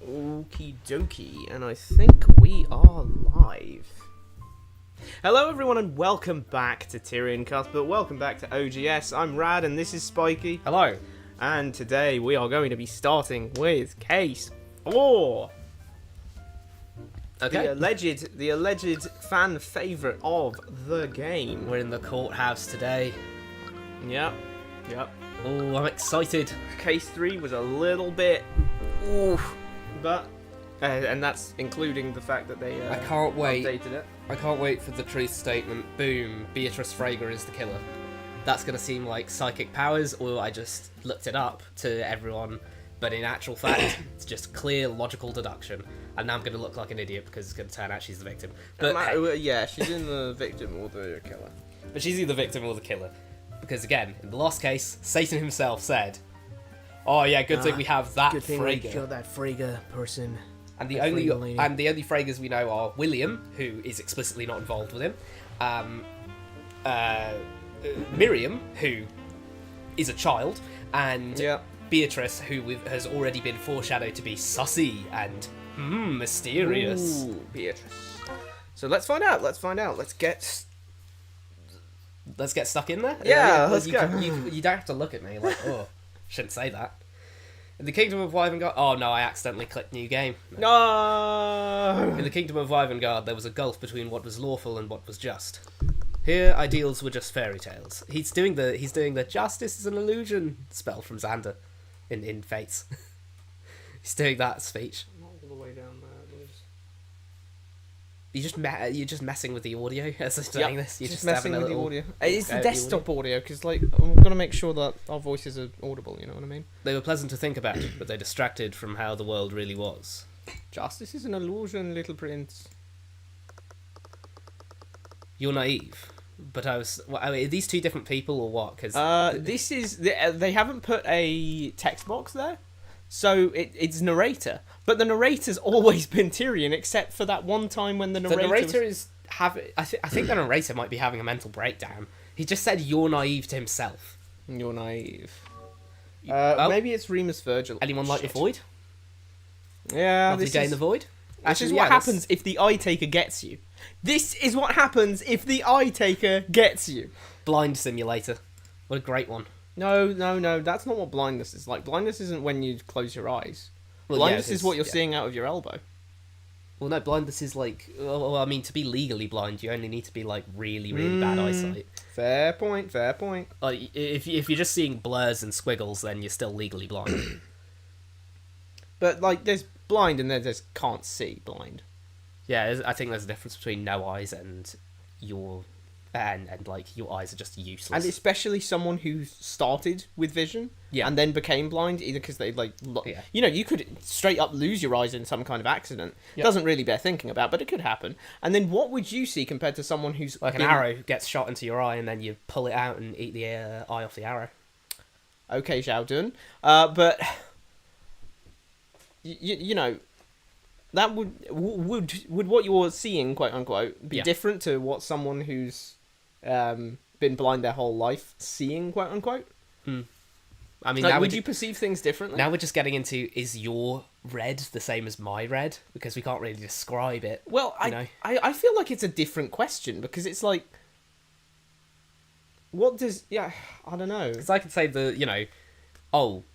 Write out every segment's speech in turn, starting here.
Okie dokie, and I think we are live. Hello everyone and welcome back to Tyrion Cuthbert, welcome back to OGS. I'm Rad and this is Spiky. Hello. And today we are going to be starting with Case 4. Okay. The alleged fan favourite of the game. We're in the courthouse today. Yep. Oh, I'm excited. Case 3 was a little bit... oof. But... and that's including the fact that they I can't wait. updated it. I can't wait for the truth statement. Boom. Beatrice Frager is the killer. That's going to seem like psychic powers, or I just looked it up to everyone. But in actual fact, it's just clear, logical deduction. And now I'm going to look like an idiot because it's going to turn out she's the victim. But yeah, she's in the victim or the killer. But she's either the victim or the killer. Because again, in the last case, Satan himself said, "Oh yeah, good thing we have that Good thing we Frager." killed that Frege person. And the That only Frege lady. Fragers we know are William, who is explicitly not involved with him, Miriam, who is a child, and Yeah. Beatrice, who has already been foreshadowed to be sussy and mysterious. Ooh, Beatrice. So let's find out. Let's get... Let's get stuck in there. Yeah, Well, let's you go. You don't have to look at me like, oh, shouldn't say that. In the Kingdom of Wyvengard... Oh, no, I accidentally clicked new game. No! In the Kingdom of Wyvengard, there was a gulf between what was lawful and what was just. Here, ideals were just fairy tales. He's doing the justice is an illusion spell from Xander in Fates. He's doing that speech. Not all the way down there. You're just messing with the audio as I'm saying this. You're just having messing a with the little audio. It's the go at desktop audio, because like, I'm going to make sure that our voices are audible, you know what I mean? They were pleasant to think about, but they distracted from how the world really was. Justice is an illusion, little prince. You're naive. But are these two different people or what? Because This is... They haven't put a text box there, so it's narrator. But the narrator's always been Tyrion, except for that one time when the narrator... I think the narrator might be having a mental breakdown. He just said you're naive to himself. You're naive. Oh. Maybe it's Remus Virgil. Anyone like the Void? Yeah, Lovely this day in is... the Void? This is Actually, what yeah, happens if the eye taker gets you. This is what happens if the eye taker gets you. Blind Simulator. What a great one. No, that's not what blindness is like. Blindness isn't when you close your eyes. Well, Blindness yeah, is what you're seeing out of your elbow. Well, no, blindness is like... Well, I mean, to be legally blind, you only need to be, like, really, really bad eyesight. Fair point. Like, if you're just seeing blurs and squiggles, then you're still legally blind. But, like, there's blind and then there's can't see blind. Yeah, I think there's a difference between no eyes and your... And like, your eyes are just useless. And especially someone who started with vision and then became blind, either because they, like... Yeah. You know, you could straight up lose your eyes in some kind of accident. Yep. Doesn't really bear thinking about, but it could happen. And then what would you see compared to someone who's... Like an arrow gets shot into your eye and then you pull it out and eat the eye off the arrow. Okay, Zhao Dun. But... You know... That would what you're seeing, quote unquote, be different to what someone who's been blind their whole life seeing, quote unquote? I mean, like, now would you perceive things differently? Now we're just getting into, is your red the same as my red? Because we can't really describe it. Well, I feel like it's a different question, because it's like, what does... Yeah, I don't know. Because I could say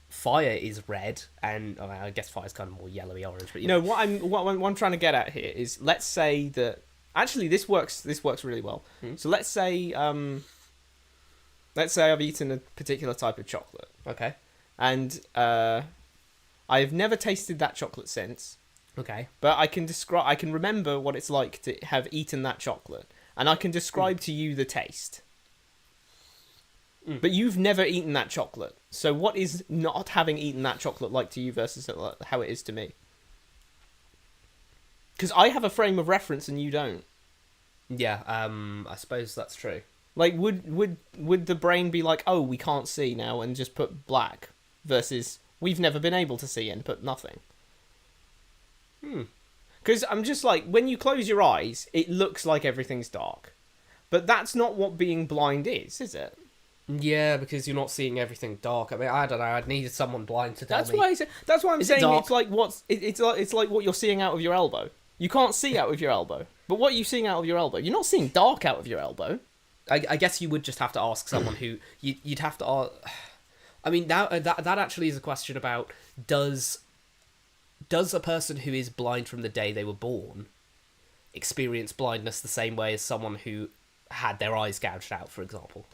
fire is red, and I guess fire's kind of more yellowy orange. But No, what I'm trying to get at here is, let's say that... Actually, this works really well. So let's say I've eaten a particular type of chocolate. Okay. And I've never tasted that chocolate since. Okay. But I can remember what it's like to have eaten that chocolate. And I can describe to you the taste. But you've never eaten that chocolate. So what is not having eaten that chocolate like to you versus how it is to me? Because I have a frame of reference and you don't. Yeah, I suppose that's true. Like, would the brain be like, oh, we can't see now, and just put black, versus we've never been able to see and put nothing? Because I'm just like, when you close your eyes, it looks like everything's dark. But that's not what being blind is it? Yeah, because you're not seeing everything dark. I mean, I don't know. I'd needed someone blind to tell me. That's why I'm Is it saying dark? it's like it's like what you're seeing out of your elbow. You can't see out of your elbow, but what are you seeing out of your elbow? You're not seeing dark out of your elbow. I guess you would just have to ask someone who you'd have to ask. I mean, that actually is a question about does a person who is blind from the day they were born experience blindness the same way as someone who had their eyes gouged out, for example?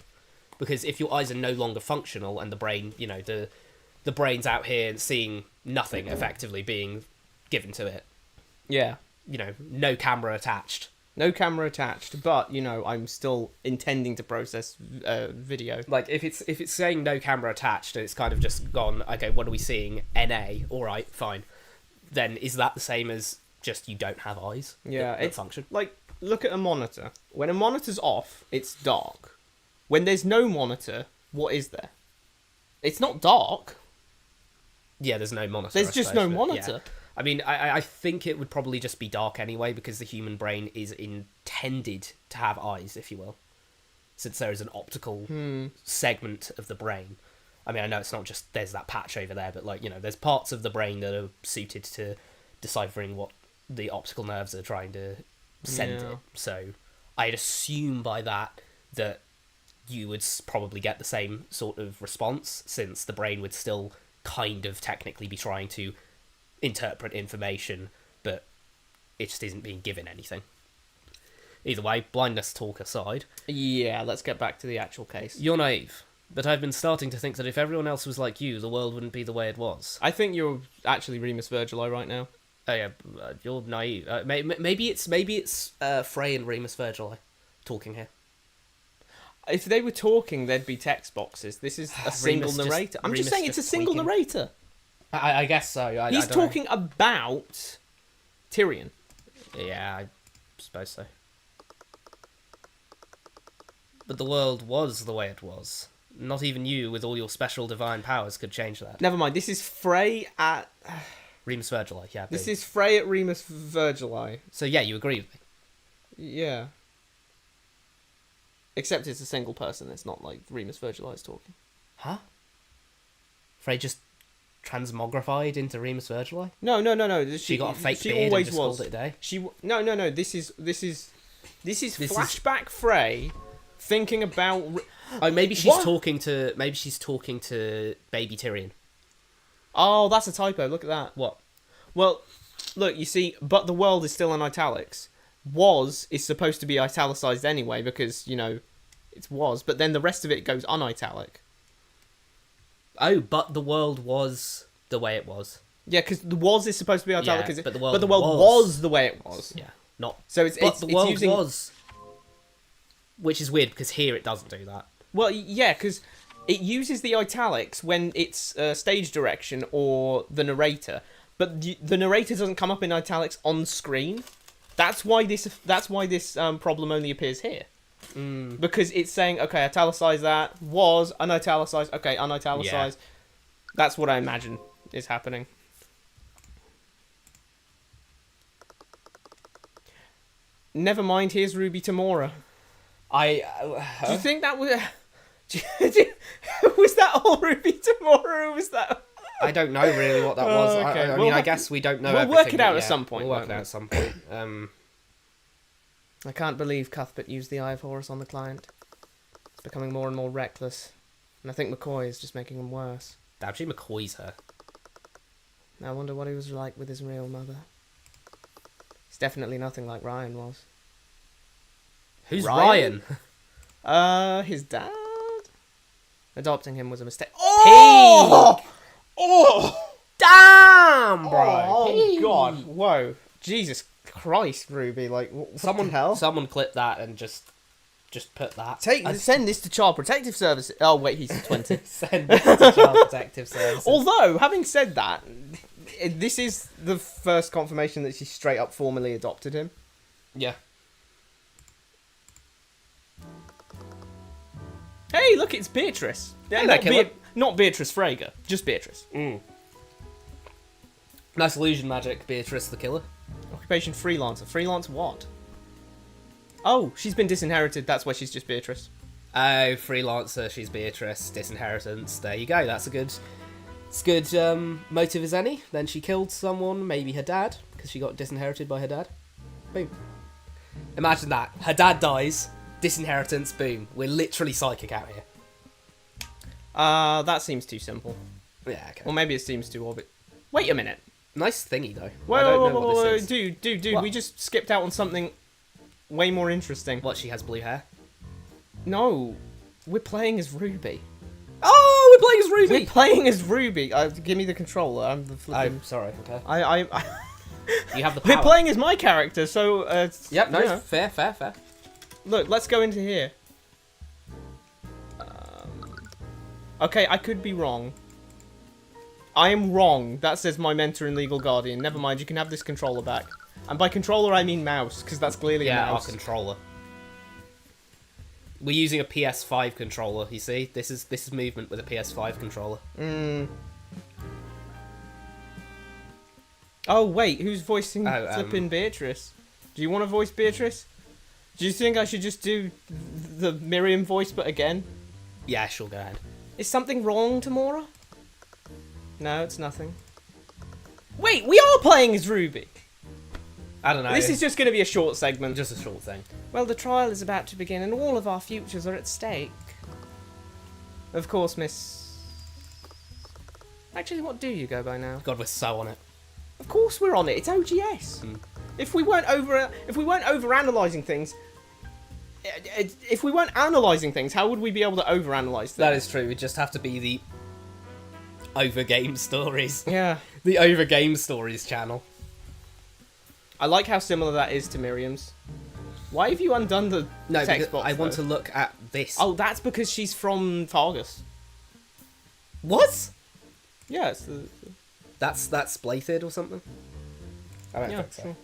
Because if your eyes are no longer functional and the brain, the brain's out here seeing nothing effectively being given to it. Yeah. No camera attached. No camera attached, but I'm still intending to process video. Like if it's saying no camera attached and it's kind of just gone, okay, what are we seeing? NA, all right, fine. Then is that the same as just you don't have eyes? Yeah, that function. Like, look at a monitor. When a monitor's off, it's dark. When there's no monitor, what is there? It's not dark. Yeah, there's no monitor. There's just no monitor. Yeah. I mean, I think it would probably just be dark anyway, because the human brain is intended to have eyes, if you will, since there is an optical segment of the brain. I mean, I know it's not just there's that patch over there, but there's parts of the brain that are suited to deciphering what the optical nerves are trying to send it. So I'd assume by that you would probably get the same sort of response, since the brain would still kind of technically be trying to interpret information, but it just isn't being given anything. Either way, blindness talk aside. Yeah, let's get back to the actual case. You're naive, but I've been starting to think that if everyone else was like you, the world wouldn't be the way it was. I think you're actually Remus Virgili right now. Oh yeah, you're naive. Maybe it's Frey and Remus Virgili talking here. If they were talking, there'd be text boxes. This is a single narrator. I'm just saying it's a single narrator. I guess so. He's talking about Tyrion. Yeah, I suppose so. But the world was the way it was. Not even you, with all your special divine powers, could change that. Never mind. This is Frey at Remus Virgili. Yeah. This is Frey at Remus Virgili. So yeah, you agree with me? Yeah. Except it's a single person. It's not like Remus Virgili is talking. Huh? Frey just transmogrified into Remus Virgili? No. She got a fake beard always and just called it a day? No. This is flashback Frey thinking about. Oh, maybe she's talking to baby Tyrion. Oh, that's a typo. Look at that. What? Well, look. You see, but the world is still in italics. Was is supposed to be italicized anyway because it's was, but then the rest of it goes unitalic. Oh, but the world was the way it was. Yeah, because the was is supposed to be italic, yeah, but the world was the way it was. Yeah, not. So it's the world using... was, which is weird because here it doesn't do that. Well, yeah, because it uses the italics when it's stage direction or the narrator, but the narrator doesn't come up in italics on screen. That's why this problem only appears here. Because it's saying, okay, italicize that, was, unitalicized, okay, unitalicized. Yeah. That's what I imagine is happening. Never mind, here's Ruby Tamora. Do you think that was... was that all Ruby Tamora, or was that... I don't know really what that was. Okay. I mean, I guess we don't know We'll everything work it out yet. at some point. We'll work it out at some point. I can't believe Cuthbert used the Eye of Horus on the client. It's becoming more and more reckless. And I think McCoy is just making him worse. Actually, McCoy's her. I wonder what he was like with his real mother. He's definitely nothing like Ryan was. Who's Ryan? His dad? Adopting him was a mistake. Oh! Oh! Damn, bro! Oh, God. Whoa. Jesus Christ, Ruby. Like, someone the hell? Someone clip that and just put that. Send this to Child Protective Service. Oh, wait, he's 20. Send this to Child Protective Service. Although, having said that, this is the first confirmation that she straight up formally adopted him. Yeah. Hey, look, it's Beatrice. Yeah, not Beatrice Frager, just Beatrice. Nice illusion magic, Beatrice the killer. Occupation freelancer. Freelance what? Oh, she's been disinherited. That's why she's just Beatrice. Oh, freelancer, she's Beatrice, disinheritance. There you go. That's a good, motive as any. Then she killed someone, maybe her dad, because she got disinherited by her dad. Boom. Imagine that. Her dad dies, disinheritance, boom. We're literally psychic out here. That seems too simple. Yeah, okay. Or maybe it seems too orbit. Wait a minute. Nice thingy, though. Wait, I don't know what this is. Dude, What? we just skipped out on something way more interesting. What, she has blue hair? No, we're playing as Ruby. Oh, we're playing as Ruby! We're playing as Ruby. Give me the controller. I'm the flipping... Oh, sorry, okay. I You have the power. We're playing as my character, so... Yep, no, you know. fair. Look, let's go into here. Okay, I could be wrong. I am wrong. That says my mentor and legal guardian. Never mind, you can have this controller back. And by controller, I mean mouse, because that's clearly a Yeah, our mouse. controller. We're using a PS5 controller, you see? This is movement with a PS5 controller. Oh, wait, who's voicing flipping Beatrice? Do you want to voice Beatrice? Do you think I should just do the Miriam voice, but again? Yeah, sure, go ahead. Is something wrong, Tamora? No, it's nothing. Wait, we are playing as Ruby! I don't know. This is just going to be a short segment. just a short thing. Well, the trial is about to begin, and all of our futures are at stake. Of course, Miss... Actually, what do you go by now? God, we're so on it. Of course we're on it. It's OGS. If we weren't overanalyzing things, how would we be able to overanalyze things? That is true. We just have to be the Over Game Stories. Yeah. The Over Game Stories channel. I like how similar that is to Miriam's. Why have you undone the No, text because box? I want though? to look at this. Oh, that's because she's from Targus. What? Yeah, it's the... That's Blathed or something? I don't Yeah, think so. sure.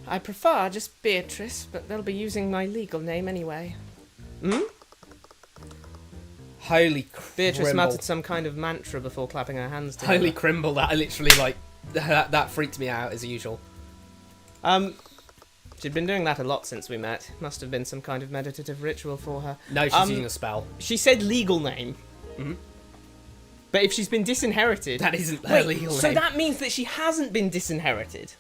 I prefer just Beatrice, but they'll be using my legal name anyway. Holy Beatrice crimble. muttered some kind of mantra before clapping her hands together. Holy crimble, that I literally, like, that freaked me out as usual. She'd been doing that a lot since we met. Must have been some kind of meditative ritual for her. No, she's using a spell. She said legal name. But if she's been disinherited... That isn't her legal so name. that means that she hasn't been disinherited.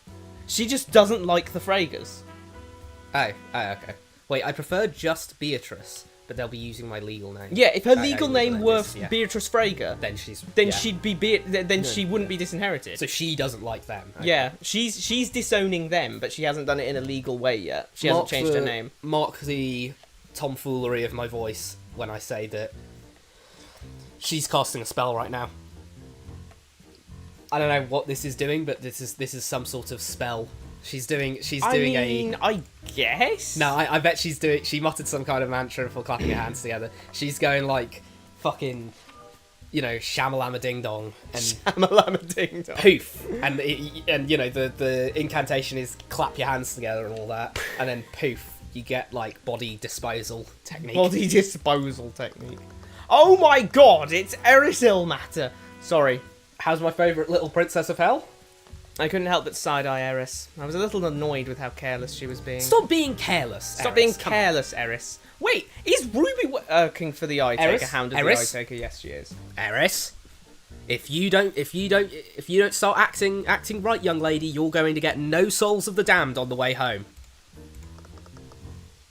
She just doesn't like the Fragers. Oh, okay. Wait, I prefer just Beatrice, but they'll be using my legal name. Yeah, if her Okay, legal name legal were is, yeah. Beatrice Frager, Then she's... then yeah. she'd be then she wouldn't be disinherited. So she doesn't like them. Okay. Yeah, she's disowning them, but she hasn't done it in a legal way yet. She hasn't changed her name. Mark the tomfoolery of my voice when I say that she's casting a spell right now. I don't know what this is doing, but this is some sort of spell. She's doing I guess. No, I bet she's doing. She muttered some kind of mantra before clapping her hands together. She's going like, fucking, shamalama ding dong and Shamalama ding dong. poof, and the incantation is clap your hands together and all that, and then poof, you get like body disposal technique. Body disposal technique. Oh my god, it's Eris Ilmater. Sorry. How's my favourite little princess of hell? I couldn't help but side-eye Eris. I was a little annoyed with how careless she was being. Stop being careless. Stop Eris. being Come on. careless, Eris. Wait, is Ruby working for the Eye Taker? Eris? Hound of the Eye Eris? Taker? Yes, she is. Eris, if you don't start acting right, young lady, you're going to get no souls of the damned on the way home.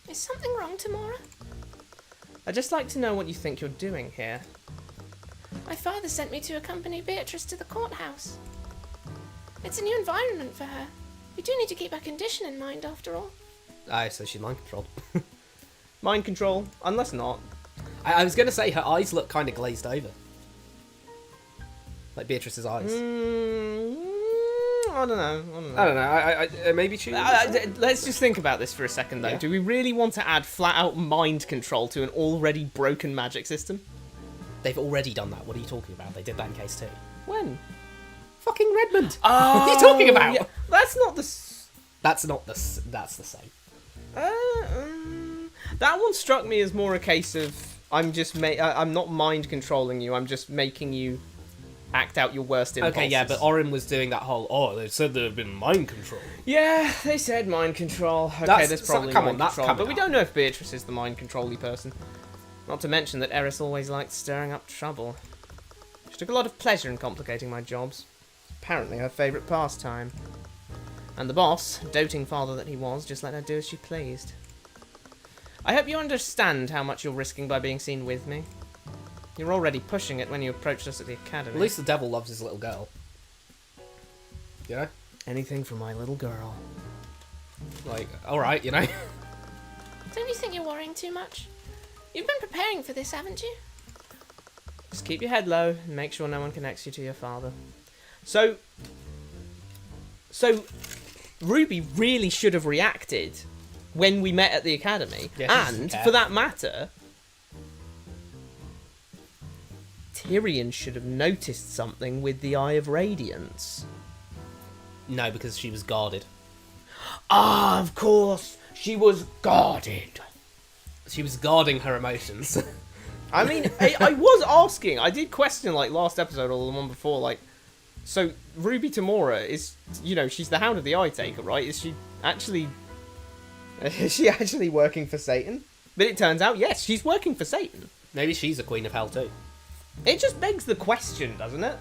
Is something wrong, Tamora? I'd just like to know what you think you're doing here. My father sent me to accompany Beatrice to the courthouse. It's a new environment for her. We do need to keep her condition in mind, after all. Oh, so she's mind controlled. Mind control, unless not. I was going to say her eyes look kind of glazed over. Like Beatrice's eyes. I don't know. I don't know. Maybe she... Let's just think about this for a second, though. Yeah. Do we really want to add flat-out mind control to an already broken magic system? They've already done that. What are you talking about? They did that in case 2. When? Fucking Redmond. Oh, what are you talking about? Yeah. That's not the... That's the same. That one struck me as more a case of I'm not mind controlling you. I'm just making you act out your worst impulses. Okay, yeah, but Orin was doing that whole, they said there have been mind control. Yeah, they said mind control. Okay, there's probably mind that's control, coming but we up. don't know if Beatrice is the mind control-y person. Not to mention that Eris always liked stirring up trouble. She took a lot of pleasure in complicating my jobs. Apparently her favourite pastime. And the boss, doting father that he was, just let her do as she pleased. I hope you understand how much you're risking by being seen with me. You're already pushing it when you approached us at the academy. At least the devil loves his little girl. You know? Anything for my little girl. Like, alright, you know? Don't you think you're worrying too much? You've been preparing for this, haven't you? Just keep your head low and make sure no one connects you to your father. So Ruby really should have reacted when we met at the academy. Yeah, and, for that matter, Tyrion should have noticed something with the Eye of Radiance. No, because she was guarded. Ah, of course, she was guarded. She was guarding her emotions. I mean, I was asking, I did question, like, last episode or the one before, like, so Ruby Tamora is, you know, she's the Hound of the Eye Taker, right? Is she actually working for Satan? But it turns out, yes, she's working for Satan. Maybe she's a queen of hell too. It just begs the question, doesn't it?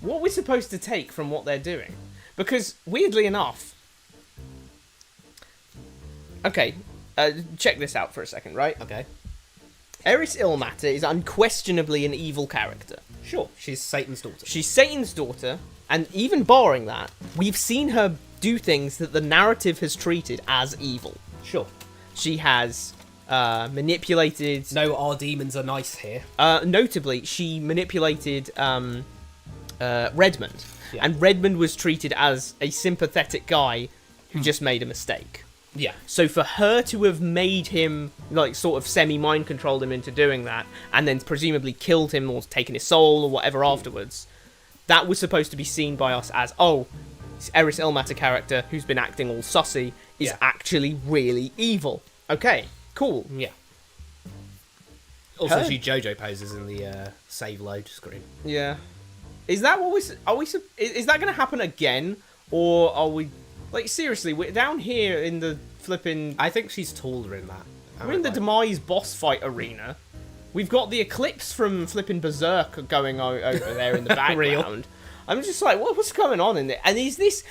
What we're supposed to take from what they're doing. Because, weirdly enough... Okay, check this out for a second, right? Okay. Eris Ilmater is unquestionably an evil character. Sure. She's Satan's daughter. She's Satan's daughter, and even barring that, we've seen her do things that the narrative has treated as evil. Sure. She has manipulated... No, our demons are nice here. Notably, she manipulated Redmond. Yeah. And Redmond was treated as a sympathetic guy who just made a mistake. Yeah. So for her to have made him, like, sort of semi-mind controlled him into doing that, and then presumably killed him or taken his soul or whatever afterwards, that was supposed to be seen by us as, oh, this Eris Ilmater character who's been acting all sussy is actually really evil. Okay, cool. Yeah. Also, Her- she JoJo poses in the save load screen. Yeah. Is that what is that going to happen again, or are we, like, seriously, we're down here in the flipping... I think she's taller in that. We're in the Demise boss fight arena. We've got the Eclipse from flipping Berserk going over there in the background. I'm just like, what's going on in there? And is this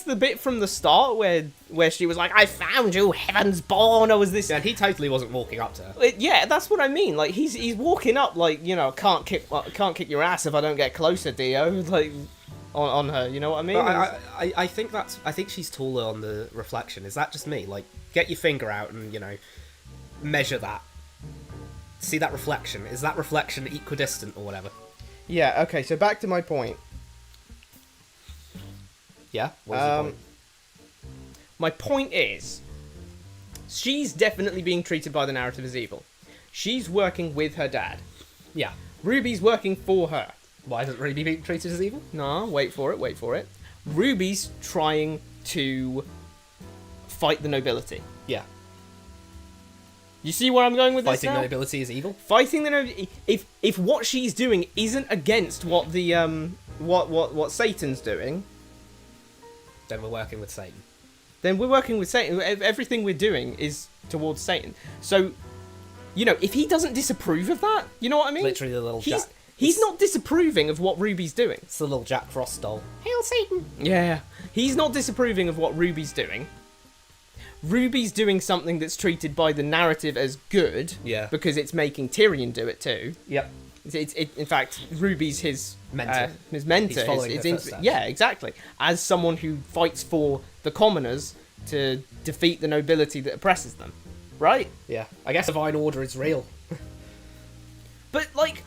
the bit from the start where she was like, I found you, heaven's born, or was this... Yeah, he totally wasn't walking up to her. Yeah, that's what I mean. Like, he's walking up like, you know, can't kick your ass if I don't get closer, Dio. Like, on her, you know what I mean? But I think she's taller on the reflection. Is that just me? Like, get your finger out and, you know, measure that. See that reflection? Is that reflection equidistant or whatever? Yeah, okay, so back to my point. Yeah? What is the point? My point is, she's definitely being treated by the narrative as evil. She's working with her dad. Yeah. Ruby's working for her. Why isn't Ruby being treated as evil? No, wait for it. Ruby's trying to fight the nobility. Yeah. You see where I'm going with this Fighting now? the nobility is evil? Fighting the nobility. If what she's doing isn't against what the what Satan's doing, Then we're working with Satan. then we're working with Satan. Everything we're doing is towards Satan. So, you know, if he doesn't disapprove of that, you know what I mean? Literally the little Jack. He's not disapproving of what Ruby's doing. It's the little Jack Frost doll. Hail Satan! Yeah. He's not disapproving of what Ruby's doing. Ruby's doing something that's treated by the narrative as good. Yeah. Because it's making Tyrion do it too. Yep. In fact, Ruby's his Mentor. His mentor. He's following her his footsteps. yeah, exactly. As someone who fights for the commoners to defeat the nobility that oppresses them. Right? Yeah. I guess divine order is real. But, like...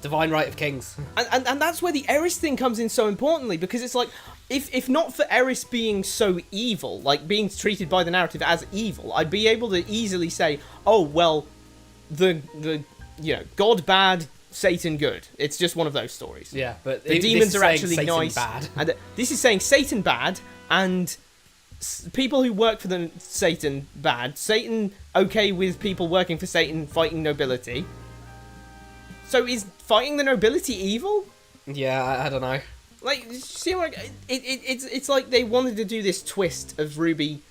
Divine right of kings. And that's where the Eris thing comes in so importantly, because it's like, if not for Eris being so evil, like being treated by the narrative as evil, I'd be able to easily say, oh, well, the you know, God bad, Satan good. It's just one of those stories. Yeah, but The demons are actually Satan nice. bad. And this is saying Satan bad, and people who work for the Satan bad. Satan okay with people working for Satan fighting nobility. So is fighting the nobility evil? Yeah, I don't know. Like, see, like it's like they wanted to do this twist of Ruby,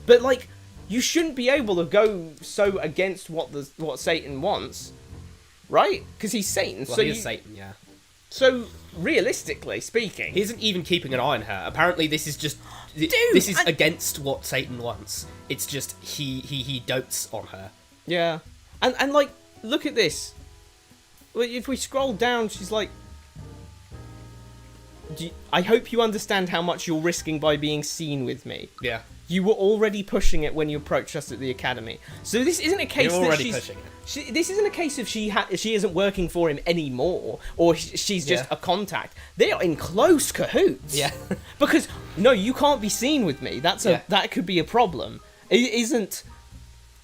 but like you shouldn't be able to go so against what Satan wants, right? Because he's Satan. Well, so he is Satan, yeah. So realistically speaking, He isn't even keeping an eye on her. Apparently, this is just this is against what Satan wants. It's just he dotes on her. yeah, and like look at this. Well, if we scroll down, she's like. I hope you understand how much you're risking by being seen with me. Yeah. You were already pushing it when you approached us at the academy. So this isn't a case You're that already she's... pushing it. This isn't a case of she isn't working for him anymore, or she's just Yeah. a contact. They are in close cahoots. Yeah. Because, no, you can't be seen with me. That could be a problem. It isn't...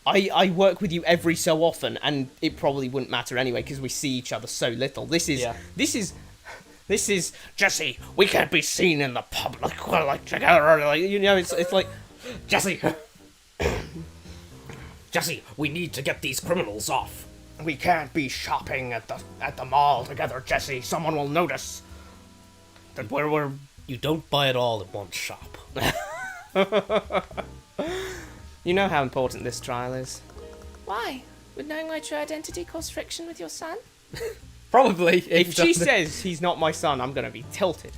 I work with you every so often, and it probably wouldn't matter anyway, because we see each other so little. This is Jesse. We can't be seen in the public. We're like together, like, you know. It's like Jesse. Jesse, we need to get these criminals off. We can't be shopping at the mall together, Jesse. Someone will notice that we're. You don't buy it all in one shop. You know how important this trial is. Why? Would knowing my true identity cause friction with your son? Probably. If she says he's not my son, I'm gonna be tilted.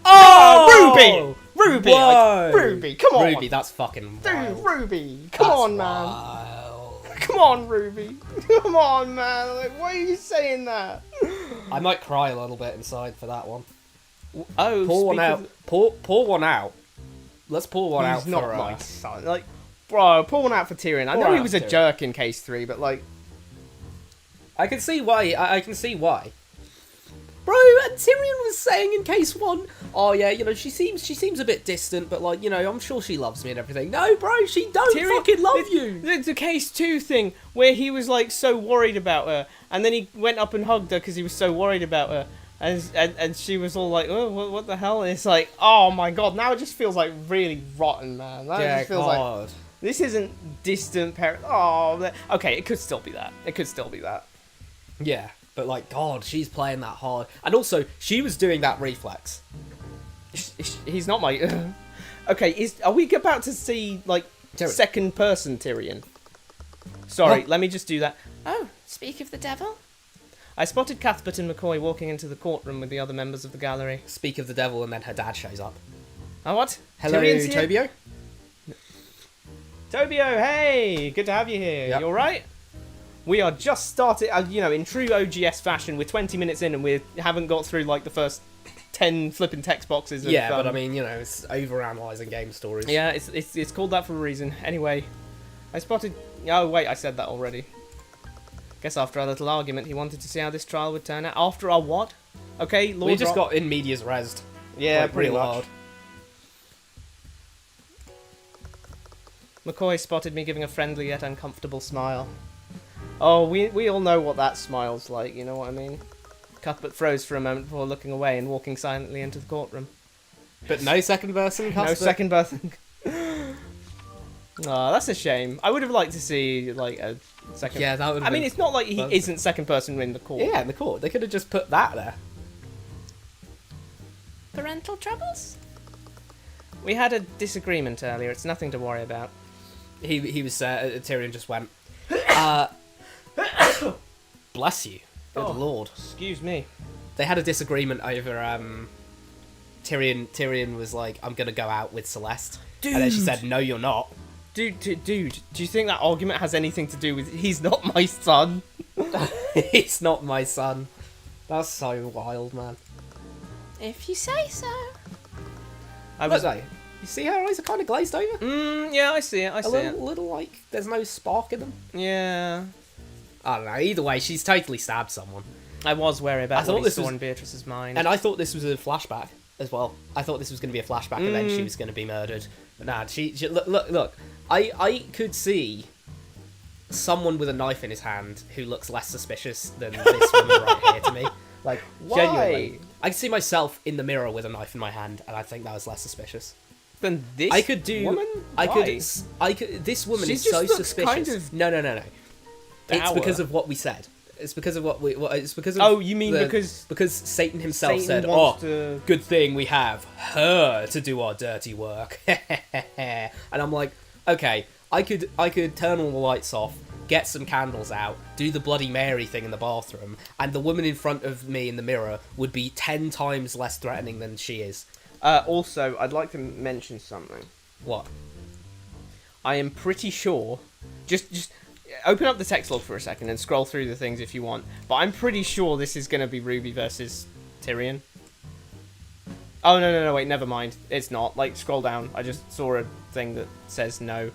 Oh, Ruby, Whoa. Ruby, come on, Ruby, that's fucking dude, wild. Ruby, come That's on, man. wild. Come on, Ruby. Come on, man. Like, why are you saying that? I might cry a little bit inside for that one. Oh, Pour one speak out. of- Pour one out. Let's pour one out He's not for my son. Like, bro, pour one out for Tyrion. I Pour know he out was for a Tyrion. jerk in case 3, but like, I can see why. I can see why. Bro, and Tyrion was saying in case 1, oh yeah, you know, she seems a bit distant, but like, you know, I'm sure she loves me and everything. No, bro, she don't fucking love you. The case 2 thing where he was like so worried about her, and then he went up and hugged her because he was so worried about her, and she was all like, oh, what the hell? And it's like, oh my god, now it just feels like really rotten, man. Now it Yeah, just feels like God. this isn't distant parent. Oh, okay, it could still be that. It could still be that. Yeah, but like, God, she's playing that hard. And also, she was doing that reflex. He's not my. Okay, are we about to see like Tyrion. second person Tyrion? Sorry, Oh. let me just do that. Oh, speak of the devil. I spotted Cuthbert and McCoy walking into the courtroom with the other members of the gallery. Speak of the devil, and then her dad shows up. Oh, what? Hello, Tyrion's here? Tobio. Tobio, hey! Good to have you here. Yep. You alright? We are just started, you know, in true OGS fashion, we're 20 minutes in and we haven't got through, like, the first 10 flipping text boxes of... Yeah, but I mean, you know, it's overanalyzing game stories. Yeah, it's called that for a reason. Anyway, I spotted... Oh, wait, I said that already. Guess after our little argument, he wanted to see how this trial would turn out. After our what? Okay, Lord We just Rock- got in medias res. Yeah, like, pretty real much. hard. McCoy spotted me giving a friendly yet uncomfortable smile. Oh, we all know what that smile's like, you know what I mean? Cuthbert froze for a moment before looking away and walking silently into the courtroom. But no second person, No Cuthbert? second person. Oh, that's a shame. I would have liked to see, like, a second... Yeah, that would. I mean, it's not like he perfect. isn't second person in the court. Yeah, in the court. They could have just put that there. Parental troubles? We had a disagreement earlier. It's nothing to worry about. He was Tyrion just went. Bless you. Good Oh. lord. Excuse me. They had a disagreement over Tyrion was like, I'm gonna go out with Celeste. And then she Dude. said, no, you're not. Dude, do you think that argument has anything to do with he's not my son? It's not my son. That's so wild, man. If you say so. I Look, though, you see her eyes are kind of glazed over? Yeah, I see it. I A see little like, there's no spark in them. it. Yeah. I don't know, either way, she's totally stabbed someone. I was wary about I thought what he this saw was- in Beatrice's mind. And I thought this was a flashback as well. I thought this was going to be a flashback and then she was going to be murdered. But nah, she look. I could see someone with a knife in his hand who looks less suspicious than this woman right here to me. Like, Why? genuinely. I could see myself in the mirror with a knife in my hand and I think that was less suspicious. Then this I could do. woman? I Why? could. This woman She is just so looks suspicious. kind of No. It's dour. because of what we said. It's because of it's because of. Oh, you mean because Satan himself Satan said, wants "Oh, to... good thing we have her to do our dirty work." And I'm like, okay, I could turn all the lights off, get some candles out, do the Bloody Mary thing in the bathroom, and the woman in front of me in the mirror would be 10 times less threatening than she is. Also, I'd like to mention something. What? I am pretty sure... Just open up the text log for a second and scroll through the things if you want. But I'm pretty sure this is going to be Ruby versus Tyrion. Oh, no, wait, never mind. It's not. Like, scroll down. I just saw a thing that says no.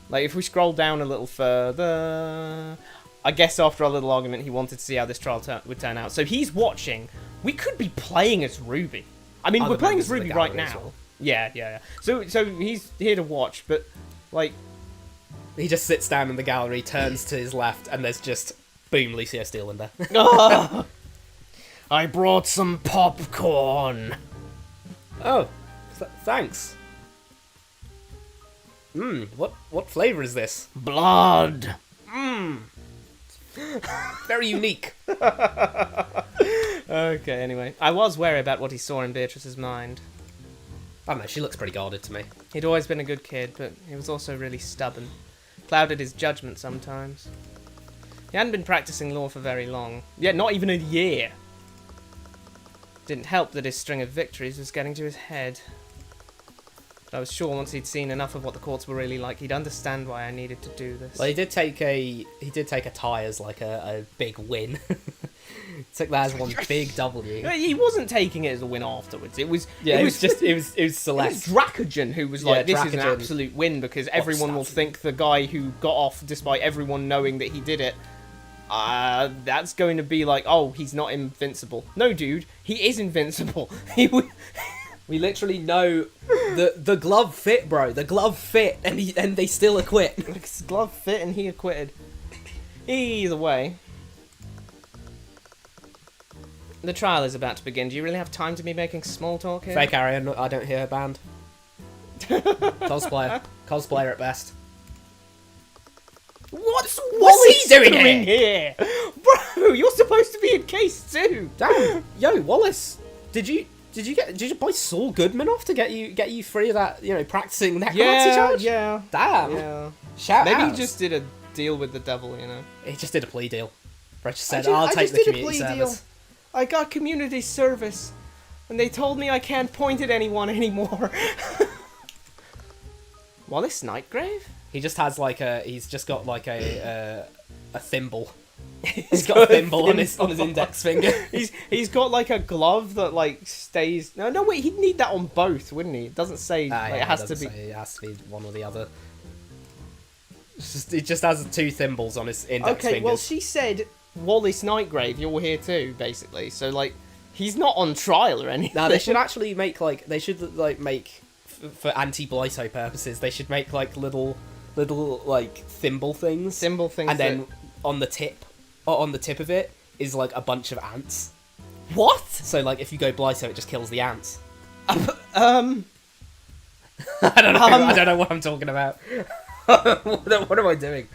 Like, if we scroll down a little further... I guess after our little argument, he wanted to see how this trial would turn out. So he's watching. We could be playing as Ruby. I mean, we're playing as Ruby right now. Well. Yeah. So he's here to watch, but, like... He just sits down in the gallery, turns to his left, and there's just, boom, Lucio Steelman there. Oh, I brought some popcorn. Oh, thanks. What flavour is this? Blood. Very unique. Okay, anyway. I was wary about what he saw in Beatrice's mind. I don't know, she looks pretty guarded to me. He'd always been a good kid, but he was also really stubborn. Clouded his judgment sometimes. He hadn't been practicing law for very long. Yeah, not even a year. Didn't help that his string of victories was getting to his head. But I was sure once he'd seen enough of what the courts were really like, he'd understand why I needed to do this. Well, he did take a tie as like a big win. Took that as one big W. He wasn't taking it as a win afterwards. It was Celeste. It was Dracogen who was like, this is an absolute win because everyone will think the guy who got off despite everyone knowing that he did it. That's going to be like, oh, he's not invincible. No, dude, he is invincible. We literally know the glove fit, bro. The glove fit, and they still acquit. His glove fit and he acquitted. Either way. The trial is about to begin. Do you really have time to be making small talk here? Fake Arian, I don't hear her band. Cosplayer at best. What's he doing here? Bro, you're supposed to be in case 2. Damn, yo, Wallace, did you buy Saul Goodman off to get you free of that, practicing necromancy charge? Yeah. Damn. Yeah. Shout out. Maybe he just did a deal with the devil, He just did a plea deal. Brett just said, I'll take the community service. I got community service, and they told me I can't point at anyone anymore. Wallace Nightgrave? He's just got like a thimble. He's got a thimble on his index finger. He's got like a glove that like stays. No, wait. He'd need that on both, wouldn't he? It doesn't say it has to be. It has to be one or the other. It just has 2 thimbles on his index fingers. Okay, well, she said Wallace Nightgrave, you're here too, basically. So like, he's not on trial or anything. No, they should actually make for anti-Blyto purposes. They should make like little like thimble things, and then on the tip of it is like a bunch of ants. What? So like, if you go Blyto, it just kills the ants. I don't know. I don't know what I'm talking about. What am I doing?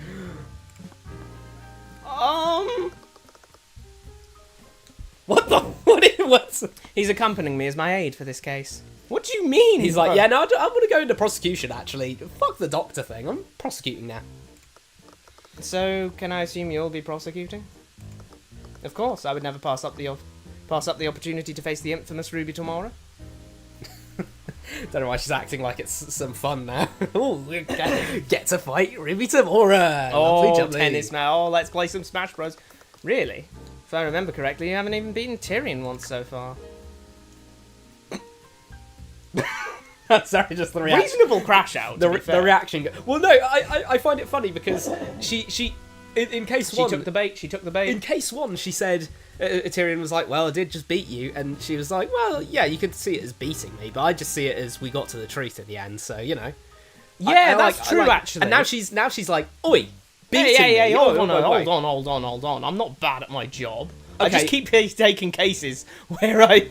What's... He's accompanying me as my aide for this case. What do you mean? He's like, yeah, no, I want to go into prosecution, actually. Fuck the doctor thing. I'm prosecuting now. So, can I assume you'll be prosecuting? Of course, I would never pass up the opportunity to face the infamous Ruby Tomorrow. Don't know why she's acting like it's some fun now. Oh, get to fight Ruby Tamora. Oh, tennis now. Oh, let's play some Smash Bros. Really? If I remember correctly, you haven't even beaten Tyrion once so far. Sorry, just the reaction. Reasonable crash out. The reaction. Well, no, I find it funny because she in case one... She took the bait. In case 1, she said... Tyrion was like, well, I did just beat you. And she was like, well, yeah, you could see it as beating me, but I just see it as we got to the truth at the end, so, Yeah, that's true, actually. And now she's like, oi, beating me. Hey, hold on. I'm not bad at my job. Okay. I just keep taking cases where I'm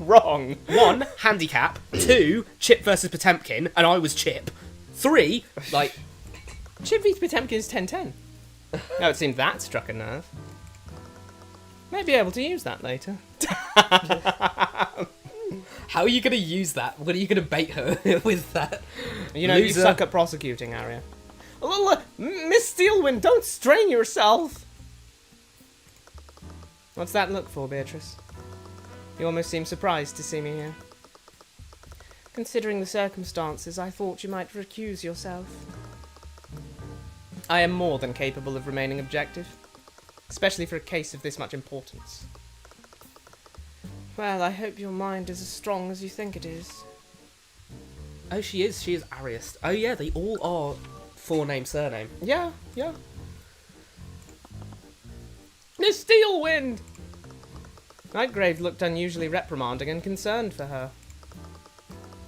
wrong. 1, handicap. 2, Chip versus Potemkin, and I was Chip. 3, like... Chip v Potemkin is 10-10. No, it seemed that struck a nerve. May be able to use that later. How are you going to use that? What are you going to bait her with that? You know, you Loser. suck at prosecuting, Arya. Miss Steelwind, don't strain yourself! What's that look for, Beatrice? You almost seem surprised to see me here. Considering the circumstances, I thought you might recuse yourself. I am more than capable of remaining objective, especially for a case of this much importance. Well, I hope your mind is as strong as you think it is. Oh, she is. She is Arius. Oh, yeah, they all are four-name surname. Yeah, yeah. Miss Steelwind! Nightgrave looked unusually reprimanding and concerned for her.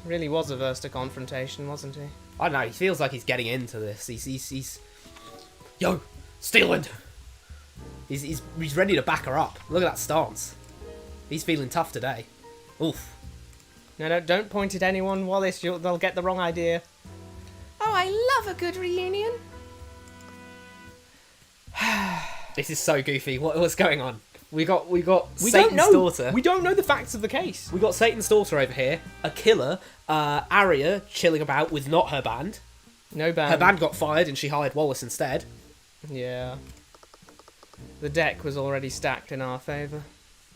He really was averse to confrontation, wasn't he? I don't know, he feels like he's getting into this. He's Yo, Steelwind! He's ready to back her up. Look at that stance. He's feeling tough today. Oof. No, don't point at anyone, Wallace. They'll get the wrong idea. Oh, I love a good reunion. This is so goofy. What's going on? We got We Satan's don't know. daughter. We don't know the facts of the case. We got Satan's daughter over here. A killer. Arya chilling about with not her band. No band. Her band got fired and she hired Wallace instead. Yeah. The deck was already stacked in our favour.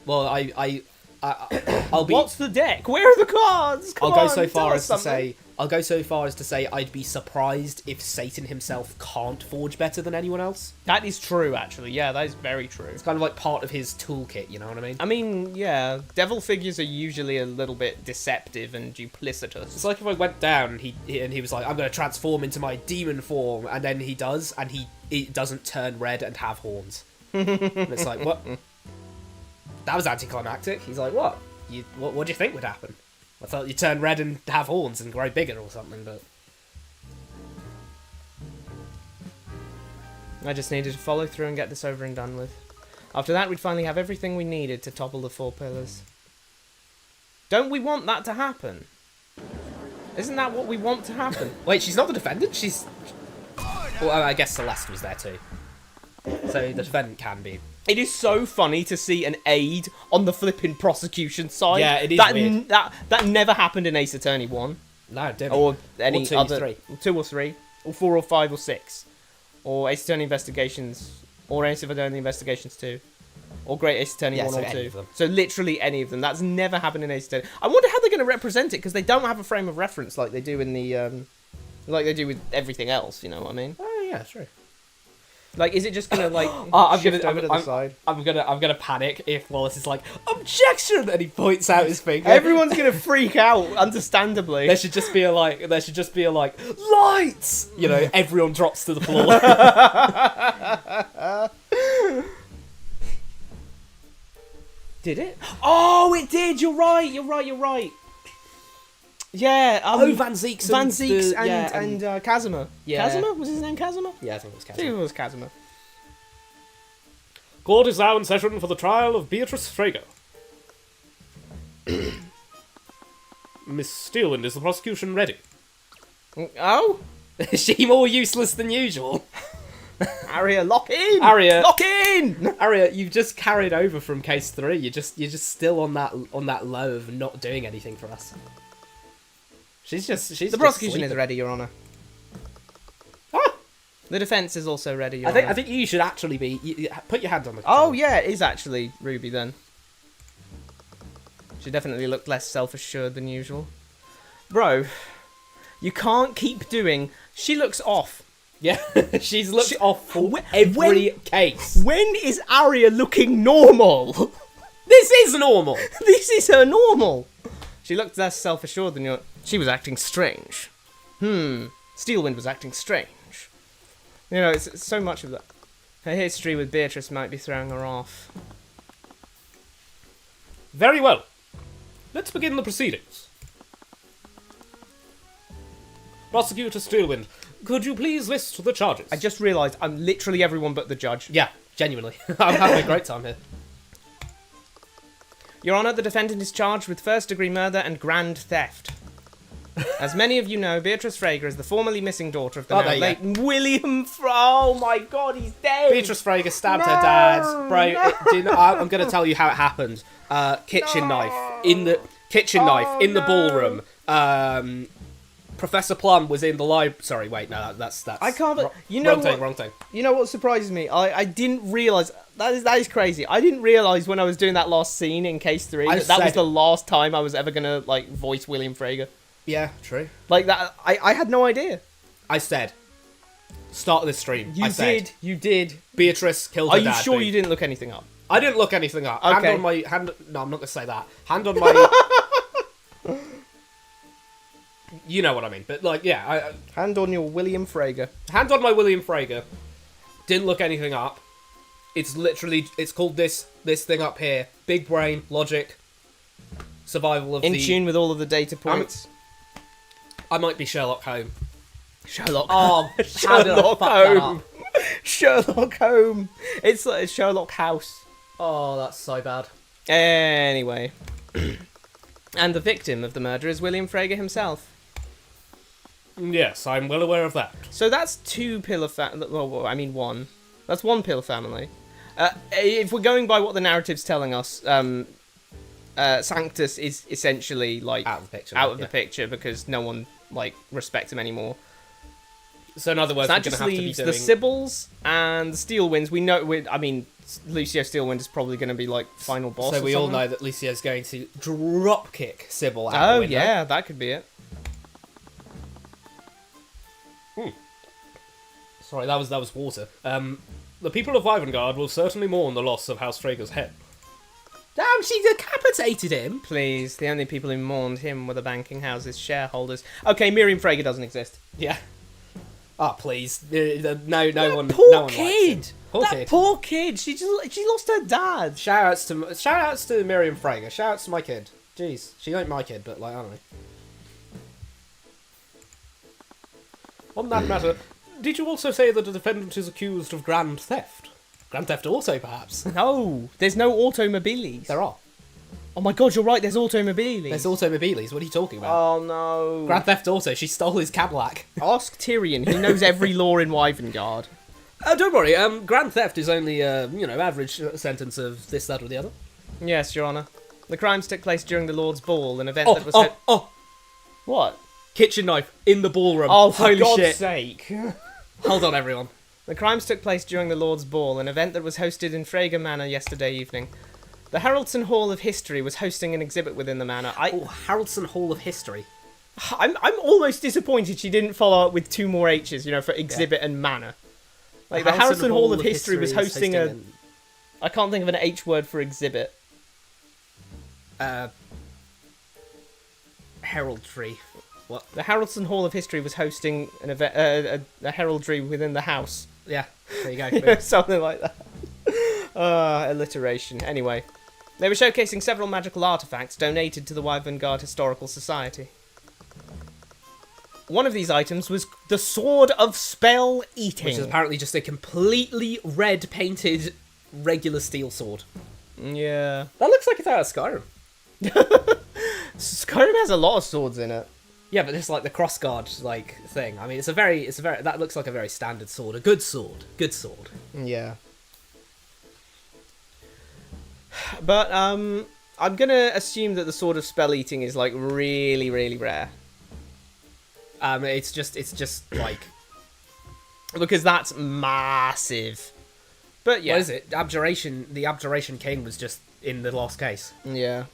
Well, I'll be. What's the deck? Where are the cards? Come I'll go on, so far tell as us to something. say. I'll go so far as to say I'd be surprised if Satan himself can't forge better than anyone else. That is true, actually. Yeah, that is very true. It's kind of like part of his toolkit. You know what I mean? I mean, yeah, devil figures are usually a little bit deceptive and duplicitous. It's like if I went down and he was like, "I'm going to transform into my demon form," and then he does, and he doesn't turn red and have horns. And it's like, what? That was anticlimactic. He's like, what? What do you think would happen? I thought you'd turn red and have horns and grow bigger or something, but... I just needed to follow through and get this over and done with. After that, we'd finally have everything we needed to topple the four pillars. Don't we want that to happen? Isn't that what we want to happen? Wait, she's not the defendant? She's... Well, I guess Celeste was there too. So the defendant can be. It is so funny to see an aide on the flipping prosecution side. Yeah, it is that, weird. That never happened in Ace Attorney 1. No, it didn't. Or any Or 2, other... 3. 2 or 3. Or 4 or 5 or 6. Or Ace Attorney Investigations. Or Ace Attorney Investigations 2. Or Great Ace Attorney 1 so or any 2. of them. So literally any of them. That's never happened in Ace Attorney. I wonder how they're going to represent it, because they don't have a frame of reference like they do in the... like they do with everything else, you know what I mean? Oh, yeah, true. Like, is it just going to, like, I'm shift gonna- over to the side? I'm gonna panic if Wallace is like, objection, and he points out his finger. Everyone's going to freak out, understandably. There should just be a lights. You know, everyone drops to the floor. Did it? Oh, it did! You're right! Yeah, Van Zeeks Van and Zeeks the- yeah, and Casimir. Yeah. Casimir? Was his name Casimir? Yeah, I think it was I think it Casimir. was Casimir. Court is now in session for the trial of Beatrice Frager. Miss Steelwind, is the prosecution ready? Oh? Is she more useless than usual? Arya, lock in! Arya. Lock in! Arya, you've just carried over from case 3. You're just still on that low of not doing anything for us. She's The prosecution is ready, Your Honour. Ah! The defence is also ready, Your I Honour. think you should actually be. Put your hand on the. Oh, control. yeah, it is actually Ruby then. She definitely looked less self-assured than usual. Bro, you can't keep doing... She looks off. Yeah, she's looked off for When- every case. When is Arya looking normal? This is normal. This is her normal. She looked less self-assured than your... She was acting strange. Steelwind was acting strange. You know, it's so much of that. Her history with Beatrice might be throwing her off. Very well. Let's begin the proceedings. Prosecutor Steelwind, could you please list the charges? I just realised I'm literally everyone but the judge. Yeah, genuinely. I'm having a great time here. Your Honour, the defendant is charged with first-degree murder and grand theft. As many of you know, Beatrice Frager is the formerly missing daughter of the Oh, now there you late William Oh my god, he's dead! Beatrice Frager stabbed her dad. Bro, I'm going to tell you how it happened. Kitchen knife in the ballroom. Professor Plum was in the library. Sorry, wait, no, that's. I can't. You know wrong thing. You know what surprises me? I didn't realize that is crazy. I didn't realize when I was doing that last scene in Case 3 that was the last time I was ever gonna like voice William Frager. Yeah, true. Like that, I had no idea. I said, start of this stream. You did. Beatrice killed her dad. Are you sure you didn't look anything up? I didn't look anything up. Okay. No, I'm not gonna say that. Hand on my. You know what I mean, but like, yeah. Hand on your William Frager. Hand on my William Frager. Didn't look anything up. It's called this thing up here. Big brain, logic, survival of in tune with all of the data points. I might be Sherlock Holmes. Sherlock. Oh, Sherlock Holmes. Sherlock Holmes. It's like Sherlock House. Oh, that's so bad. Anyway. And the victim of the murder is William Frager himself. Yes, I'm well aware of that. So that's two pillar well, I mean one. That's one pillar family. If we're going by what the narrative's telling us, Sanctus is essentially like out of the picture. The picture because no one like respects him anymore. So in other words, so that we're just gonna have to be leaves doing the Sybils and the Steelwinds. We know. I mean, Lucio Steelwind is probably going to be like final boss. So we all know that Lucio's going to drop kick Sybil out the window. Yeah, that could be it. Sorry, that was water. The people of Ivengard will certainly mourn the loss of House Frager's head. Damn, she decapitated him! Please, the only people who mourned him were the banking house's shareholders. Okay, Miriam Frager doesn't exist. Yeah. Ah, please. No one. Poor no one kid! Likes him. Poor kid. Poor kid! She lost her dad! Shout outs to Miriam Frager. Shout outs to my kid. Jeez, she ain't my kid, but like, I don't know. On that matter, did you also say that the defendant is accused of grand theft? Grand theft auto, perhaps? No, there's no automobiles. There are. Oh my god, you're right, there's automobiles. There's automobiles, what are you talking about? Oh no. Grand theft auto, she stole his Cadillac. Ask Tyrion, he knows every law in Ivengard. Don't worry, grand theft is only, average sentence of this, that, or the other. Yes, Your Honour. The crimes took place during the Lord's Ball, an event that was... What? Kitchen knife in the ballroom. Oh, for holy God's shit. sake. Hold on, everyone. The crimes took place during the Lord's Ball, an event that was hosted in Frager Manor yesterday evening. The Haraldson Hall of History was hosting an exhibit within the manor. Haraldson Hall of History. I'm almost disappointed she didn't follow up with two more H's, for exhibit and manor. Like, the Haraldson Hall of History was hosting a... I can't think of an H word for exhibit. Heraldry. What? The Haraldson Hall of History was hosting an event, a heraldry within the house. Yeah, there you go. Something like that. Alliteration. Anyway, they were showcasing several magical artifacts donated to the Ivengard Historical Society. One of these items was the Sword of Spell Eating. Which is apparently just a completely red-painted regular steel sword. Yeah. That looks like it's out of Skyrim. Skyrim has a lot of swords in it. Yeah, but it's like the crossguard thing. I mean, it's a very that looks like a very standard sword, a good sword. Yeah. But I'm gonna assume that the Sword of Spell Eating is like really, really rare. It's just like because that's massive. But yeah, what is it? Abjuration. The Abjuration King was just in the last case. Yeah.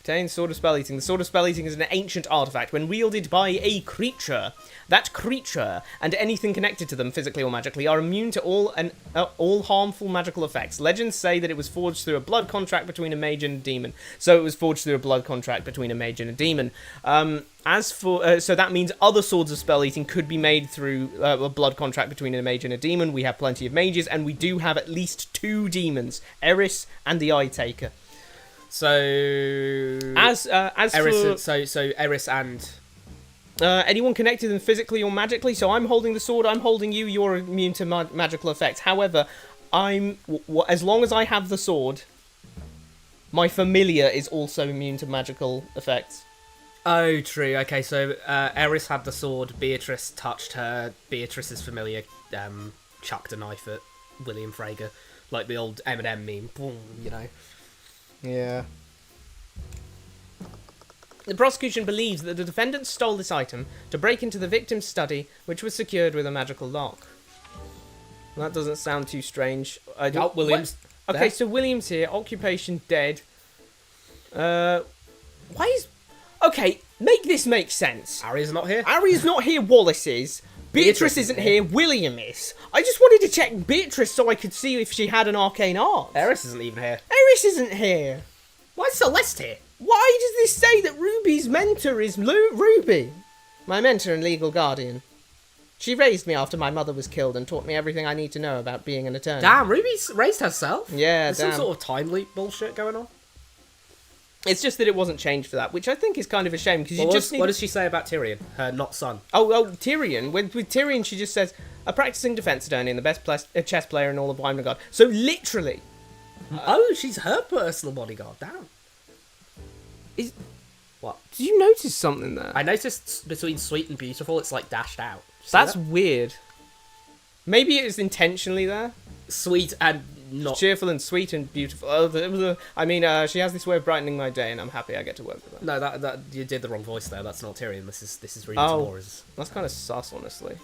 Contains Sword of Spell Eating. The Sword of Spell Eating is an ancient artifact. When wielded by a creature, that creature and anything connected to them, physically or magically, are immune to all harmful magical effects. Legends say that it was forged through a blood contract between a mage and a demon. So it was forged through a blood contract between a mage and a demon. So that means other Swords of Spell Eating could be made through a blood contract between a mage and a demon. We have plenty of mages, and we do have at least 2 demons, Eris and the Eye Taker. So as Eris, so Eris and anyone connected to them physically or magically. So I'm holding the sword. I'm holding you. You're immune to magical effects. However, as long as I have the sword, My familiar is also immune to magical effects. Oh, true. Okay, so Eris had the sword. Beatrice touched her. Beatrice's familiar chucked a knife at William Frager, like the old Eminem meme. Boom, you know. Yeah. The prosecution believes that the defendant stole this item to break into the victim's study, which was secured with a magical lock. That doesn't sound too strange. Williams. What? Okay, so William's here. Occupation dead. Why is... Okay, make this make sense. Ari's not here. Ari's not here, Wallace is. Beatrice isn't here, William is. I just wanted to check Beatrice so I could see if she had an arcane art. Eris isn't even here. Eris isn't here. Why is Celeste here? Why does this say that Ruby's mentor is Ruby? My mentor and legal guardian. She raised me after my mother was killed and taught me everything I need to know about being an attorney. Damn, Ruby's raised herself? Yeah, There's damn. some sort of time leap bullshit going on. It's just that it wasn't changed for that, which I think is kind of a shame, because What does she say about Tyrion, her not son? Oh, Tyrion. With Tyrion, she just says, a practicing defense attorney and the best chess player in all of Wynegard. So literally... Oh, she's her personal bodyguard. Damn. What? Did you notice something there? I noticed between sweet and beautiful, it's like dashed out. That's weird. Maybe it was intentionally there. Sweet and not... Cheerful and sweet and beautiful. I mean, she has this way of brightening my day, and I'm happy I get to work with her. No, that you did the wrong voice there. That's not Tyrion. This is Ruby Oh. Tamores. That's kind of sus, honestly.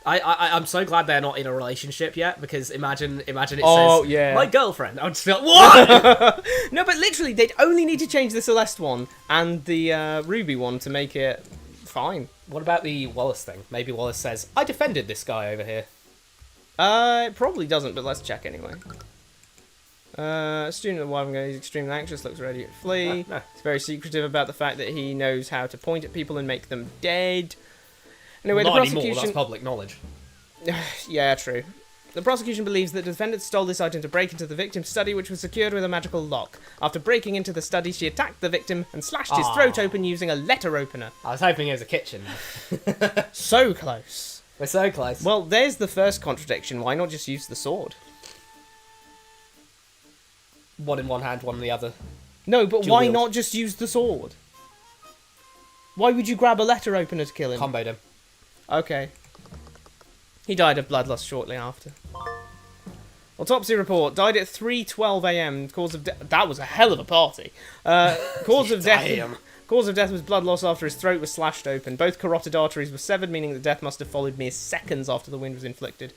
I'm so glad they're not in a relationship yet, because imagine it Oh, says, yeah. my girlfriend. I would just feel, what? No, but literally, they'd only need to change the Celeste one and the Ruby one to make it fine. What about the Wallace thing? Maybe Wallace says, I defended this guy over here. It probably doesn't, but let's check anyway. Student of the Wyvern, he's extremely anxious, looks ready to flee. No. He's very secretive about the fact that he knows how to point at people and make them dead. Anyway, Not the anymore, prosecution... that's public knowledge. Yeah, true. The prosecution believes that the defendant stole this item to break into the victim's study, which was secured with a magical lock. After breaking into the study, she attacked the victim and slashed his throat open using a letter opener. I was hoping it was a kitchen. So close. We're so close. Well, there's the first contradiction. Why not just use the sword? One in one hand, one in the other. No, but Dual why wield. not just use the sword? Why would you grab a letter opener to kill him? Comboed him. Okay. He died of blood loss shortly after. Autopsy report. Died at 3:12 a.m. Cause of death... That was a hell of a party. Cause of death... Damn. Cause of death was blood loss after his throat was slashed open. Both carotid arteries were severed, meaning that death must have followed mere seconds after the wound was inflicted.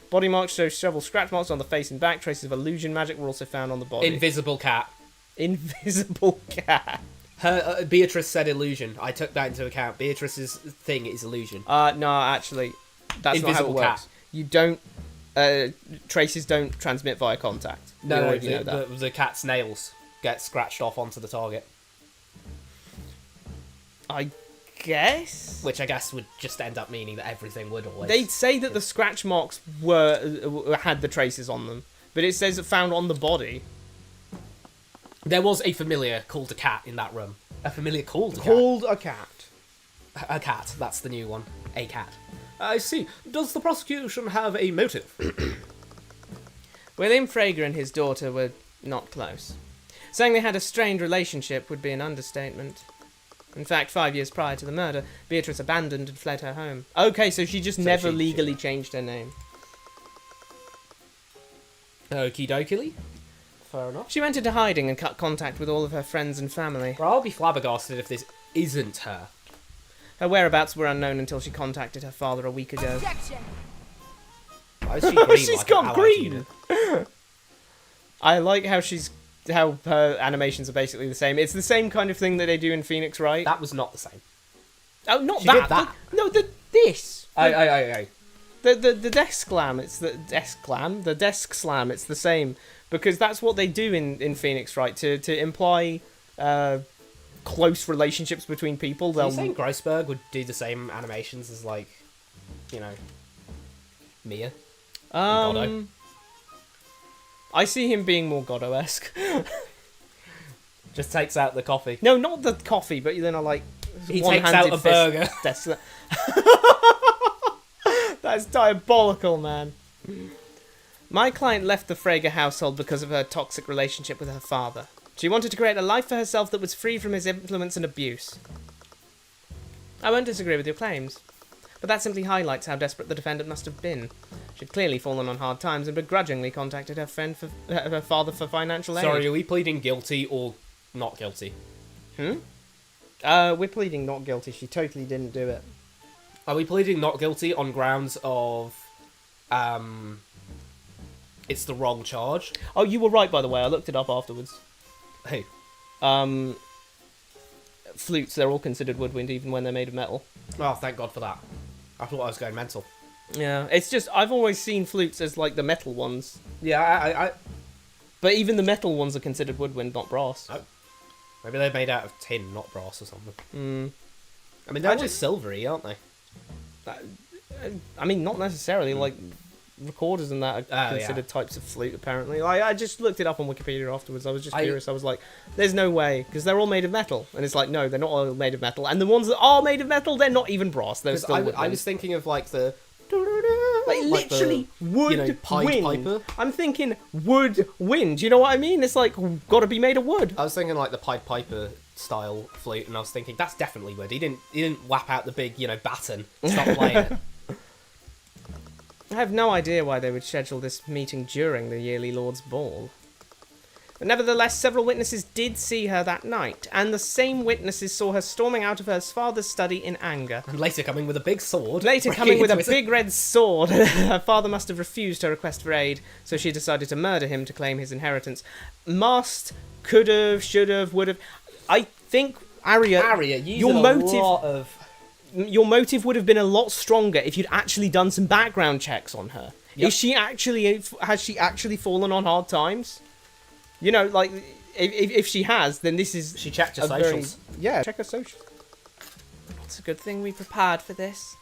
Body marks show several scratch marks on the face and back. Traces of illusion magic were also found on the body. Invisible cat. Invisible cat. Her Beatrice said illusion. I took that into account. Beatrice's thing is illusion. No, actually, that's Invisible not how it cat. works. You don't... traces don't transmit via contact. No, You no, already know that. the cat's nails get scratched off onto the target. I guess? Which I guess would just end up meaning that everything would always... They'd say that the scratch marks had the traces on them, but it says it found on the body. There was a familiar called a cat in that room. A familiar called a cat. Called a cat. A cat, that's the new one. A cat. I see. Does the prosecution have a motive? William Frager and his daughter were not close. Saying they had a strained relationship would be an understatement. In fact, 5 years prior to the murder, Beatrice abandoned and fled her home. Okay, so she just never legally changed her name. Okie dokie. Fair enough. She went into hiding and cut contact with all of her friends and family. Well, I'll be flabbergasted if this isn't her. Her whereabouts were unknown until she contacted her father a week ago. Objection. Why is she green? She's like got an allied green! unit? I like how her animations are basically the same. It's the same kind of thing that they do in Phoenix, right? That was not the same. Oh, not She that. did that. No, this. Aye. The desk slam. It's the desk slam. The desk slam. It's the same because that's what they do in Phoenix, right? To imply close relationships between people. Are you saying Grossberg would do the same animations as, like, you know, Mia? Godot? I see him being more Godot-esque. Just takes out the coffee. No, not the coffee, but then I like He takes one-handed out a fist burger. desk slam. That's diabolical, man. My client left the Frager household because of her toxic relationship with her father. She wanted to create a life for herself that was free from his influence and abuse. I won't disagree with your claims, but that simply highlights how desperate the defendant must have been. She'd clearly fallen on hard times and begrudgingly contacted her father for financial aid. Sorry, are we pleading guilty or not guilty? We're pleading not guilty. She totally didn't do it. Are we pleading not guilty on grounds of, it's the wrong charge? Oh, you were right, by the way. I looked it up afterwards. Who? Flutes, they're all considered woodwind, even when they're made of metal. Oh, thank God for that. I thought I was going mental. Yeah, it's just, I've always seen flutes as, like, the metal ones. Yeah, I But even the metal ones are considered woodwind, not brass. Oh. Maybe they're made out of tin, not brass or something. I mean, they're I always just- silvery, aren't they? I mean, not necessarily, like, recorders and that are considered types of flute, apparently. I just looked it up on Wikipedia afterwards. I was just curious. I was like, there's no way, because they're all made of metal. And it's like, no, they're not all made of metal. And the ones that are made of metal, they're not even brass. They're still woodwind. I was thinking of, like, the... Like, literally, wood you know, Pied wind. Piper. I'm thinking wood wind. You know what I mean? It's like, gotta be made of wood. I was thinking, like, the Pied Piper style flute, and I was thinking, that's definitely wood. He didn't whap out the big, baton. Stop playing it. I have no idea why they would schedule this meeting during the yearly Lord's Ball. But nevertheless, several witnesses did see her that night, and the same witnesses saw her storming out of her father's study in anger. And later coming with a big sword. Later coming with a big red sword. Her father must have refused her request for aid, so she decided to murder him to claim his inheritance. Must, could have, should have, would have. I think, Arya, your motive would have been a lot stronger if you'd actually done some background checks on her. Yep. Has she actually fallen on hard times? You know, like, if she has, then this is... She checked her a socials. Yeah, check her socials. It's a good thing we prepared for this.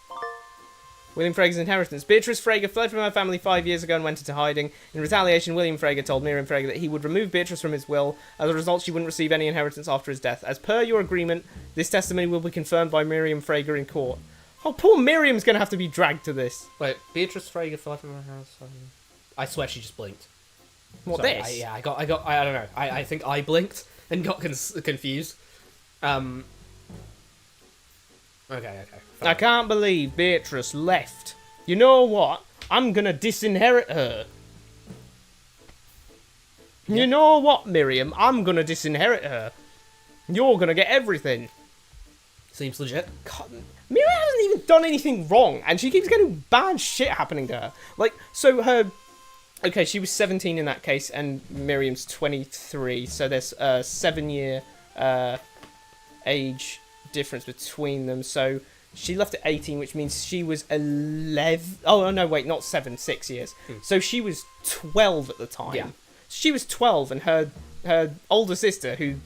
William Frager's inheritance. Beatrice Frager fled from her family 5 years ago and went into hiding. In retaliation, William Frager told Miriam Frager that he would remove Beatrice from his will. As a result, she wouldn't receive any inheritance after his death. As per your agreement, this testimony will be confirmed by Miriam Frager in court. Oh, poor Miriam's going to have to be dragged to this. Wait, Beatrice Frager fled from her house. I swear she just blinked. What, Sorry, this? I don't know. I think I blinked and got confused. Okay. I can't believe Beatrice left. You know what? I'm gonna disinherit her. Yeah. You know what, Miriam? I'm gonna disinherit her. You're gonna get everything. Seems legit. God, Miriam hasn't even done anything wrong, and she keeps getting bad shit happening to her. Like, so her... Okay, she was 17 in that case, and Miriam's 23, so there's a 7-year age difference between them. So she left at 18, which means she was 11... Oh, no, wait, not 7, 6 years. So she was 12 at the time. Yeah. She was 12, and her older sister, who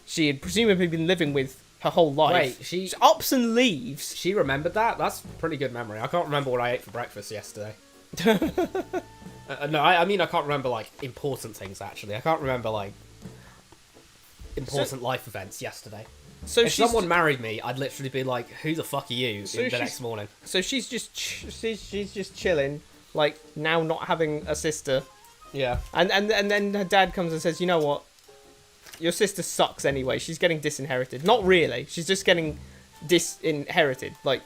she had presumably been living with her whole life... Wait, she ups and leaves. She remembered that? That's pretty good memory. I can't remember what I ate for breakfast yesterday. No, I mean I can't remember, like, important things, actually. I can't remember, like, important life events yesterday. So if someone married me, I'd literally be like, who the fuck are you the next morning? So she's just she's just chilling, like, now not having a sister. Yeah. And then her dad comes and says, you know what? Your sister sucks anyway. She's getting disinherited. Not really. She's just getting disinherited. Like,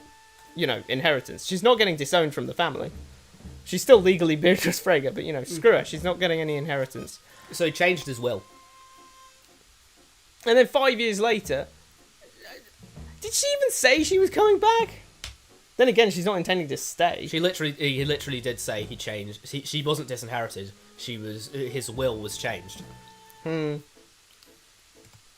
you know, inheritance. She's not getting disowned from the family. She's still legally Beatrice Frager, but, you know, screw her. She's not getting any inheritance. So he changed his will. And then 5 years later... Did she even say she was coming back? Then again, she's not intending to stay. He literally did say he changed. She wasn't disinherited. His will was changed.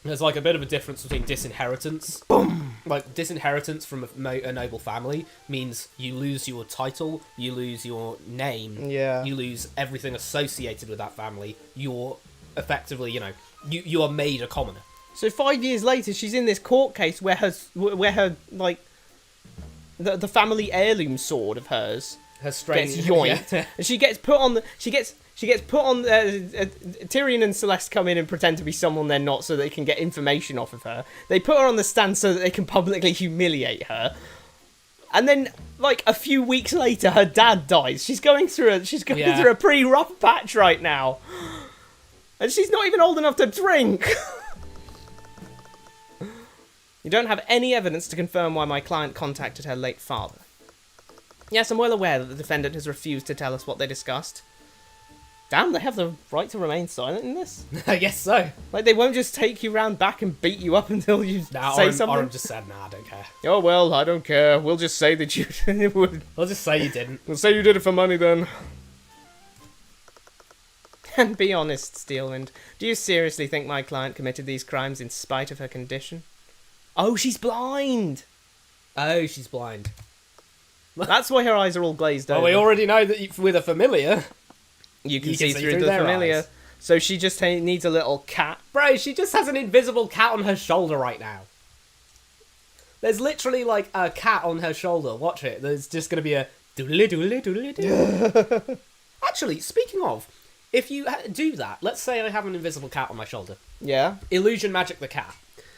There's like a bit of a difference between disinheritance. Boom! Like, disinheritance from a noble family means you lose your title, you lose your name, Yeah. you lose everything associated with that family. You're effectively, you are made a commoner. So 5 years later, she's in this court case where her like, the family heirloom sword of hers Her strange gets yoinked, Yeah. and she gets put on the Tyrion and Celeste come in and pretend to be someone they're not, so they can get information off of her. They put her on the stand so that they can publicly humiliate her. And then, like, a few weeks later, her dad dies. She's going through a pretty rough patch right now. And she's not even old enough to drink! You don't have any evidence to confirm why my client contacted her late father. Yes, I'm well aware that the defendant has refused to tell us what they discussed. Damn, they have the right to remain silent in this? I guess so. Like, they won't just take you round back and beat you up until you say something? Oren just said, nah, I don't care. Oh, well, I don't care. We'll just say that you would. I'll just say you didn't. We'll say you did it for money, then. And be honest, Steelwind. Do you seriously think my client committed these crimes in spite of her condition? Oh, she's blind! Oh, she's blind. That's why her eyes are all glazed over. Well, we already know that with a familiar, You can see through the familiar. eyes. So she just needs a little cat. Bro, she just has an invisible cat on her shoulder right now. There's literally like a cat on her shoulder. Watch it. There's just going to be a doodly doodly doodly doo. Actually, speaking of, if you do that, let's say I have an invisible cat on my shoulder. Yeah. Illusion magic the cat.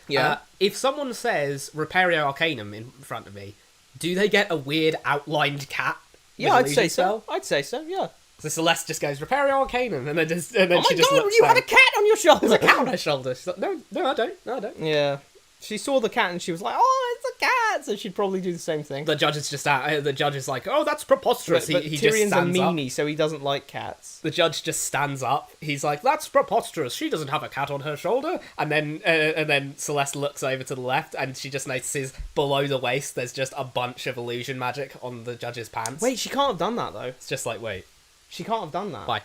Yeah. If someone says Repario Arcanum in front of me, do they get a weird outlined cat? Yeah, I'd say so. I'd say so, yeah. So Celeste just goes, Repario Arcanum, and then she just God, looks you down. had a cat on your shoulder! There's a cat on her shoulder. She's like, no, I don't. Yeah. She saw the cat and she was like, oh, it's a cat! So she'd probably do the same thing. The judge is just out. The judge is like, oh, that's preposterous. But he Tyrion's just a stands meanie, up. so he doesn't like cats. The judge just stands up. He's like, that's preposterous. She doesn't have a cat on her shoulder. And then Celeste looks over to the left and she just notices below the waist there's just a bunch of illusion magic on the judge's pants. Wait, she can't have done that, though. It's just like, wait. She can't have done that. Why?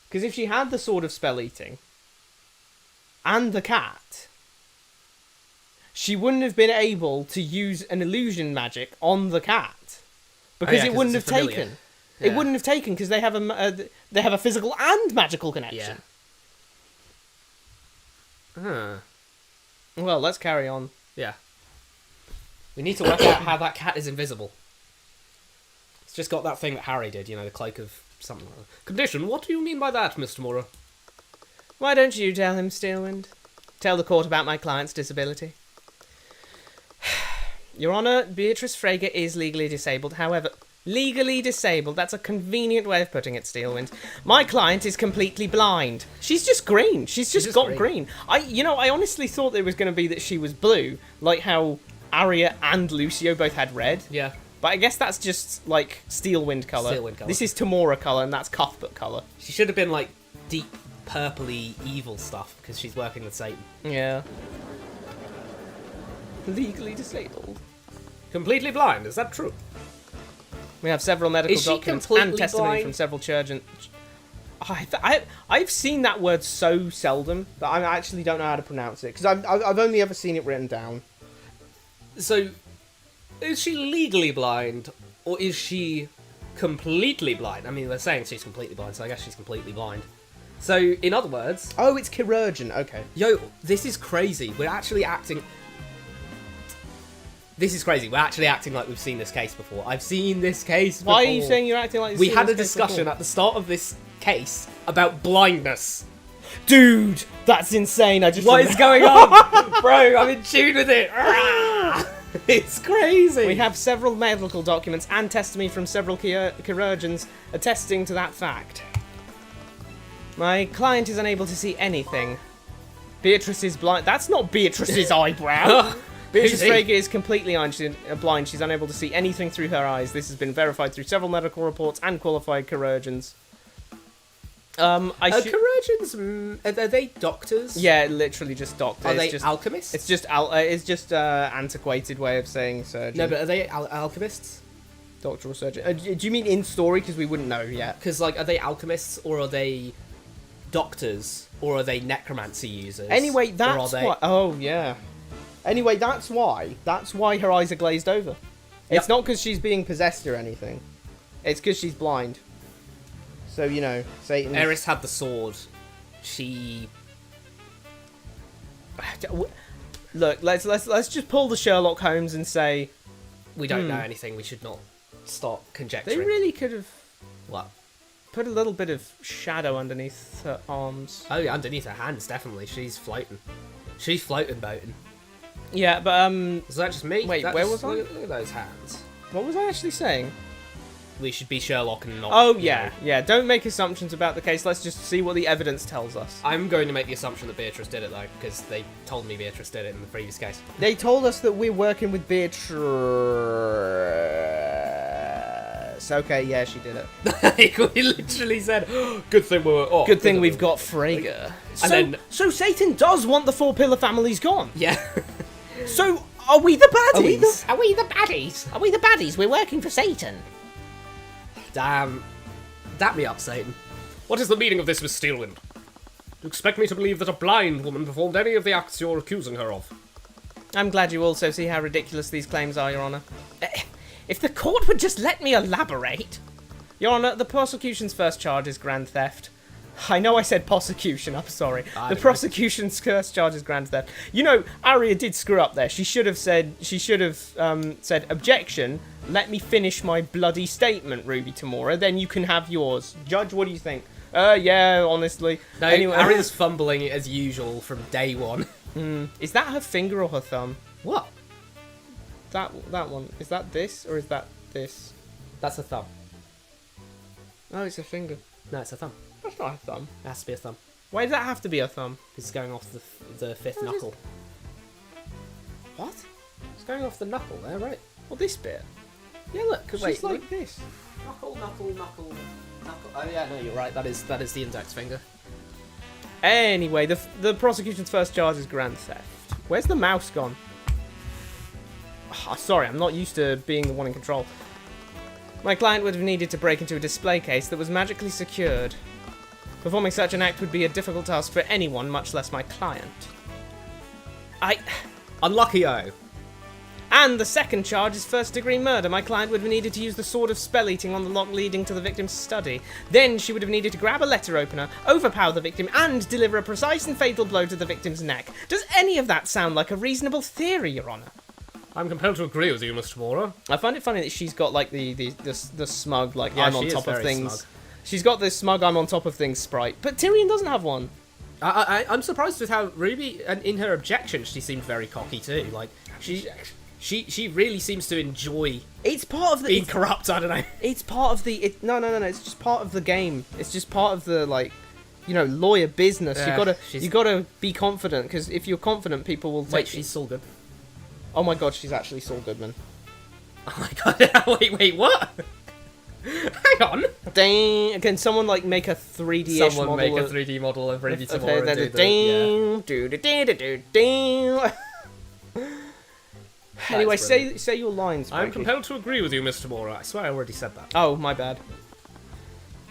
Because if she had the Sword of Spell Eating and the cat, she wouldn't have been able to use an illusion magic on the cat because it wouldn't have taken. It wouldn't have taken because they have a physical and magical connection. Yeah. Well, let's carry on. Yeah. We need to work out how that cat is invisible. It's just got that thing that Harry did, the cloak of something. Condition, what do you mean by that, Mr. Mora? Why don't you tell him, Steelwind? Tell the court about my client's disability. Your Honour, Beatrice Frager is legally disabled. However, legally disabled, that's a convenient way of putting it, Steelwind. My client is completely blind. She's just green. She's just got green. I honestly thought it was going to be that she was blue, like how Arya and Lucio both had red. Yeah. But I guess that's just, like, Steelwind colour. Steelwind colour. This is Tamora colour, and that's Cuthbert colour. She should have been, like, deep purpley evil stuff, because she's working with Satan. Yeah. Legally disabled. Completely blind, is that true? We have several medical Is she documents completely and testimony blind? from several church. I've seen that word so seldom that I actually don't know how to pronounce it because I've only ever seen it written down. So, is she legally blind, or is she completely blind? I mean, they're saying she's completely blind, so I guess she's completely blind. So, in other words... Oh, it's chirurgeon, okay. Yo, this is crazy. We're actually acting... This is crazy. We're actually acting like we've seen this case before. I've seen this case before. Why are you saying you're acting like you've We seen had a this case discussion before? at the start of this case about blindness. Dude, that's insane. I just What is going on? Bro, I'm in tune with it. It's crazy. We have several medical documents and testimony from several chirurgeons attesting to that fact. My client is unable to see anything. Beatrice is blind. That's not Beatrice's eyebrow. Beatrice Frager is completely blind. She's unable to see anything through her eyes. This has been verified through several medical reports and qualified chirurgeons. Chirurgeons, are they doctors? Yeah, literally just doctors. Are they alchemists? It's just antiquated way of saying surgeon. No, but are they alchemists? Doctoral surgeon. Do you mean in story? Because we wouldn't know yet. Because, are they alchemists, or are they doctors, or are they necromancy users? Anyway, that's why... Oh, yeah. Anyway, that's why. That's why her eyes are glazed over. It's not because she's being possessed or anything. It's because she's blind. So, Satan... Eris had the sword. She... Look, let's just pull the Sherlock Holmes and say... We don't know anything. We should not start conjecturing. They really could have... What? Put a little bit of shadow underneath her arms. Oh, yeah, underneath her hands, definitely. She's floating. She's floating boating. Yeah, but, Is that just me? Wait, where was I? Look at those hands. What was I actually saying? We should be Sherlock and not... Oh, you yeah, know. yeah. Don't make assumptions about the case. Let's just see what the evidence tells us. I'm going to make the assumption that Beatrice did it, though, because they told me Beatrice did it in the previous case. They told us that we're working with Beatrice. Okay, yeah, she did it. We literally said, oh, good thing we were off. Good thing we've got Frege. So Satan does want the four pillar families gone. Yeah. So are we the baddies? Are we the baddies? Are we the baddies? We're working for Satan. Damn. Dap me up, Satan. What is the meaning of this, Miss Steelwind? Do you expect me to believe that a blind woman performed any of the acts you're accusing her of? I'm glad you also see how ridiculous these claims are, Your Honour. If the court would just let me elaborate. Your Honour, the prosecution's first charge is grand theft. I know I said prosecution, I'm sorry. The prosecution's first charge is grand theft. You know, Arya did screw up there. She should have said, objection, let me finish my bloody statement, Ruby Tamora, then you can have yours. Judge, what do you think? Yeah, honestly. No, anyway, Arya's fumbling as usual from day one. Is that her finger or her thumb? What? That one. Is that this or is that this? That's a thumb. Oh, it's a finger. No, it's a thumb. That's not a thumb. It has to be a thumb. Why does that have to be a thumb? It's going off the fifth knuckle. What? It's going off the knuckle there, right? Well, this bit. Yeah, look. It's Wait, just like this. Knuckle. Oh yeah, no, you're right. That is the index finger. Anyway, the prosecution's first charge is grand theft. Where's the mouse gone? Oh, sorry, I'm not used to being the one in control. My client would have needed to break into a display case that was magically secured. Performing such an act would be a difficult task for anyone, much less my client. Unlucky-o. And the second charge is first-degree murder. My client would have needed to use the sword of spell-eating on the lock leading to the victim's study. Then she would have needed to grab a letter opener, overpower the victim, and deliver a precise and fatal blow to the victim's neck. Does any of that sound like a reasonable theory, Your Honour? I'm compelled to agree with you, Mr. Mora. I find it funny that she's got like the smug, like, Yeah, I'm on she is top of very things. smug. She's got this smug I'm on top of things sprite, but Tyrion doesn't have one. I'm surprised with how Ruby, and in her objection, she seemed very cocky too. Like she really seems to enjoy It's part of the being corrupt. I don't know. It's part of the no. It's just part of the game. It's just part of the lawyer business. Yeah, You gotta be confident, because if you're confident, people will take. Wait, she's Saul Good. Oh my god, she's actually Saul Goodman. Oh my god! Wait, what? Hang on. Dang! Can someone make a 3D-ish Someone model make a 3D model of Ruby Tamora and do the Anyway, brilliant. say your lines. I'm Frankie. compelled to agree with you, Mr. Mora. I swear I already said that. Oh, my bad.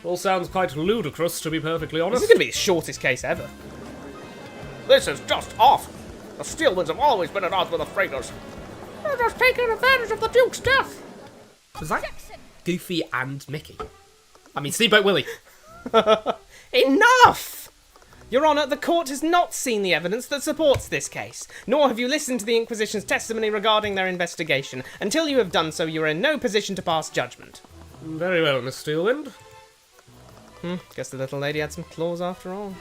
All sounds quite ludicrous, to be perfectly This honest. is gonna be the shortest case ever. This is just awful. The Steelwinds have always been at odds with the Fragers. They're just taking advantage of the Duke's death. Was that Goofy and Mickey? I mean, Steamboat Willie. Enough! Your Honour, the court has not seen the evidence that supports this case, nor have you listened to the Inquisition's testimony regarding their investigation. Until you have done so, you are in no position to pass judgment. Very well, Miss Steelwind. Guess the little lady had some claws after all.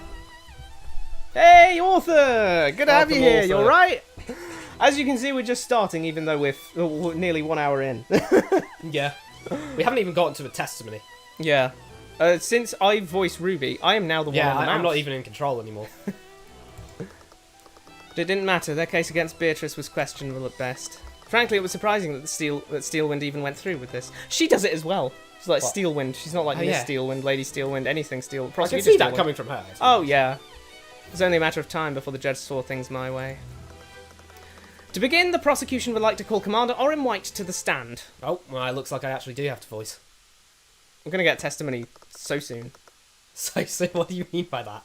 Hey, author! Good to have you here, Welcome, you're author. right. As you can see, we're just starting, even though we're nearly 1 hour in. Yeah. We haven't even gotten to a testimony. Yeah. Since I voiced Ruby, I am now the one on the mouse. I'm not even in control anymore. But it didn't matter. Their case against Beatrice was questionable at best. Frankly, it was surprising that Steelwind even went through with this. She does it as well. She's like What? Steelwind. She's not like Oh, Miss yeah. Steelwind, Lady Steelwind, anything Steel. I Prosecutor can see that Steelwind. coming from her. Oh, yeah. It was only a matter of time before the judge saw things my way. To begin, the prosecution would like to call Commander Orrin White to the stand. Oh, well, it looks like I actually do have to voice. I'm going to get testimony so soon. So what do you mean by that?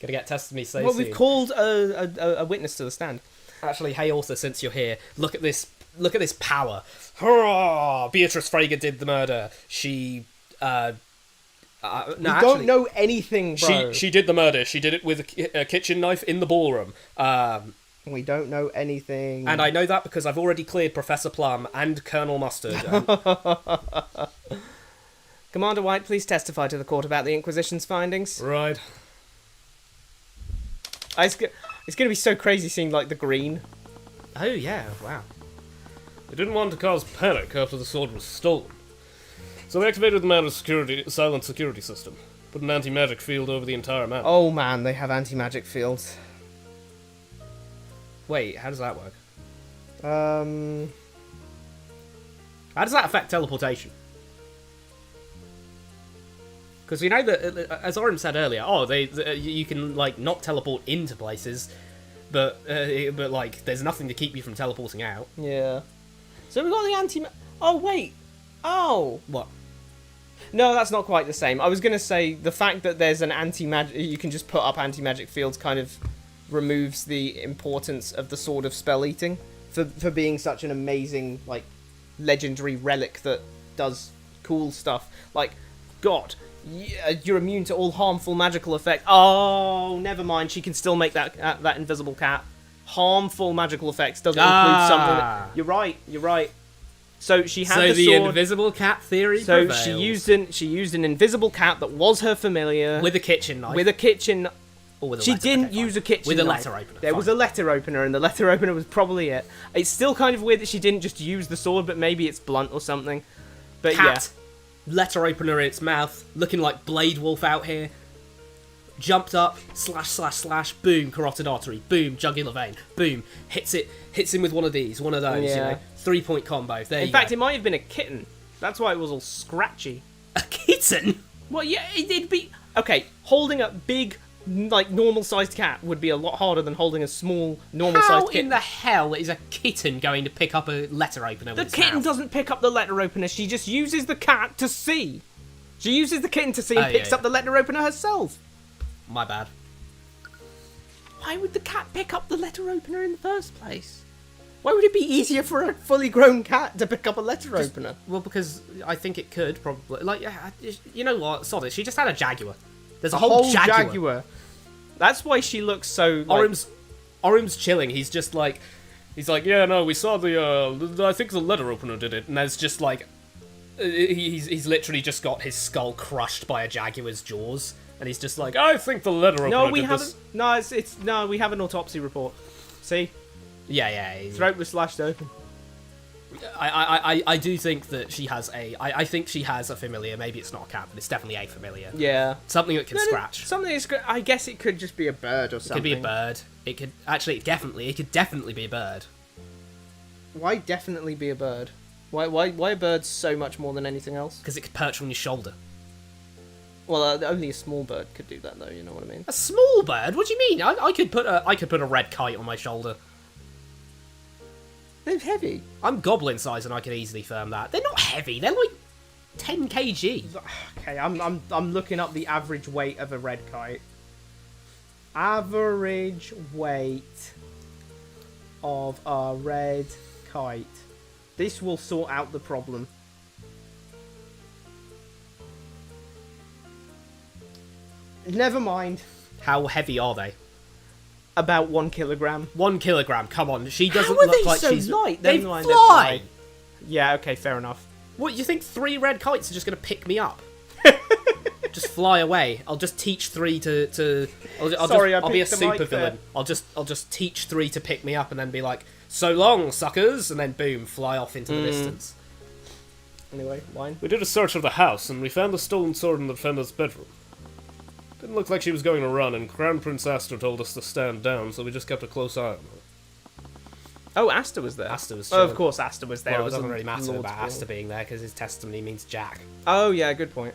Gonna get testimony so Well, soon. we've called a witness to the stand. Actually, hey, author, since you're here, look at this power. Hurrah! Beatrice Frege did the murder. She, no, We don't know anything, bro. She did the murder. She did it with a kitchen knife in the ballroom. We don't know anything. And I know that because I've already cleared Professor Plum and Colonel Mustard. Commander White, please testify to the court about the Inquisition's findings. Right. It's going to be so crazy seeing, the green. Oh, yeah, wow. They didn't want to cause panic after the sword was stolen. So we activated the man's silent security system. Put an anti-magic field over the entire map. Oh man, they have anti-magic fields. Wait, how does that work? How How does that affect teleportation? Because you know that, as Orim said earlier, you can like not teleport into places, but like there's nothing to keep you from teleporting out. Yeah. So we've got the anti. Oh wait. Oh. What? No, that's not quite the same. I was gonna say the fact that there's an anti-magic, you can just put up anti-magic fields, kind of removes the importance of the Sword of Spell Eating for being such an amazing, like, legendary relic that does cool stuff. Like, God, you're immune to all harmful magical effects. Oh, never mind. She can still make that invisible cat. Harmful magical effects doesn't include something. You're right. You're right. So she had the sword. Invisible cat theory. So prevails. she used an invisible cat that was her familiar with a kitchen knife. With a kitchen. Or with a she letter, didn't okay, use fine. a kitchen with a knife. letter opener. There was a letter opener, and the letter opener was probably it. It's still kind of weird that she didn't just use the sword, but maybe it's blunt or something. But cat, letter opener in its mouth, looking like Blade Wolf out here. Jumped up, slash, boom, carotid artery, boom, jugular vein, boom, hits him with one of those, you know, 3-point combo. There In fact, it might have been a kitten. That's why it was all scratchy. A kitten? Well, yeah, it'd be... Okay, holding a big, like, normal-sized cat would be a lot harder than holding a small, normal-sized kitten. How in the hell is a kitten going to pick up a letter opener with The kitten doesn't pick up the letter opener, she just uses the cat to see. She uses the kitten to see and picks up the letter opener herself. My bad. Why would the cat pick up the letter opener in the first place? Why would it be easier for a fully grown cat to pick up a letter opener? Well, because I think it could, probably. Like, you know what? Sod it. She just had a jaguar. There's a whole jaguar. That's why she looks so... Like... Orim's chilling. He's just like... He's like, yeah, no, we saw I think the letter opener did it. And there's just like... He's literally just got his skull crushed by a jaguar's jaws. And he's just like, I think the letter opener we did haven't. this. No, we have an autopsy report. See, yeah. throat was slashed open. I do think that she has I think she has a familiar. Maybe it's not a cat, but it's definitely a familiar. Yeah, something that can scratch. Something that's. I guess it could just be a bird or something. It could be a bird. It could actually it could definitely be a bird. Why definitely be a bird? Why a bird so much more than anything else? Because it could perch on your shoulder. Well, only a small bird could do that, though. You know what I mean? A small bird? What do you mean? I could put a red kite on my shoulder. They're heavy. I'm goblin size, and I could easily firm that. They're not heavy. They're like 10 kg. Okay, I'm looking up the average weight of a red kite. Average weight of a red kite. This will sort out the problem. Never mind. How heavy are they? About 1 kilogram. 1 kilogram. Come on, she doesn't How are look they like so she's light. They Never mind, fly. Yeah. Okay. Fair enough. What, you think 3 red kites are just gonna pick me up? Just fly away. I'll just teach 3 to. I'll be a super villain. I'll just teach 3 to pick me up and then be like, so long, suckers, and then boom, fly off into the distance. Anyway, wine. We did a search of the house, and we found the stolen sword in the defender's bedroom. Didn't look like she was going to run, and Crown Prince Aster told us to stand down, so we just kept a close eye on her. Oh, Aster was there. Aster was. Oh, of course, Aster was there. Well, it doesn't really matter Lord's about ball. Aster being there because his testimony means Jack. Oh yeah, good point.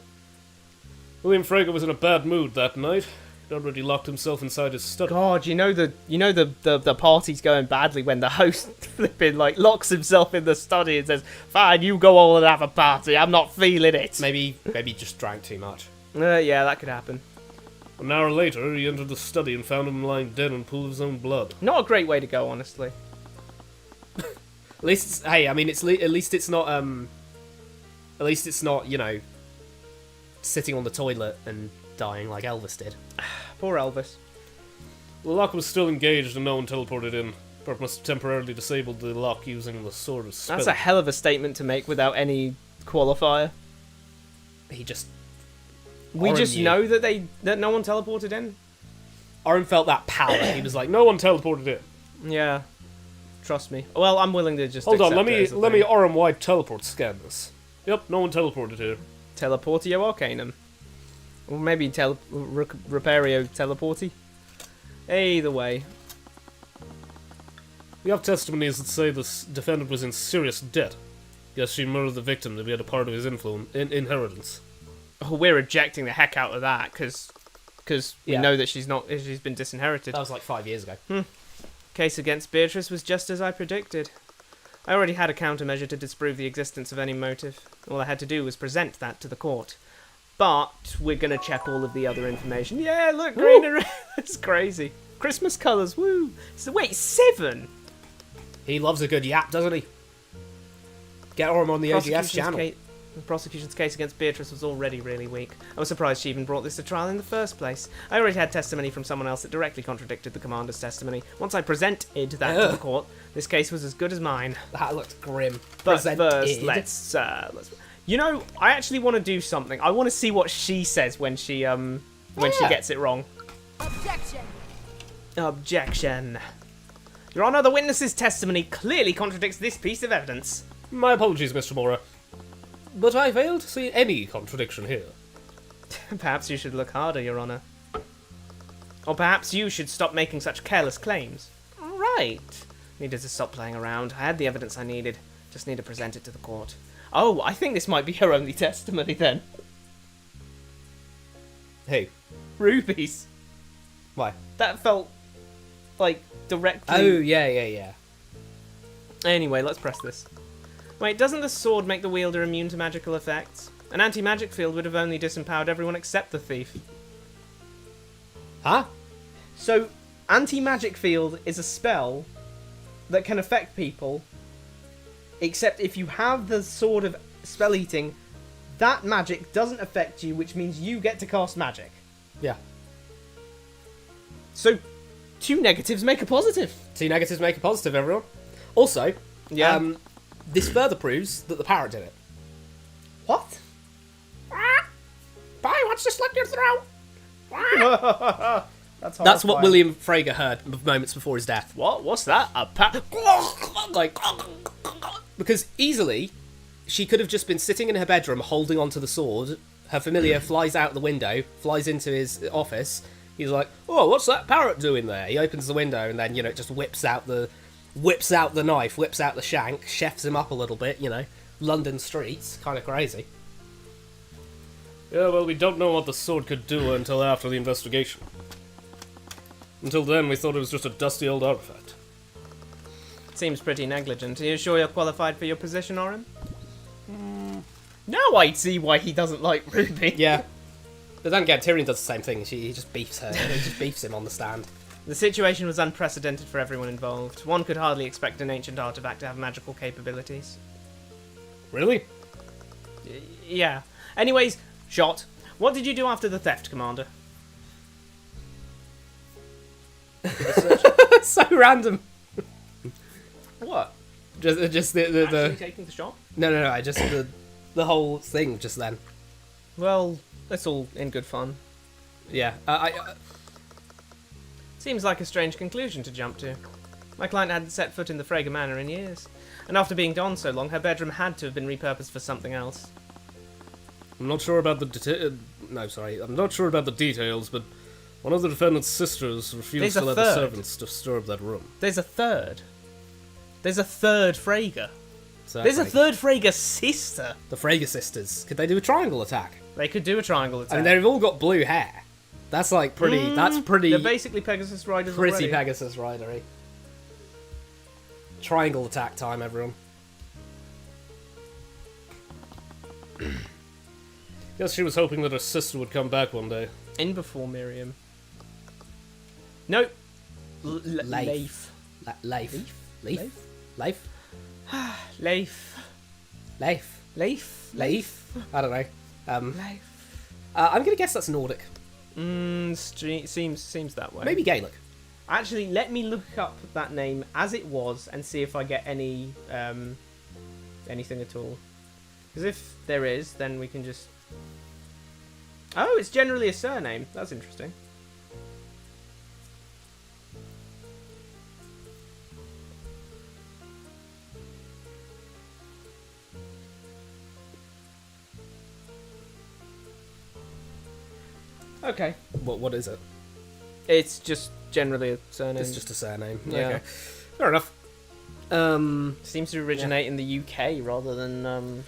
William Frager was in a bad mood that night. He'd already locked himself inside his study. God, you know the party's going badly when the host flipping like locks himself in the study and says, "Fine, you go all and have a party. I'm not feeling it." Maybe just drank too much. Yeah, that could happen. An hour later, he entered the study and found him lying dead in a pool of his own blood. Not a great way to go, honestly. At least, at least it's not, you know, sitting on the toilet and dying like Elvis did. Poor Elvis. The lock was still engaged and no one teleported in. Bert must have temporarily disabled the lock using the sword of spell. That's a hell of a statement to make without any qualifier. He just... We just know that no one teleported in? Oren felt that power. He was like, No one teleported in. Yeah. Trust me. Well, I'm willing to just Hold on, accept let it as a me thing. Orim White teleport scan this. Yep, no one teleported here. Teleportio Arcanum. Or maybe Repario Teleporti. Either way. We have testimonies that say this defendant was in serious debt. Yes, she murdered the victim to get a part of his inheritance. Oh, we're rejecting the heck out of that, because we Yeah. know that she's been disinherited. That was like 5 years ago. Case against Beatrice was just as I predicted. I already had a countermeasure to disprove the existence of any motive. All I had to do was present that to the court. But we're going to check all of the other information. Yeah, look, green and red. That's crazy. Christmas colours, woo. So wait, 7? He loves a good yap, doesn't he? Get him on the OGS channel. The prosecution's case against Beatrice was already really weak. I was surprised she even brought this to trial in the first place. I already had testimony from someone else that directly contradicted the commander's testimony. Once I presented that to the court, this case was as good as mine. That looked grim. But Presented. first, let's. You know, I actually want to do something. I want to see what she says when she she gets it wrong. Objection! Objection. Your Honour, the witness's testimony clearly contradicts this piece of evidence. My apologies, Mr. Mora. But I fail to see any contradiction here. Perhaps you should look harder, Your Honour. Or perhaps you should stop making such careless claims. Right. Needed to stop playing around. I had the evidence I needed. Just need to present it to the court. Oh, I think this might be her only testimony then. Who? Rubies. Why? That felt like directly. Oh, yeah. Anyway, let's press this. Wait, doesn't the sword make the wielder immune to magical effects? An anti-magic field would have only disempowered everyone except the thief. Huh? So, anti-magic field is a spell that can affect people, except if you have the sword of spell eating, that magic doesn't affect you, which means you get to cast magic. Yeah. So, 2 negatives make a positive. 2 negatives make a positive, everyone. Also, Yeah. this further proves that the parrot did it. What? Bye, wants to slit your throat. That's That's what horrifying. William Frager heard moments before his death. What? What's that? A Like, because easily, she could have just been sitting in her bedroom holding onto the sword. Her familiar flies out the window, flies into his office. He's like, "Oh, what's that parrot doing there?" He opens the window and then, just whips out the knife, whips out the shank, chefs him up a little bit. London streets, kind of crazy. Yeah, well, we don't know what the sword could do until after the investigation. Until then, we thought it was just a dusty old artifact. Seems pretty negligent. Are you sure you're qualified for your position, Oren? Now I see why he doesn't like Ruby. Yeah. But then again, Tyrion does the same thing. He just beefs her. He just beefs him on the stand. The situation was unprecedented for everyone involved. One could hardly expect an ancient artifact to have magical capabilities. Really? Yeah. Anyways, shot. What did you do after the theft, Commander? So random. What? Just the Actually taking the shot? no. I just the whole thing just then. Well, that's all in good fun. Yeah. Seems like a strange conclusion to jump to. My client hadn't set foot in the Frager Manor in years, and after being gone so long, her bedroom had to have been repurposed for something else. I'm not sure about the I'm not sure about the details, but one of the defendant's sisters refused There's a to let the third. servants disturb that room. There's a third. There's a third Frager. Exactly. There's a third Frager sister. The Frager sisters. Could they do a triangle attack? They could do a triangle attack. I mean, they've all got blue hair. That's like pretty. That's pretty. They're basically Pegasus Riders Pretty already. Pegasus Ridery. Triangle attack time, everyone. Guess she was hoping that her sister would come back one day. In before Miriam. Nope. Leif. Leif. Leif. Leif? Leif. Leif. Leif. Leif. Leif. I don't know. Leif. I'm gonna guess that's Nordic. Seems that way. Maybe Gaelic. Actually, let me look up that name as it was and see if I get any anything at all. Because if there is, then we can just. Oh, it's generally a surname. That's interesting. Okay. What is it? It's just generally a surname. It's just a surname. Yeah. Okay. Fair enough. Seems to originate in the UK rather than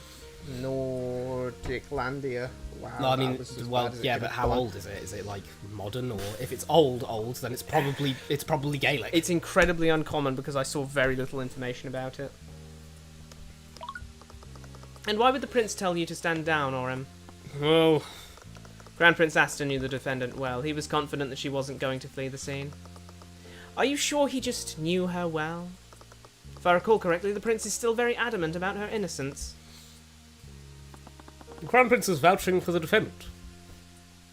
Nordiclandia. Wow. No, I mean, that was as well, bad as it yeah, could but have how gone. old is it? Is it like modern, or if it's old, then it's probably Gaelic. It's incredibly uncommon because I saw very little information about it. And why would the prince tell you to stand down, Orem? Well, Grand Prince Astor knew the defendant well. He was confident that she wasn't going to flee the scene. Are you sure he just knew her well? If I recall correctly, the prince is still very adamant about her innocence. the Crown Prince is vouching for the defendant.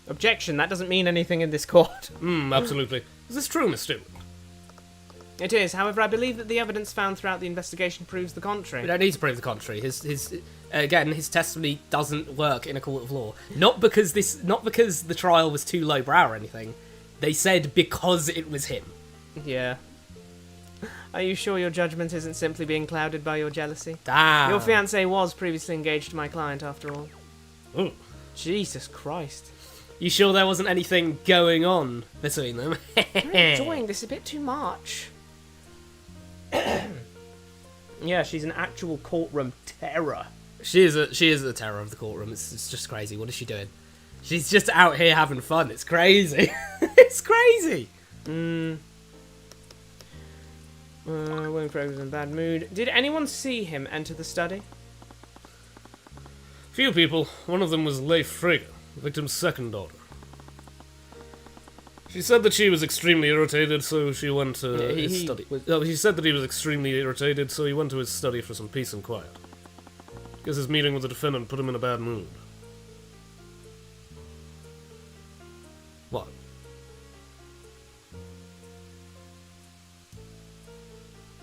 Objection, that doesn't mean anything in this court. Absolutely. Is this true, Miss Stewart? It is, however, I believe that the evidence found throughout the investigation proves the contrary. We don't need to prove the contrary. His testimony doesn't work in a court of law. Not because the trial was too lowbrow or anything. They said because it was him. Yeah. Are you sure your judgment isn't simply being clouded by your jealousy? Damn. Your fiancé was previously engaged to my client, after all. Oh. Jesus Christ. You sure there wasn't anything going on between them? I'm enjoying this a bit too much. Yeah, she's an actual courtroom terror. She is the terror of the courtroom. It's just crazy. What is she doing? She's just out here having fun. It's crazy. It's crazy. William Craig was in a bad mood. Did anyone see him enter the study? Few people. One of them was Leif Frigga, the victim's second daughter. She said that she was extremely irritated, so she went to his study. He said that he was extremely irritated, so he went to his study for some peace and quiet. Guess his meeting with the defendant put him in a bad mood. What?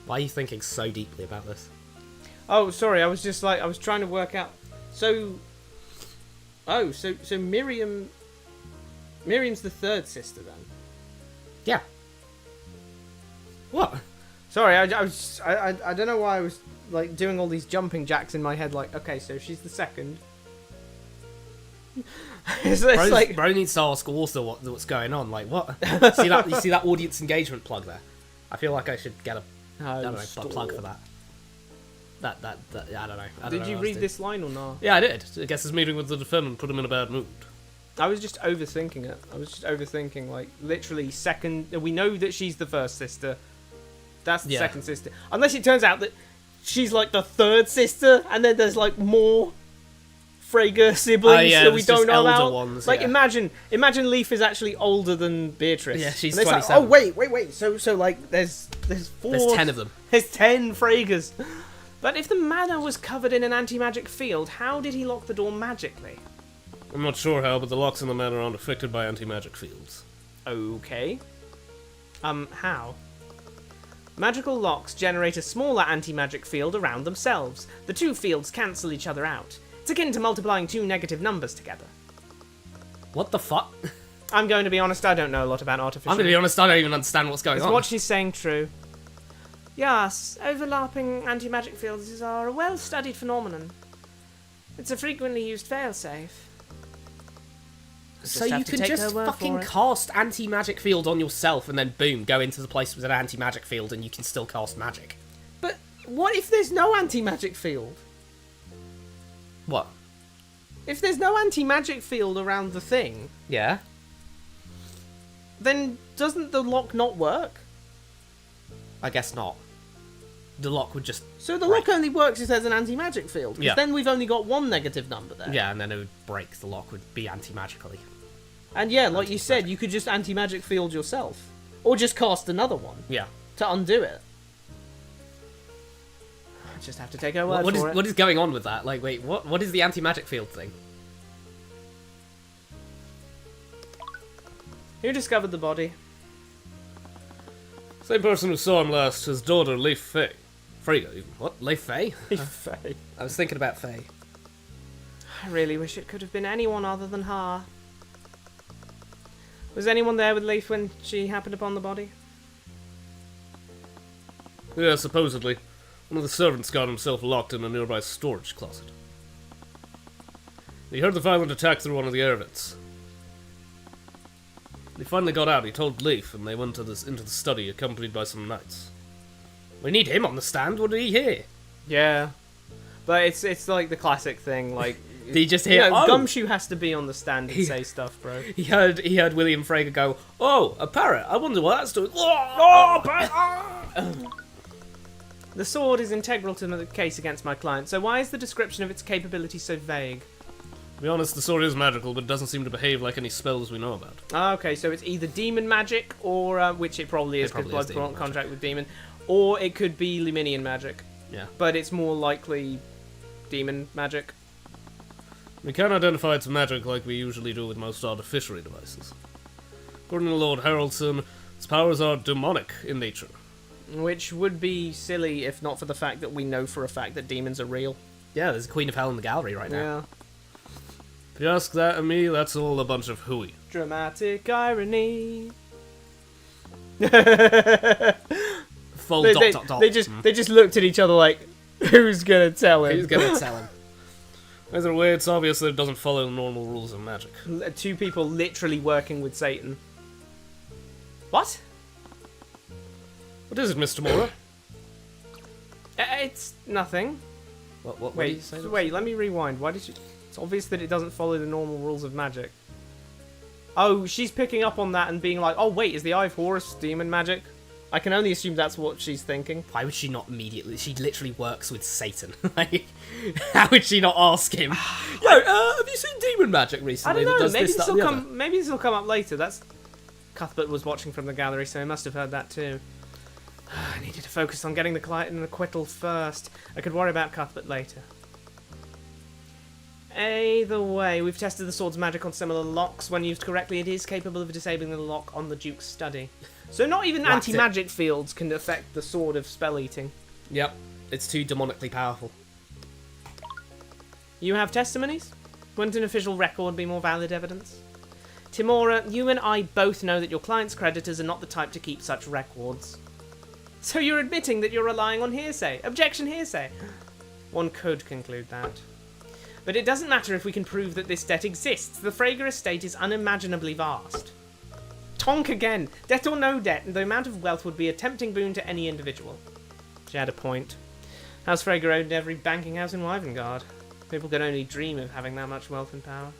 Why are you thinking so deeply about this? Oh, sorry, I was trying to work out. So Miriam's the third sister then? Yeah. What? Sorry, I don't know why I was like doing all these jumping jacks in my head. Like, okay, so she's the second. it's like Bro needs to ask also what's going on. Like, what? You see that audience engagement plug there? I feel like I should get a a plug for that. That I don't know. Did you read this line or not? Yeah, I did. I guess his meeting with the defendant put him in a bad mood. I was just overthinking it. I was just overthinking, like, literally second. We know that she's the first sister. That's the second sister. Unless it turns out that she's like the third sister, and then there's like more Freyger siblings that we don't know about. Ones, like, imagine Leif is actually older than Beatrice. Yeah, she's And it's 27. Like, oh wait. So like, there's 4. There's 10 of them. There's 10 Freygers. But if the manor was covered in an anti-magic field, how did he lock the door magically? I'm not sure how, but the locks in the manor aren't affected by anti-magic fields. Okay. How? Magical locks generate a smaller anti-magic field around themselves. The two fields cancel each other out. It's akin to multiplying two negative numbers together. What the fuck? I'm going to be honest, I don't know a lot about artificial... I'm going to be honest, I don't even understand what's going Is on. what she's saying true? Yes, overlapping anti-magic fields are a well-studied phenomenon. It's a frequently used failsafe. So you can just fucking cast anti-magic field on yourself and then boom, go into the place with an anti-magic field and you can still cast magic. But what if there's no anti-magic field? What? If there's no anti-magic field around the thing, Yeah? then doesn't the lock not work? I guess not. The lock would just... So the lock only works if there's an anti-magic field, because Yeah. then we've only got one negative number there. Yeah, and then it would break. The lock would be anti-magically. And yeah, like you said, you could just anti-magic field yourself. Or just cast another one Yeah. to undo it. I just have to take her word for it. What is going on with that? Like, wait, what is the anti-magic field thing? Who discovered the body? Same person who saw him last, his daughter, Leif Fay. Frigga, even. What? Leif Fay? Faye. I was thinking about Fay. I really wish it could have been anyone other than her. Was anyone there with Leif when she happened upon the body? Yeah, supposedly. One of the servants got himself locked in a nearby storage closet. He heard the violent attack through one of the air vents. When he finally got out, he told Leif, and they went into the study, accompanied by some knights. We need him on the stand. What did he hear? Yeah. But it's like the classic thing, like... Did he just hear, oh! Gumshoe has to be on the stand and say stuff, bro. He heard William Frager go, oh, a parrot. I wonder what that's doing. Oh, the sword is integral to the case against my client, so why is the description of its capability so vague? To be honest, the sword is magical, but it doesn't seem to behave like any spells we know about. Ah, okay, so it's either demon magic, or which it probably is, because Blood brought contract with demon, or it could be Luminian magic. Yeah. But it's more likely demon magic. We can identify its magic like we usually do with most artificial devices. According to Lord Haraldson, its powers are demonic in nature. Which would be silly if not for the fact that we know for a fact that demons are real. Yeah, there's a Queen of Hell in the gallery right now. Yeah. If you ask that of me, that's all a bunch of hooey. Dramatic irony. Full dot. They just looked at each other like, who's gonna tell him? Who's gonna tell him? Either way, it's obvious that it doesn't follow normal rules of magic. Two people literally working with Satan. What? What is it, Mr. Mora? It's nothing. What Wait, did you say? wait, let me rewind. Why did you... It's obvious that it doesn't follow the normal rules of magic. Oh, she's picking up on that and being like, oh wait, is the Eye of Horus demon magic? I can only assume that's what she's thinking. Why would she not immediately? She literally works with Satan. Like, how would she not ask him? Yo, have you seen demon magic recently? I don't know. That does Maybe this, this that, will and the come. Maybe this will come up later. That's Cuthbert was watching from the gallery, so he must have heard that too. I needed to focus on getting the client an acquittal first. I could worry about Cuthbert later. Either way, we've tested the sword's magic on similar locks. When used correctly, it is capable of disabling the lock on the Duke's study. So not even anti-magic fields can affect the sword of spell eating. Yep, it's too demonically powerful. You have testimonies? Wouldn't an official record be more valid evidence? Timora, you and I both know that your client's creditors are not the type to keep such records. So you're admitting that you're relying on hearsay. Objection hearsay. One could conclude that. But it doesn't matter if we can prove that this debt exists. The Frager estate is unimaginably vast. Tonk again. Debt or no debt, the amount of wealth would be a tempting boon to any individual. She had a point. House Frager owned every banking house in Wyvengard. People could only dream of having that much wealth and power.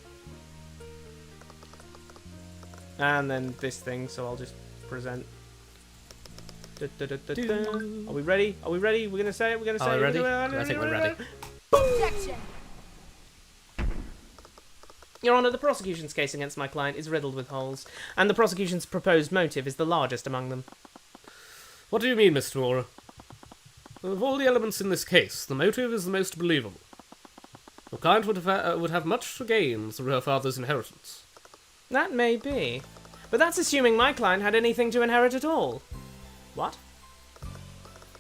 And then this thing, so I'll just present. Are we ready? Are we ready? We're gonna say it. We're gonna say it. Are we ready? I think we're ready. Objection! Your Honour, the prosecution's case against my client is riddled with holes, and the prosecution's proposed motive is the largest among them. What do you mean, Mr. Mora? Of all the elements in this case, the motive is the most believable. Your client would have much to gain through her father's inheritance. That may be. But that's assuming my client had anything to inherit at all. What?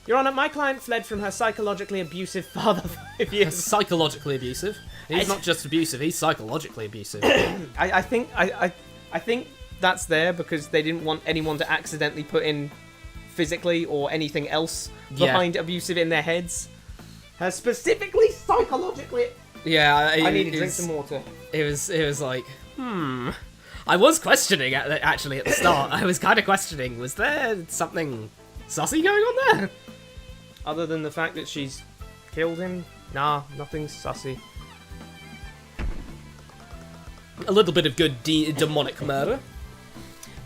Your Honour, my client fled from her psychologically abusive father 5 years. Psychologically abusive? He's not just abusive, he's psychologically abusive. I think that's there because they didn't want anyone to accidentally put in physically or anything else behind abusive in their heads. Specifically psychologically. Yeah, I need to drink some water. It was like, I was questioning actually at the start. I was kind of questioning, was there something sussy going on there? Other than the fact that she's killed him? Nah, nothing sussy. A little bit of good demonic murder.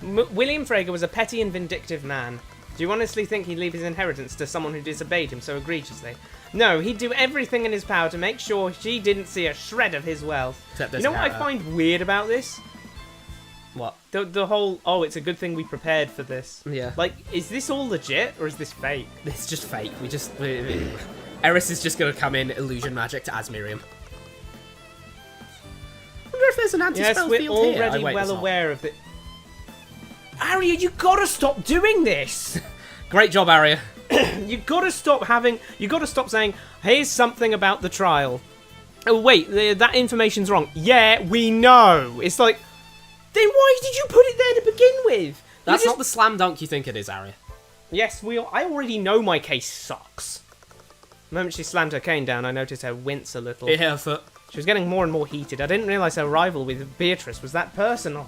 William Frager was a petty and vindictive man. Do you honestly think he'd leave his inheritance to someone who disobeyed him so egregiously? No, he'd do everything in his power to make sure she didn't see a shred of his wealth. You know what I find weird about this? What? The whole, oh, it's a good thing we prepared for this. Yeah. Like, is this all legit, or is this fake? It's just fake. Eris is just going to come in, illusion magic to Asmiriam. I wonder if there's an anti-spell yes, field we're here. already well aware of it. Arya, you gotta stop doing this! Great job, Arya. You gotta stop saying, here's something about the trial. Oh, wait, that information's wrong. Yeah, we know. It's like, then why did you put it there to begin with? That's not the slam dunk you think it is, Arya. Yes, I already know my case sucks. The moment she slammed her cane down, I noticed her wince a little. Yeah, foot. She was getting more and more heated. I didn't realise her rival with Beatrice was that personal.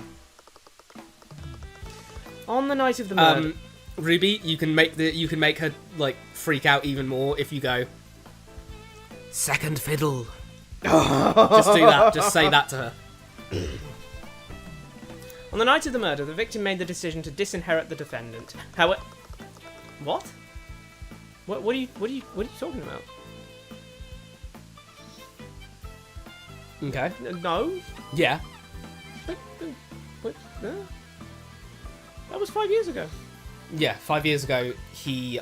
On the night of the murder. Ruby, you can make her like freak out even more if you go second fiddle. Just do that. Just say that to her. On the night of the murder, the victim made the decision to disinherit the defendant. However, what? What are you talking about? Okay. No. Yeah. What? No. That was 5 years ago. Yeah. 5 years ago, he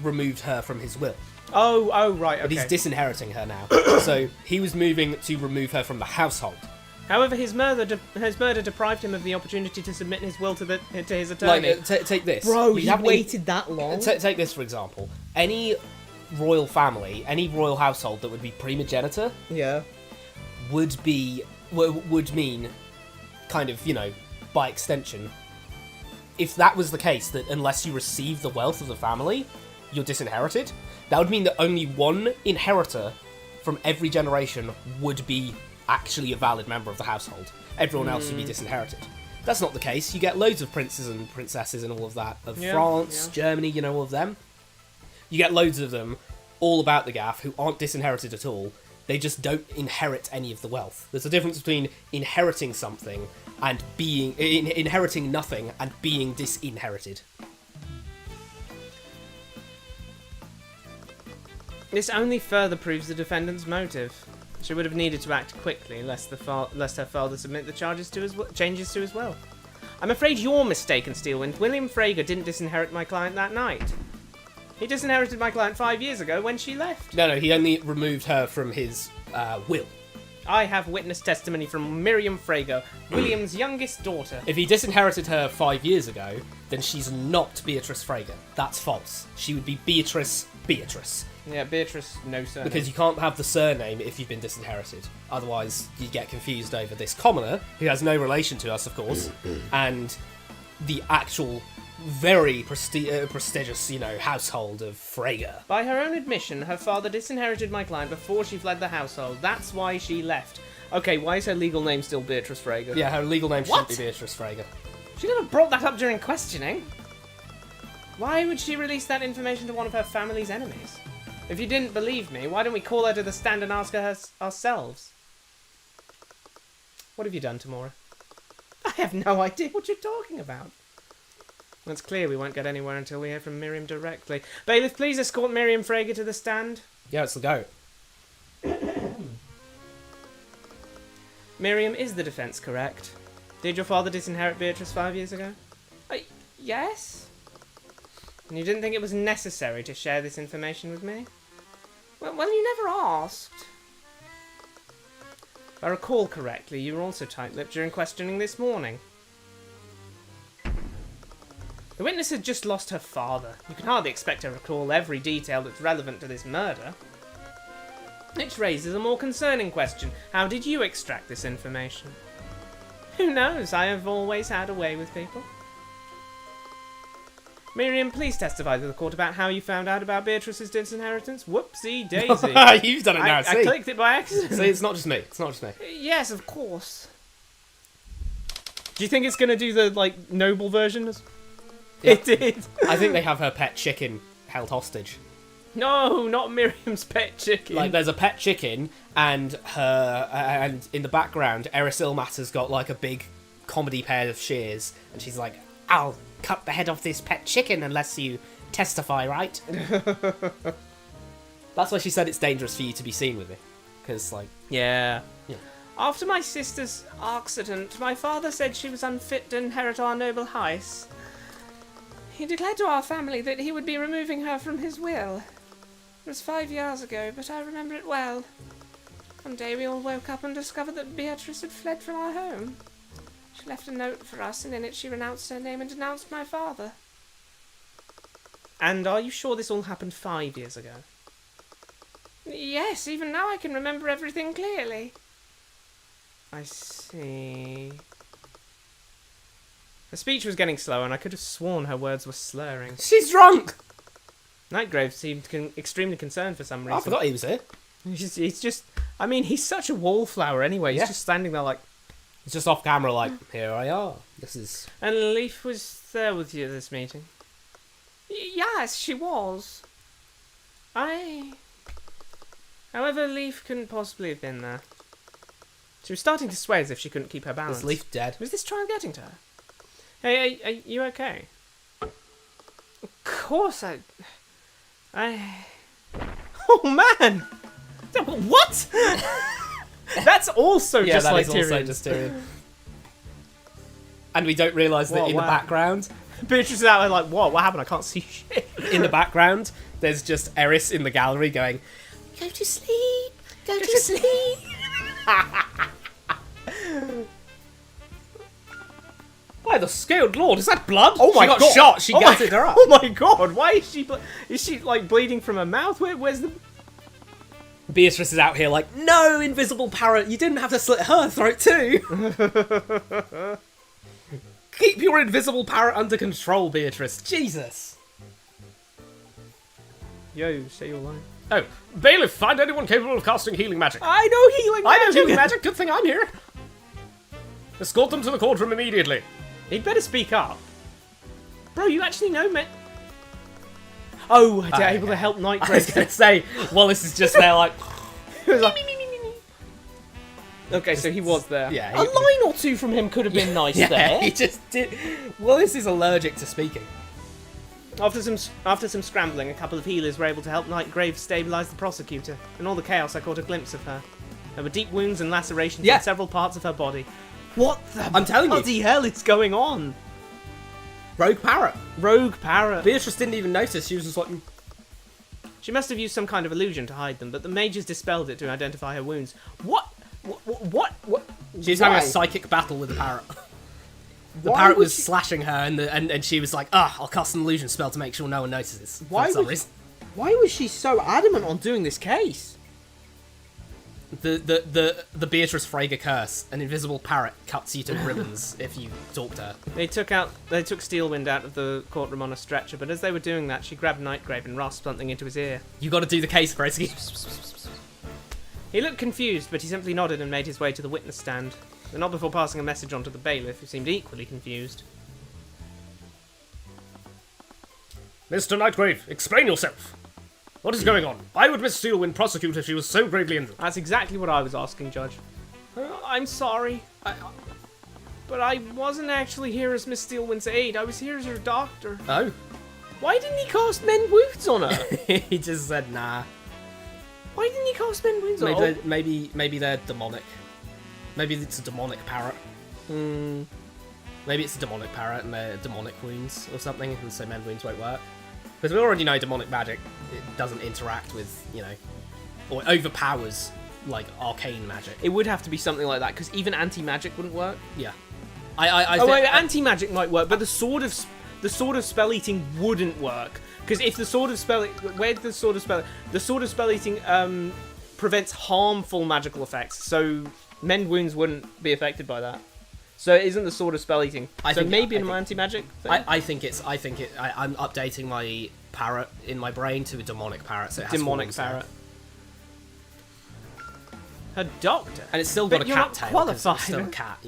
removed her from his will. Oh, right. Okay. But he's disinheriting her now. So he was moving to remove her from the household. However, his murder deprived him of the opportunity to submit his will to his attorney. Like, take this. Bro, You he haven't waited that long. Take this for example. Any royal family, any royal household that would be primogenitor Yeah. would mean, kind of, by extension, if that was the case, that unless you receive the wealth of the family, you're disinherited. That would mean that only one inheritor from every generation would be actually a valid member of the household. Everyone else would be disinherited. That's not the case. You get loads of princes and princesses and all of that of France, Germany, all of them. You get loads of them all about the gaff who aren't disinherited at all. They just don't inherit any of the wealth. There's a difference between inheriting something and inheriting nothing and being disinherited. This only further proves the defendant's motive. She would have needed to act quickly, lest her father submit the changes to his will. I'm afraid you're mistaken, Steelwind. William Frager didn't disinherit my client that night. He disinherited my client 5 years ago when she left. No, he only removed her from his will. I have witness testimony from Miriam Frager, William's youngest daughter. If he disinherited her 5 years ago, then she's not Beatrice Frager. That's false. She would be Beatrice. Yeah, Beatrice, no surname. Because you can't have the surname if you've been disinherited. Otherwise, you get confused over this commoner, who has no relation to us, of course, and the actual very prestigious, household of Frager. By her own admission, her father disinherited my client before she fled the household. That's why she left. Okay, why is her legal name still Beatrice Frager? Yeah, her legal name shouldn't be Beatrice Frager. She never brought that up during questioning. Why would she release that information to one of her family's enemies? If you didn't believe me, why don't we call her to the stand and ask her ourselves? What have you done, Tamora? I have no idea what you're talking about. It's clear we won't get anywhere until we hear from Miriam directly. Bailiff, please escort Miriam Frager to the stand. Yeah, it's the goat. Miriam, is the defence correct? Did your father disinherit Beatrice 5 years ago? Yes. And you didn't think it was necessary to share this information with me? Well, you never asked. If I recall correctly, you were also tight-lipped during questioning this morning. The witness had just lost her father. You can hardly expect her to recall every detail that's relevant to this murder. Which raises a more concerning question. How did you extract this information? Who knows? I have always had a way with people. Miriam, please testify to the court about how you found out about Beatrice's disinheritance. Whoopsie daisy. You've done it now, I clicked it by accident. See, it's not just me. Yes, of course. Do you think it's going to do the, noble version? Yeah. It did. I think they have her pet chicken held hostage. No, not Miriam's pet chicken. There's a pet chicken, and and in the background, Eris Ilmater's got, a big comedy pair of shears, and she's like, I'll cut the head off this pet chicken unless you testify, right? That's why she said it's dangerous for you to be seen with me. Because, Yeah. Yeah. After my sister's accident, my father said she was unfit to inherit our noble house. He declared to our family that he would be removing her from his will. It was 5 years ago, but I remember it well. One day we all woke up and discovered that Beatrice had fled from our home. She left a note for us, and in it she renounced her name and denounced my father. And are you sure this all happened 5 years ago? Yes, even now I can remember everything clearly. I see. Her speech was getting slower, and I could have sworn her words were slurring. she's drunk! Nightgrave seemed extremely concerned for some reason. I forgot he was here. He's just... I mean, he's such a wallflower anyway. He's Yeah. just standing there like... It's just off camera, like, here I are. This is... And Leaf was there with you at this meeting? Yes, she was. However, Leaf couldn't possibly have been there. She was starting to sway as if she couldn't keep her balance. Is Leaf dead? Was this trial getting to her? Hey, are you okay? Of course Oh, man! What? That's also Yeah, just that like is Tyrion. also just Tyrion. And we don't realise that Whoa, in the wow. background, Beatrice is out there like, what happened? I can't see shit. in the background, there's just Eris in the gallery going, Go to sleep. Go to sleep. by the scaled lord, is that blood? Oh my she got god! shot, she oh gutted her up. Oh my god! Why is she? Is she like bleeding from her mouth? Where's the? Beatrice is out here like, no, invisible parrot, you didn't have to slit her throat too. Keep your invisible parrot under control, Beatrice. Jesus. Yo, say your line. Oh, bailiff, find anyone capable of casting healing magic. I know healing. I know healing magic. Good thing I'm here. Escort them to the courtroom immediately. He'd better speak up, bro. You actually know me. Oh, they're able to help I was Nightgrave. gonna say, Wallace is just there like, Okay, so he was there. Yeah, A line or two from him could have been nice yeah, there. he just did. Wallace is allergic to speaking. After some scrambling, a couple of healers were able to help Nightgrave stabilise the prosecutor. In all the chaos, I caught a glimpse of her. There were deep wounds and lacerations Yeah. in several parts of her body. What the I'm telling you. bloody hell is going on? Rogue parrot. Rogue parrot. Beatrice didn't even notice. She was just like, She must have used some kind of illusion to hide them, but the mages dispelled it to identify her wounds. What? she's Why? having a psychic battle with the parrot. The Why parrot would was she- slashing her, and she was like, I'll cast an illusion spell to make sure no one notices. Why For some would- reason. Why was she so adamant on doing this case? The Beatrice Frege curse, an invisible parrot cuts you to ribbons if you talk to her. They took Steelwind out of the courtroom on a stretcher, but as they were doing that, she grabbed Nightgrave and rasped something into his ear. You got to do the case, Bresky. He looked confused, but he simply nodded and made his way to the witness stand, but not before passing a message on to the bailiff, who seemed equally confused. Mr. Nightgrave, explain yourself. What is going on? Why would Miss Steelwind prosecute if she was so gravely injured? That's exactly what I was asking, Judge. I'm sorry, but I wasn't actually here as Miss Steelwind's aide. I was here as her doctor. Oh. Why didn't he cast Mend Wounds on her? He just said, nah. Why didn't he cast Mend Wounds on her? Maybe they're demonic. Maybe it's a demonic parrot. Maybe it's a demonic parrot and they're demonic wounds or something, and so mend wounds won't work. Because we already know demonic magic, it doesn't interact with, or it overpowers, like, arcane magic. It would have to be something like that, because even anti-magic wouldn't work. Yeah. Anti-magic might work, but the sword of spell eating wouldn't work, because if the sword of spell, the sword of spell eating prevents harmful magical effects, so mend wounds wouldn't be affected by that. So it isn't the sword of spell eating. Maybe an anti-magic thing? I'm updating my parrot in my brain to a demonic parrot, so it has Demonic horns now. parrot. Her doctor. And it's still got But a you're cat not tail. 'cause qualified. It's still a cat,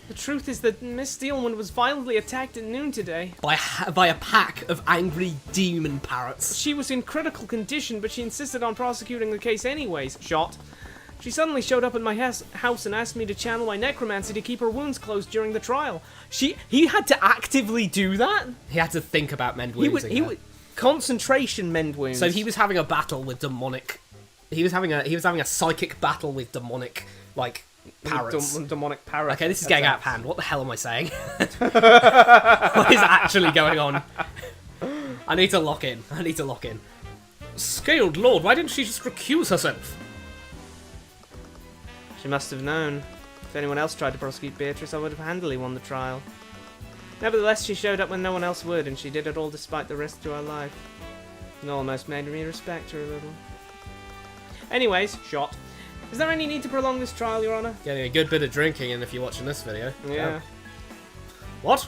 The truth is that Miss Steelwind was violently attacked at noon today. By a pack of angry demon parrots. She was in critical condition, but she insisted on prosecuting the case anyways. Shot. She suddenly showed up at my house and asked me to channel my necromancy to keep her wounds closed during the trial. He had to actively do that? He had to think about mend He wounds. would concentration mend wounds. So he was having a battle with demonic. He was having a psychic battle with demonic, like, parrots. Demonic parrot. Okay, this is getting out of hand. What the hell am I saying? What is actually going on? I need to lock in. Scaled Lord, why didn't she just recuse herself? She must have known. If anyone else tried to prosecute Beatrice, I would have handily won the trial. Nevertheless, she showed up when no one else would, and she did it all despite the risk to her life. It almost made me respect her a little. Anyways, shot. Is there any need to prolong this trial, Your Honour? Getting a good bit of drinking in if you're watching this video. Yeah. What?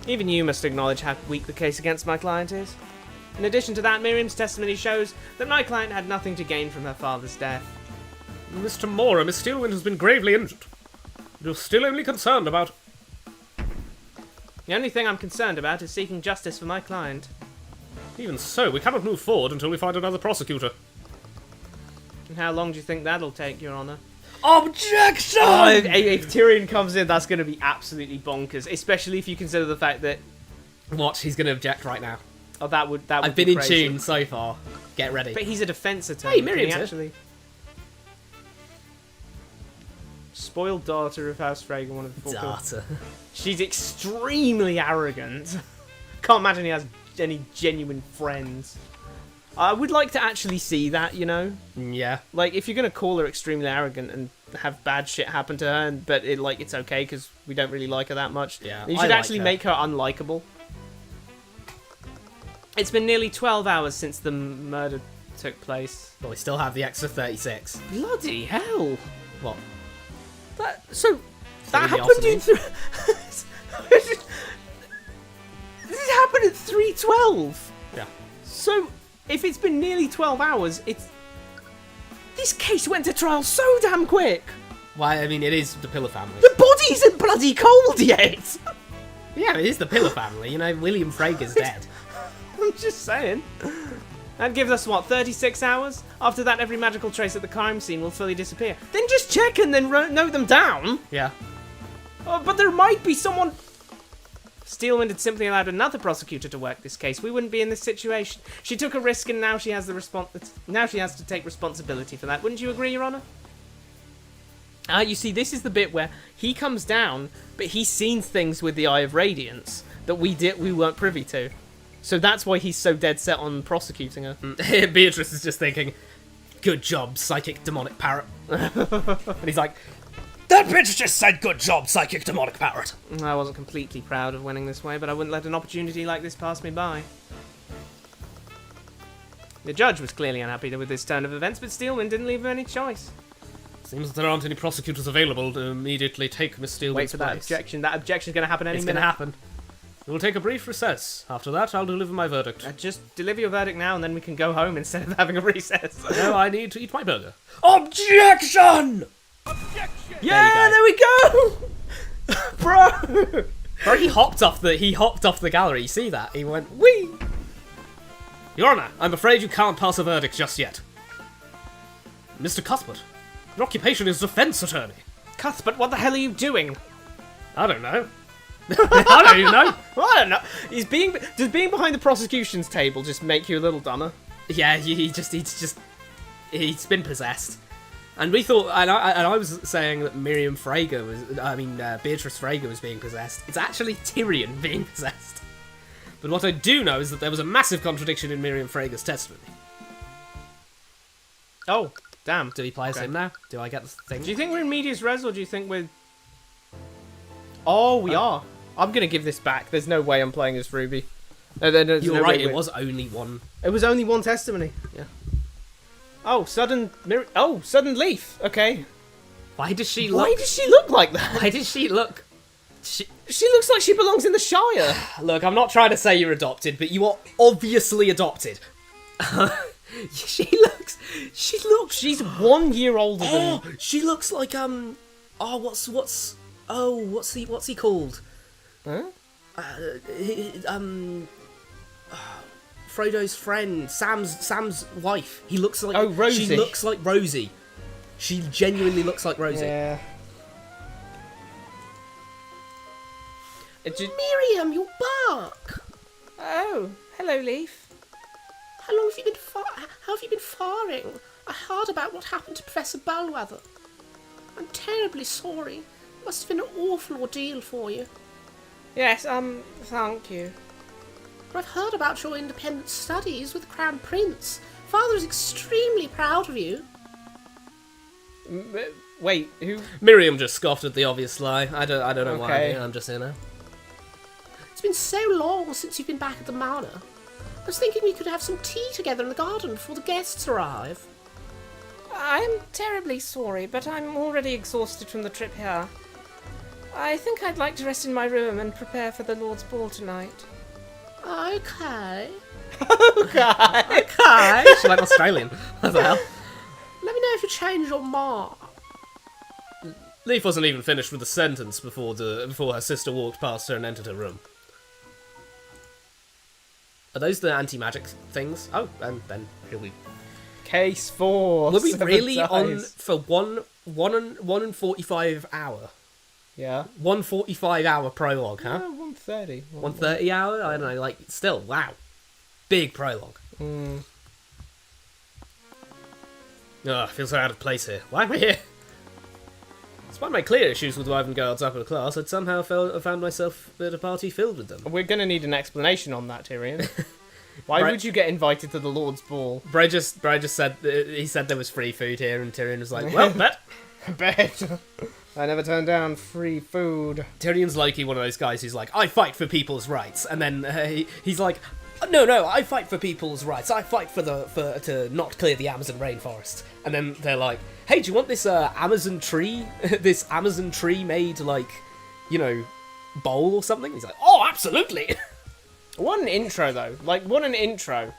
Even you must acknowledge how weak the case against my client is. In addition to that, Miriam's testimony shows that my client had nothing to gain from her father's death. Mr. Mora, Miss Steelwind has been gravely injured. You're still only concerned about... The only thing I'm concerned about is seeking justice for my client. Even so, we cannot move forward until we find another prosecutor. And how long do you think that'll take, Your Honour? Objection! Oh, if Tyrion comes in, that's going to be absolutely bonkers, especially if you consider the fact that... Watch, he's going to object right now. Oh, that would I've be been in crazy. tune so far. Get ready. But he's a defence attorney. Hey, Miriam's Can he here. actually... Spoiled daughter of House Frege, one of the four. Data. She's extremely arrogant. Can't imagine he has any genuine friends. I would like to actually see that, you know? Yeah. Like, if you're going to call her extremely arrogant and have bad shit happen to her, but it's okay because we don't really like her that much, Yeah, you I should like actually her. make her unlikable. It's been nearly 12 hours since the murder took place. But we still have the extra 36. Bloody hell! What? That in the happened in... This happened at 3:12! Yeah. So, if it's been nearly 12 hours, this case went to trial so damn quick! Why, I mean, it is the Pillar family. The body isn't bloody cold yet! Yeah, it is the Pillar family. You know, William Frager's dead. I'm just saying. That gives us, what, 36 hours? After that, every magical trace at the crime scene will fully disappear. Then just check and then note them down! Yeah. Oh, but there might be someone... Steelwind had simply allowed another prosecutor to work this case. We wouldn't be in this situation. She took a risk and now she has now she has to take responsibility for that. Wouldn't you agree, Your Honour? You see, this is the bit where he comes down, but he's seen things with the Eye of Radiance that we weren't privy to. So that's why he's so dead set on prosecuting her. Beatrice is just thinking, good job, psychic demonic parrot. And he's like, that bitch just said good job, psychic demonic parrot. I wasn't completely proud of winning this way, but I wouldn't let an opportunity like this pass me by. The judge was clearly unhappy with this turn of events, but Steelwind didn't leave her any choice. Seems that there aren't any prosecutors available to immediately take Miss Steelwind's Wait for that place. objection. That objection's going to happen any It's minute. going to happen. We'll take a brief recess. After that, I'll deliver my verdict. Just deliver your verdict now, and then we can go home instead of having a recess. No, I need to eat my burger. Objection! Yeah, there we go, bro. Bro, he hopped off the gallery. You see that? He went, wee! Your Honour, I'm afraid you can't pass a verdict just yet. Mr. Cuthbert, your occupation is defence attorney. Cuthbert, what the hell are you doing? I don't know. I don't even know. Well, I don't know. Does being behind the prosecution's table just make you a little dumber? Yeah, he's been possessed. And we thought, and I was saying that Beatrice Frager was being possessed. It's actually Tyrion being possessed. But what I do know is that there was a massive contradiction in Miriam Frager's testimony. Oh, damn. Do we play as him now? Do I get the thing? Do you think we're in medias res, or do you think we're... Oh, we are. I'm going to give this back. There's no way I'm playing as Ruby. There's You're no right, way it was only one. It was only one testimony. Yeah. Oh, sudden leaf. Okay. Why does she look... Why does she look like that? Why does she look... She looks like she belongs in the Shire. Look, I'm not trying to say you're adopted, but you are obviously adopted. She looks... She's 1 year older than... Oh, she looks like, what's he called? Huh? Frodo's friend, Sam's wife. He looks like... Oh, Rosie. She looks like Rosie. She genuinely looks like Rosie. Yeah. Miriam, you bark. Oh, hello, Leaf. How long have you been how have you been faring? I heard about what happened to Professor Bellwether. I'm terribly sorry. It must have been an awful ordeal for you. Yes, thank you. But I've heard about your independent studies with the Crown Prince. Father is extremely proud of you. Wait, who? Miriam just scoffed at the obvious lie. I don't know why. Okay. I'm just in there. It's been so long since you've been back at the manor. I was thinking we could have some tea together in the garden before the guests arrive. I'm terribly sorry, but I'm already exhausted from the trip here. I think I'd like to rest in my room and prepare for the Lord's Ball tonight. Okay. Okay. Okay. She's like Australian. What the hell? Let me know if you change your mind. Leaf wasn't even finished with the sentence before her sister walked past her and entered her room. Are those the anti-magic things? Oh, and then here we... Case 4. Were we 7 really dice. on for one and 45 hour? Yeah. 1:45 hour prologue, huh? 1:30. 1:30 hour? I don't know, like, still, wow. Big prologue. Mm. I feel so out of place here. Why am I here? Despite my clear issues with Wyvern Guards upper class, I'd somehow found myself at a party filled with them. We're going to need an explanation on that, Tyrion. Why Right. would you get invited to the Lord's Ball? Bro just said, he said there was free food here, and Tyrion was like, well, bet. Bet. I never turn down free food. Tyrion's like one of those guys who's like, I fight for people's rights, and then he's like, no, I fight for people's rights. I fight to not clear the Amazon rainforest. And then they're like, hey, do you want this Amazon tree, this Amazon tree made like, bowl or something? He's like, oh, absolutely. What an intro, though. Like, what an intro.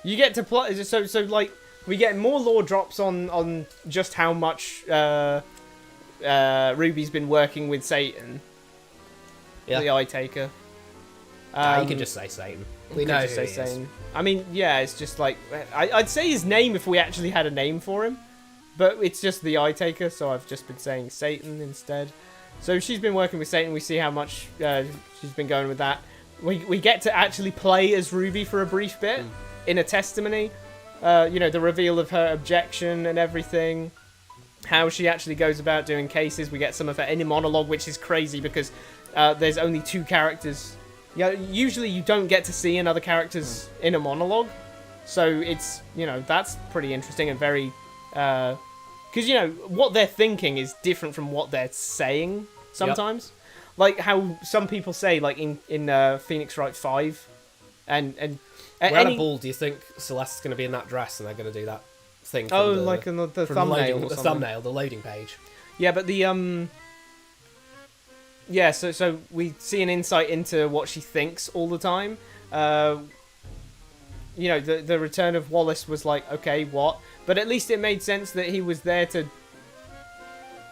You get to play. So like, we get more lore drops on just how much Ruby's been working with Satan, Yeah. the Eye Taker. You can just say Satan. We You know could who just he say is. Satan. I mean, yeah, it's just like I'd say his name if we actually had a name for him, but it's just the Eye Taker, so I've just been saying Satan instead. So she's been working with Satan. We see how much she's been going with that. We get to actually play as Ruby for a brief bit in a testimony. The reveal of her objection and everything. How she actually goes about doing cases. We get some of her inner monologue, which is crazy because there's only 2 characters. Yeah, usually you don't get to see another character's inner monologue. So it's, that's pretty interesting and very... Because, what they're thinking is different from what they're saying sometimes. Yep. Like how some people say, like in Phoenix Wright 5. And Where at a ball do you think Celeste's going to be in that dress and they're going to do that thing from like in the thumbnail or the something? thumbnail, the loading page. Yeah, but the... Yeah, so we see an insight into what she thinks all the time. The return of Wallace was like, okay, what? But at least it made sense that he was there to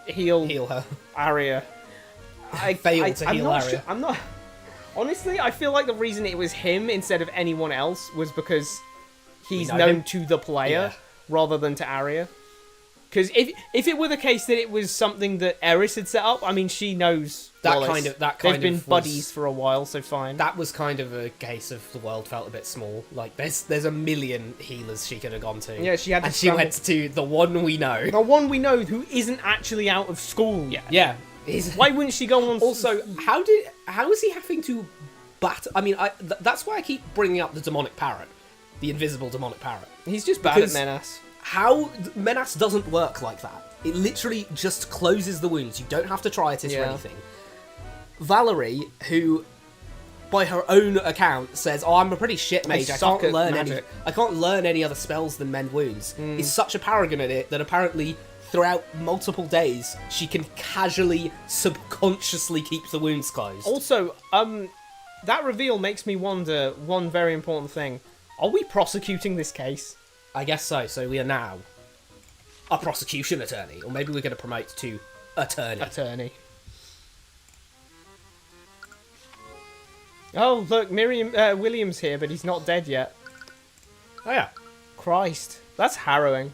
heal her. Arya. I failed to heal Arya. I'm not... Honestly, I feel like the reason it was him instead of anyone else was because he's known to the player rather than to Arya. Because if it were the case that it was something that Eris had set up, I mean, she knows Wallace. They've been buddies for a while, so fine. That was kind of a case of the world felt a bit small. Like, there's a million healers she could have gone to. Yeah, she had to she went to the one we know. The one we know who isn't actually out of school yet. Yeah. Why wouldn't she go on... Also, how is he having to bat... I mean, that's why I keep bringing up the demonic parrot. The invisible demonic parrot. He's just bad at Menace. How Menace doesn't work like that. It literally just closes the wounds. You don't have to try it or anything. Valerie, who, by her own account, says, "Oh, I'm a pretty shit mage. I can't learn any other spells than mend wounds." Is such a paragon at it that apparently throughout multiple days she can casually, subconsciously keep the wounds closed. Also, that reveal makes me wonder one very important thing: are we prosecuting this case? I guess so. So we are now a prosecution attorney, or maybe we're going to promote to attorney. Oh, look, William's here, but he's not dead yet. Oh yeah. Christ, that's harrowing.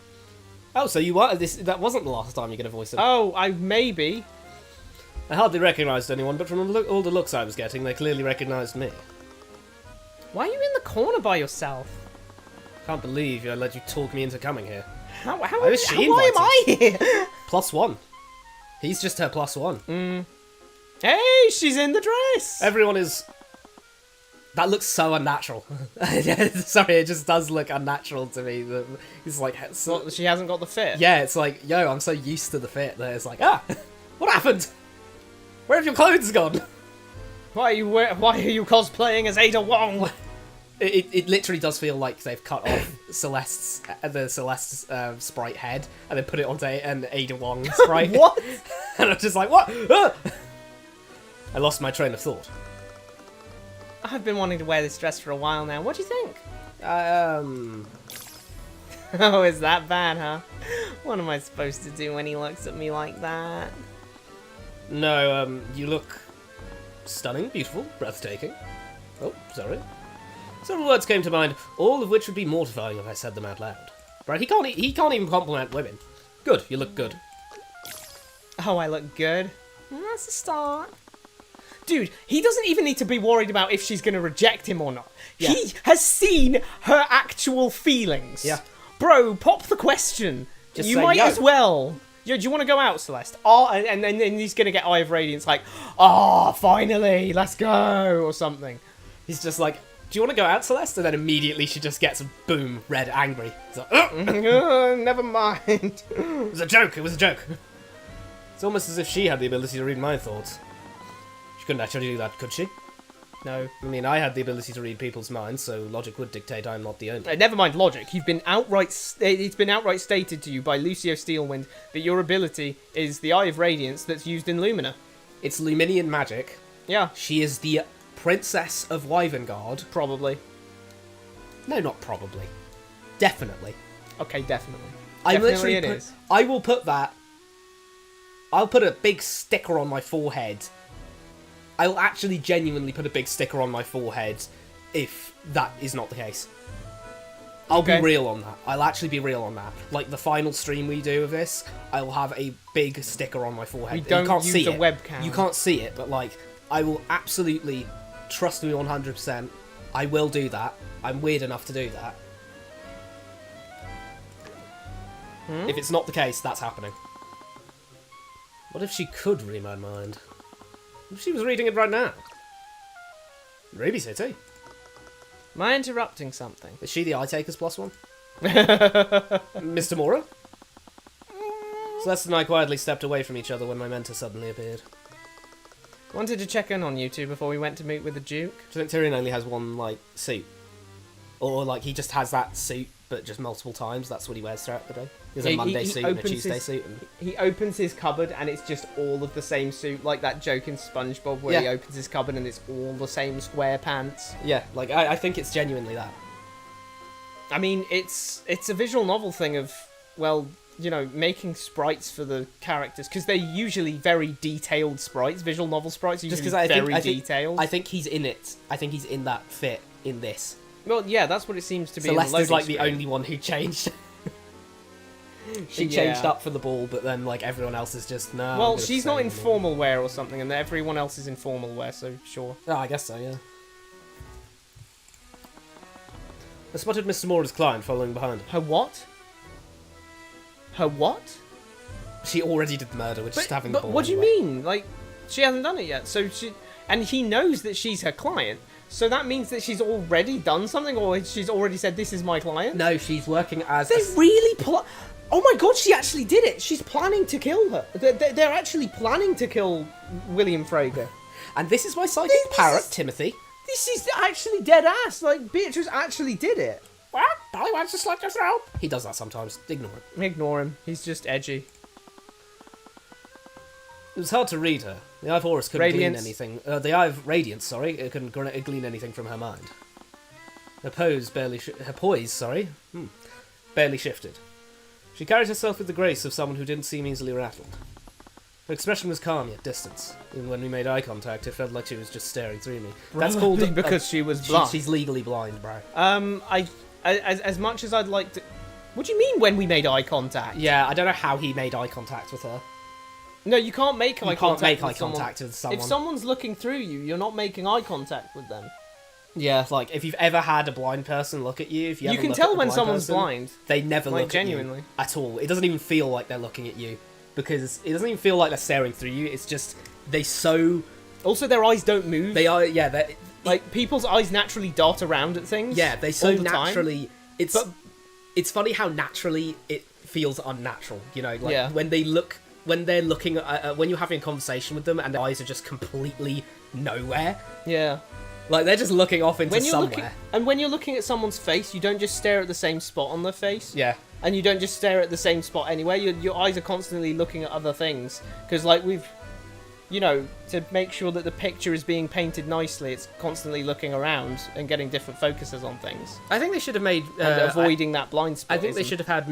Oh, so you were that wasn't the last time you're going to voice it. Oh, maybe. I hardly recognised anyone, but from all the looks I was getting, they clearly recognised me. Why are you in the corner by yourself? Can't believe I let you talk me into coming here. Why am I here? +1. He's just her +1. Hey, she's in the dress. Everyone is... That looks so unnatural. Sorry, it just does look unnatural to me. It's like... She hasn't got the fit. Yeah, it's like, yo, I'm so used to the fit that it's like, what happened? Where have your clothes gone? Why are you cosplaying as Ada Wong? It literally does feel like they've cut off Celeste's sprite head and then put it onto an Ada Wong sprite. What? And I'm just like, what? Ah! I lost my train of thought. I've been wanting to wear this dress for a while now. What do you think? Oh, Oh, is that bad, huh? What am I supposed to do when he looks at me like that? No, you look stunning, beautiful, breathtaking. Oh, sorry. Several words came to mind, all of which would be mortifying if I said them out loud. Right, he can't even compliment women. Good, you look good. Oh, I look good. That's a start. Dude, he doesn't even need to be worried about if she's going to reject him or not. Yeah. He has seen her actual feelings. Yeah. Bro, pop the question. Just you say might yo. as well. Yo, do you want to go out, Celeste? Oh, and then he's going to get Eye of Radiance like, oh, finally, let's go, or something. He's just like, do you want to go out, Celeste? And then immediately she just gets, boom, red, angry. He's like, Never mind. it was a joke, it was a joke. It's almost as if she had the ability to read my thoughts. She couldn't actually do that, could she? No. I mean, I had the ability to read people's minds, so logic would dictate I'm not the only. Never mind logic. It's been outright stated to you by Lucio Steelwind that your ability is the Eye of Radiance that's used in Lumina. It's Luminian magic. Yeah, She is the Princess of Wyvernguard. probably. No, not probably. Definitely. Okay, definitely. I Definitely literally it put, is. I will put that. I'll put a big sticker on my forehead. I'll actually genuinely put a big sticker on my forehead if that is not the case. I'll Okay. be real on that. I'll actually be real on that. Like the final stream we do of this, I will have a big sticker on my forehead. We You don't can't use see a it. webcam. You can't see it, but like, I will absolutely, trust me 100%, I will do that. I'm weird enough to do that. If it's not the case, that's happening. What if she could read my mind? What if she was reading it right now? Ruby City. Am I interrupting something? Is she the Eye Takers +1? Mr. Mora? Celeste and I quietly stepped away from each other when my mentor suddenly appeared. Wanted to check in on you two before we went to meet with the Duke. Do you think Tyrion only has one, like, suit? Or, like, he just has that suit, but just multiple times? That's what he wears throughout the day? He has a Monday suit and a opens Tuesday his- suit. And... He opens his cupboard and it's just all of the same suit, like that joke in SpongeBob where he Yeah. opens his cupboard and it's all the same square pants. Yeah, like, I think it's genuinely that. I mean, it's a visual novel thing of, well, you know, making sprites for the characters, because they're usually very detailed sprites. Visual novel sprites are Just usually because very detailed. I think he's in it. I think he's in that fit in this. Well, yeah, that's what it seems to be. Celeste in is like the loading only one who changed. She Yeah. changed up for the ball, but then like everyone else is just no. Well, she's not in formal wear or something, and everyone else is in formal wear, so sure. Oh, I guess so. Yeah. I spotted Mr. Mora's client following behind her. Her what? Her what? She already did the murder. We're just having the But ball. what do you anyway. mean? Like, she hasn't done it yet. So and he knows that she's her client. So that means that she's already done something, or she's already said, "This is my client." No, she's working as. They really Oh my god, she actually did it. She's planning to kill her. They're actually planning to kill William Frager. And this is my psychic This parrot, is- Timothy. This is actually dead ass. Like, Beatrice actually did it. What? Dolly wants to slit your throat. He does that sometimes. Ignore it. Ignore him. He's just edgy. It was hard to read her. The Eye of Horus couldn't Radiance. glean anything. The Eye of Radiance, sorry, it couldn't glean anything from her mind. Her poise barely, barely shifted. She carried herself with the grace of someone who didn't seem easily rattled. Her expression was calm yet distant. Even when we made eye contact, it felt like she was just staring through me. That's called because she was blind. She's legally blind, bro. As much as I'd like to. What do you mean when we made eye contact? Yeah, I don't know how he made eye contact with her. No, you can't make eye You contact. can't make eye with someone. contact with someone. If someone's looking through you, you're not making eye contact with them. Yeah, like if you've ever had a blind person look at you, if you, You ever can look tell at a when blind someone's person, blind. They never Like, look genuinely. at you at all. It doesn't even feel like they're looking at you because it doesn't even feel like they're staring through you. It's just Also, their eyes don't move. they are yeah they Like, people's eyes naturally dart around at things. yeah they so all the time. naturally. It's But- it's funny how naturally it feels unnatural. You know, like Yeah. when they're looking at when you're having a conversation with them and their eyes are just completely nowhere. Yeah. Like they're just looking off into When you're somewhere. when you're looking at someone's face, you don't just stare at the same spot on their face. Yeah. And you don't just stare at the same spot anywhere. Your eyes are constantly looking at other things. Because, like, to make sure that the picture is being painted nicely, it's constantly looking around and getting different focuses on things. I think they should have made And avoiding that blind spot. I think they should have had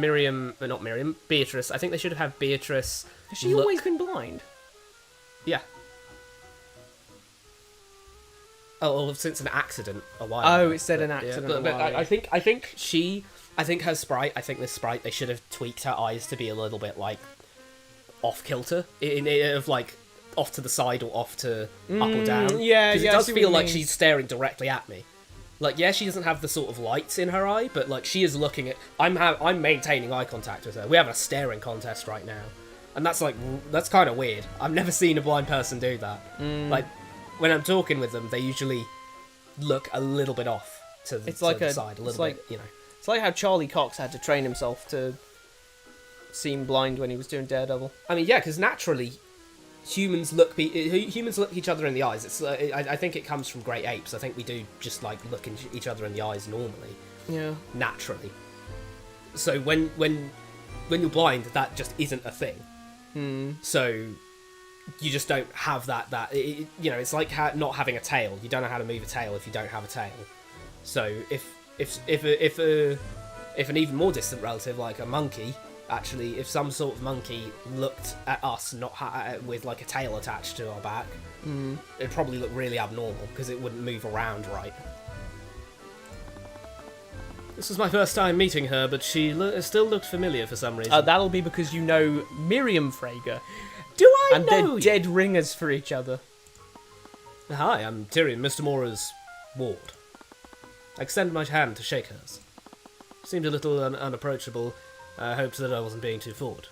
Beatrice. I think they should have had Beatrice. Has she always been blind? Yeah. Oh, well, since an accident a while ago. Oh, it said an accident. But I think her sprite. I think this sprite, they should have tweaked her eyes to be a little bit like off kilter, of like off to the side or off to up or down. Yeah, because yeah, it I does see what feel you like mean. she's staring directly at me. Like, yeah, she doesn't have the sort of lights in her eye, but like she is looking at. I'm maintaining eye contact with her. We're having a staring contest right now, and that's kind of weird. I've never seen a blind person do that. Like, when I'm talking with them, they usually look a little bit off to the, side, a little bit, It's like how Charlie Cox had to train himself to seem blind when he was doing Daredevil. I mean, yeah, because naturally, humans look each other in the eyes. It's I think it comes from great apes. I think we do just like look each other in the eyes normally, Yeah. naturally. So when you're blind, that just isn't a thing. So you just don't have that. It's like not having a tail. You don't know how to move a tail if you don't have a tail. So if an even more distant relative like a monkey, actually, if some sort of monkey looked at us with like a tail attached to our back, it'd probably look really abnormal because it wouldn't move around right. This was my first time meeting her, but she still looked familiar for some reason. That'll be because you know Miriam Frager. Do I and know they're dead ringers for each other. Hi, I'm Tyrion, Mr. Mora's ward. I extended my hand to shake hers. She seemed a little unapproachable. I hoped that I wasn't being too forward.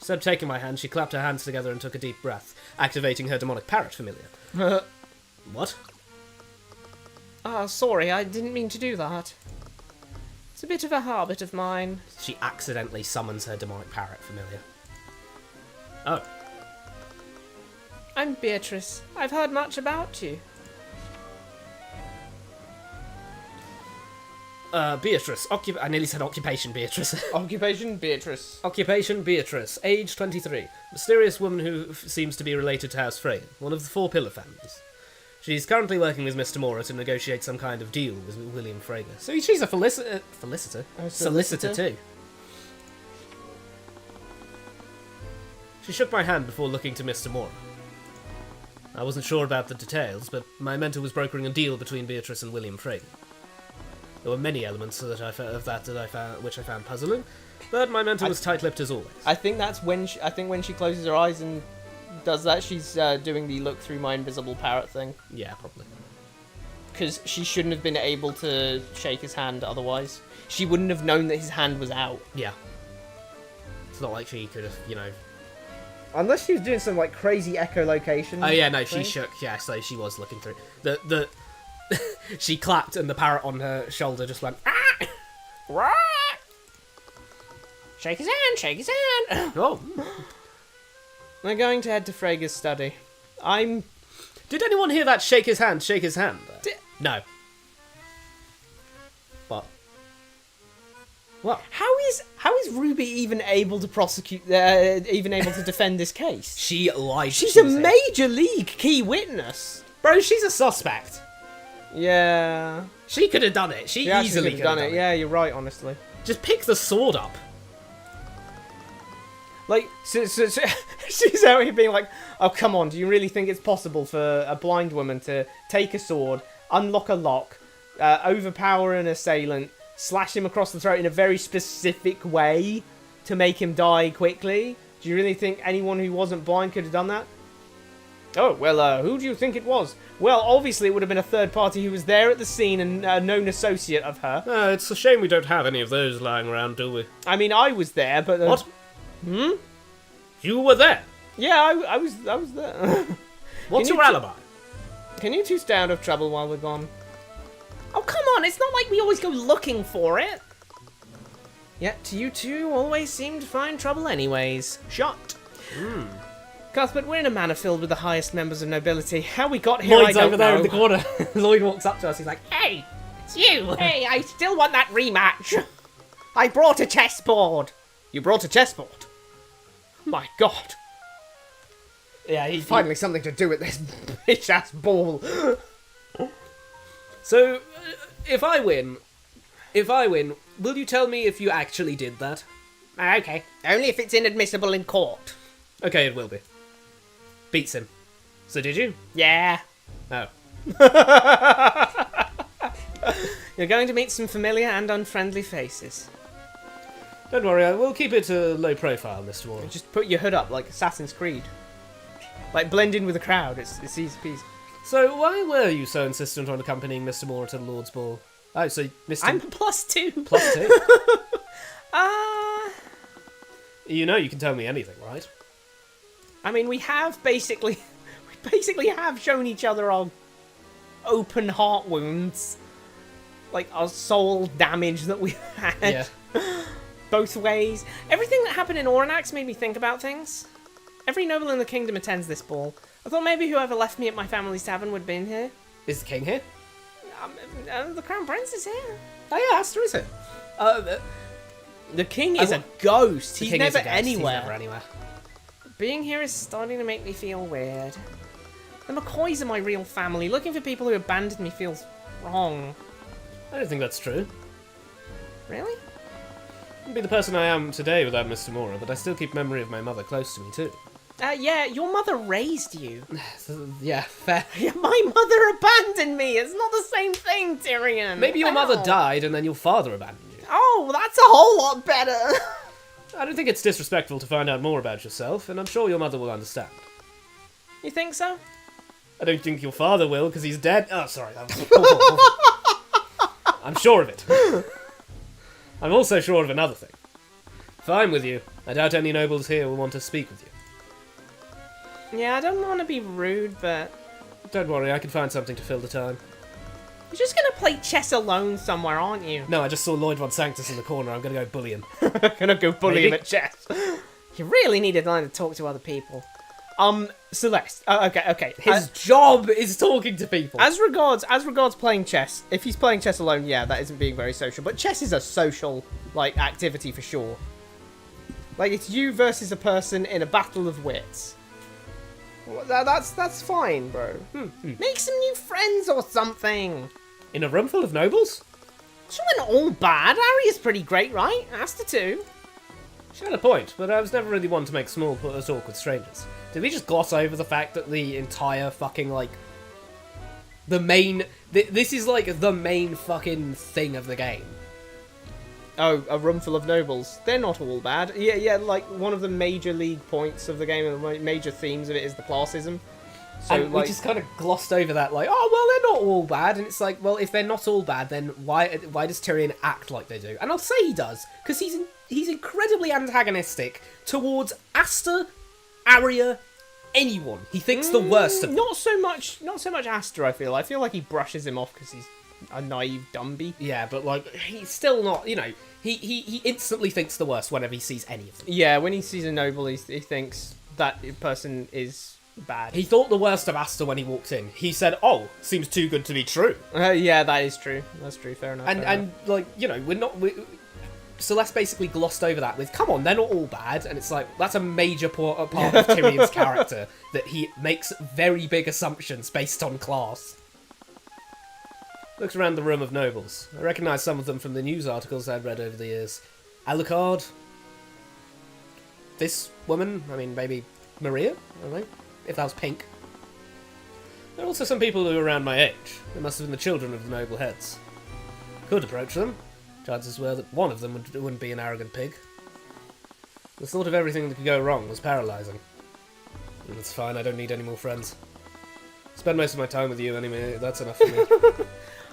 Instead of taking my hand, she clapped her hands together and took a deep breath, activating her demonic parrot familiar. What? Sorry, I didn't mean to do that. It's a bit of a habit of mine. She accidentally summons her demonic parrot familiar. Oh. I'm Beatrice. I've heard much about you. Beatrice. I nearly said occupation, Beatrice. Occupation, Beatrice. Occupation, Beatrice. Age 23. Mysterious woman who seems to be related to House Frey, one of the 4 pillar families. She's currently working with Mr. Mora to negotiate some kind of deal with William Frager. So she's a solicitor too. She shook my hand before looking to Mr. Mora. I wasn't sure about the details, but my mentor was brokering a deal between Beatrice and William Frager. There were many elements which I found puzzling, but my mentor was tight-lipped as always. I think that's when when she closes her eyes and does that, she's doing the look through my invisible parrot thing. Yeah, probably. Because she shouldn't have been able to shake his hand otherwise. She wouldn't have known that his hand was out. Yeah. It's not like she could have, Unless she was doing some like crazy echolocation. Oh yeah, no, she shook. Yeah, so she was looking through. The she clapped and the parrot on her shoulder just went. Ah! Shake his hand, shake his hand. Oh. We're going to head to Frager's study. Did anyone hear that? Shake his hand. Shake his hand. No. What? What? How is Ruby even able to prosecute? Even able to defend this case? She lied. She's a major league key witness, bro. She's a suspect. Yeah. She could have done it. She easily could have done it. Yeah, you're right. Honestly, just pick the sword up. Like, so she's out here being like, oh, come on, do you really think it's possible for a blind woman to take a sword, unlock a lock, overpower an assailant, slash him across the throat in a very specific way to make him die quickly? Do you really think anyone who wasn't blind could have done that? Oh, well, who do you think it was? Well, obviously it would have been a third party who was there at the scene and a known associate of her. It's a shame we don't have any of those lying around, do we? I mean, I was there, but... What? You were there? Yeah, I was there. What's your alibi? Can you two stay out of trouble while we're gone? Oh, come on, it's not like we always go looking for it. Yet you two always seem to find trouble anyways. Shot. Cuthbert, we're in a manor filled with the highest members of nobility. How we got here, Lloyd's I don't over there know. in the corner. Lloyd walks up to us. He's like, Hey, it's you. Hey, I still want that rematch. I brought a chessboard. You brought a chessboard? My God. Yeah, Finally something to do with this bitch-ass ball. So, if I win, will you tell me if you actually did that? Okay. Only if it's inadmissible in court. Okay, it will be. Beats him. So did you? Yeah. Oh. You're going to meet some familiar and unfriendly faces. Don't worry, I will keep it low profile, Mr. Warren. Just put your hood up like Assassin's Creed. Like, blend in with the crowd. It's easy peasy. So why were you so insistent on accompanying Mr. Moore to the Lord's Ball? Oh, so Mr. I'm +2. +2. You You can tell me anything, right? I mean, we basically have shown each other our open heart wounds. Like, our soul damage that we've had. Yeah. Both ways. Everything that happened in Overanalyzing made me think about things. Every noble in the kingdom attends this ball. I thought maybe whoever left me at my family's tavern would have been here. Is the king here? The crown prince is here. Oh yeah, Aster is here. The king is a ghost. The He's king is never a ghost. anywhere. He's never anywhere. Being here is starting to make me feel weird. The McCoys are my real family. Looking for people who abandoned me feels wrong. I don't think that's true. Really? I'd be the person I am today without Mr. Mora, but I still keep memory of my mother close to me too. Yeah, your mother raised you. Yeah, fair. Yeah, my mother abandoned me. It's not the same thing, Tyrion. Maybe your Ow. mother died and then your father abandoned you. Oh, that's a whole lot better. I don't think it's disrespectful to find out more about yourself, and I'm sure your mother will understand. You think so? I don't think your father will, because he's dead. Oh, sorry. I'm sure of it. I'm also sure of another thing. If I'm with you, I doubt any nobles here will want to speak with you. Yeah, I don't want to be rude, but... Don't worry, I can find something to fill the time. You're just gonna play chess alone somewhere, aren't you? No, I just saw Lloyd Von Sanctus in the corner. I'm gonna go bully him. Gonna go bully him Maybe. at chess. You really need to learn to talk to other people. Celeste. Okay. His job is talking to people. As regards playing chess, if he's playing chess alone, yeah, that isn't being very social. But chess is a social, like, activity for sure. Like, it's you versus a person in a battle of wits. Well, that's fine, bro. Make some new friends or something. In a room full of nobles? She wasn't all bad. Arya's pretty great, right? Asta too. She had a point, but I was never really one to make small talk with strangers. Did we just gloss over the fact that the entire fucking, like... This is, like, the main fucking thing of the game. Oh, a room full of nobles. They're not all bad. Yeah, like, one of the major league points of the game and the major themes of it is the classism. So, And we just kind of glossed over that, like, oh, well, they're not all bad. And it's like, well, if they're not all bad, then why does Tyrion act like they do? And I'll say he does, because he's incredibly antagonistic towards Asta, Arya, anyone. He thinks the worst of them. Not so much Asta, I feel. I feel like he brushes him off because he's a naive dumby. Yeah, but, like, he's still not, he instantly thinks the worst whenever he sees any of them. Yeah, when he sees a noble, he thinks that person is bad. He thought the worst of Asta when he walked in. He said, oh, seems too good to be true. Yeah, that is true. That's true, fair enough. And like, Celeste basically glossed over that with, come on, they're not all bad. And it's like, that's a major part of Tyrion's character, that he makes very big assumptions based on class. Looks around the room of nobles. I recognise some of them from the news articles I'd read over the years. Alucard. This woman, maybe Maria? I don't know. If that was pink. There are also some people who are around my age. They must have been the children of the noble heads. Could approach them. Chances were that one of them wouldn't be an arrogant pig. The thought of everything that could go wrong was paralysing. It's fine, I don't need any more friends. Spend most of my time with you anyway, that's enough for me.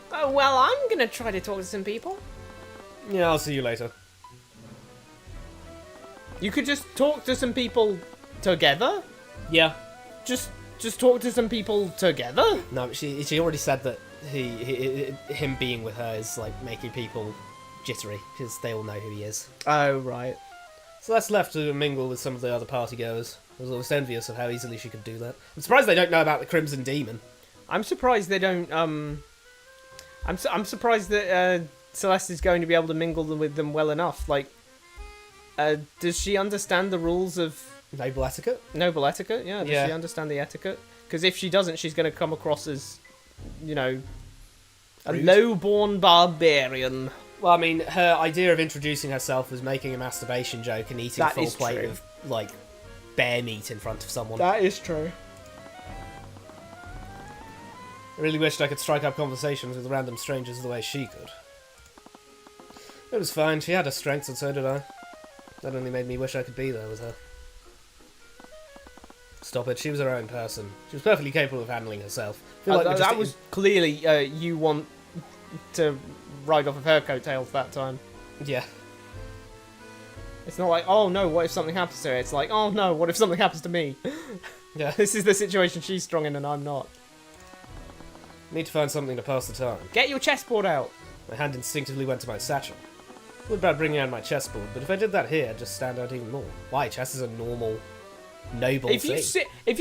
Well, I'm gonna try to talk to some people. Yeah, I'll see you later. You could just talk to some people together? Yeah. Just talk to some people together? No, she already said that him being with her is like making people jittery, because they all know who he is. Oh, right. So that's left to mingle with some of the other partygoers. I was always envious of how easily she could do that. I'm surprised they don't know about the Crimson Demon. I'm surprised they don't, I'm surprised that, Celeste is going to be able to mingle with them well enough. Like, does she understand the rules of Noble etiquette. Noble etiquette, yeah. Does Yeah. she understand the etiquette? Because if she doesn't, she's going to come across as, you know, a Rude. low-born barbarian. Well, I mean, her idea of introducing herself was making a masturbation joke and eating a That full is plate true. of, like, bear meat in front of someone. That is true. I really wished I could strike up conversations with random strangers the way she could. It was fine. She had her strengths, and so did I. That only made me wish I could be there with her. Stop it. She was her own person. She was perfectly capable of handling herself. I feel like we're just that was clearly you want to ride off of her coattails that time. Yeah. It's not like, oh no, what if something happens to her? It's like, oh no, what if something happens to me? Yeah. This is the situation she's strong in and I'm not. Need to find something to pass the time. Get your chessboard out. My hand instinctively went to my satchel. What about bringing out my chessboard? But if I did that here, I'd just stand out even more. Why? Chess is a normal, noble If you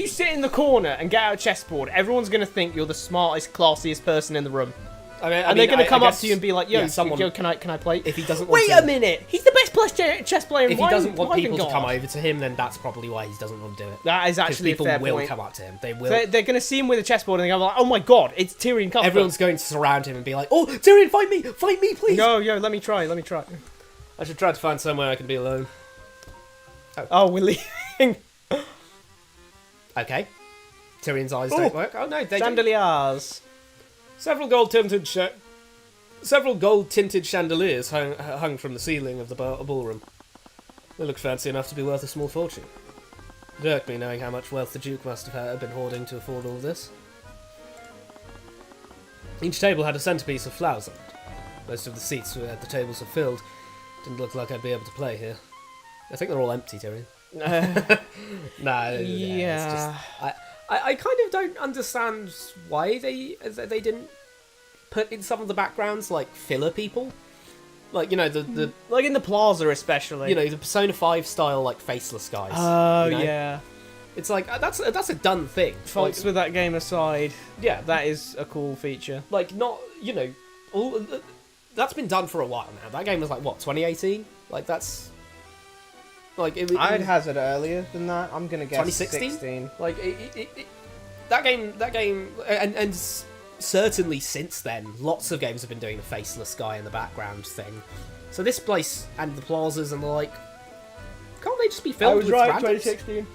sit in the corner and get out a chessboard, everyone's gonna think you're the smartest, classiest person in the room. And they're gonna come up to you and be like, "Yo, yeah, someone- yo, can I play?" If he doesn't want Wait to, a minute, he's the best chess player. if he doesn't want people to God. come over to him, then that's probably why he doesn't want to do it. That is Because actually a people fair will point. come up to him. They will. They're gonna see him with a chessboard and they're like, "Oh my God, it's Tyrion Cuthbert." Everyone's going to surround him and be like, "Oh, Tyrion, fight me, please!" Yo, let me try. I should try to find somewhere I can be alone. Oh, we're leaving. Okay. Tyrion's eyes Oh, don't work. Oh no, they don't. Chandeliers. Several gold-tinted chandeliers hung from the ceiling of the ballroom. They looked fancy enough to be worth a small fortune. It irked me knowing how much wealth the Duke must have been hoarding to afford all this. Each table had a centerpiece of flowers on it. Most of the seats where the tables were filled didn't look like I'd be able to play here. I think they're all empty, Tyrion. No, it's just... I kind of don't understand why they didn't put in some of the backgrounds like filler people, like you know the Like in the plaza, especially. you know the Persona 5 style like faceless guys. Oh you know? yeah. It's like that's a done thing. Faults Like, with that game aside, yeah, that is a cool feature. like not you know all that's been done for a while now. That game was like what 2018. Like that's like I'd hazard earlier than that. I'm gonna guess 2016? 16. like that game and certainly since then lots of games have been doing the faceless guy in the background thing. So this place and the plazas and the like, can't they just be filled with randoms? 2016.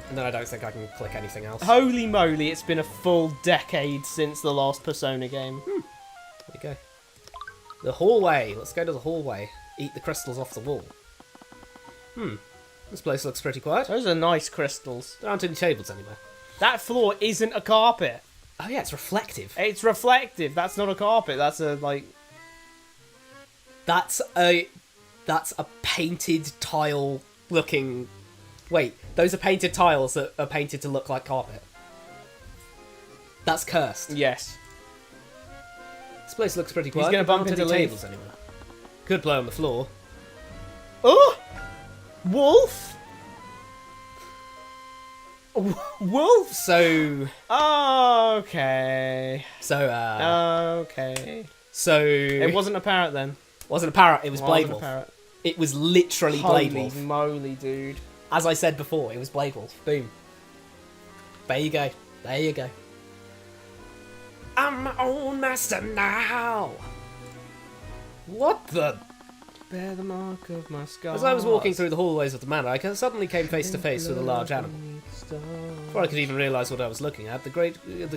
And then I don't think I can click anything else. Holy moly, it's been a full decade since the last Persona game. There you go. The hallway. Let's go to the hallway. Eat the crystals off the wall. This place looks pretty quiet. Those are nice crystals. There aren't any tables anywhere. That floor isn't a carpet. Oh yeah, it's reflective. It's reflective. That's not a carpet. That's a, like... That's a painted tile looking... Wait, those are painted tiles that are painted to look like carpet. That's cursed. Yes. This place looks pretty quiet. gonna There bump aren't into any Leaf. tables anywhere. Could play on the floor. Oh! Wolf? Wolf? So... Okay. Okay. So, it wasn't a parrot then. Wasn't a parrot, it was Blade Wasn't a Wolf. parrot. It was literally Blade Holy Wolf. moly, dude. As I said before, it was Blade Wolf. Boom. There you go. There you go. I'm my own master now. What the... Bear the mark of my scars. As I was walking through the hallways of the manor, I suddenly came face to face with a large animal. Before I could even realise what I was looking at, the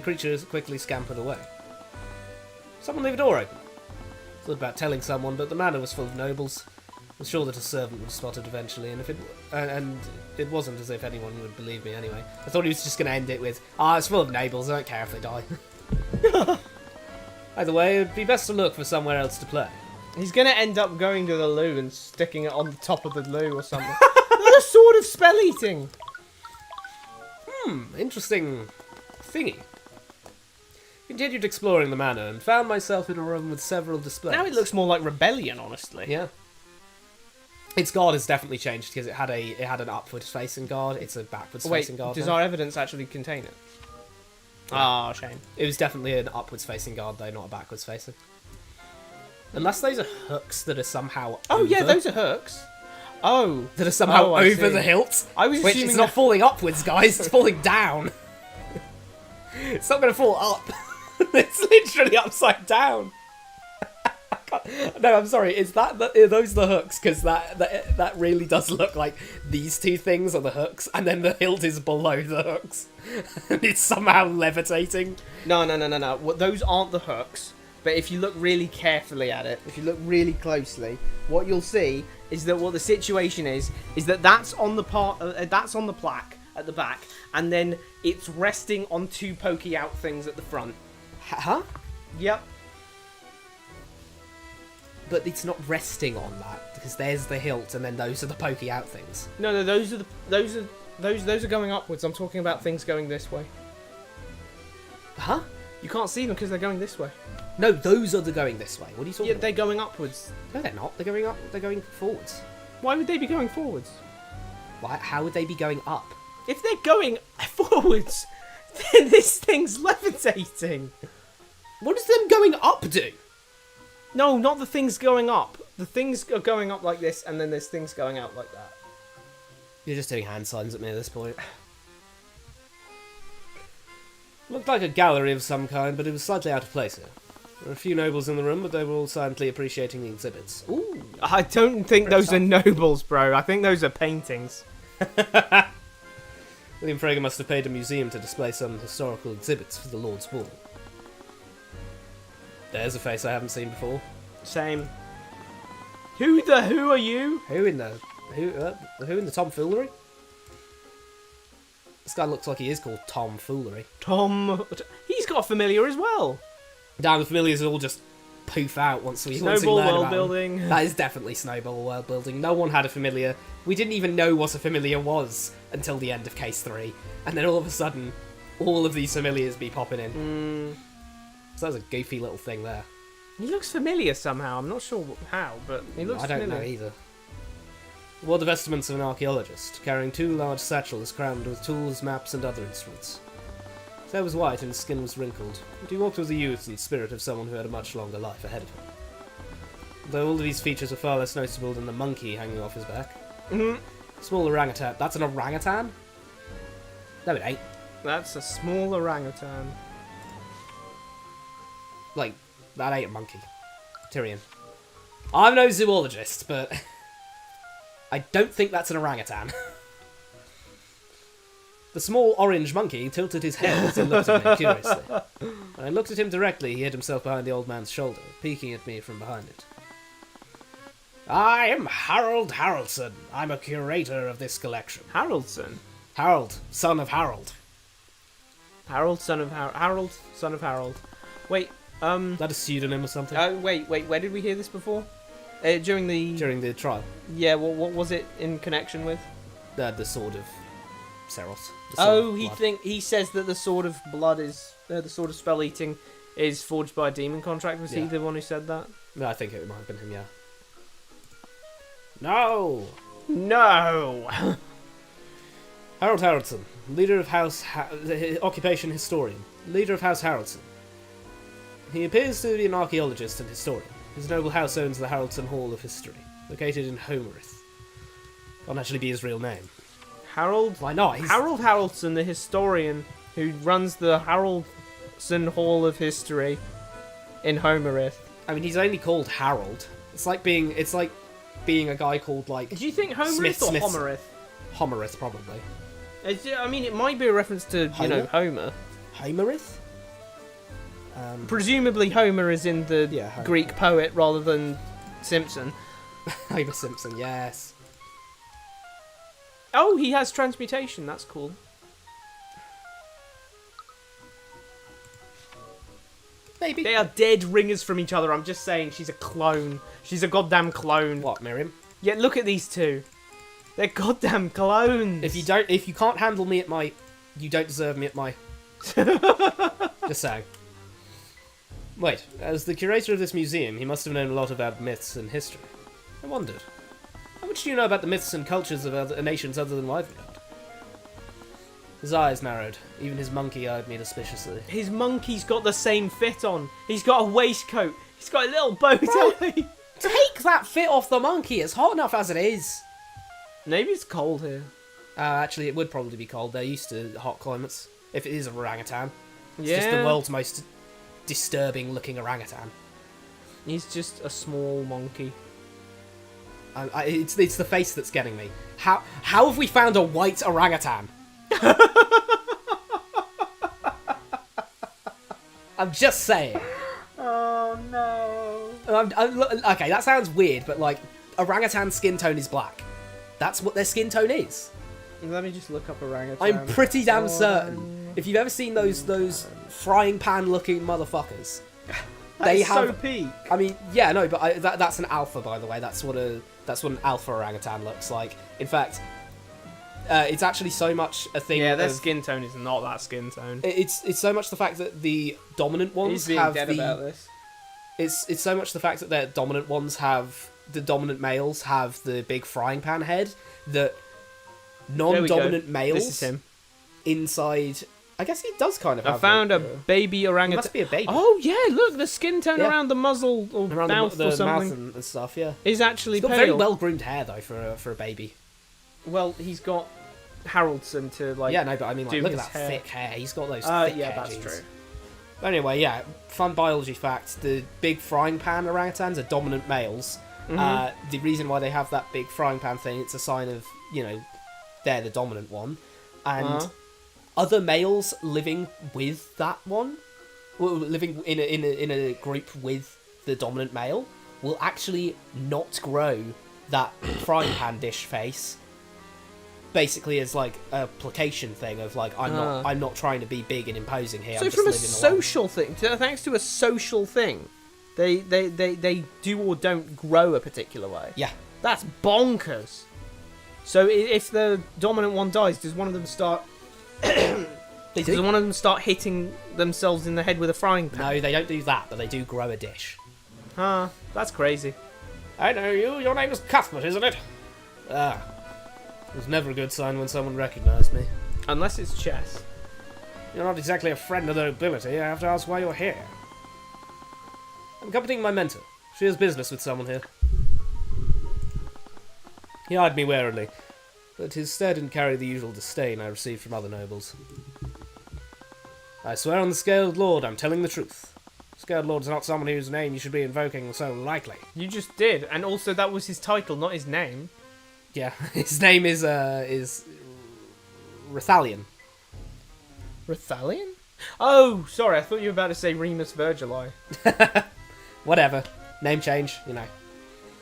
creature quickly scampered away. Someone leave a door open. Thought about telling someone, but the manor was full of nobles. I was sure that a servant would spot it eventually, and it wasn't as if anyone would believe me anyway. I thought he was just going to end it with, it's full of nobles, I don't care if they die. Either way, it'd be best to look for somewhere else to play. He's gonna end up going to the loo and sticking it on the top of the loo or something. What a sort of spell eating! Interesting thingy. Continued exploring the manor and found myself in a room with several displays. Now it looks more like Rebellion, honestly. Yeah. Its guard has definitely changed because it had an upwards facing guard. It's a backwards Wait, facing guard. does now. our evidence actually contain it? Yeah. Ah, shame. It was definitely an upwards facing guard though, not a backwards facing. Unless those are hooks that are somehow. Oh yeah, over. those are hooks. Oh. that are somehow Oh, I over see. the hilt. I was Which assuming is not that- falling upwards, guys. It's falling down. It's not going to fall up. It's literally upside down. No, I'm sorry. Is that those the hooks? Because that really does look like these two things are the hooks, and then the hilt is below the hooks, and it's somehow levitating. No. Well, those aren't the hooks. But if you look really carefully at it, if you look really closely, what you'll see is that what the situation is that that's on the that's on the plaque at the back, and then it's resting on two pokey out things at the front. Huh? Yep. But it's not resting on that because there's the hilt, and then those are the pokey out things. No, those are going upwards. I'm talking about things going this way. Huh? You can't see them because they're going this way. No, those are the going this way. What are you talking Yeah, about? they're going upwards. No, they're not. They're going up. They're going forwards. Why would they be going forwards? Why? How would they be going up? If they're going forwards, then this thing's levitating. What does them going up do? No, not the things going up. The things are going up like this, and then there's things going out like that. You're just doing hand signs at me at this point. Looked like a gallery of some kind, but it was slightly out of place here. There were a few nobles in the room, but they were all silently appreciating the exhibits. Ooh. I don't think those are nobles, bro. I think those are paintings. William Frager must have paid a museum to display some historical exhibits for the Lord's Ball. There's a face I haven't seen before. Same. Who are you? Who in the tomfoolery? This guy looks like he is called Tomfoolery. Tom. He's got a familiar as well. Damn, the familiars all just poof out once we Snowball learn world about them. building. That is definitely snowball world building. No one had a familiar. We didn't even know what a familiar was until the end of Case 3. And then all of a sudden, all of these familiars be popping in. So that's a goofy little thing there. He looks familiar somehow. I'm not sure how, but he looks I don't familiar. know either. Wore the vestments of an archaeologist, carrying 2 large satchels crammed with tools, maps, and other instruments. His hair was white and his skin was wrinkled, but he walked with the youth and spirit of someone who had a much longer life ahead of him. Though all of these features are far less noticeable than the monkey hanging off his back. Small orangutan. That's an orangutan? No, it ain't. That's a small orangutan. Like, that ain't a monkey. Tyrion. I'm no zoologist, but I don't think that's an orangutan. The small orange monkey tilted his head as he looked at me curiously. When I looked at him directly, he hid himself behind the old man's shoulder, peeking at me from behind it. I am Harold Haraldson. I'm a curator of this collection. Haraldson. Harold, son of Harold. Harold, son of Harold. Harold, son of Harold. Wait, Is that a pseudonym or something? wait. Where did we hear this before? During the. During the trial. Yeah. What was it in connection with? The sword of Seros. Oh, he says that the sword of blood is the sword of spell eating is forged by a demon contract. Was he Yeah. the one who said that? No, I think it might have been him, yeah. No! No. Harold Haraldson, leader of House... occupation historian. Leader of House Haraldson. He appears to be an archaeologist and historian. His noble house owns the Haraldson Hall of History, located in Homerith. Can't actually be his real name. Harold. Why not? Harold Haraldson, the historian who runs the Haraldson Hall of History in Homerith. I mean, he's only called Harold. It's like being a guy called, like... Do you think Homerith Smith- or Smith- Homerith? Homerith, probably. I mean, it might be a reference to, Homer. Homerith? Presumably Homer is in the Yeah, Homer. Greek poet rather than Simpson. Homer Simpson, yes. Oh, he has transmutation. That's cool. Maybe. They are dead ringers from each other. I'm just saying, she's a clone. She's a goddamn clone. What, Miriam? Yeah, look at these two. They're goddamn clones. If you can't handle me at my... You don't deserve me at my... Just saying. Wait, as the curator of this museum, he must have known a lot about myths and history. I wondered. How much do you know about the myths and cultures of other nations other than Wyvern? His eyes narrowed. Even his monkey eyed me suspiciously. His monkey's got the same fit on. He's got a waistcoat. He's got a little bow tie. Take that fit off the monkey! It's hot enough as it is! Maybe it's cold here. Actually, it would probably be cold. They're used to hot climates. If it is an orangutan. It's Yeah. just the world's most disturbing looking orangutan. He's just a small monkey. It's the face that's getting me. How have we found a white orangutan? I'm just saying. Oh no. Okay, that sounds weird, but like, orangutan skin tone is black. That's what their skin tone is. Let me just look up orangutan. I'm pretty damn certain. If you've ever seen those frying pan looking motherfuckers, they have. so peak. I mean, yeah, no, but that's an alpha, by the way. That's what an alpha orangutan looks like. In fact, it's actually so much a thing. Yeah, their of, skin tone is not that skin tone. It's so much the fact that the dominant ones He's being have dead about this. It's so much the fact that their dominant ones have the dominant males have the big frying pan head that non-dominant males This is him. inside. I guess he does kind of. I have found a the- baby He orangutan. must be a baby. Oh yeah, look, the skin tone Yeah. around the muzzle or Around mouth the or something mouth and stuff. Yeah, is actually he's got pale. very well groomed hair though for a baby. Well, he's got Haraldson to like. Yeah, no, but I mean, like, do look at his that hair. thick hair. He's got those thick Yeah, hair that's genes. true. Anyway, yeah, fun biology fact: the big frying pan orangutans are dominant males. Mm-hmm. The reason why they have that big frying pan thing, it's a sign of, they're the dominant one, and Uh-huh. other males living with that one, well, living in a group with the dominant male, will actually not grow that frying pan dish face. Basically, as like a placation thing of like, I'm not trying to be big and imposing here. So I'm just from a living alone. social thing, thanks to a social thing, they do or don't grow a particular way. Yeah. That's bonkers. So if the dominant one dies, does one of them start? They Does do. one of them start hitting themselves in the head with a frying pan? No, they don't do that, but they do grow a dish. Huh? That's crazy. I know you. Your name is Cuthbert, isn't it? Ah. It was never a good sign when someone recognised me. Unless it's chess. You're not exactly a friend of the nobility. I have to ask why you're here. I'm accompanying my mentor. She has business with someone here. He eyed me warily, but his stare didn't carry the usual disdain I received from other nobles. I swear on the Scaled Lord, I'm telling the truth. Scaled Lord's not someone whose name you should be invoking so lightly. You just did, and also that was his title, not his name. Yeah, his name is Rithalion. Rithalion? Oh, sorry, I thought you were about to say Remus Virgili. Whatever. Name change,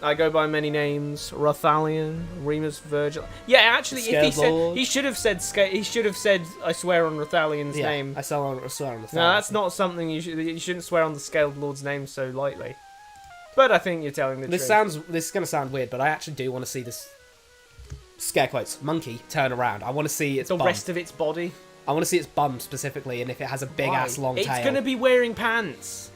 I go by many names: Rithalion, Remus Virgil. Yeah, actually, if he Scaled Lord. said he should have said, "I swear on Rithalion's name." I swear on Rithalion. No, that's not something you shouldn't swear on the Scaled Lord's name so lightly. But I think you're telling the This truth. is going to sound weird, but I actually do want to see this scare quotes monkey turn around. I want to see its the bum. rest of its body. I want to see its bum specifically, and if it has a big ass long It's tail. gonna be wearing pants.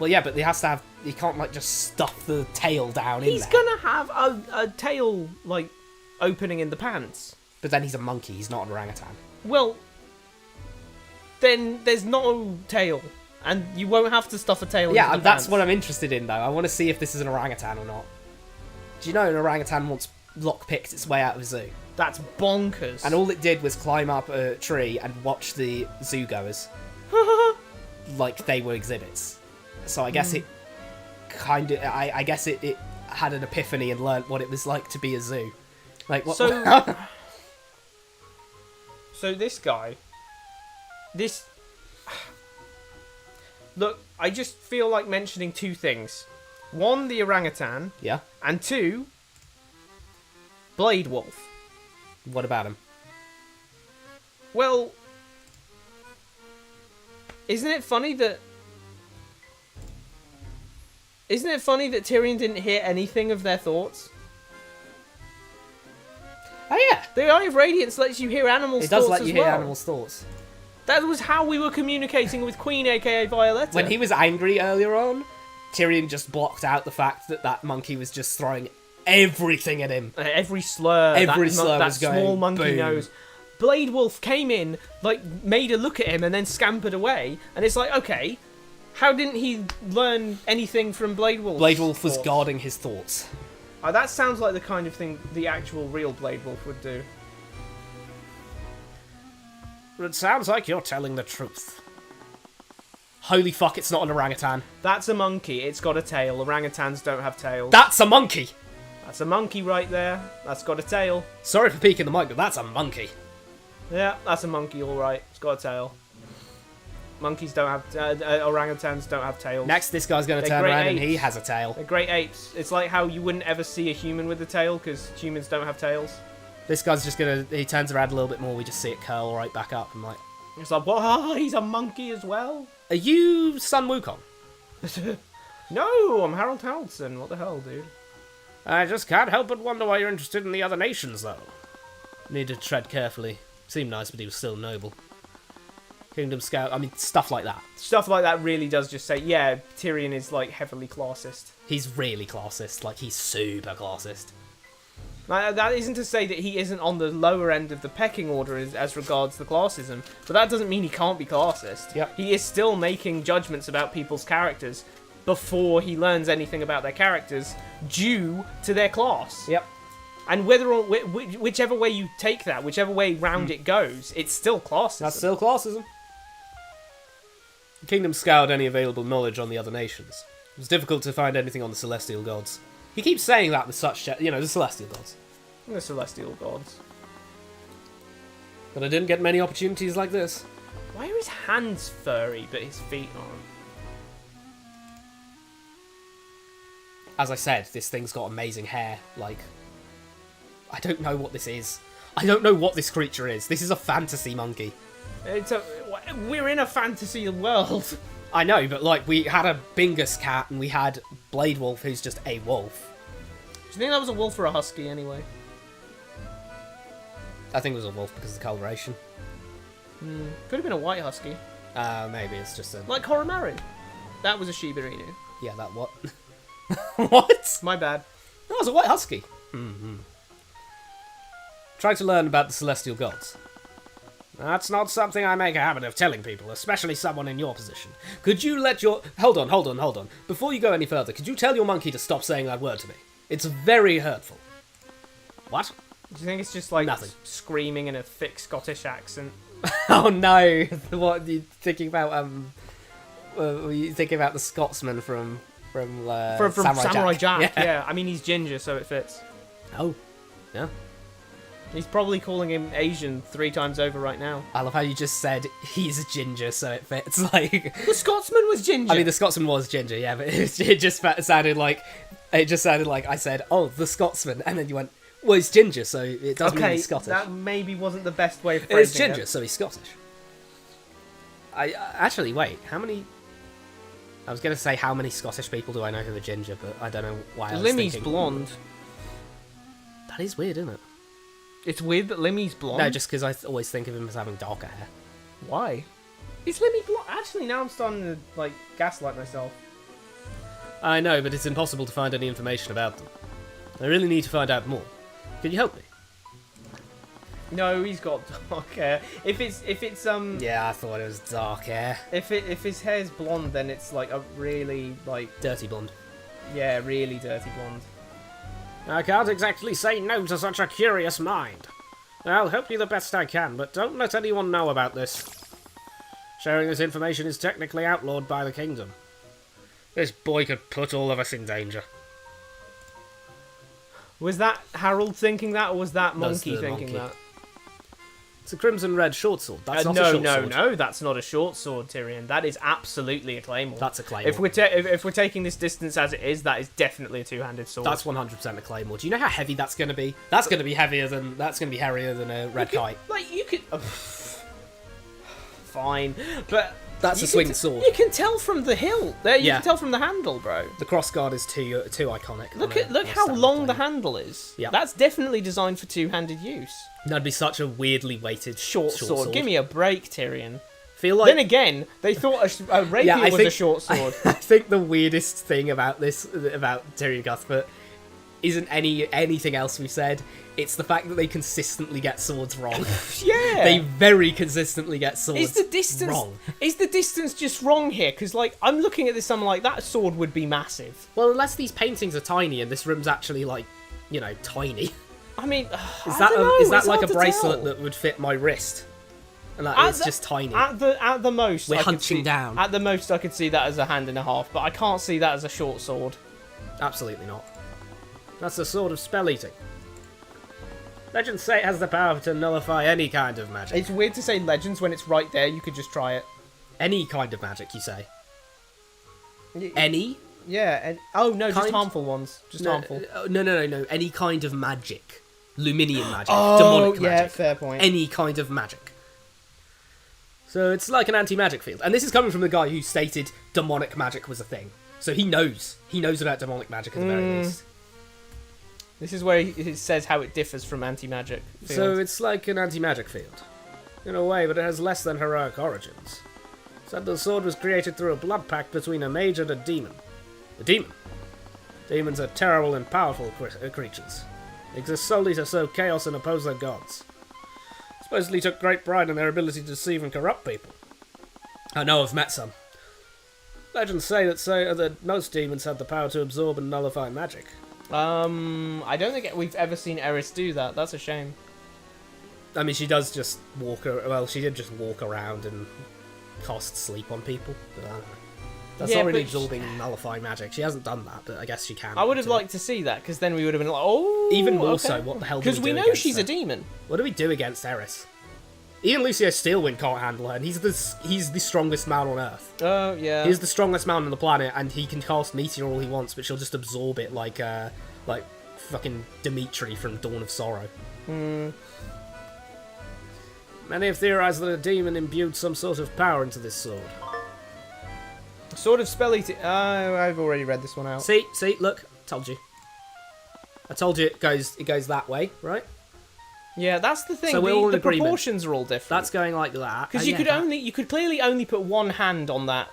Well, yeah, but it has to have. You can't like just stuff the tail down in He's there. gonna have a tail like opening in the pants. But then he's a monkey. He's not an orangutan. Well, then there's no tail, and you won't have to stuff a tail. Yeah, into the that's pants. what I'm interested in, though. I want to see if this is an orangutan or not. Do you know an orangutan once lockpicked its way out of a zoo? That's bonkers. And all it did was climb up a tree and watch the zoo goers like they were exhibits. So I guess it kind of, I guess it had an epiphany and learnt what it was like to be a zoo. Like what? So- So this guy, look, I just feel like mentioning two things. One, the orangutan, Yeah. and two, Blade Wolf. What about him? Well, isn't it funny that Tyrion didn't hear anything of their thoughts? Oh yeah. The Eye of Radiance lets you hear animals' It does thoughts let you as hear well. animals' thoughts. That was how we were communicating with Queen, aka Violetta. When he was angry earlier on, Tyrion just blocked out the fact that that monkey was just throwing everything at him. Every slur, Every that, slur that was going, small monkey boom. nose. Blade Wolf came in, like, made a look at him and then scampered away. And it's like, okay, how didn't he learn anything from Blade Wolf? Blade Wolf was guarding his thoughts. That sounds like the kind of thing the actual real Blade Wolf would do. It sounds like you're telling the truth. Holy fuck, it's not an orangutan. That's a monkey. It's got a tail. Orangutans don't have tails. That's a monkey! That's a monkey right there. That's got a tail. Sorry for peeking the mic, but that's a monkey. Yeah, that's a monkey, all right. It's got a tail. Monkeys don't have... orangutans don't have tails. Next, this guy's going to turn great around and apes. he has a tail. They're great apes. It's like how you wouldn't ever see a human with a tail because humans don't have tails. This guy's just going to... He turns around a little bit more, we just see it curl right back up. I'm like... It's like, what? He's a monkey as well? Are you Sun Wukong? No, I'm Harold Haraldson. What the hell, dude? I just can't help but wonder why you're interested in the other nations, though. Need to tread carefully. Seemed nice, but he was still noble. Kingdom Scout, I mean, stuff like that. Stuff like that really does just say, yeah, Tyrion is, like, heavily classist. He's really classist. Like, he's super classist. That isn't to say that he isn't on the lower end of the pecking order as regards the classism, but that doesn't mean he can't be classist. Yep. He is still making judgments about people's characters before he learns anything about their characters due to their class. Yep. And whether or whichever way you take that, whichever way round it goes, it's still classism. That's still classism. The Kingdom scoured any available knowledge on the other nations. It was difficult to find anything on the Celestial Gods. He keeps saying that with such, the Celestial Gods. The Celestial Gods. But I didn't get many opportunities like this. Why are his hands furry but his feet aren't? As I said, this thing's got amazing hair. Like, I don't know what this is. I don't know what this creature is. This is a fantasy monkey. We're in a fantasy world. I know, but like, we had a Bingus cat and we had Blade Wolf, who's just a wolf. Do you think that was a wolf or a husky anyway? I think it was a wolf because of the coloration. Could have been a white husky. Maybe it's just a... Like Horomaru. That was a Shiba Inu. Yeah, that what? What? My bad. That was a white husky. Try to learn about the Celestial Gods. That's not something I make a habit of telling people, especially someone in your position. Could you let your... Hold on. Before you go any further, could you tell your monkey to stop saying that word to me? It's very hurtful. What? Do you think it's just like Nothing. screaming in a thick Scottish accent? Oh no! What are you thinking about? Were you thinking about the Scotsman from Samurai Jack? Yeah. Yeah. I mean, he's ginger, so it fits. Oh, yeah. He's probably calling him Asian 3 times over right now. I love how you just said he's a ginger, so it fits. Like, The Scotsman was ginger. I mean, the Scotsman was ginger, yeah, but it just sounded like I said, "Oh, the Scotsman," and then you went, "Well, he's ginger, so it does mean he's Scottish." That maybe wasn't the best way of It's phrasing ginger, it. so he's Scottish. I actually wait. How many? I was going to say how many Scottish people do I know who are ginger, but I don't know why. I was Limmy's thinking, blonde. That is weird, isn't it? It's weird that Limmy's blonde. No, just because I always think of him as having darker hair. Why? Is Limmy blonde? Actually, now I'm starting to like gaslight myself. I know, but it's impossible to find any information about them. I really need to find out more. Can you help me? No, he's got dark hair. If it's Yeah, I thought it was dark hair. if his hair's blonde, then it's like a really like Dirty blonde. really dirty blonde. I can't exactly say no to such a curious mind. I'll help you the best I can, but don't let anyone know about this. Sharing this information is technically outlawed by the kingdom. This boy could put all of us in danger. Was that Harold thinking that, or was that That's Monkey the thinking monkey. that? It's a crimson red short sword. That's not a short sword. No, that's not a short sword, Tyrion. That is absolutely a claymore. That's a claymore. If we're taking this distance as it is, that is definitely a two-handed sword. That's 100% a claymore. Do you know how heavy that's going to be? That's going to be hairier than a red kite. You could. Fine, but That's a swinged sword. You can tell from the hilt. There, you Yeah. can tell from the handle, bro. The crossguard is too iconic. Look how long the handle is. Yeah. That's definitely designed for two-handed use. That'd be such a weirdly weighted Short sword. Give me a break, Tyrion. Feel like Then again, they thought a rapier was a short sword. I think the weirdest thing about Tyrion Cuthbert isn't anything else we've said. It's the fact that they consistently get swords wrong. Yeah. They very consistently get swords Is the distance wrong. Is the distance just wrong here? Because like I'm looking at this, I'm like that sword would be massive. Well, unless these paintings are tiny and this room's actually like, you know, tiny. I mean, Is I don't know, is that it's like hard a to bracelet tell. that would fit my wrist? And that At is the- just tiny. At the most, We're I could hunching see- down. At the most, I could see that as a hand and a half, but I can't see that as a short sword. Absolutely not. That's a sword of spell eating. Legends say it has the power to nullify any kind of magic. It's weird to say legends when it's right there. You could just try it. Any kind of magic, you say? Any? Yeah. And, oh no, just Kind? harmful ones. Just harmful. No. Any kind of magic. Luminian magic. Oh, demonic yeah, magic. fair point. Any kind of magic. So it's like an anti-magic field. And this is coming from the guy who stated demonic magic was a thing. So he knows. He knows about demonic magic at the very least. This is where it says how it differs from anti-magic. So fields. it's like an anti-magic field. In a way, but it has less than heroic origins. Said the sword was created through a blood pact between a mage and a demon. A demon? Demons are terrible and powerful creatures. They exist solely to sow chaos and oppose their gods. Supposedly took great pride in their ability to deceive and corrupt people. I know, I've met some. Legends say that most demons have the power to absorb and nullify magic. I don't think we've ever seen Eris do that. That's a shame. I mean, she does just well, she did just walk around and cast sleep on people. But I don't know. That's Yeah, not really but absorbing and nullifying magic. She hasn't done that, but I guess she can. I would have do it. liked to see that, because then we would have been like, oh, Even more okay. so, what the hell do Because we we do know against she's her? a demon. What do we do against Eris? Even Lucio Steelwind can't handle her, and he's the strongest man on Earth. Oh, yeah. He's the strongest man on the planet, and he can cast Meteor all he wants, but she'll just absorb it like fucking Dimitri from Dawn of Sorrow. Many have theorized that a demon imbued some sort of power into this sword. Sort of spell eating. Oh, I've already read this one out. See, look, told you. I told you it goes that way, right? Yeah, that's the thing. So we're all in the agreement. proportions are all different. That's going like that. because And you could clearly only put one hand on that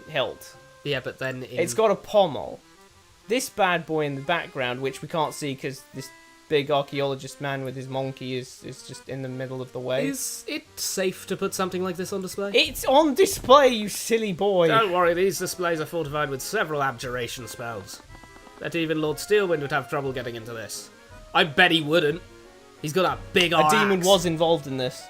hilt. Yeah, but then It's got a pommel. This bad boy in the background, which we can't see because this big archaeologist man with his monkey is just in the middle of the way. Is it safe to put something like this on display? It's on display, you silly boy. Don't worry, these displays are fortified with several abjuration spells. Bet even Lord Steelwind would have trouble getting into this. I bet he wouldn't. He's got that big A axe. demon was involved in this.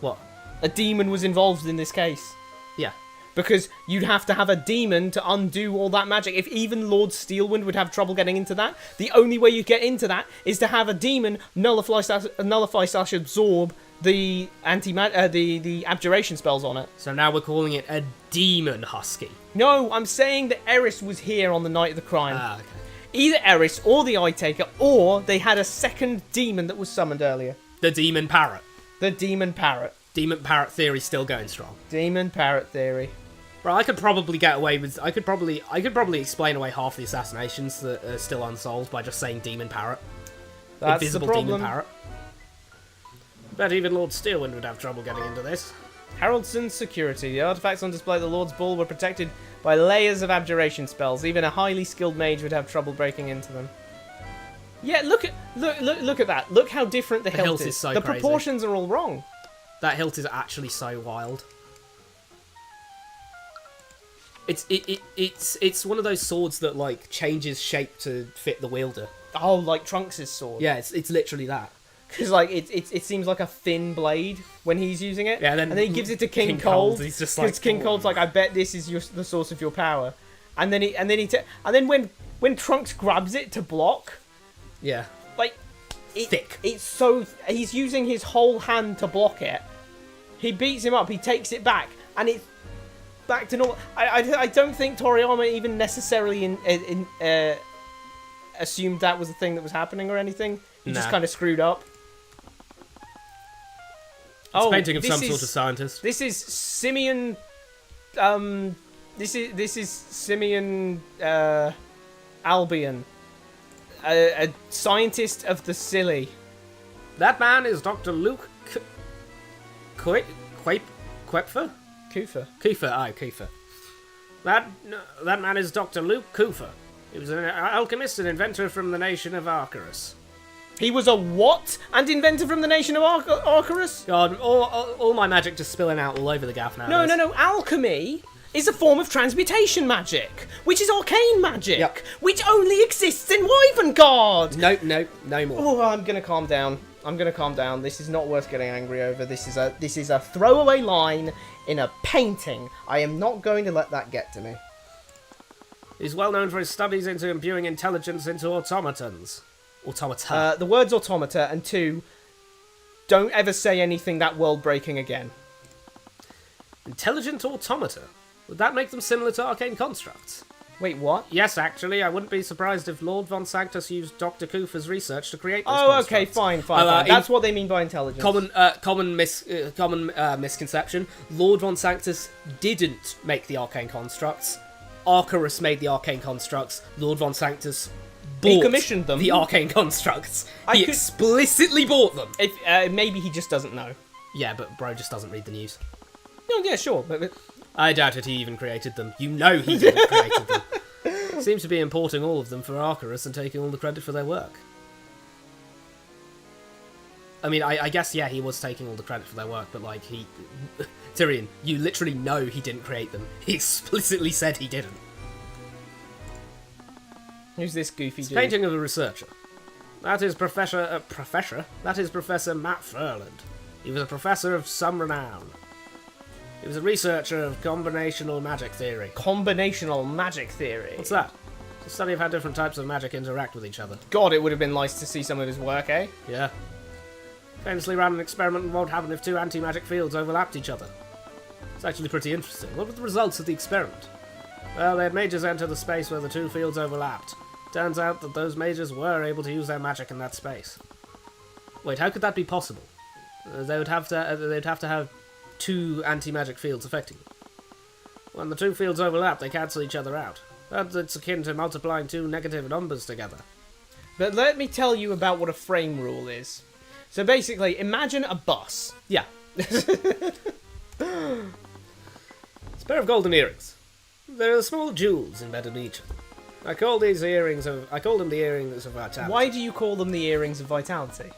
What? A demon was involved in this case. Yeah. Because you'd have to have a demon to undo all that magic. If even Lord Steelwind would have trouble getting into that, the only way you get into that is to have a demon nullify slash absorb the the abjuration spells on it. So now we're calling it a demon husky. No, I'm saying that Eris was here on the night of the crime. Ah, okay. Either Eris or the Eye Taker, or they had a second demon that was summoned earlier. The demon parrot. The demon parrot. Demon parrot theory still going strong. Demon parrot theory. Right, I could probably get away with. I could probably explain away half the assassinations that are still unsolved by just saying demon parrot. That's Invisible the problem. demon parrot. Bet even Lord Steelwind would have trouble getting into this. Haroldson's security. The artifacts on display at the Lord's Ball were protected by layers of abjuration spells. Even a highly skilled mage would have trouble breaking into them. Yeah, look at that. Look how different the hilt hilt is so the crazy. proportions are all wrong. That hilt is actually so wild. It's one of those swords that like changes shape to fit the wielder. Oh, like Trunks' sword. Yeah, it's literally that. Because like it seems like a thin blade when he's using it. Yeah, and then he gives it to King King Cold. Cold, he's just Because like, King Cold's like, I bet this is the source of your power. And then when Trunks grabs it to block, Yeah. like Thick. It's so he's using his whole hand to block it. He beats him up. He takes it back, and it's back to normal. I don't think Toriyama even necessarily assumed that was the thing that was happening or anything. He just Nah. kind of screwed up. It's a painting of this some is- sort of scientist. This is Simeon. This is Simeon Albion, a scientist of the silly. That man is Dr. Luke Quepfer? Kufa. Kufer, aye, Kufer. That man is Dr. Luke Kufer. He was an alchemist and inventor from the nation of Arcturus. He was a what? And inventor from the nation of Arcturus? God, all my magic just spilling out all over the gaff now. No. Alchemy is a form of transmutation magic, which is arcane magic, Yep. which only exists in Wyvern No more. Oh, I'm gonna calm down. This is not worth getting angry over. This is a throwaway line in a painting. I am not going to let that get to me. He's well known for his studies into imbuing intelligence into automatons. Automata. The words automata, and 2, don't ever say anything that world-breaking again. Intelligent automata? Would that make them similar to arcane constructs? Wait, what? Yes, actually, I wouldn't be surprised if Lord von Sanctus used Dr. Kufa's research to create those Oh, okay, constructs. fine. That's what they mean by intelligence. Common misconception. Lord von Sanctus didn't make the arcane constructs. Arcturus made the arcane constructs. Lord von Sanctus bought commissioned them. the arcane constructs. He could- explicitly bought them. If maybe he just doesn't know. Yeah, but bro just doesn't read the news. No, yeah, sure, but I doubted he even created them. You know he didn't created them. Seems to be importing all of them for Arcturus and taking all the credit for their work. I mean, I guess, yeah, he was taking all the credit for their work, but, like, Tyrion, you literally know he didn't create them. He explicitly said he didn't. who's this goofy dude? Painting of a researcher. That is Professor Matt Furland. He was a professor of some renown. He was a researcher of combinational magic theory. Combinational magic theory. What's that? It's a study of how different types of magic interact with each other. God, it would have been nice to see some of his work, eh? Yeah. Famously ran an experiment on what would happen if 2 anti-magic fields overlapped each other. It's actually pretty interesting. What were the results of the experiment? Well, they had mages enter the space where the 2 fields overlapped. Turns out that those mages were able to use their magic in that space. Wait, how could that be possible? They'd have to have 2 anti-magic fields affecting them. When the 2 fields overlap, they cancel each other out. It's akin to multiplying 2 negative numbers together. But let me tell you about what a frame rule is. So basically, imagine a bus. Yeah. It's a pair of golden earrings. There are small jewels embedded in each of them. I call them the earrings of vitality. Why do you call them the earrings of vitality?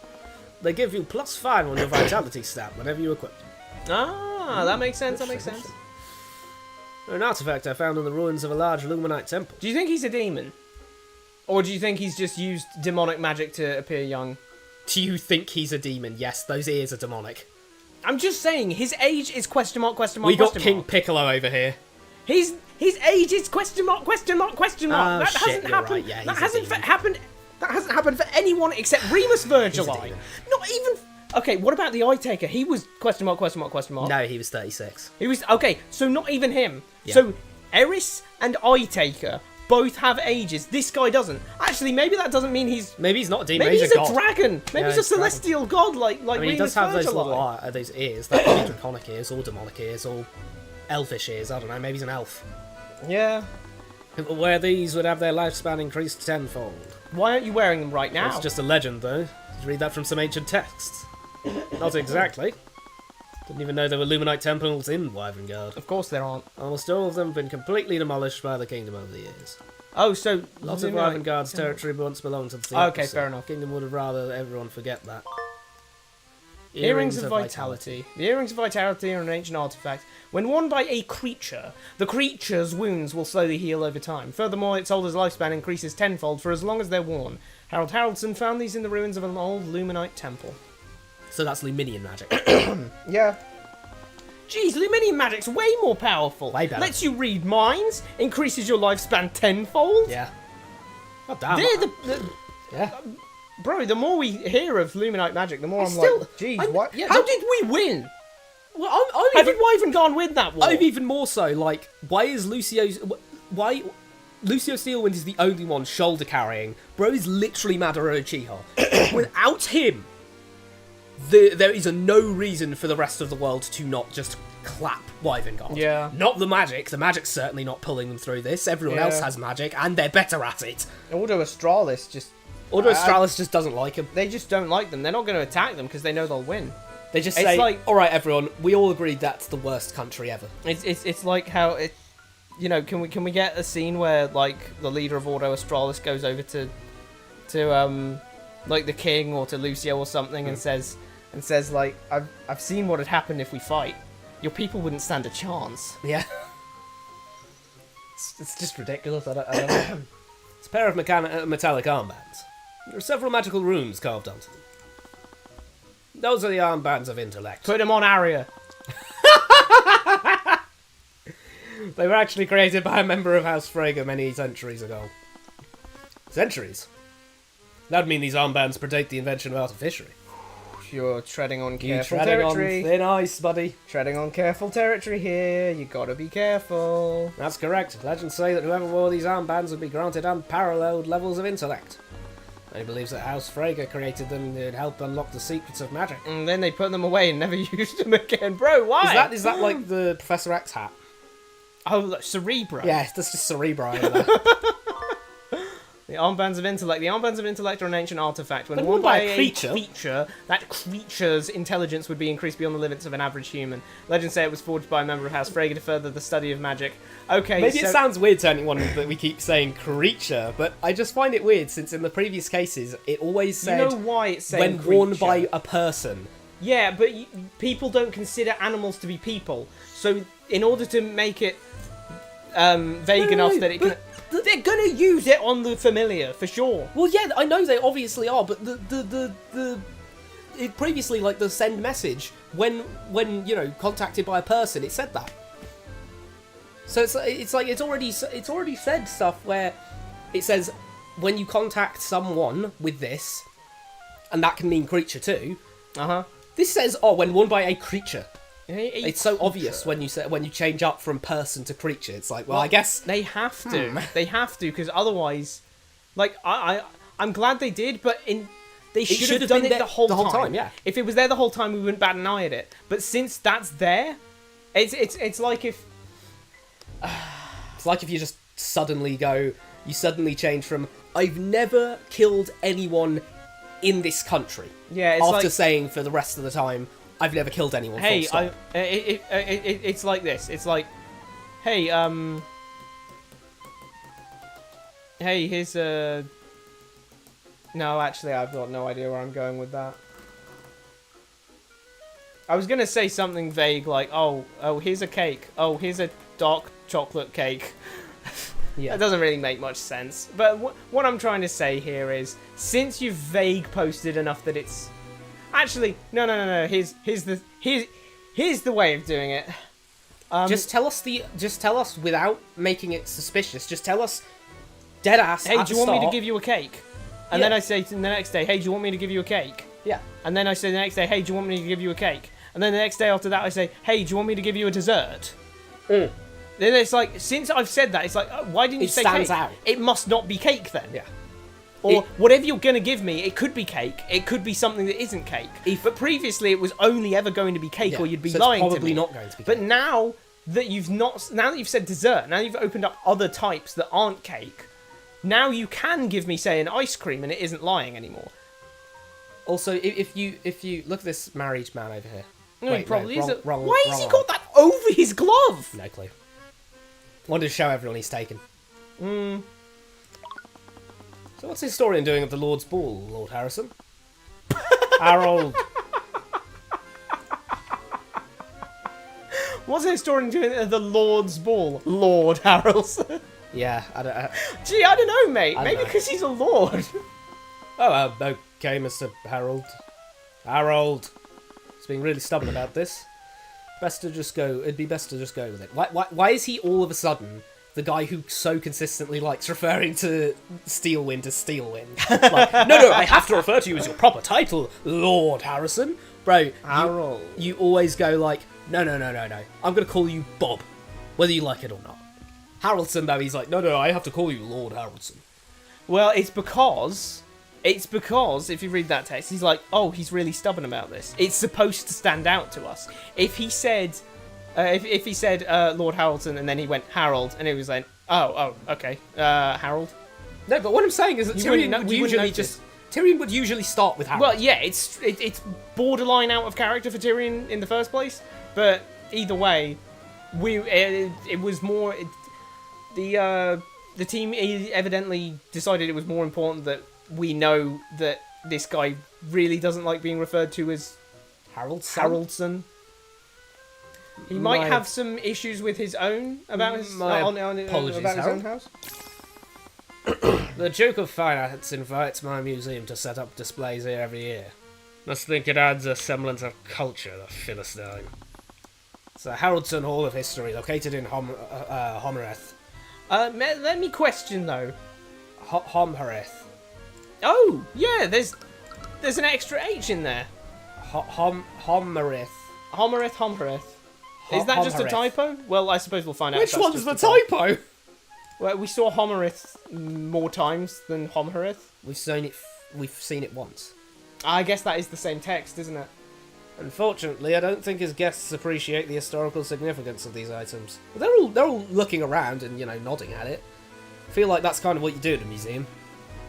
They give you +5 on your vitality stat whenever you equip them. Ah, that makes sense. They're an artifact I found in the ruins of a large Luminite temple. Do you think he's a demon? Or do you think he's just used demonic magic to appear young? Do you think he's a demon? Yes, those ears are demonic. I'm just saying, his age is question mark. We got King Piccolo over here. His age is question mark. Oh, that shit, hasn't you're happened. right. Yeah, that he's a hasn't demon. happened. That hasn't happened for anyone except Remus Virgili. demon. Not even. Okay, what about the Eye Taker? He was question mark. No, he was 36. He was okay. So not even him. Yeah. So Eris and Eye Taker both have ages. This guy doesn't. Actually, maybe that doesn't mean he's. Maybe he's not a demon, Maybe he's a a god. dragon. Maybe Yeah, he's a he's a dragon. celestial god like I mean, he Remus does have those Virgili. little those ears. That could be draconic ears, or demonic ears, or elfish ears. I don't know. Maybe he's an elf. Yeah. Where these would have their lifespan increased tenfold. Why aren't you wearing them right now? It's just a legend, though. Did you read that from some ancient texts? Not exactly. Didn't even know there were Luminite temples in Wyverngard. Of course there aren't. Almost all of them have been completely demolished by the kingdom over the years. Oh, so Lots of Luminite- Wyverngard's territory once belonged to the Okay, Theocracy. fair enough. The kingdom would have rather everyone forget that. Earrings of Vitality. The Earrings of Vitality are an ancient artifact. When worn by a creature, the creature's wounds will slowly heal over time. Furthermore, its holder's lifespan increases tenfold for as long as they're worn. Harold Haraldson found these in the ruins of an old Luminite temple. So that's Luminian magic. Yeah. Jeez, Luminian magic's way more powerful. Way better. Lets you read minds, increases your lifespan tenfold. Yeah. God damn. They're Yeah. Bro, the more we hear of Luminite magic, the more I'm Still- like, geez, I'm- what? yeah, How no- did we win? Well, How I'm did Wyvern win that war? I'm even more so, like, why Lucio Steelwind is the only one shoulder carrying? Bro is literally Madara Uchiha. Without him, there is no reason for the rest of the world to not just clap Wyvern. Yeah. Not the magic. The magic's certainly not pulling them through this. Everyone Yeah. else has magic, and they're better at it. Ordo Australis just... Ordo Australis just doesn't like him. They just don't like them. They're not going to attack them because they know they'll win. They just It's say, like- all right, everyone, we all agreed that's the worst country ever. It's like how you know, can we get a scene where like the leader of Ordo Australis goes over to like the king or to Lucio or something and says like, I've seen what would happen if we fight. Your people wouldn't stand a chance. Yeah. It's just ridiculous. I don't know. It's a pair of metallic armbands. There are several magical runes carved onto them. Those are the armbands of intellect. Put them on Arya. They were actually created by a member of House Frege many centuries ago. Centuries? That'd mean these armbands predate the invention of artificery. You're treading on You're careful treading territory. on thin ice, buddy. Treading on careful territory here. You gotta be careful. That's correct. Legends say that whoever wore these armbands would be granted unparalleled levels of intellect. He believes that House Frege created them to help unlock the secrets of magic. And then they put them away and never used them again. Bro, why? Is that like the Professor X hat? Oh, look, Cerebro. Yeah, that's just Cerebro in there. The Armbands of Intellect. The Armbands of Intellect are an ancient artifact. When When worn worn by by a a creature- that creature's intelligence would be increased beyond the limits of an average human. Legends say it was forged by a member of House Frege to further the study of magic. Okay, Maybe so... it sounds weird to anyone that we keep saying creature, but I just find it weird since in the previous cases it always said You know why it's saying when worn creature? by a person. Yeah, but people don't consider animals to be people. So in order to make it vague enough that it can... They're gonna use it on the familiar, for sure. Well, yeah, I know they obviously are, but it previously, like the send message, when you know contacted by a person, it said that. So it's already said stuff where it says when you contact someone with this, and that can mean creature too. Uh-huh. This says when worn by a creature. It's so obvious when you change up from person to creature. It's like, well, I guess they have to. They have to, because otherwise, like I'm glad they did, but they should have done it the whole time. Yeah. If it was there the whole time, we wouldn't bat an eye at it. But since that's there, it's like if it's like if you just suddenly change from I've never killed anyone in this country. Yeah, it's after like, saying for the rest of the time I've never killed anyone. Hey, full stop. it's like this. It's like, hey, hey, here's a. No, actually, I've got no idea where I'm going with that. I was gonna say something vague like, oh, here's a cake. Oh, here's a dark chocolate cake. Yeah. That doesn't really make much sense. But what I'm trying to say here is, since you've vague posted enough that it's... Actually, no. Here's the way of doing it. Just tell us without making it suspicious. Just tell us dead ass. Hey, at do the you want me to start. give you a cake? And Yeah. then I say the next day, hey, do you want me to give you a cake? Yeah. And then I say the next day, hey, do you want me to give you a cake? And then the next day after that, I say, hey, do you want me to give you a dessert? Mm. Then it's like, since I've said that, it's like, oh, why didn't you It say stands cake? out. It must not be cake then. Yeah. Or whatever you're going to give me, it could be cake. It could be something that isn't cake. But previously, it was only ever going to be cake, or you'd be so lying it's to probably me. not going to be But cake. now that you've said dessert, now you've opened up other types that aren't cake. Now you can give me, say, an ice cream, and it isn't lying anymore. Also, if you look at this married man over here. No, Wait, he probably wrong- isn't. wrong- Why has wrong he arm. got that over his glove? No clue. Wanted to show everyone he's taken. So what's the historian doing at the Lord's Ball, Lord Harrison? Harold. What's a historian doing at the Lord's Ball? Lord Harrelson. Yeah, I don't. Gee, I don't know, mate. I don't Maybe know. because he's a lord. Okay, Mr. Harold. Harold. He's being really stubborn about this. It'd be best to just go with it. Why is he all of a sudden the guy who so consistently likes referring to Steelwind as Steelwind? Like, no, I have to refer to you as your proper title, Lord Harrison. Bro, Harold. you always go like, no. I'm going to call you Bob, whether you like it or not. Haraldson, though, he's like, no, I have to call you Lord Haraldson. Well, it's because if you read that text, he's like, oh, he's really stubborn about this. It's supposed to stand out to us. If he said, if he said Lord Haraldson and then he went Harold and it was like, oh, okay, Harold. No, but what I'm saying is that You Tyrion wouldn't would notice. usually Tyrion would usually start with Harold. Well, yeah, it's borderline out of character for Tyrion in the first place, but either way, it was more. the team evidently decided it was more important that we know that this guy really doesn't like being referred to as Haraldson. He might have some issues with his own about his apologies, about his own Harold. house. The Duke of Finance invites my museum to set up displays here every year. Must think it adds a semblance of culture, the Philistine. It's the Haraldson Hall of History, located in Homereth. Let me question though. Homereth. Oh yeah, there's an extra H in there. Homereth. Homereth. Is that just a Homereth. typo? Well, I suppose we'll find out. Which if that's one's just the a typo? Well, we saw Homerith more times than Homerith. We've seen it once. I guess that is the same text, isn't it? Unfortunately, I don't think his guests appreciate the historical significance of these items. But they're all looking around and, nodding at it. I feel like that's kind of what you do at a museum.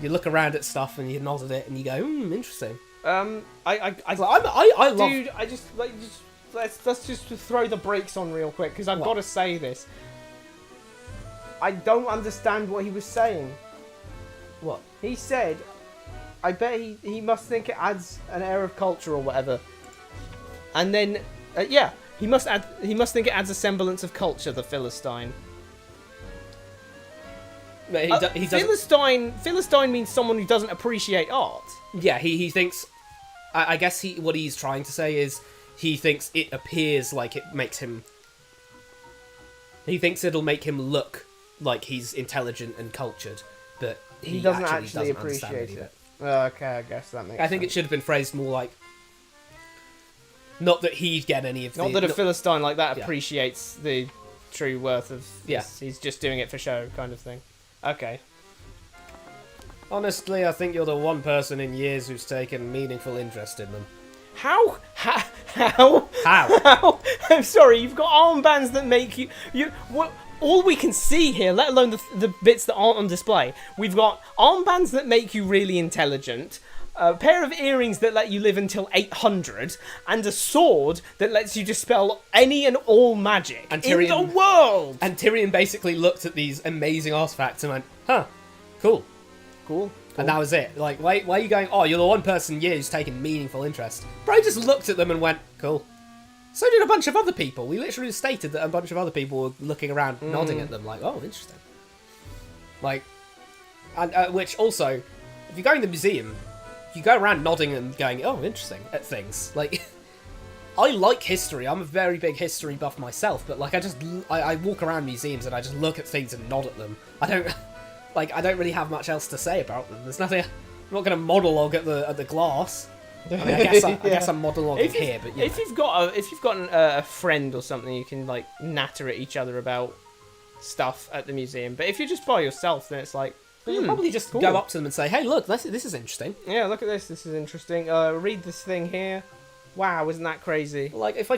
You look around at stuff and you nod at it and you go, interesting. I love... dude, let's just throw the brakes on real quick because I've What? got to say this. I don't understand what he was saying. What? He said, I bet he must think it adds an air of culture or whatever. And then, he must think it adds a semblance of culture, the Philistine. But he doesn't... Philistine means someone who doesn't appreciate art. Yeah, he thinks... I guess what he's trying to say is he thinks it appears like it makes him... He thinks it'll make him look like he's intelligent and cultured, but He doesn't actually doesn't understand appreciate any of it. Okay, I guess that makes I think it sense. should have been phrased more like... Not that he'd get any of the... Not that a Philistine like that Yeah. appreciates the true worth of... Yeah. He's just doing it for show, kind of thing. Okay. Honestly, I think you're the one person in years who's taken meaningful interest in them. How? How? I'm sorry, you've got armbands that make you... What? All we can see here, let alone the bits that aren't on display, we've got armbands that make you really intelligent, a pair of earrings that let you live until 800, and a sword that lets you dispel any and all magic And in the Tyrion- world! And Tyrion basically looked at these amazing artifacts and went, huh, cool. Cool. And that was it. Like, why are you going, oh, you're the one person in years who's taken meaningful interest? Bro just looked at them and went, cool. So did a bunch of other people. We literally stated that a bunch of other people were looking around, nodding at them, like, oh, interesting. Like, and which also, if you go in the museum, you go around nodding and going, oh, interesting, at things. Like, I like history. I'm a very big history buff myself, but, like, I walk around museums and I just look at things and nod at them. I don't really have much else to say about them. There's nothing... I'm not going to monologue at the glass. I mean, I guess I'm monologuing here, but if you've got a friend or something, you can like natter at each other about stuff at the museum. But if you're just by yourself, then it's like you'll probably just cool. go up to them and say, "Hey, look, this is interesting." Yeah, look at this. This is interesting. Read this thing here. Wow, isn't that crazy? Like if I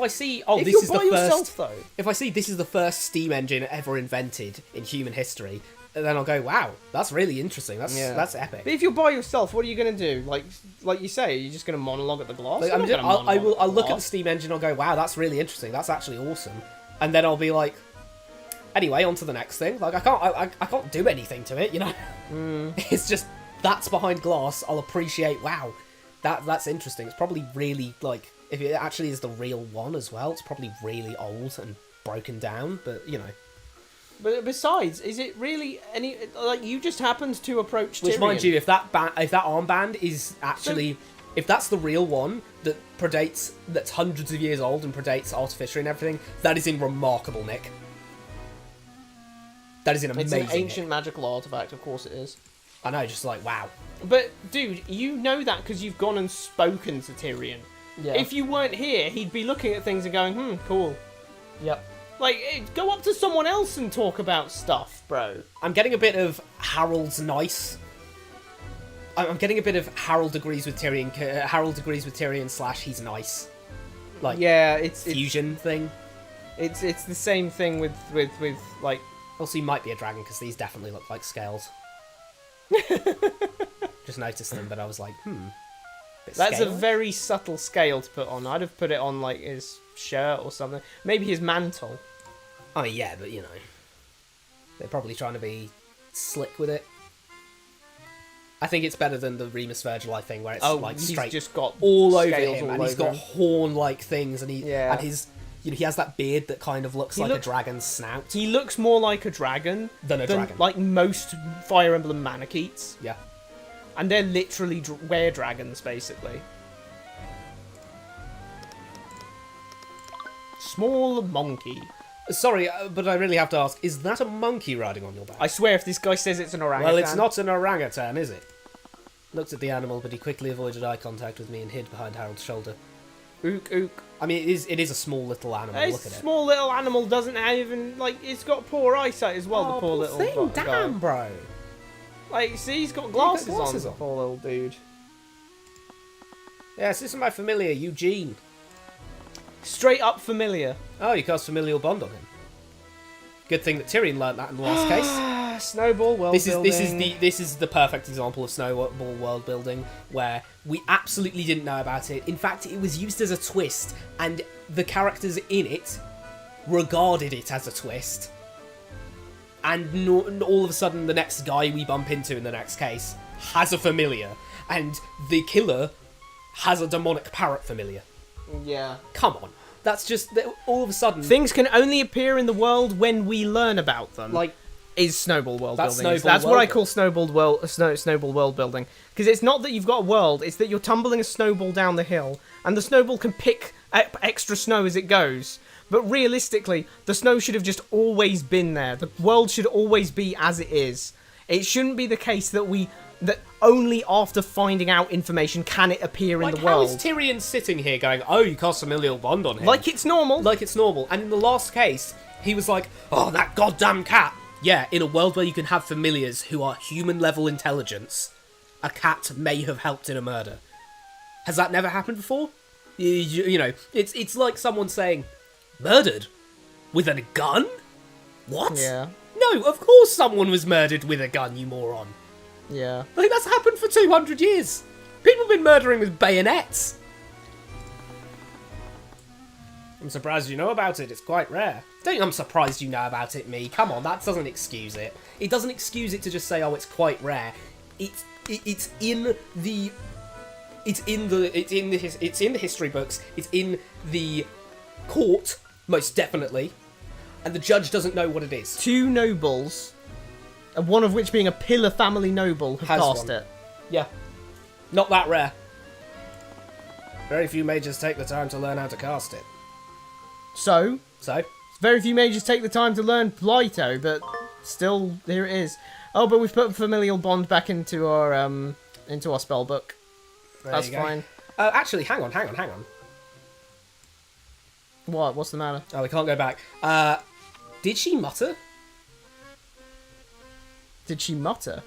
see, If this you're is by the yourself, first. though. If I see this is the first steam engine ever invented in human history, then I'll go, "Wow, that's really interesting. That's epic." But if you're by yourself, what are you gonna do? Like you say, you're just gonna monologue at the glass. Like, You're not gonna monologue I'll the look at the glass. steam engine. I'll go, "Wow, that's really interesting. That's actually awesome." And then I'll be like, "Anyway, on to the next thing." Like I can't do anything to it, you know. It's just that's behind glass. I'll appreciate. Wow, that's interesting. It's probably really like if it actually is the real one as well. It's probably really old and broken down, but you know. But besides, is it really any like you just happened to approach Which, Tyrion? mind you, if that armband is actually, if that's the real one that's hundreds of years old and predates artificer and everything, that is in remarkable nick. That is in It's amazing an ancient magical artifact, of course it is. I know, just like, wow. But, dude, you know that because you've gone and spoken to Tyrion. Yeah. If you weren't here, he'd be looking at things and going, cool. Yep. Like, go up to someone else and talk about stuff, bro. I'm getting a bit of Harold's nice. I'm getting a bit of Harold agrees with Tyrion. Harold agrees with Tyrion / he's nice. Like, Yeah, it's fusion thing. it's the same thing with like... Also, he might be a dragon because these definitely look like scales. Just noticed them, but I was like, bit That's a scale. very subtle scale to put on. I'd have put it on, like, his shirt or something. Maybe his mantle. Oh yeah, but you know. They're probably trying to be slick with it. I think it's better than the Remus Virgili thing, where it's like he's straight just got all over scales him, all and he's over got him. horn-like things, and Yeah. and his, he has that beard that kind of looks like a dragon's snout. He looks more like a dragon Than a dragon. like most Fire Emblem Manicheets. Yeah. And they're literally were-dragons, basically. Small monkey. Sorry, but I really have to ask, is that a monkey riding on your back? I swear if this guy says it's an orangutan... Well, it's not an orangutan, is it? Looked at the animal, but he quickly avoided eye contact with me and hid behind Harold's shoulder. Ook, ook. I mean, it is a small little animal, This look at it. small little animal doesn't even... Like, it's got poor eyesight as well, the poor little thing, guy. damn, bro. Like, see, he's got glasses, glasses on, on. poor little dude. Yes, this is my familiar, Eugene. Straight up familiar. Oh, you cast familial bond on him. Good thing that Tyrion learnt that in the last case. Snowball world This is the perfect example of snowball world building where we absolutely didn't know about it. In fact, it was used as a twist, and the characters in it regarded it as a twist. And all of a sudden, the next guy we bump into in the next case has a familiar, and the killer has a demonic parrot familiar. Yeah. Come on. That's just, all of a sudden... Things can only appear in the world when we learn about them. Like, is snowball world That's building. snowball That's what world I call snowball world building. Because it's not that you've got a world, it's that you're tumbling a snowball down the hill, and the snowball can pick up extra snow as it goes. But realistically, the snow should have just always been there. The world should always be as it is. It shouldn't be the case that that only after finding out information can it appear in the how world. is Tyrion sitting here going, oh, you cast familial bond on him? Like it's normal. Like it's normal. And in the last case, he was like, oh, that goddamn cat. Yeah, in a world where you can have familiars who are human-level intelligence, a cat may have helped in a murder. Has that never happened before? You know, it's like someone saying, murdered? With a gun? What? Yeah. No, of course someone was murdered with a gun, you moron. Yeah. Like, that's happened for 200 years. People have been murdering with bayonets. I'm surprised you know about it. It's quite rare. Don't I'm surprised you know about it, me. Come on, that doesn't excuse it. It doesn't excuse it to just say, oh, it's quite rare. It's in the history books. It's in the court, most definitely. And the judge doesn't know what it is. Two nobles, and one of which being a pillar family noble, have Has cast one. it. Yeah. Not that rare. Very few mages take the time to learn how to cast it. So, So, very few mages take the time to learn Blyto, but still, here it is. Oh, but we've put familial bond back into our spell book. there That's you go. fine. Actually, hang on. What? What's the matter? Oh, we can't go back. Did she mutter? Did she mutter?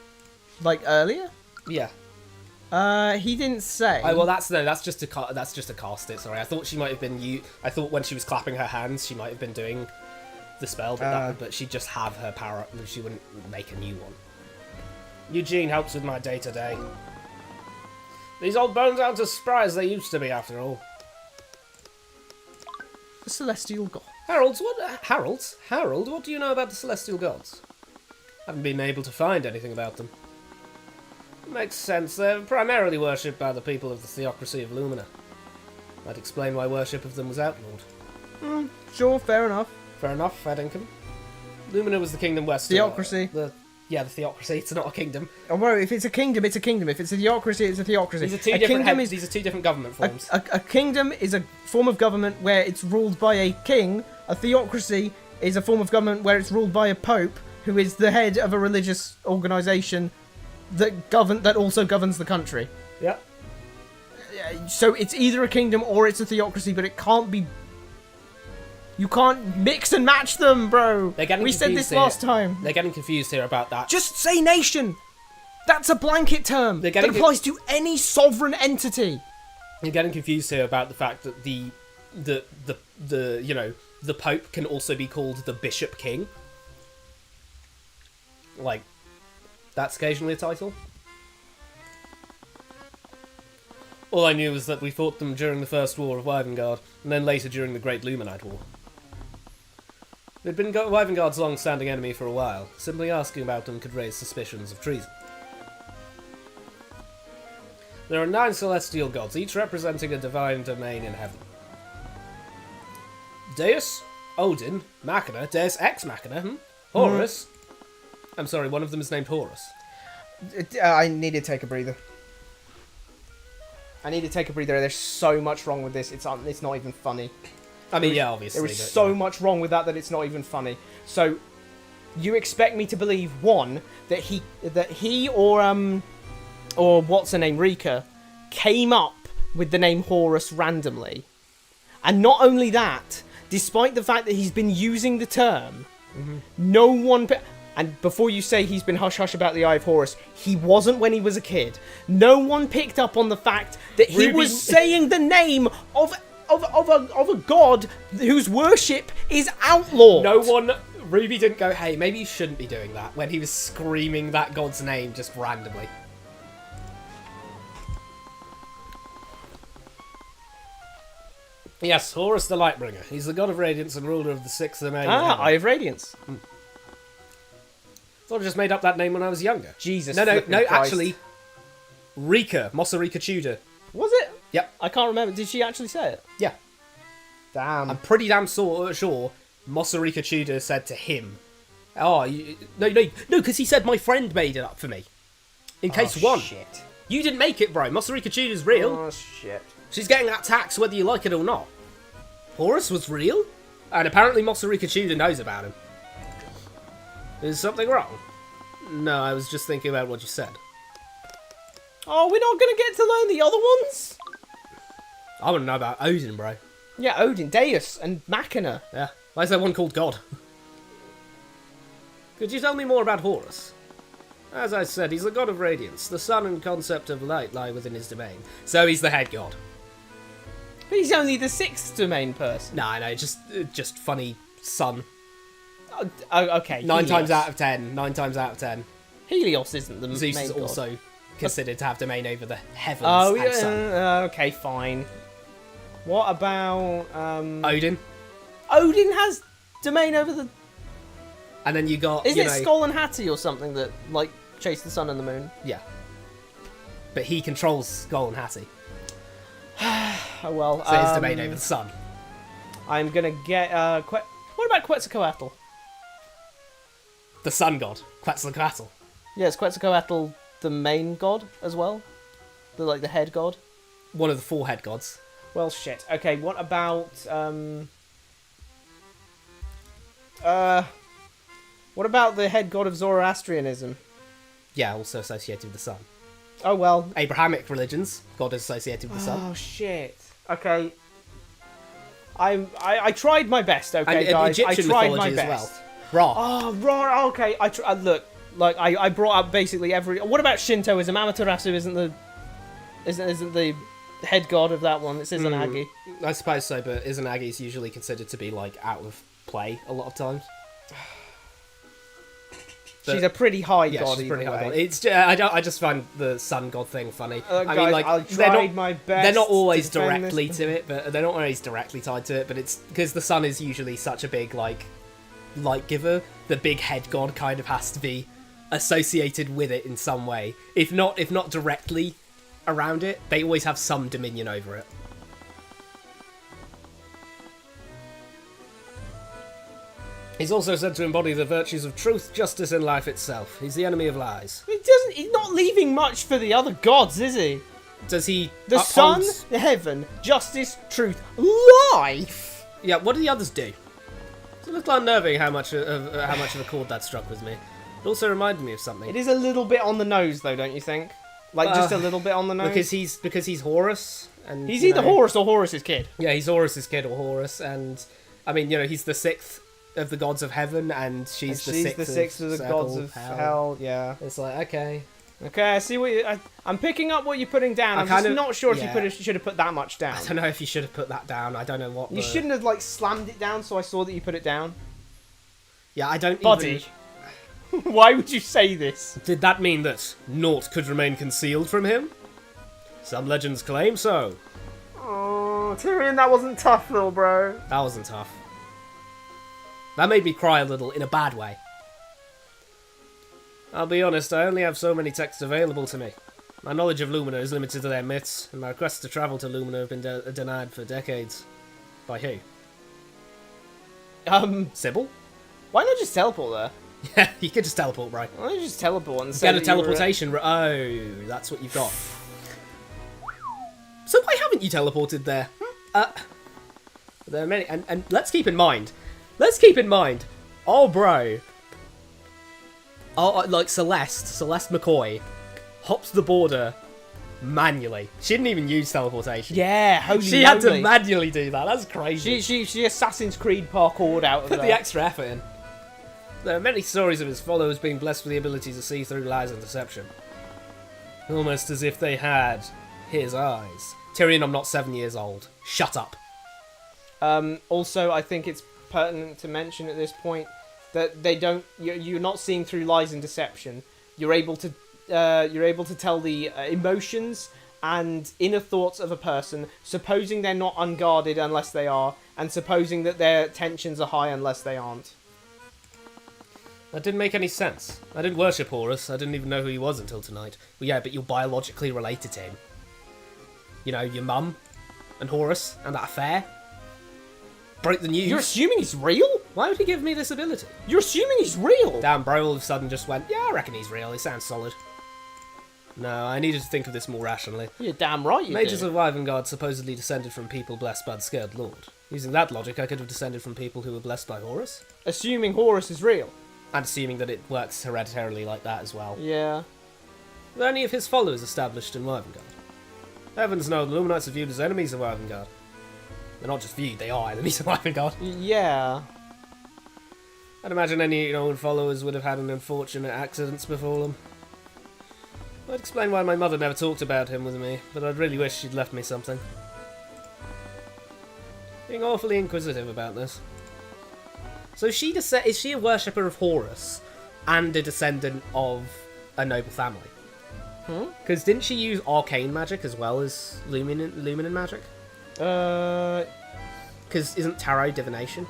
Like earlier? Yeah. He didn't say. Oh, well, that's just to cast it. Sorry, I thought she might have been I thought when she was clapping her hands, she might have been doing the spell, but she'd just have her power up, and she wouldn't make a new one. Eugene helps with my day-to-day. These old bones aren't as spry as they used to be, after all. The celestial god. Harold, what do you know about the celestial gods? Haven't been able to find anything about them. Makes sense. They're primarily worshipped by the people of the theocracy of Lumina. Might explain why worship of them was outlawed. Sure, fair enough. Fair enough, fair dinkum. Lumina was the kingdom west. Theocracy. The theocracy. It's not a kingdom. Oh, well, if it's a kingdom, it's a kingdom. If it's a theocracy, it's a theocracy. These are these are two different government forms. A kingdom is a form of government where it's ruled by a king. A theocracy is a form of government where it's ruled by a pope, who is the head of a religious organisation that also governs the country. Yep. So it's either a kingdom or it's a theocracy, but it can't be. You can't mix and match them, bro. We said this last time. They're getting confused here about that. Just say nation. That's a blanket term that applies to any sovereign entity. You're getting confused here about the fact that the Pope can also be called the Bishop King. Like, that's occasionally a title. All I knew was that we fought them during the First War of Isengard, and then later during the Great Luminite War. They'd been Wyvern long-standing enemy for a while. Simply asking about them could raise suspicions of treason. There are 9 celestial gods, each representing a divine domain in heaven. Deus, Odin, Machina, Deus Ex Machina, Horus. I'm sorry, one of them is named Horus. I need to take a breather. There's so much wrong with this. It's not even funny. I mean, yeah, obviously. There is so much wrong with that it's not even funny. So, you expect me to believe, one, that he or what's her name, Rika, came up with the name Horus randomly. And not only that, despite the fact that he's been using the term, no one... And before you say he's been hush-hush about the Eye of Horus, he wasn't when he was a kid. No one picked up on the fact that he was saying the name of a god whose worship is outlawed. No one... Ruby didn't go, hey, maybe you shouldn't be doing that, when he was screaming that god's name just randomly. Yes, Horus the Lightbringer. He's the god of radiance and ruler of the 6th domain. Eye of Radiance. Thought I just made up that name when I was younger. Jesus. No, Christ. actually, Rika, Mossa Tudor. Was it? Yep. I can't remember. Did she actually say it? Yeah. Damn. I'm pretty damn sure Mossa Tudor said to him, no, because he said my friend made it up for me. In case one. Shit. You didn't make it, bro. Mossa Tudor's real. Oh, shit. She's getting that tax whether you like it or not. Horus was real? And apparently Mossa Tudor knows about him. Is something wrong? No, I was just thinking about what you said. Oh, we're not going to get to learn the other ones? I want to know about Odin, bro. Yeah, Odin, Deus, and Machina. Yeah. Why is there one called God? Could you tell me more about Horus? As I said, he's the god of radiance. The sun and concept of light lie within his domain. So he's the head god. But he's only the 6th domain person. Nah, no, just funny sun. Okay. 9 times out of 10. 9 times out of 10. Helios isn't the Zeus main is god. also considered to have domain over the heavens Oh, and sun. okay, fine. What about... Odin. Odin has domain over the... And then you got, Isn't it Skull and Hattie or something that, like, chase the sun and the moon? Yeah. But he controls Skull and Hattie. Oh, well. So his domain over the sun. I'm gonna get, what about Quetzalcoatl? The sun god. Quetzalcoatl. Yeah, is Quetzalcoatl the main god as well? The head god? One of the 4 head gods. Well, shit. Okay, what about, what about the head god of Zoroastrianism? Yeah, also associated with the sun. Oh, well. Abrahamic religions, god is associated with the sun. Oh, shit. Okay. I tried my best, okay, And guys? Egyptian I tried my mythology best. as well. Ra. Oh, right, okay. Look, like, I brought up basically every... What about Shintoism? Amaterasu isn't the head god of that one. It's Izanagi. I suppose so, but Izanagi is usually considered to be, like, out of play a lot of times. She's a pretty high Yeah, god, she's pretty either high way. god. It's I just find the sun god thing funny. I Guys, mean, like, I tried my best. they're not always to defend directly this. to it, but they're not always directly tied to it. But it's because the sun is usually such a big like light giver. The big head god kind of has to be associated with it in some way. If not directly around it, they always have some dominion over it. He's also said to embody the virtues of truth, justice, and life itself. He's the enemy of lies. He's not leaving much for the other gods, is he? Does he The sun, upholds- heaven, justice, truth, life. Yeah, what do the others do? It's a little unnerving how much of a chord that struck with me. It also reminded me of something. It is a little bit on the nose, though, don't you think? Like, just a little bit on the nose? because he's Horus, and He's you either know- Horus or Horus's kid. Yeah, he's Horus's kid or Horus, and I mean, he's the 6th of the gods of heaven, and she's the sixth of the circle, gods of hell, yeah. It's like, okay. Okay, I see what I'm picking up what you're putting down. I'm just not sure if you should have put that much down. I don't know if you should have put that down. I don't know what. You shouldn't have, like, slammed it down so I saw that you put it down. Yeah, I don't Buddy. Why would you say this? Did that mean that naught could remain concealed from him? Some legends claim so. Oh, Tyrion, that wasn't tough, little bro. That wasn't tough. That made me cry a little, in a bad way. I'll be honest, I only have so many texts available to me. My knowledge of Lumina is limited to their myths, and my requests to travel to Lumina have been denied for decades. By who? Sybil? Why not just teleport there? Yeah, you could just teleport, bro. Why don't you just teleport and say Get a that you were, teleportation. Oh, that's what you've got. So why haven't you teleported there? There are many, and let's keep in mind. Oh, bro. Oh, like Celeste McCoy, hopped the border manually. She didn't even use teleportation. Yeah, holy She had to manually do that. That's crazy. She Assassin's Creed parkoured out of Put there. the extra effort in. There are many stories of his followers being blessed with the ability to see through lies and deception. Almost as if they had his eyes. Tyrion, I'm not 7 years old. Shut up. Also, I think it's pertinent to mention at this point that they don't. You're not seeing through lies and deception. You're able to tell the emotions and inner thoughts of a person, supposing they're not unguarded unless they are, and supposing that their tensions are high unless they aren't. That didn't make any sense. I didn't worship Horus. I didn't even know who he was until tonight. Well, yeah, but you're biologically related to him. You know, your mum and Horus and that affair. Broke the news. You're assuming he's real? Why would he give me this ability? You're assuming he's real? Damn, bro all of a sudden just went, yeah, I reckon he's real. He sounds solid. No, I needed to think of this more rationally. You're damn right you Mages do. of Isengard supposedly descended from people blessed by the Scared Lord. Using that logic, I could have descended from people who were blessed by Horus. Assuming Horus is real. And assuming that it works hereditarily like that as well. Yeah. Were any of his followers established in Isengard? Heavens no, the Luminites are viewed as enemies of Isengard. They're not just viewed, they are enemies of Isengard. Yeah. I'd imagine any known followers would have had an unfortunate accidents befall them. I'd explain why my mother never talked about him with me, but I'd really wish she'd left me something. Being awfully inquisitive about this. So is she a worshipper of Horus and a descendant of a noble family? Because didn't she use arcane magic as well as luminant magic? Because isn't tarot divination?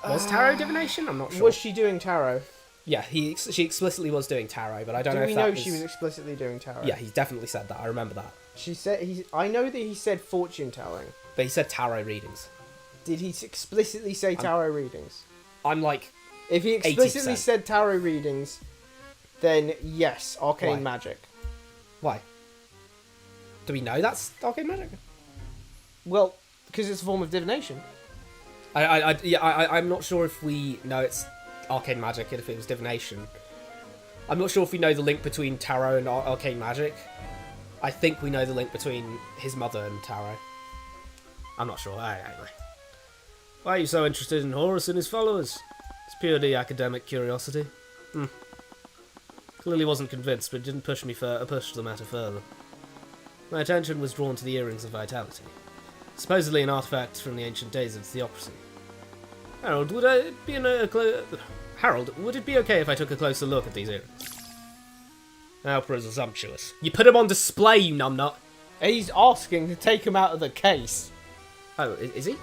Was tarot divination? I'm not sure. Was she doing tarot? Yeah, she explicitly was doing tarot, but I don't know Do if we that know was... she was explicitly doing tarot? Yeah, he definitely said that. I remember that. She said I know that he said fortune telling. But he said tarot readings. Did he explicitly say tarot readings? I'm like... If he explicitly 80%. said tarot readings, then yes, arcane Why? magic. Why? Do we know that's arcane magic? Well, because it's a form of divination. I'm not sure if we know it's arcane magic and if it was divination. I'm not sure if we know the link between tarot and arcane magic. I think we know the link between his mother and tarot. I'm not sure. Anyway. Why are you so interested in Horus and his followers? It's purely academic curiosity. Clearly wasn't convinced, but it didn't push the matter further. My attention was drawn to the earrings of vitality. Supposedly an artifact from the ancient days of theocracy. Harold, would it be okay if I took a closer look at these earrings? How presumptuous. You put them on display, you numbnut! He's asking to take him out of the case. Oh, is he?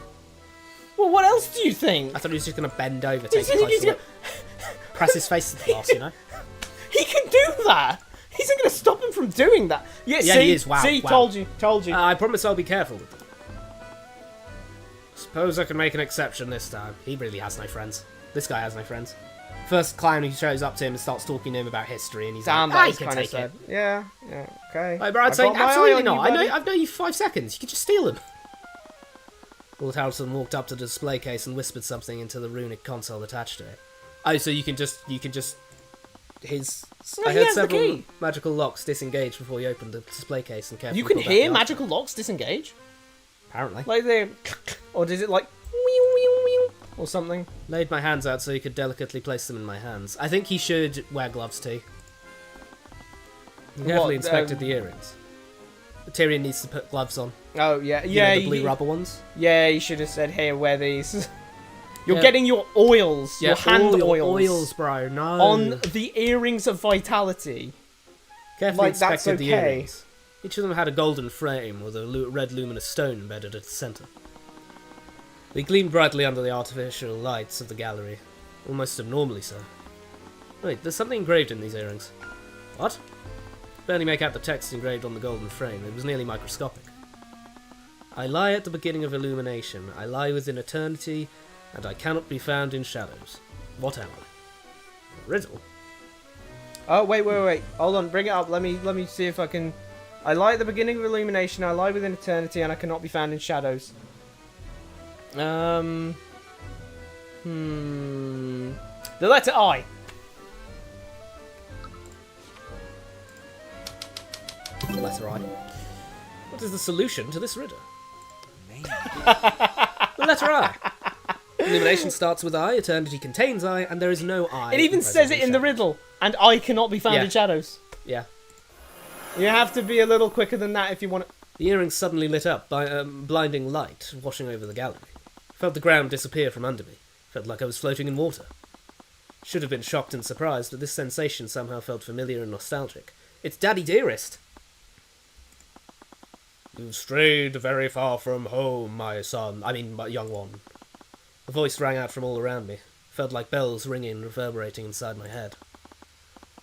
Well, what else do you think? I thought he was just going to bend over, take a He's closer look. Press his face to the glass, you know? He can do that. He's not going to stop him from doing that. Yeah, Yeah, see, he is. Wow, See, wow. told you. I promise I'll be careful with them. Suppose I can make an exception this time. He really has no friends. This guy has no friends. First clown who shows up to him and starts talking to him about history, and he's Damn, like, that's he can kind of take sad. it. Yeah, okay. Like, but I'd I say, got my eye absolutely on not. you, I buddy. know you 5 seconds. You could just steal him. Lord Harrelson walked up to the display case and whispered something into the runic console attached to it. Oh, so you can just his. No, I he heard has the several key. magical locks disengage before he opened the display case and carefully You can pulled out hear the magical locks disengage? Apparently. Like they or does it like whew, whew, whew, or something? Laid my hands out so he could delicately place them in my hands. I think he should wear gloves too. He carefully inspected the earrings. Tyrion needs to put gloves on. Oh yeah, You yeah. know, the blue rubber ones. Yeah, you should have said, "Here, wear these." You're Yeah. getting your oils, your hand all your oils, oils, bro. No. on the earrings of vitality. Carefully like, that's inspected the okay. earrings. Each of them had a golden frame with a red luminous stone embedded at the centre. They gleamed brightly under the artificial lights of the gallery. Almost abnormally so. Wait, there's something engraved in these earrings. What? Barely make out the text engraved on the golden frame. It was nearly microscopic. I lie at the beginning of illumination. I lie within eternity, and I cannot be found in shadows. What am I? A riddle? Oh, wait. Hold on, bring it up. Let me see if I can... I lie at the beginning of illumination, I lie within eternity, and I cannot be found in shadows. The letter I. The letter I. What is the solution to this riddle? The letter I. Illumination starts with I, eternity contains I, and there is no I. It even says it in the riddle, and I cannot be found Yeah. in shadows. Yeah. You have to be a little quicker than that if you want to... The earrings suddenly lit up by blinding light washing over the gallery. Felt the ground disappear from under me. Felt like I was floating in water. Should have been shocked and surprised, but this sensation somehow felt familiar and nostalgic. It's Daddy Dearest! You've strayed very far from home, my son. My young one. A voice rang out from all around me. Felt like bells ringing, reverberating inside my head.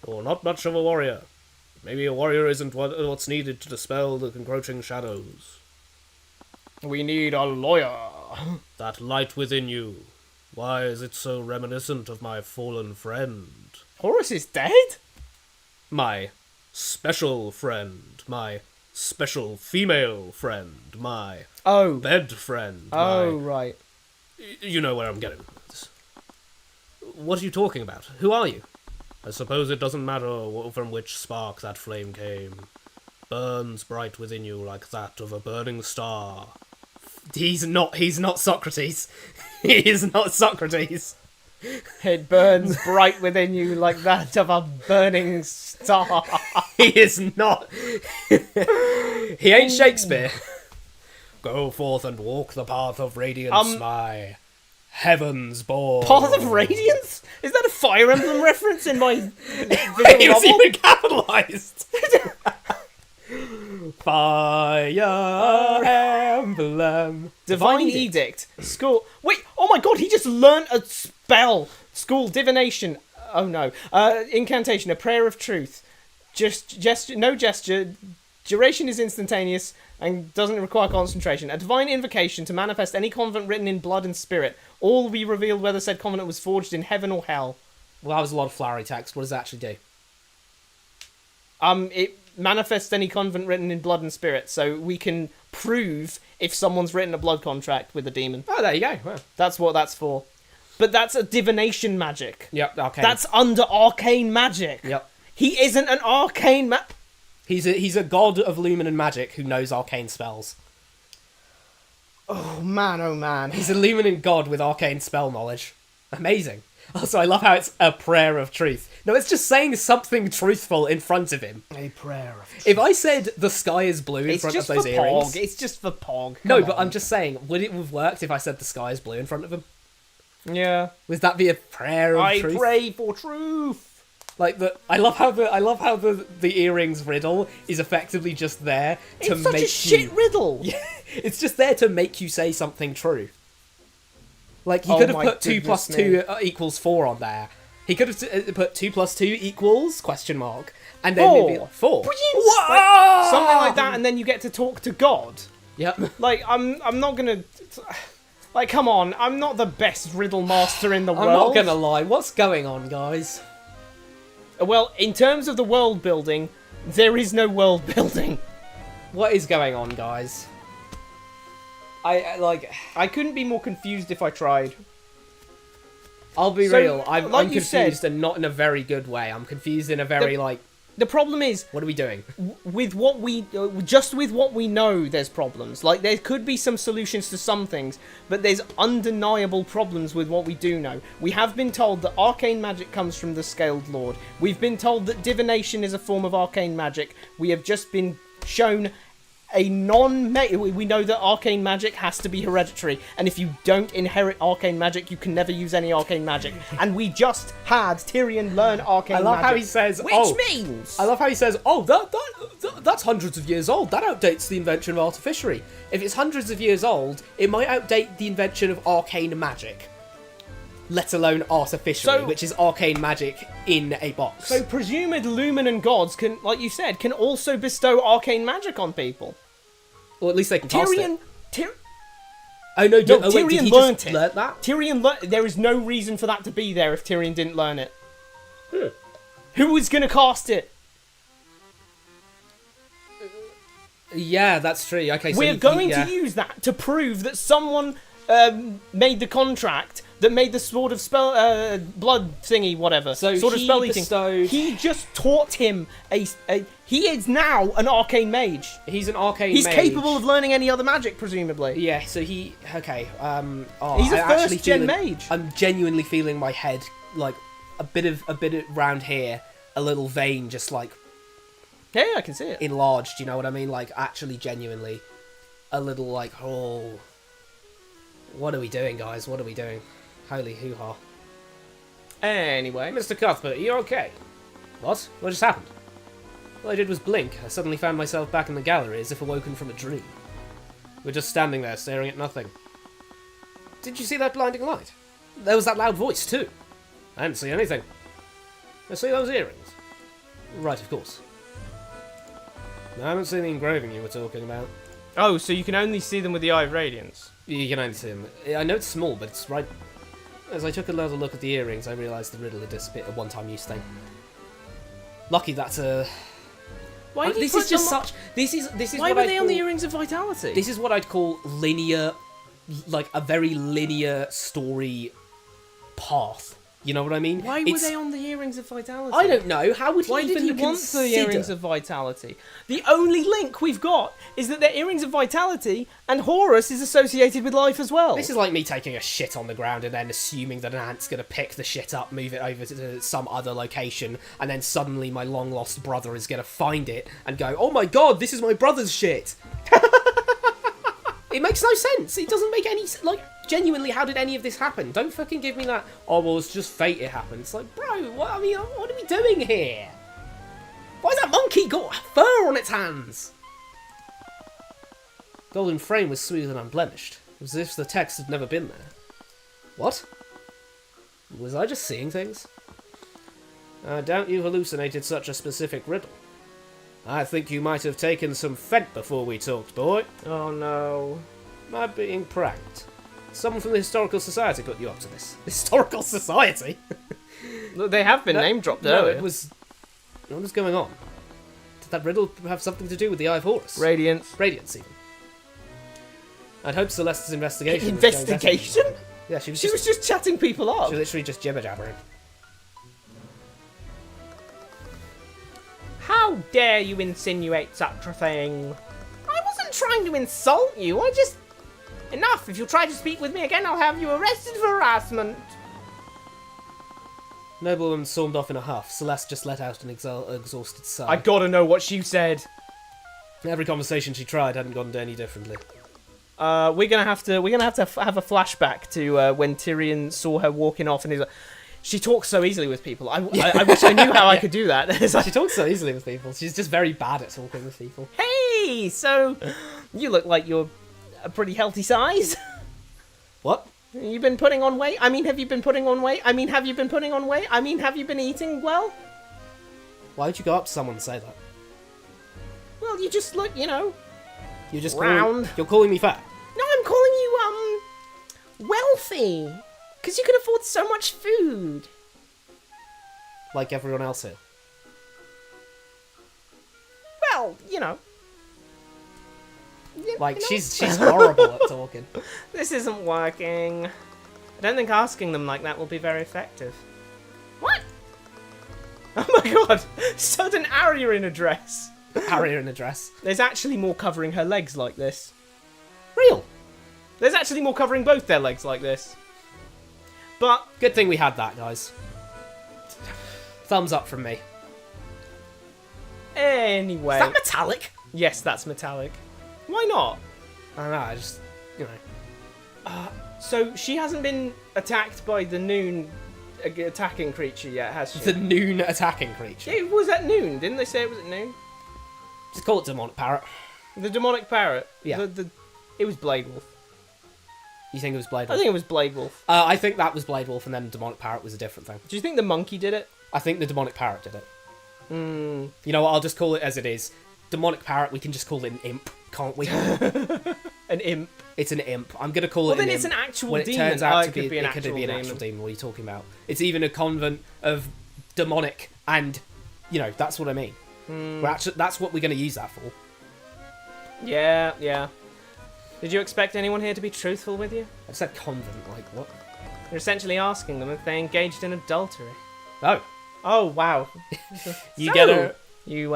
You're not much of a warrior. Maybe a warrior isn't what's needed to dispel the encroaching shadows. We need a lawyer. That light within you. Why is it so reminiscent of my fallen friend? Horus is dead? My special friend. My special female friend. My Oh. bed friend. Oh, right. You know where I'm getting with this. What are you talking about? Who are you? I suppose it doesn't matter from which spark that flame came. Burns bright within you like that of a burning star. He's not Socrates. He is not Socrates. It burns bright within you like that of a burning star. He is not. He ain't Shakespeare. Go forth and walk the path of radiance, my heavens born. Path of Radiance? Is that a Fire Emblem reference in my visual He was novel? even capitalized. Fire Emblem. Divine Edict. School. Wait, oh my god, he just learnt a spell. School divination. Oh no. Incantation, a prayer of truth. No gesture. Duration is instantaneous and doesn't require concentration. A divine invocation to manifest any convent written in blood and spirit. All will be revealed whether said convent was forged in heaven or hell. Well, that was a lot of flowery text. What does it actually do? It manifests any convent written in blood and spirit, so we can prove if someone's written a blood contract with a demon. Oh, there you go. Well, That's what that's for. But that's a divination magic. yep. Okay. That's under arcane magic. Yep. He isn't an arcane He's a god of luminous magic who knows arcane spells. Oh man. He's a luminous god with arcane spell knowledge. Amazing. Also, I love how it's a prayer of truth. No, it's just saying something truthful in front of him. A prayer of truth. If I said the sky is blue in It's front just of for those earrings... Pog. It's just for Pog. No, Come but on. I'm just saying, would it have worked if I said the sky is blue in front of him? Yeah. Would that be a prayer of I truth? pray for truth. Like I love how the earrings riddle is effectively just there to It's such make a shit riddle. Yeah, it's just there to make you say something true. Like he Oh could have my put 2 plus goodness 2 equals 4 on there. He could have put 2 plus 2 equals ? And then 4. maybe 4. Brilliant. Whoa! Something like that, and then you get to talk to God. Yep. Like, I'm not gonna... Like, come on, I'm not the best riddle master in the world. I'm not gonna lie. What's going on, guys? Well, in terms of the world building, there is no world building. What is going on, guys? I couldn't be more confused if I tried. I'll be So, real. I'm like you confused said- and not in a very good way. I'm confused in a very The problem is, what are we doing? with what we just with what we know, there's problems. Like, there could be some solutions to some things, but there's undeniable problems with what we do know. We have been told that arcane magic comes from the Scaled Lord. We've been told that divination is a form of arcane magic. We have just been shown a we know that arcane magic has to be hereditary, and if you don't inherit arcane magic, you can never use any arcane magic. And we just had Tyrion learn arcane magic. I love how he says, which means... I love how he says, that's hundreds of years old. That outdates the invention of artificery. If it's hundreds of years old, it might outdate the invention of arcane magic. Let alone artificially, which is arcane magic in a box. So presumed lumen and gods can, like you said, can also bestow arcane magic on people. Or at least they can cast it. Tyrion learnt it. Learn that? There is no reason for that to be there if Tyrion didn't learn it. Who was going to cast it? Yeah, that's true. Okay, so We're going to use that to prove that someone made the contract that made the sword of spell blood thingy, whatever. So sword of spell eating. He just taught him he is now an arcane mage. He's an arcane He's mage. capable of learning any other magic, presumably. Yeah, so he's a first gen mage. I'm genuinely feeling my head, like a bit of round here, a little vein just like Yeah, I can see it. enlarged, you know what I mean? Like actually genuinely a little like, oh, what are we doing, guys? What are we doing? Holy hoo-ha. Anyway. Mr. Cuthbert, are you okay? What? What just happened? All I did was blink. I suddenly found myself back in the gallery as if awoken from a dream. We're just standing there staring at nothing. Did you see that blinding light? There was that loud voice too. I didn't see anything. I see those earrings. Right, of course. No, I haven't seen the engraving you were talking about. Oh, so you can only see them with the Eye of Radiance. You can only see them. I know it's small, but it's right. As I took another look at the earrings, I realised the riddle had disappeared, a one-time use thing. Lucky that's a. Why did this is just such. This is Why what were I'd they call, on the Earrings of Vitality? This is what I'd call linear, like a very linear story path. You know what I mean? Why were they on the Earrings of Vitality? I don't know. How would he Why even did he want consider? the Earrings of Vitality? The only link we've got is that they're Earrings of Vitality, and Horus is associated with life as well. This is like me taking a shit on the ground and then assuming that an ant's going to pick the shit up, move it over to some other location, and then suddenly my long-lost brother is going to find it and go, oh my god, this is my brother's shit! It makes no sense. It doesn't make any... Like, genuinely, how did any of this happen? Don't fucking give me that, oh, well, it's just fate it happened. It's like, bro, what are we doing here? Why's that monkey got fur on its hands? Golden frame was smooth and unblemished. It was as if the text had never been there. What? Was I just seeing things? I doubt you hallucinated such a specific riddle. I think you might have taken some fent before we talked, boy. Oh no. Am I being pranked? Someone from the Historical Society put you up to this. Historical Society? Look, they have been name dropped No, earlier. it was... What was going on? Did that riddle have something to do with the Eye of Horus? Radiance. Radiance, even. I'd hope Celeste's investigation... Investigation? Yeah, she was She was just chatting people up. She was literally just jibber-jabbering. How dare you insinuate such a thing? I wasn't trying to insult you, I just... Enough! If you try to speak with me again, I'll have you arrested for harassment. Noblewoman stormed off in a huff. Celeste just let out an exhausted sigh. I gotta know what she said. Every conversation she tried hadn't gone any differently. We're gonna have to have a flashback to when Tyrion saw her walking off, and he's like, she talks so easily with people. I wish I knew how I could do that. It's like, She talks so easily with people. She's just very bad at talking with people. hey, so you look like you're a pretty healthy size. What? You've been putting on weight? I mean, have you been putting on weight? I mean, have you been putting on weight? I mean, have you been eating well? Why would you go up to someone and say that? Well, you just look, you know. You're just Round. You're calling me fat. No, I'm calling you, wealthy. Because you can afford so much food. Like everyone else here. Well, you know. Like, she's horrible at talking. This isn't working. I don't think asking them like that will be very effective. What? Oh my god! Sudden Arya in a dress. Arya in a dress. There's actually more covering her legs like this. Real. There's actually more covering both their legs like this. But Good thing we had that, guys. Thumbs up from me. anyway. Is that metallic? Yes, that's metallic. Why not? I don't know. I just, you know. So she hasn't been attacked by the noon attacking creature yet, has she? The noon attacking creature. It was at noon, didn't they say it was at noon? Just call it demonic parrot. The demonic parrot. Yeah. It was Blade Wolf. You think it was Blade I Wolf? think it was Blade Wolf. I think that was Blade Wolf, and then demonic parrot was a different thing. Do you think the monkey did it? I think the demonic parrot did it. Hmm. You know what? I'll just call it as it is. Demonic parrot. We can just call it an imp, can't we? An imp. It's an imp. I'm gonna call Well, it. then an it's imp. an actual when demon. It turns out it to could be an it could actual be an demon. actual demon. What are you talking about? It's even a convent of demonic, and that's what I mean. We're actually, that's what we're gonna use that for. Yeah, yeah. Did you expect anyone here to be truthful with you? I said convent. Like what? You're essentially asking them if they engaged in adultery. Oh, Oh, wow. you So, get a You,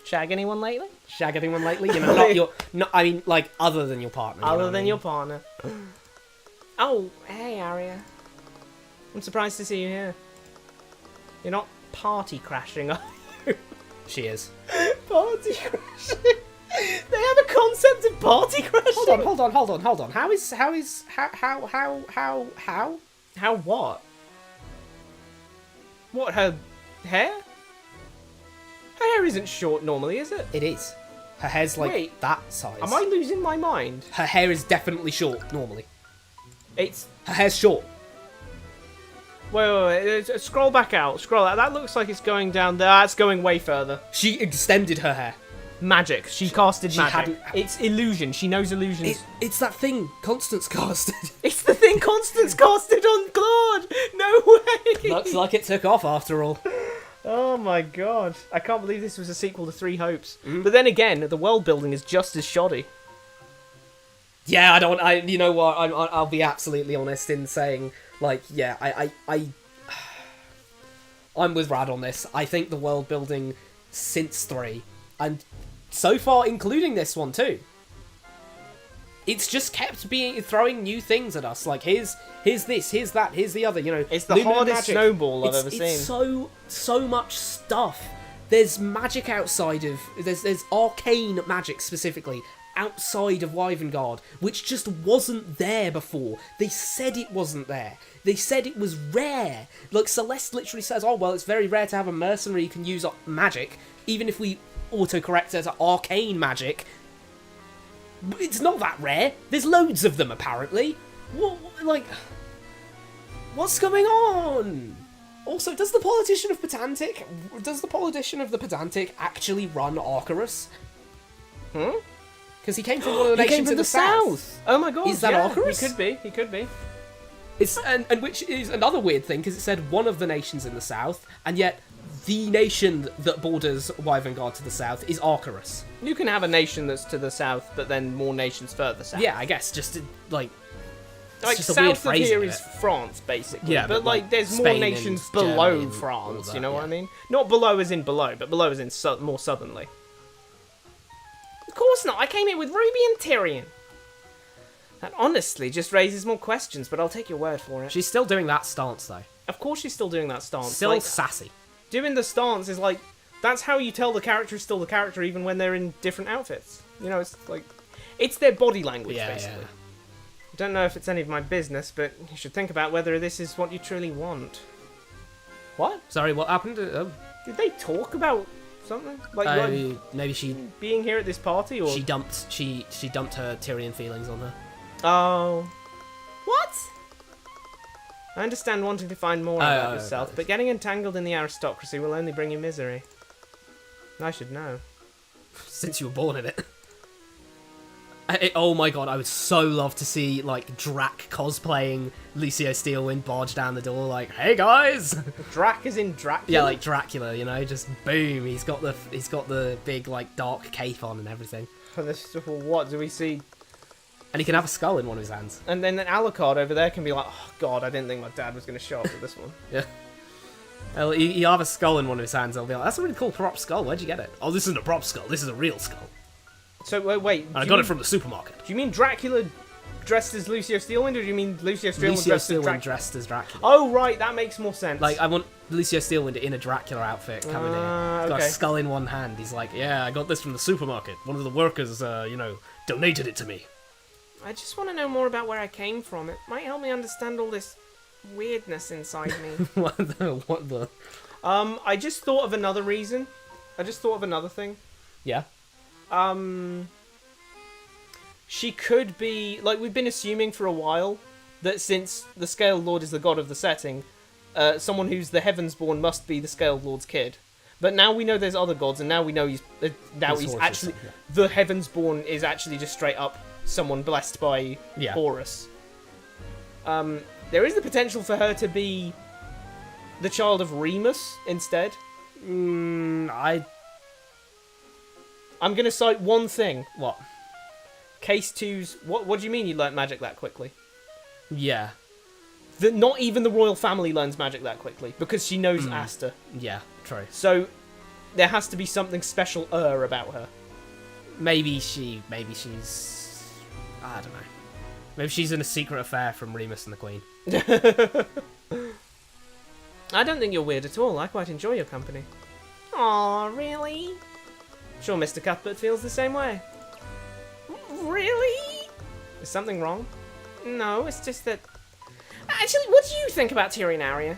shag anyone lately? shag anyone lately? You know, not your. Not. I mean, like other than your partner. you know Other what I than mean? your partner. Oh, hey, Arya. I'm surprised to see you here. You're not party crashing, are you? She is. Party crashing? They have a concept of party crashing? Hold on. How? How what? What, her hair? Her hair isn't short normally, is it? It is. Her hair's like Wait. that size. Am I losing my mind? Her hair is definitely short normally. It's... Her hair's short. Wait. Scroll back out. Scroll out. That looks like it's going down there. That's going way further. She extended her hair. Magic. She casted she magic. hadn't- It's illusion. She knows illusions. It's that thing Constance casted. It's the thing Constance casted on Claude! No way! Looks like it took off after all. Oh my god. I can't believe this was a sequel to Three Hopes. But then again, the world building is just as shoddy. Yeah, you know what? I'll be absolutely honest in saying, like, yeah, I'm with Rad on this. I think the world building since 3, and so far including this one too, it's just kept throwing new things at us. Like here's this, here's that, here's the other. It's the lunar hardest magic. snowball I've ever It's seen. so much stuff. There's magic outside of there's arcane magic specifically outside of Wyvern, which just wasn't there before. They said it wasn't there. They said it was rare. Like Celeste literally says, "Oh well, it's very rare to have a mercenary who can use magic, even if we autocorrect it to arcane magic." It's not that rare. There's loads of them apparently. What's going on? Also, does the politician of the Pedantic actually run Arcturus? Because he came from one of the nations in the south. Oh my god. Is that yeah, Arcturus? He could be. It's and which is another weird thing because it said one of the nations in the south, and yet the nation that borders Wyvern to the south is Arcturus. You can have a nation that's to the south, but then more nations further south. Yeah, I guess just to, like just a south weird of phrasing here of is it. France, basically. Yeah, but but, like, there's more Spain nations and below Germany and all France. that, You know what yeah. I mean? Not below as in below, but below as in more southerly. Of course not. I came here with Ruby and Tyrion. That honestly just raises more questions, but I'll take your word for it. She's still doing that stance though. Of course she's still doing that stance. Still Like, sassy. doing the stance is like, that's how you tell the character is still the character even when they're in different outfits. It's like, it's their body language, basically. I don't know if it's any of my business, but you should think about whether this is what you truly want. What? Sorry, what happened? Did they talk about something? Like Maybe she being here at this party, or dumped her Tyrion feelings on her. Oh. What? I understand wanting to find more about yourself, but getting entangled in the aristocracy will only bring you misery. I should know. Since you were born in it. Oh my god, I would so love to see like Drac cosplaying Lucio Steelwind barge down the door like, "Hey guys!" Drac is in Dracula? Yeah, like Dracula, just boom. He's got the big like dark cape on and everything, What do we see? and he can have a skull in one of his hands. And then Alucard over there can be like, "Oh god, I didn't think my dad was going to show up for this one." Yeah. Well, he'll have a skull in one of his hands. I'll be like, "That's a really cool prop skull. Where'd you get it?" "Oh, this isn't a prop skull. This is a real skull. So wait, And I got it from the supermarket." do you mean Dracula dressed as Lucio Steelwind, or do you mean Lucio Steelwind Lucio dressed as Steelwind Dracula? dressed as Dracula. Oh, right, that makes more sense. Like, I want Lucio Steelwind in a Dracula outfit coming in. He's got okay. a skull in one hand. He's like, yeah, I got this from the supermarket. One of the workers, donated it to me. I just want to know more about where I came from. It might help me understand all this weirdness inside me. What the? I just thought of another reason. I just thought of another thing. Yeah. She could be, like, we've been assuming for a while that since the Scale Lord is the god of the setting, someone who's the Heavensborn must be the Scale Lord's kid. But now we know there's other gods, and now we know he's actually the Heavensborn is actually just straight up someone blessed by Horus. There is the potential for her to be the child of Remus instead. I'm gonna cite one thing. What? Case 2's... What do you mean you learnt magic that quickly? Yeah. Not even the royal family learns magic that quickly, because she knows Asta. Yeah, true. So, there has to be something special about her. Maybe she's... I don't know. Maybe she's in a secret affair from Remus and the Queen. I don't think you're weird at all. I quite enjoy your company. Aw, really? Sure Mr. Cuthbert feels the same way. Really? Is something wrong? No, it's just that... Actually, what do you think about Tyrion Arya?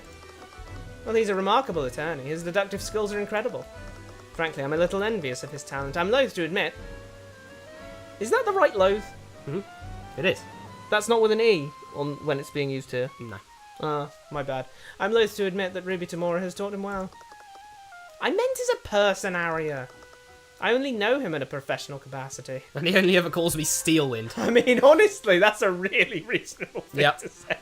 Well, he's a remarkable attorney. His deductive skills are incredible. Frankly, I'm a little envious of his talent. I'm loath to admit. Is that the right loath? It is. That's not with an E when it's being used here. No. My bad. I'm loath to admit that Ruby Tamora has taught him well. I meant as a person, Arya. I only know him in a professional capacity. And he only ever calls me Steelwind. I mean, honestly, that's a really reasonable thing to say.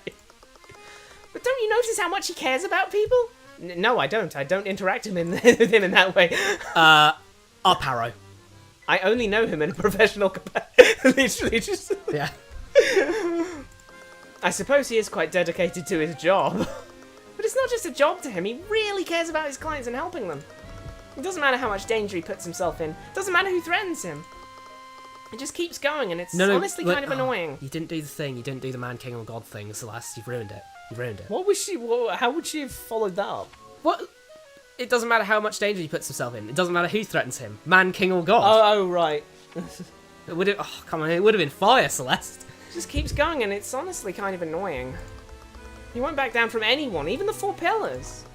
But don't you notice how much he cares about people? No, I don't. I don't interact with him in that way. Up arrow. I only know him in a professional capacity. Literally just... Yeah. I suppose he is quite dedicated to his job. But it's not just a job to him. He really cares about his clients and helping them. It doesn't matter how much danger he puts himself in. It doesn't matter who threatens him. It just keeps going, and it's honestly kind of annoying. You didn't do the thing. You didn't do the man, king, or god thing, Celeste. You've ruined it. You've ruined it. What was she... how would she have followed that up? What? It doesn't matter how much danger he puts himself in. It doesn't matter who threatens him. Man, king, or god. Oh, right. It would have... Oh, come on. It would have been fire, Celeste. It just keeps going, and it's honestly kind of annoying. He won't back down from anyone, even the Four Pillars.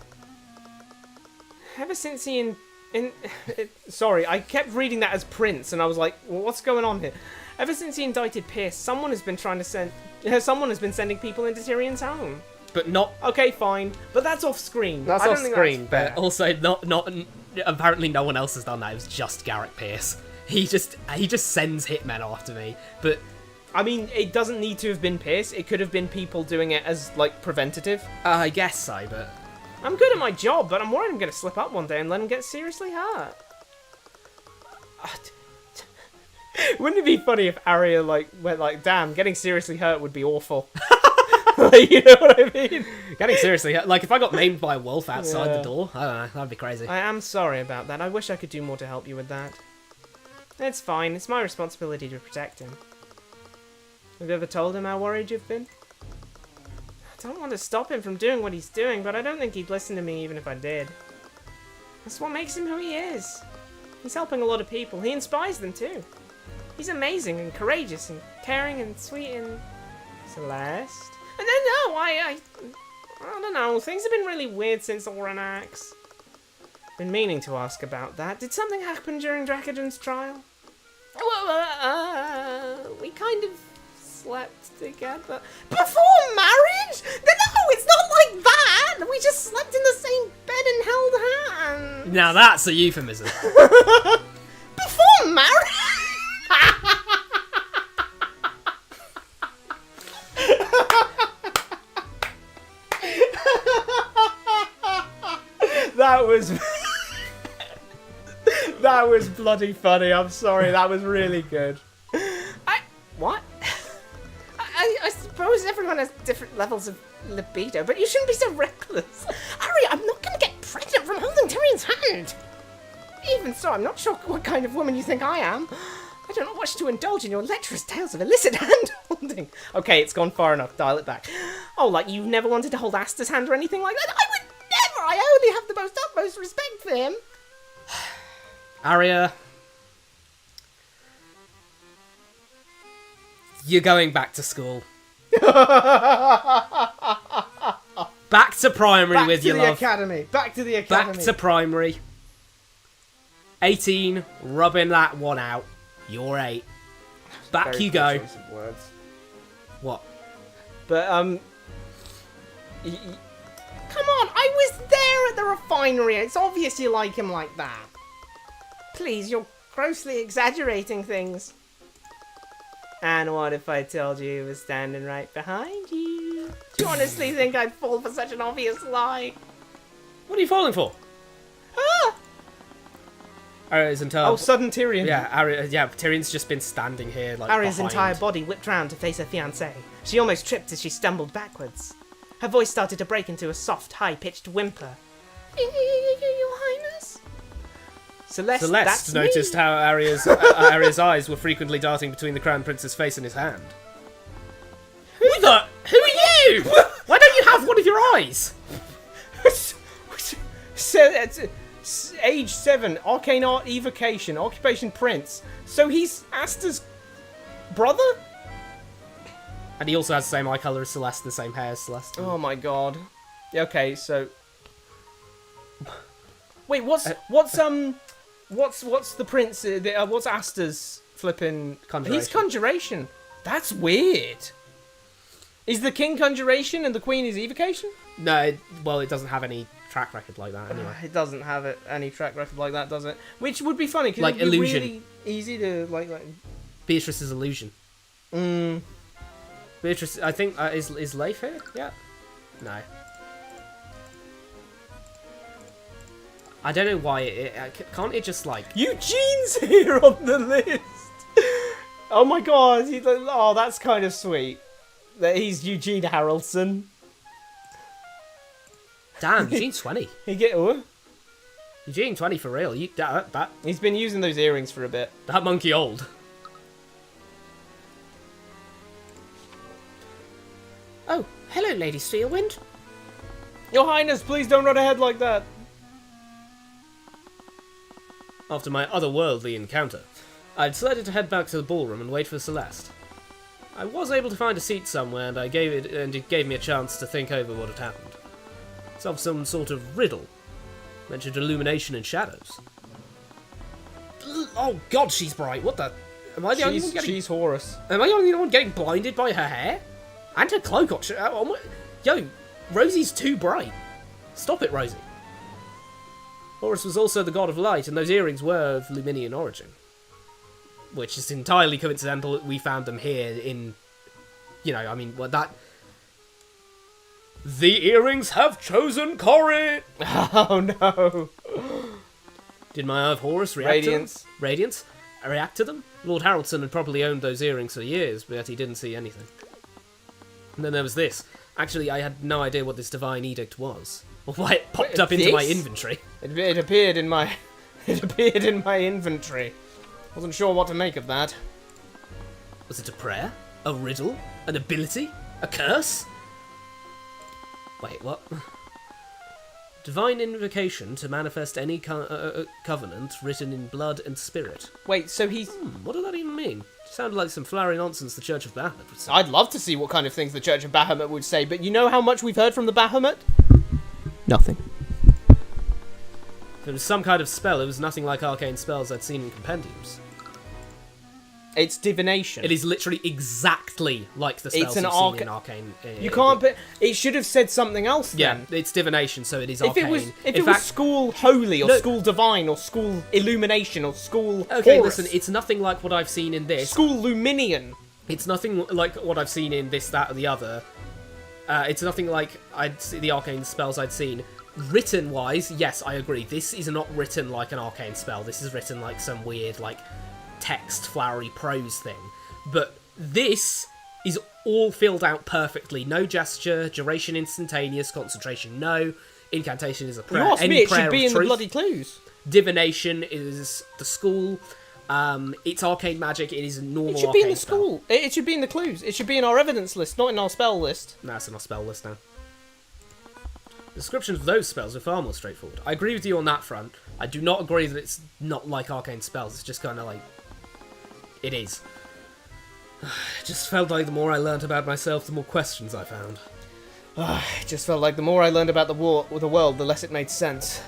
Ever since he sorry, I kept reading that as Prince, and I was like, well, what's going on here? Ever since he indicted Pierce, someone has been sending people into Tyrion's home. But not... Okay, fine, but that's off screen. That's I off don't think screen, that's but fair. also not... Apparently no one else has done that. It was just Garrett Pierce. He just sends hitmen after me, but... I mean, it doesn't need to have been Pierce. It could have been people doing it as, like, preventative. I guess so, but... I'm good at my job, but I'm worried I'm going to slip up one day and let him get seriously hurt. Wouldn't it be funny if Arya, went like, damn, getting seriously hurt would be awful. You know what I mean? Getting seriously hurt. Like, if I got maimed by a wolf outside the door, I don't know, that'd be crazy. I am sorry about that. I wish I could do more to help you with that. It's fine. It's my responsibility to protect him. Have you ever told him how worried you've been? I don't want to stop him from doing what he's doing, but I don't think he'd listen to me even if I did. That's what makes him who he is. He's helping a lot of people. He inspires them too. He's amazing and courageous and caring and sweet and... Celeste? And then, no, I don't know. Things have been really weird since Overanalyzing. Been meaning to ask about that. Did something happen during Dracogen's trial? Well, we kind of slept together. Before marriage? No, it's not like that! We just slept in the same bed and held hands. Now that's a euphemism. Before marriage? That was bloody funny. I'm sorry. That was really good. What? I suppose everyone has different levels of libido, but you shouldn't be so reckless. Arya, I'm not going to get pregnant from holding Tyrion's hand. Even so, I'm not sure what kind of woman you think I am. I do not wish to indulge in your lecherous tales of illicit hand-holding. Okay, it's gone far enough. Dial it back. Oh, like you've never wanted to hold Asta's hand or anything like that? I would never! I only have the most utmost respect for him. Arya, you're going back to school. Back to primary with your love. Back to the academy. Back to primary. 18, rubbing that one out. You're 8. Back Very you poor go. choice of words. What? But Come on, I was there at the refinery. It's obvious you like him like that. Please, you're grossly exaggerating things. And what if I told you he was standing right behind you? Do you honestly think I'd fall for such an obvious lie? What are you falling for? Ah! Arya's entire... oh, sudden Tyrion. Yeah, Tyrion's just been standing here, like, Arya's behind. entire body whipped round to face her fiancé. She almost tripped as she stumbled backwards. Her voice started to break into a soft, high-pitched whimper. Your Highness? Celeste, that's noticed me. how Arya's eyes were frequently darting between the Crown Prince's face and his hand. Who are you? Why don't you have one of your eyes? Age 7, arcane art evocation, occupation prince. So he's Asta's brother? And he also has the same eye colour as Celeste, the same hair as Celeste. Oh my god. Okay, so wait, what's the prince? What's Asta's flipping? Conjuration. He's conjuration. That's weird. Is the king conjuration and the queen is evocation? No, it doesn't have any track record like that anyway. It doesn't have any track record like that, does it? Which would be funny because Like it'd be illusion. really easy to like. Beatrice's illusion. Beatrice, I think, is Leif here? Yeah. No. I don't know why can't it just like... Eugene's here on the list. Oh my god! Oh, that's kind of sweet. That he's Eugene Harrelson. Damn, Eugene's 20. Eugene 20 for real. He's been using those earrings for a bit. That monkey old. Oh, hello, Lady Steelwind. Your Highness, please don't run ahead like that. After my otherworldly encounter, I decided to head back to the ballroom and wait for Celeste. I was able to find a seat somewhere, and it gave me a chance to think over what had happened. It's of some sort of riddle. Mentioned illumination and shadows. Oh god, she's bright. What the? Am I the only one getting... She's Horus. Am I the only one getting blinded by her hair? And her cloak. Yo, Rosie's too bright. Stop it, Rosie. Horus was also the god of light, and those earrings were of Luminian origin. Which is entirely coincidental that we found them here in... that... The earrings have chosen Corrie! Oh no. Did my eye of Horus react Radiance. to them? Radiance? React to them? Lord Haraldson had probably owned those earrings for years, but he didn't see anything. And then there was this. Actually, I had no idea what this divine edict was. Or why it popped up into my inventory. It appeared in my... It appeared in my inventory. Wasn't sure what to make of that. Was it a prayer? A riddle? An ability? A curse? Wait, what? Divine invocation to manifest any covenant written in blood and spirit. Wait, so he's... What does that even mean? Sounded like some flowery nonsense the Church of Bahamut would say. I'd love to see what kind of things the Church of Bahamut would say, but you know how much we've heard from the Bahamut? Nothing. If it was some kind of spell, it was nothing like arcane spells I'd seen in compendiums. It's divination. It is literally exactly like the spells an you've seen in arcane. You can't put... It should have said something else then. Yeah, it's divination, so it is If arcane. it was school holy, or school divine, or school illumination, or school Okay, Horus, listen, it's nothing like what I've seen in this. school luminian. It's nothing like what I've seen in this, that, or the other. It's nothing like the arcane spells I'd seen. Written-wise, yes, I agree. This is not written like an arcane spell. This is written like some weird, like, text, flowery prose thing. But this is all filled out perfectly. No gesture, duration instantaneous, concentration no, incantation is a prayer. You asked Any me, it prayer should be of in the truth. bloody clues. Divination is the school. It's arcane magic. It is normal. It should be in arcane the spell. school. It should be in the clues. It should be in our evidence list, not in our spell list. No, it's in our spell list now. The descriptions of those spells are far more straightforward. I agree with you on that front. I do not agree that it's not like arcane spells. It's just kind of like... It is. It just felt like the more I learnt about myself, the more questions I found. It just felt like the more I learned about the world, the less it made sense.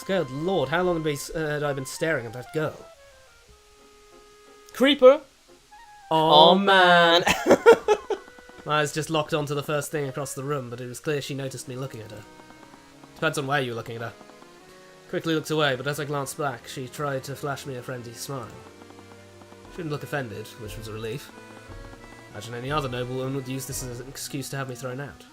Good lord, how long had I been staring at that girl? Creeper. Oh, man. My eyes just locked onto the first thing across the room, but it was clear she noticed me looking at her. Depends on where you were looking at her. Quickly looked away, but as I glanced back, she tried to flash me a friendly smile. She didn't look offended, which was a relief. Imagine any other noblewoman would use this as an excuse to have me thrown out.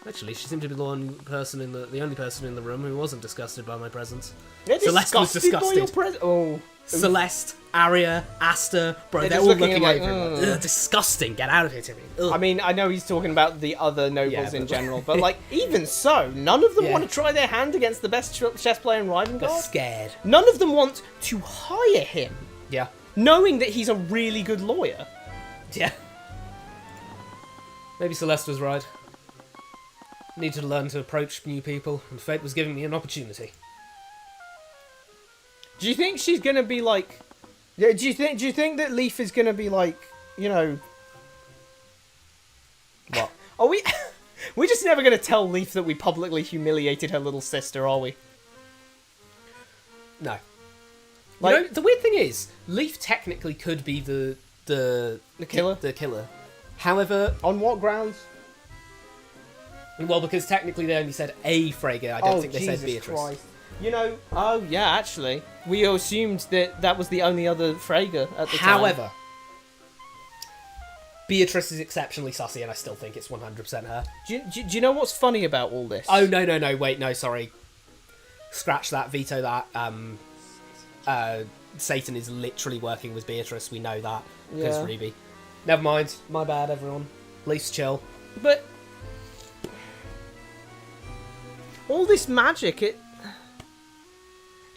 Actually, she seemed to be the only person in the room who wasn't disgusted by my presence. Celeste was disgusted. Celeste, Arya, Asta, bro, they're all looking over him. Ugh, disgusting, get out of here, Timmy. Ugh. I mean, I know he's talking about the other nobles in general, but like, even so, none of them want to try their hand against the best chess player in Rivendell. They're scared. None of them want to hire him, Yeah. knowing that he's a really good lawyer. Yeah. Maybe Celeste was right. I need to learn to approach new people, and fate was giving me an opportunity. Do you think she's gonna be like? Yeah. Do you think that Leaf is gonna be like? You know. What? Are we? We're just never gonna tell Leaf that we publicly humiliated her little sister, are we? No. Like, you know, the weird thing is, Leaf technically could be the killer. The killer. However, On what grounds? well, because technically they only said a Freyga. I don't think they said Beatrice. Christ. You know. Oh yeah, actually, we assumed that was the only other Freyga at the time. However, Beatrice is exceptionally sussy, and I still think it's 100% her. Do you know what's funny about all this? Oh, no, wait, no, sorry. Scratch that, veto that. Satan is literally working with Beatrice, we know that. Because Reby. Never mind, my bad, everyone. Leaf's chill. But all this magic,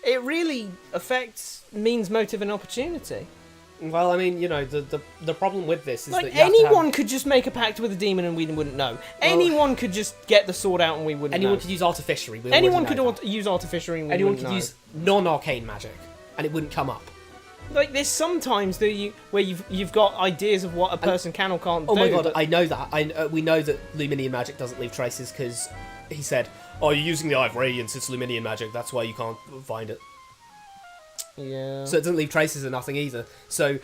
it really affects means, motive, and opportunity. Well, I mean, you know, the problem with this is like, that you have anyone to have... could just make a pact with a demon and we wouldn't know. Anyone could just get the sword out and we wouldn't know. Anyone could use artificery. Anyone could use artificery and we Anyone wouldn't could know. use non-arcane magic, and it wouldn't come up. Like, there's sometimes where you've got ideas of what a person can or can't do. Oh my god, but... I know that. We know that Luminian magic doesn't leave traces because he said, "Oh, you're using the Eye of Radiance. It's Luminian magic. That's why you can't find it." Yeah. So it doesn't leave traces of nothing either. So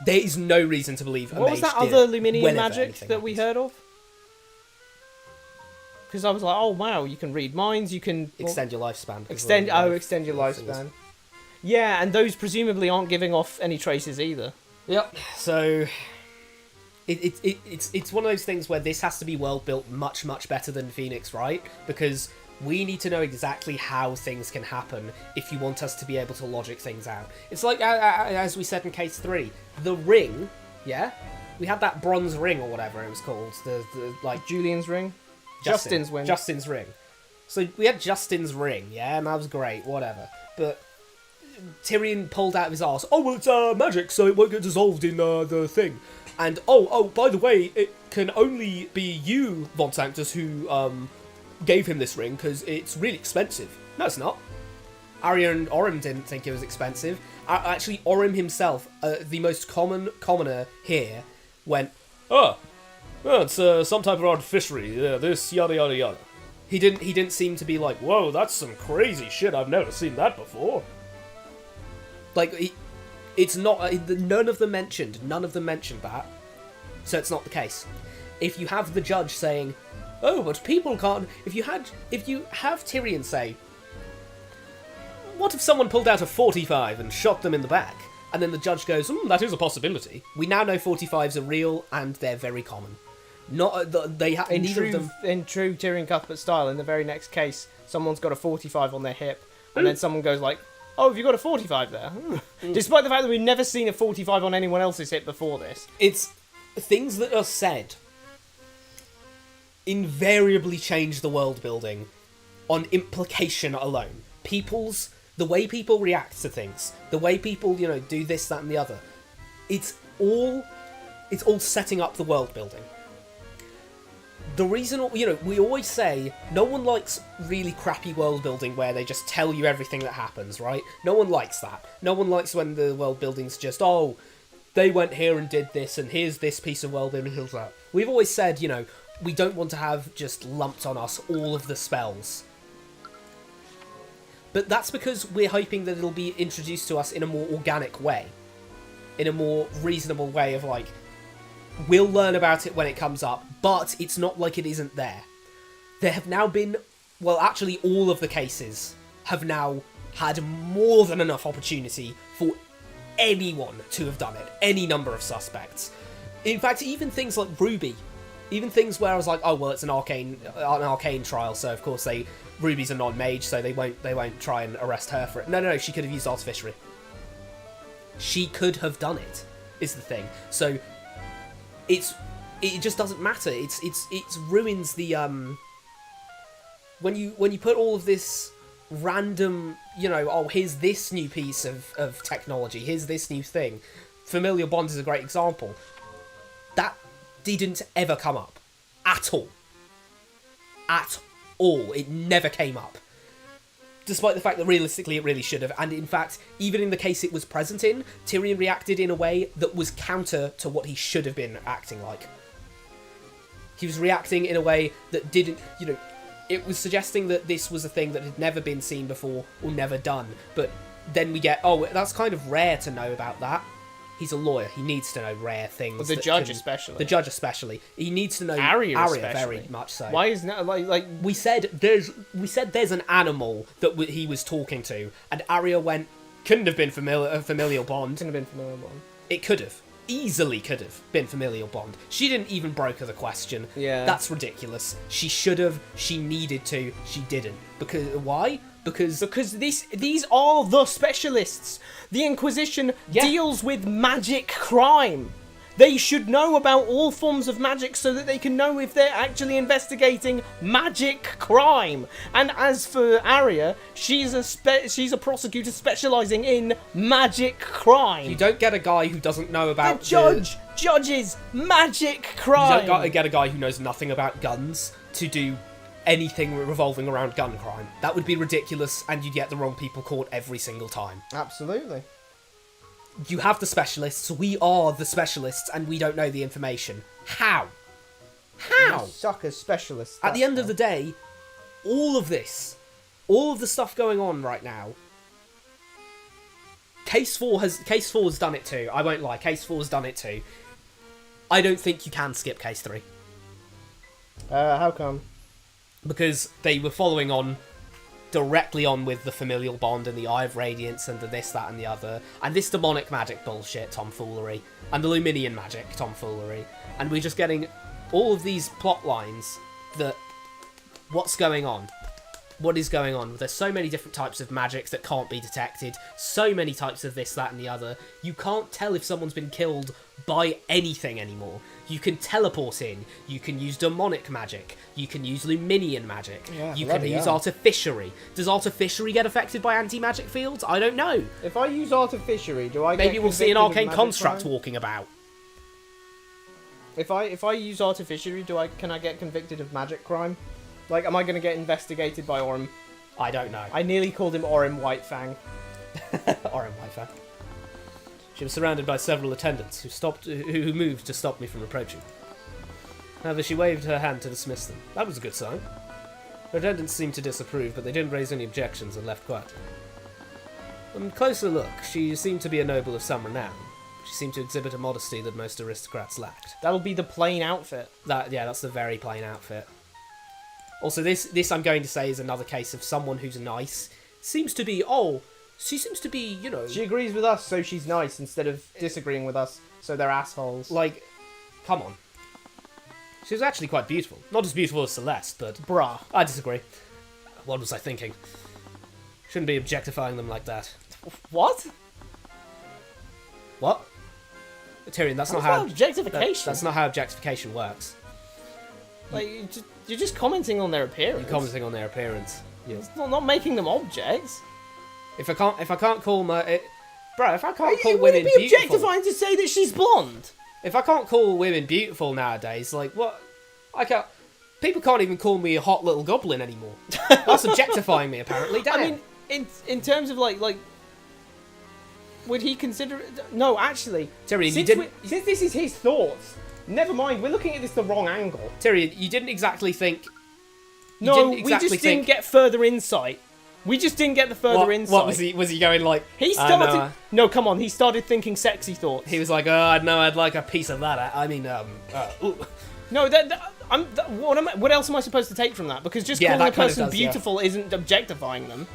there is no reason to believe. What was that other Luminian magic that we heard of? Because I was like, oh wow, you can read minds. You can extend your lifespan. Extend your lifespan. Yeah, and those presumably aren't giving off any traces either. Yep. So it's one of those things where this has to be world built much better than Phoenix, right? Because we need to know exactly how things can happen if you want us to be able to logic things out. It's like as we said in case 3, the ring. Yeah, we had that bronze ring or whatever it was called. The like Julian's ring. Justin's ring. Justin's ring. So we had Justin's ring, yeah, and that was great, whatever. But Tyrion pulled out of his arse, oh, well, it's magic, so it won't get dissolved in the thing. And, oh, by the way, it can only be you, Von Sanctus, who gave him this ring, because it's really expensive. No, it's not. Arya and Orym didn't think it was expensive. Actually, Orym himself, the most commoner here, went, oh, it's some type of artificery, this, yada, yada, yada. He didn't seem to be like, whoa, that's some crazy shit, I've never seen that before. Like, it's not... None of them mentioned that. So it's not the case. If you have the judge saying, oh, but people can't... If you have Tyrion say, what if someone pulled out a 45 and shot them in the back? And then the judge goes, that is a possibility. We now know 45s are real and they're very common. Not they have in true Tyrion Cuthbert style. In the very next case, someone's got a 45 on their hip, and then someone goes like, "Oh, have you got a 45 there?" Despite the fact that we've never seen a 45 on anyone else's hip before this. It's things that are said invariably change the world building on implication alone. People's The way people react to things, the way people, do this, that, and the other, it's all setting up the world building. The reason, we always say no one likes really crappy world building where they just tell you everything that happens, right? No one likes that. No one likes when the world building's just, oh, they went here and did this, and here's this piece of world building, here's that. We've always said, we don't want to have just lumped on us all of the spells. But that's because we're hoping that it'll be introduced to us in a more organic way. In a more reasonable way of, like, we'll learn about it when it comes up, but it's not like it isn't there. There have now been... Well, actually, all of the cases have now had more than enough opportunity for anyone to have done it. Any number of suspects. In fact, even things like Ruby. Even things where I was like, oh, well, it's an arcane trial, so of course Ruby's a non-mage, so they won't try and arrest her for it. No, she could have used artificery. She could have done it, is the thing. So it just doesn't matter. It ruins the when you put all of this random, oh, here's this new piece of technology, here's this new thing. Familial Bond is a great example. That didn't ever come up. At all. At all. It never came up. Despite the fact that realistically it really should have. And in fact, even in the case it was present in, Tyrion reacted in a way that was counter to what he should have been acting like. He was reacting in a way that didn't, it was suggesting that this was a thing that had never been seen before or never done. But then we get, oh, that's kind of rare to know about that. He's a lawyer. He needs to know rare things. Well, the judge especially. The judge especially. He needs to know Arya very much so. Why isn't that like we said there's an animal that he was talking to, and Arya went, couldn't have been a familial bond. Couldn't have been familial bond. It could have. Easily could have been familial bond. She didn't even broker the question. Yeah. That's ridiculous. She should have. She needed to. She didn't. Because why? Because these are the specialists. The Inquisition deals with magic crime. They should know about all forms of magic so that they can know if they're actually investigating magic crime. And as for Arya, she's a prosecutor specialising in magic crime. you don't get a guy who doesn't know about The judge judges magic crime. You don't get a guy who knows nothing about guns to do anything revolving around gun crime. That would be ridiculous, and you'd get the wrong people caught every single time. Absolutely. You have the specialists, we are the specialists, and we don't know the information. How? How? You suck as specialists. At the end of the day, all of this, all of the stuff going on right now, Case 4 has done it too. I won't lie, Case 4 has done it too. I don't think you can skip Case 3. How come? Because they were following on directly on with the familial bond and the Eye of Radiance and the this, that, and the other, and this demonic magic bullshit tomfoolery, and the Luminian magic tomfoolery, and we're just getting all of these plot lines that... What's going on? What is going on? There's so many different types of magics that can't be detected, so many types of this, that, and the other. You can't tell if someone's been killed by anything anymore. You can teleport in, you can use demonic magic, you can use Luminian magic, you can use artificery. Does artificery get affected by anti-magic fields? I don't know. If I use artificery, do I Maybe get we'll see an convicted of arcane magic construct crime? walking about. If I use artificery, can I get convicted of magic crime? Like, am I going to get investigated by Orym? I don't know. I nearly called him Orym Whitefang. Orym Whitefang. She was surrounded by several attendants who moved to stop me from approaching. However, she waved her hand to dismiss them. That was a good sign. Her attendants seemed to disapprove, but they didn't raise any objections and left quietly. On closer look, she seemed to be a noble of some renown. She seemed to exhibit a modesty that most aristocrats lacked. That'll be the plain outfit. That's the very plain outfit. Also, this I'm going to say is another case of someone who's nice. Seems to be, she seems to be, She agrees with us, so she's nice, instead of disagreeing with us, so they're assholes. Like, come on. She was actually quite beautiful. Not as beautiful as Celeste, but... Bruh. I disagree. What was I thinking? Shouldn't be objectifying them like that. What? What? Tyrion, that's not How's how... that objectification? That's not how objectification works. Like, you're just commenting on their appearance. You're commenting on their appearance. It's not making them objects. If I can't call bro, if I can't call Would women it be beautiful, objectifying to say that she's blonde? if I can't call women beautiful nowadays, like what? I can't. People can't even call me a hot little goblin anymore. That's objectifying me, apparently. Damn. I mean, in terms of like, would he consider it? No, actually, Tyrion, since this is his thoughts, never mind. We're looking at this the wrong angle. Tyrion, you didn't exactly think. We just didn't get further insight. We just didn't get the further insight. What was he? Was he going like? He started. No, come on. He started thinking sexy thoughts. He was like, oh no, I'd like a piece of that. I mean, ooh. No, what else am I supposed to take from that? Because just calling a person beautiful isn't objectifying them.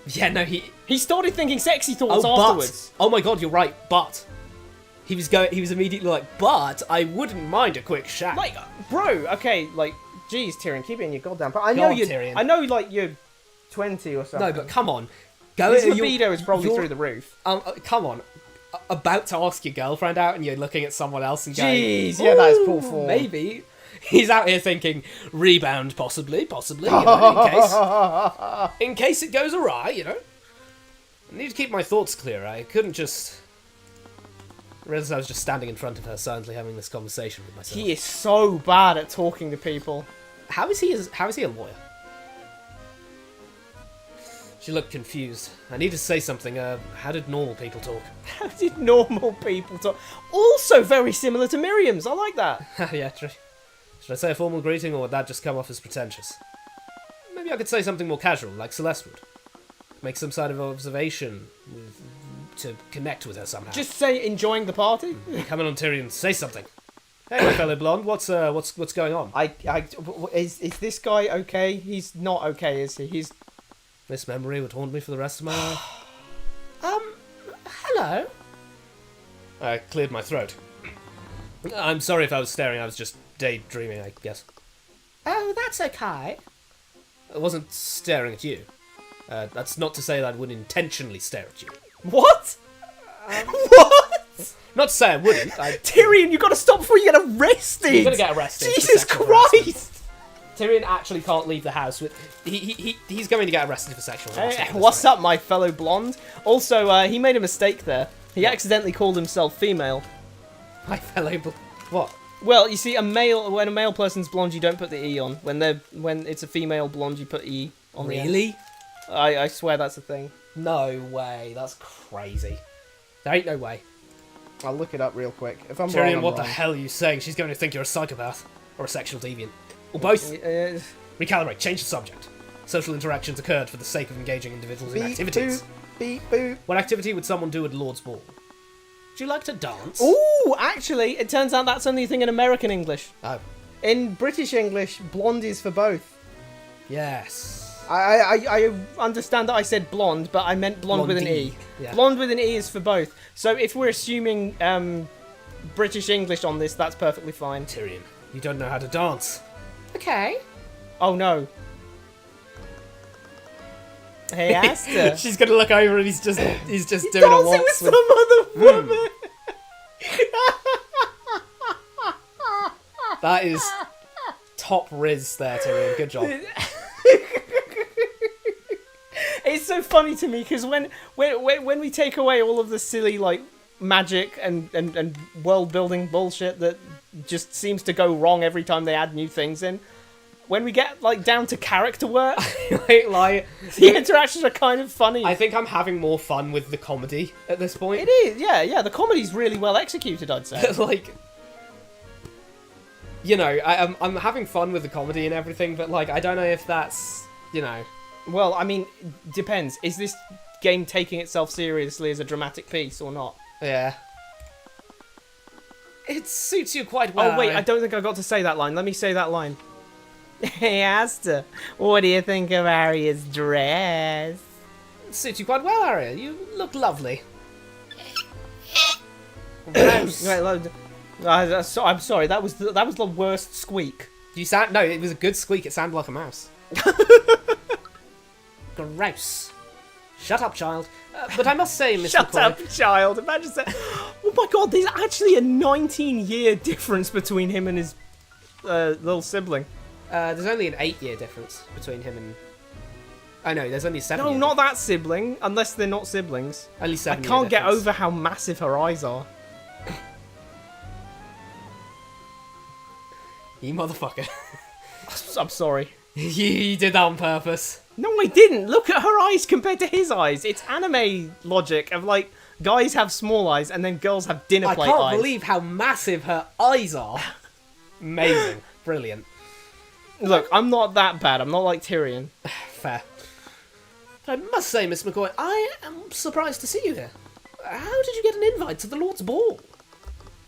Yeah, no, he started thinking sexy thoughts afterwards. Oh my god, you're right. But he was immediately like, but I wouldn't mind a quick chat. Like, bro, okay, like, geez, Tyrion, keep it in your goddamn. But I know Tyrion. I know, like, you're 20 or something. No, but come on, his libido is probably through the roof. Come on. About to ask your girlfriend out and you're looking at someone else and going, jeez, yeah, that is poor form. Maybe. He's out here thinking, rebound, possibly, you know, in case it goes awry, you know. I need to keep my thoughts clear. I couldn't just... I realised I was just standing in front of her, silently having this conversation with myself. He is so bad at talking to people. How is he a lawyer? She looked confused. I need to say something. How did normal people talk? How did normal people talk? Also very similar to Miriam's. I like that. Yeah, true. Should I say a formal greeting, or would that just come off as pretentious? Maybe I could say something more casual, like Celeste would. Make some sort of observation to connect with her somehow. Just say enjoying the party. Come on, Tyrion, say something. Hey, my fellow blonde, what's going on? Is this guy okay? He's not okay, is he? This memory would haunt me for the rest of my life. Hello. I cleared my throat. I'm sorry if I was staring. I was just daydreaming, I guess. Oh, that's okay. I wasn't staring at you. That's not to say that I would intentionally stare at you. What? What? Not to say I wouldn't. Tyrion, you gotta stop before you get arrested. You're gonna get arrested. Jesus Christ! Tyrion actually can't leave the house with. He's going to get arrested for sexual harassment. Hey, what's up, my fellow blonde? Also, he made a mistake there. He accidentally called himself female. My fellow what? Well, you see, when a male person's blonde, you don't put the E on. When it's a female blonde, you put E on the end. Really? I swear that's a thing. No way. That's crazy. There ain't no way. I'll look it up real quick. If I'm Tyrion, wrong, what the hell are you saying? She's going to think you're a psychopath or a sexual deviant. Or both. Recalibrate. Change the subject. Social interactions occurred for the sake of engaging individuals in activities. Beep, boop. What activity would someone do at Lord's Ball? Would you like to dance? Ooh, actually, it turns out that's only a thing in American English. Oh. In British English, blonde is for both. Yes. I understand that I said blonde, but I meant blonde with an E. Yeah. Blonde with an E is for both. So if we're assuming British English on this, that's perfectly fine. Tyrion, you don't know how to dance. Okay. Oh no. Hey, Asta. She's gonna look over and he's just doing a waltz with some other woman. That is top riz there, Tyrion. Good job. It's so funny to me because when we take away all of the silly like magic and world building bullshit that just seems to go wrong every time they add new things in, when we get like down to character work, like the interactions are kind of funny. I think I'm having more fun with the comedy at this point. It is, yeah. The comedy's really well executed, I'd say. Like, you know, I'm having fun with the comedy and everything, but like I don't know if that's, you know. Well, I mean, depends. Is this game taking itself seriously as a dramatic piece or not? Yeah. It suits you quite well. Oh, wait, I don't think I got to say that line. Let me say that line. Hey, Asta, what do you think of Arya's dress? It suits you quite well, Arya. You look lovely. Gross. I'm sorry, that was the worst squeak. You sound... No, it was a good squeak. It sounded like a mouse. Gross. Shut up, child. But I must say, Mr. Shut up, child. Imagine saying, oh my god, there's actually a 19-year difference between him and his little sibling. There's only an 8-year difference between him and I know, there's only 7. No, not that sibling, unless they're not siblings. Only I 7. can't get over how massive her eyes are. You motherfucker. I'm sorry. You did that on purpose. No, I didn't. Look at her eyes compared to his eyes. It's anime logic of like guys have small eyes and then girls have dinner I plate can't eyes. believe how massive her eyes are. Amazing. Brilliant. Look, I'm not that bad. I'm not like Tyrion. Fair. I must say, Miss McCoy, I am surprised to see you here. How did you get an invite to the Lord's Ball?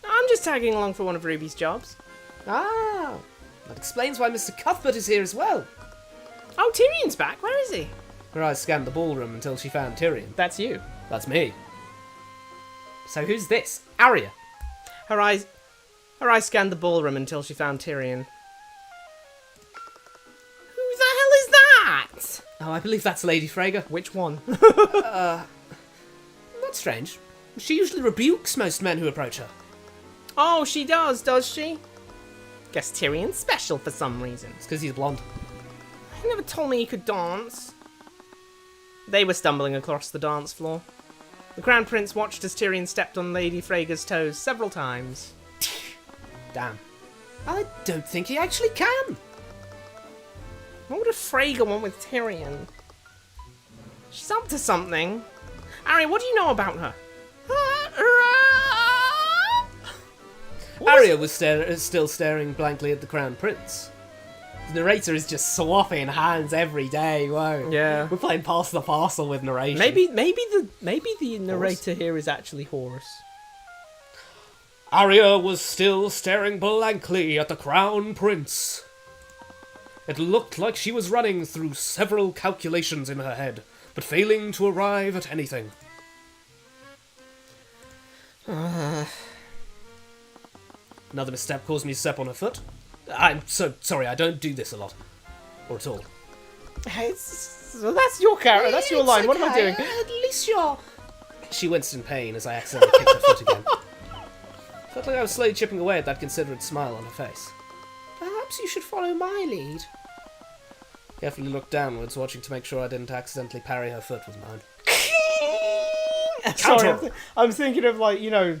I'm just tagging along for one of Ruby's jobs. Ah, that explains why Mr. Cuthbert is here as well. Oh, Tyrion's back. Where is he? Her eyes scanned the ballroom until she found Tyrion. That's you. That's me. So who's this? Arya. Her eyes scanned the ballroom until she found Tyrion. Who the hell is that? Oh, I believe that's Lady Freyga. Which one? That's strange. She usually rebukes most men who approach her. Oh, she does she? Guess Tyrion's special for some reason. It's because he's blonde. He never told me he could dance. They were stumbling across the dance floor. The Crown Prince watched as Tyrion stepped on Lady Freyga's toes several times. Damn. I don't think he actually can. What would a Freyga want with Tyrion? She's up to something. Arya, what do you know about her? Arya was still staring blankly at the Crown Prince. The narrator is just swapping hands every day. Whoa. Yeah. We're playing Pass the Parcel with narration. Maybe the narrator here is actually Horus. Arya was still staring blankly at the Crown Prince. It looked like she was running through several calculations in her head, but failing to arrive at anything. Another misstep caused me to step on her foot. I'm so sorry, I don't do this a lot. Or at all. So that's your character, that's your line. What am I doing? At least you're... She winced in pain as I accidentally kicked her foot again. Felt like I was slowly chipping away at that considerate smile on her face. Perhaps you should follow my lead. Carefully looked downwards, watching to make sure I didn't accidentally parry her foot with mine. Sorry, I'm thinking of like, you know,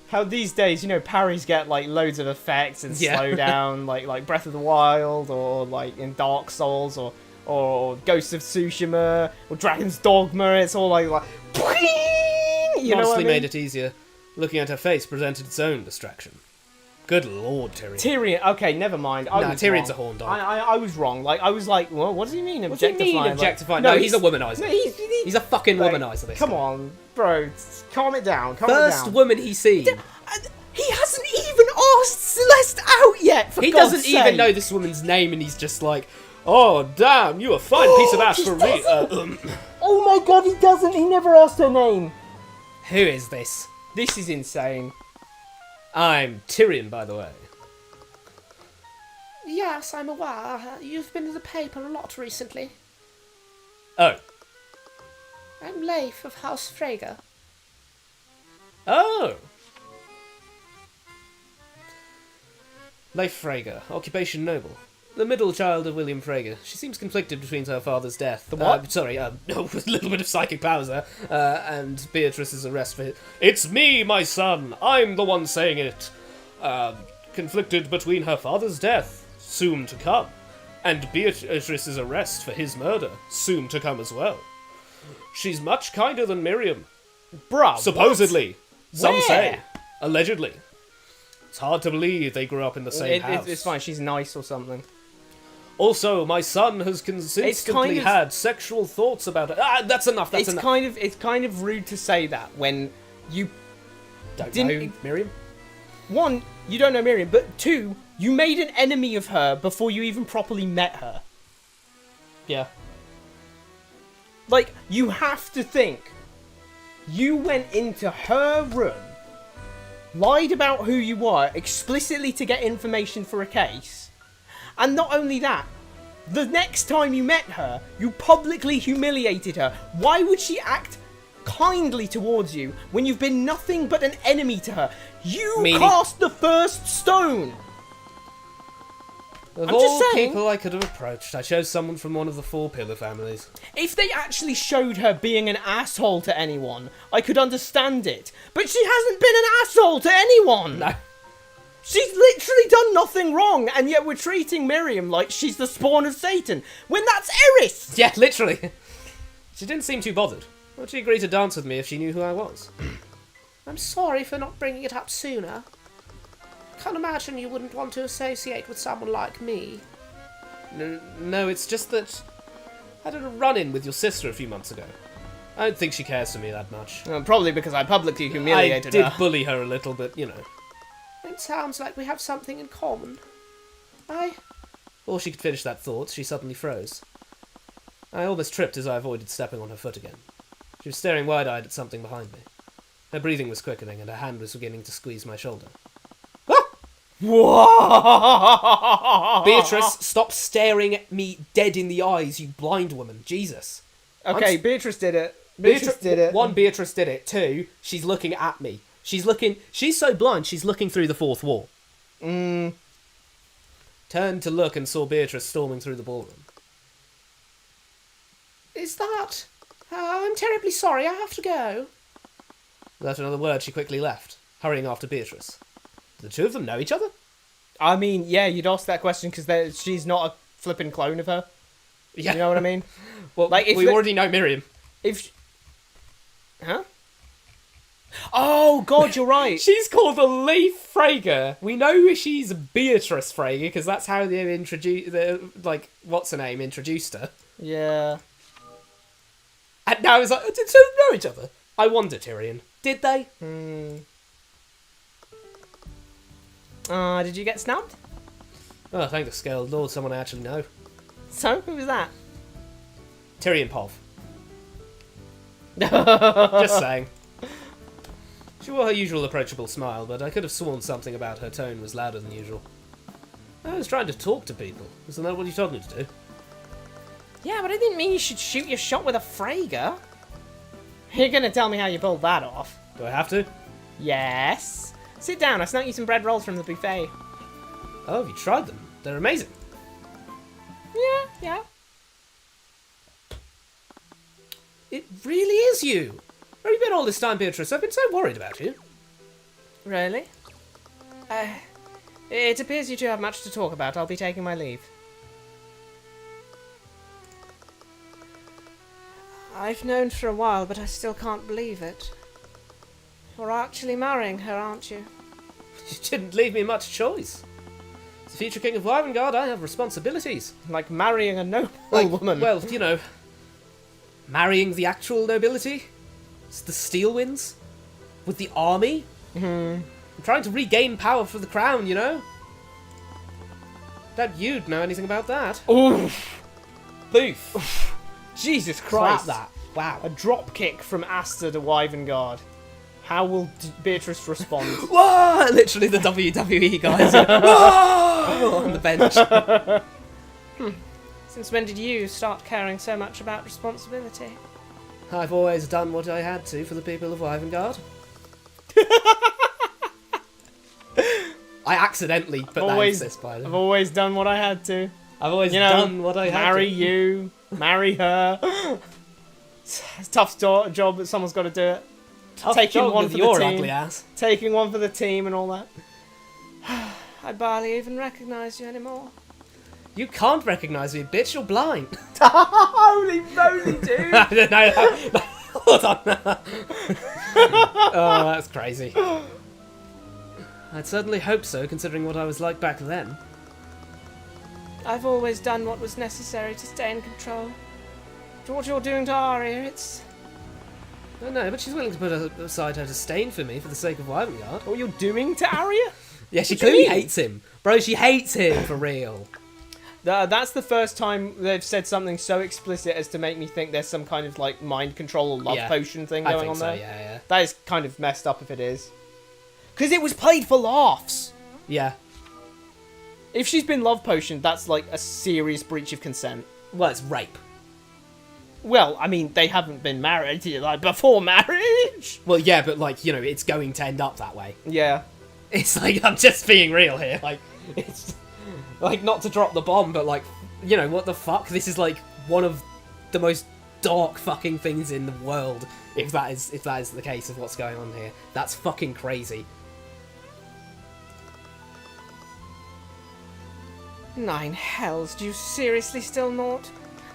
how these days, you know, parries get like loads of effects and slow down, like Breath of the Wild or like in Dark Souls or Ghost of Tsushima or Dragon's Dogma. It's all like you know what I Honestly mean? made it easier. Looking at her face presented its own distraction. Good lord, Tyrion. Tyrion. Okay, never mind. Nah, Tyrion's a horn dog. I was wrong. Like I was like, well, what does he mean objectifying? What do you mean objectifying? No, he's a womanizer. No, He's a fucking like, womanizer. This Come guy. on, bro. Calm it down. First woman he's seen. He hasn't even asked Celeste out yet. For He God's doesn't sake. even know this woman's name, and he's just like, "Oh damn, you a fine piece of ass he for me." Oh my God, he doesn't. He never asked her name. Who is this? This is insane. I'm Tyrion, by the way. Yes, I'm aware. You've been in the paper a lot recently. Oh. I'm Leif of House Freyga. Oh. Leif Freyga, occupation noble. The middle child of William Freyga. She seems conflicted between her father's death. The what? With a little bit of psychic powers there. And Beatrice's arrest for it. It's me, my son. I'm the one saying it. Conflicted between her father's death, soon to come, and Beatrice's arrest for his murder, soon to come as well. She's much kinder than Miriam. Bruh. Supposedly. Some Where? say. Allegedly. It's hard to believe they grew up in the same house. It's fine. She's nice or something. Also, my son has consistently had sexual thoughts about it. Ah, that's enough. That's enough. It's kind of rude to say that when you Don't didn't- know Miriam. one, you don't know Miriam, but two, you made an enemy of her before you even properly met her. Yeah. Like, you have to think. You went into her room, lied about who you were explicitly to get information for a case, and not only that, the next time you met her, you publicly humiliated her. Why would she act kindly towards you when you've been nothing but an enemy to her? You Meanie. cast the first stone! Of I'm all just saying. people I could have approached, I chose someone from one of the 4 pillar families. If they actually showed her being an asshole to anyone, I could understand it. But she hasn't been an asshole to anyone. No. She's literally done nothing wrong, and yet we're treating Miriam like she's the spawn of Satan, when that's Eris! Yeah, literally. She didn't seem too bothered. Would she agree to dance with me if she knew who I was? I'm sorry for not bringing it up sooner. Can't imagine you wouldn't want to associate with someone like me. No, it's just that I had a run-in with your sister a few months ago. I don't think she cares for me that much. Probably because I publicly humiliated I did her. bully her a little, but, you know. It sounds like we have something in common. Before she could finish that thought, she suddenly froze. I almost tripped as I avoided stepping on her foot again. She was staring wide-eyed at something behind me. Her breathing was quickening, and her hand was beginning to squeeze my shoulder. Whoa! Beatrice, stop staring at me dead in the eyes, you blind woman. Jesus. Okay, Beatrice did it. Beatrice did it. 1, Beatrice did it. 2, she's looking at me. She's so blind, she's looking through the 4th wall. Turned to look and saw Beatrice storming through the ballroom. Is that... I'm terribly sorry, I have to go. Without another word, she quickly left, hurrying after Beatrice. Do the two of them know each other? I mean, yeah, you'd ask that question because she's not a flipping clone of her. Yeah. You know what I mean? Well, Like, if we the- already know Miriam. Huh? Oh, God, you're right. She's called a Leaf Frege. We know she's Beatrice Frege because that's how they introduced, what's her name, introduced her. Yeah. And now it's like, did two know each other? I wonder, Tyrion. Did they? Did you get snubbed? Oh, thank the scaled lord, someone I actually know. So, who was that? Tyrion Pov. Just saying. She wore her usual approachable smile, but I could have sworn something about her tone was louder than usual. I was trying to talk to people. Isn't that what you told me to do? Yeah, but I didn't mean you should shoot your shot with a Frege. You're gonna tell me how you pulled that off? Do I have to? Yes. Sit down, I snuck you some bread rolls from the buffet. Oh, have you tried them? They're amazing. Yeah. It really is you. Where have you been all this time, Beatrice? I've been so worried about you. Really? It appears you two have much to talk about. I'll be taking my leave. I've known for a while, but I still can't believe it. You're actually marrying her, aren't you? You didn't leave me much choice. As the future king of Wyvengard, I have responsibilities. Like marrying a noble woman. Well, you know, marrying the actual nobility. It's the steel winds. With the army. I'm trying to regain power for the crown, you know? Doubt you'd know anything about that. Oof. Boof. Jesus Clap Christ. that. Wow. A drop kick from Asta to Wyvengard. How will Beatrice respond? Whoa! Literally the WWE guys. Whoa! On the bench. Since when did you start caring so much about responsibility? I've always done what I had to for the people of Wyvengard. I accidentally put that emphasis by them. I've always done what I had to. I've always done what I had to. Marry you, marry her. It's a tough job, but someone's got to do it. Tough Taking job one with for your the team. ugly ass. Taking one for the team and all that. I barely even recognise you anymore. You can't recognise me, bitch. You're blind. Holy moly, dude! No. Hold on. Oh, that's crazy. I'd certainly hope so, considering what I was like back then. I've always done what was necessary to stay in control. What you're doing to Arya, it's... No, but she's willing to put aside her disdain for me for the sake of Wyvengard. What you're doing to Arya? Yeah, she What do you clearly mean? hates him. Bro, she hates him, for real. That's the first time they've said something so explicit as to make me think there's some kind of like mind control or love potion thing I going think on so, there. yeah. That is kind of messed up if it is. Because it was played for laughs. Yeah. If she's been love potioned, that's like a serious breach of consent. Well, it's rape. Well, I mean, they haven't been married, like, before marriage. Well, yeah, but, like, you know, it's going to end up that way. Yeah. It's like, I'm just being real here. Like, it's... Like, not to drop the bomb, but like, you know, what the fuck? This is like one of the most dark fucking things in the world, if that is the case of what's going on here. That's fucking crazy. 9 hells, do you seriously still not?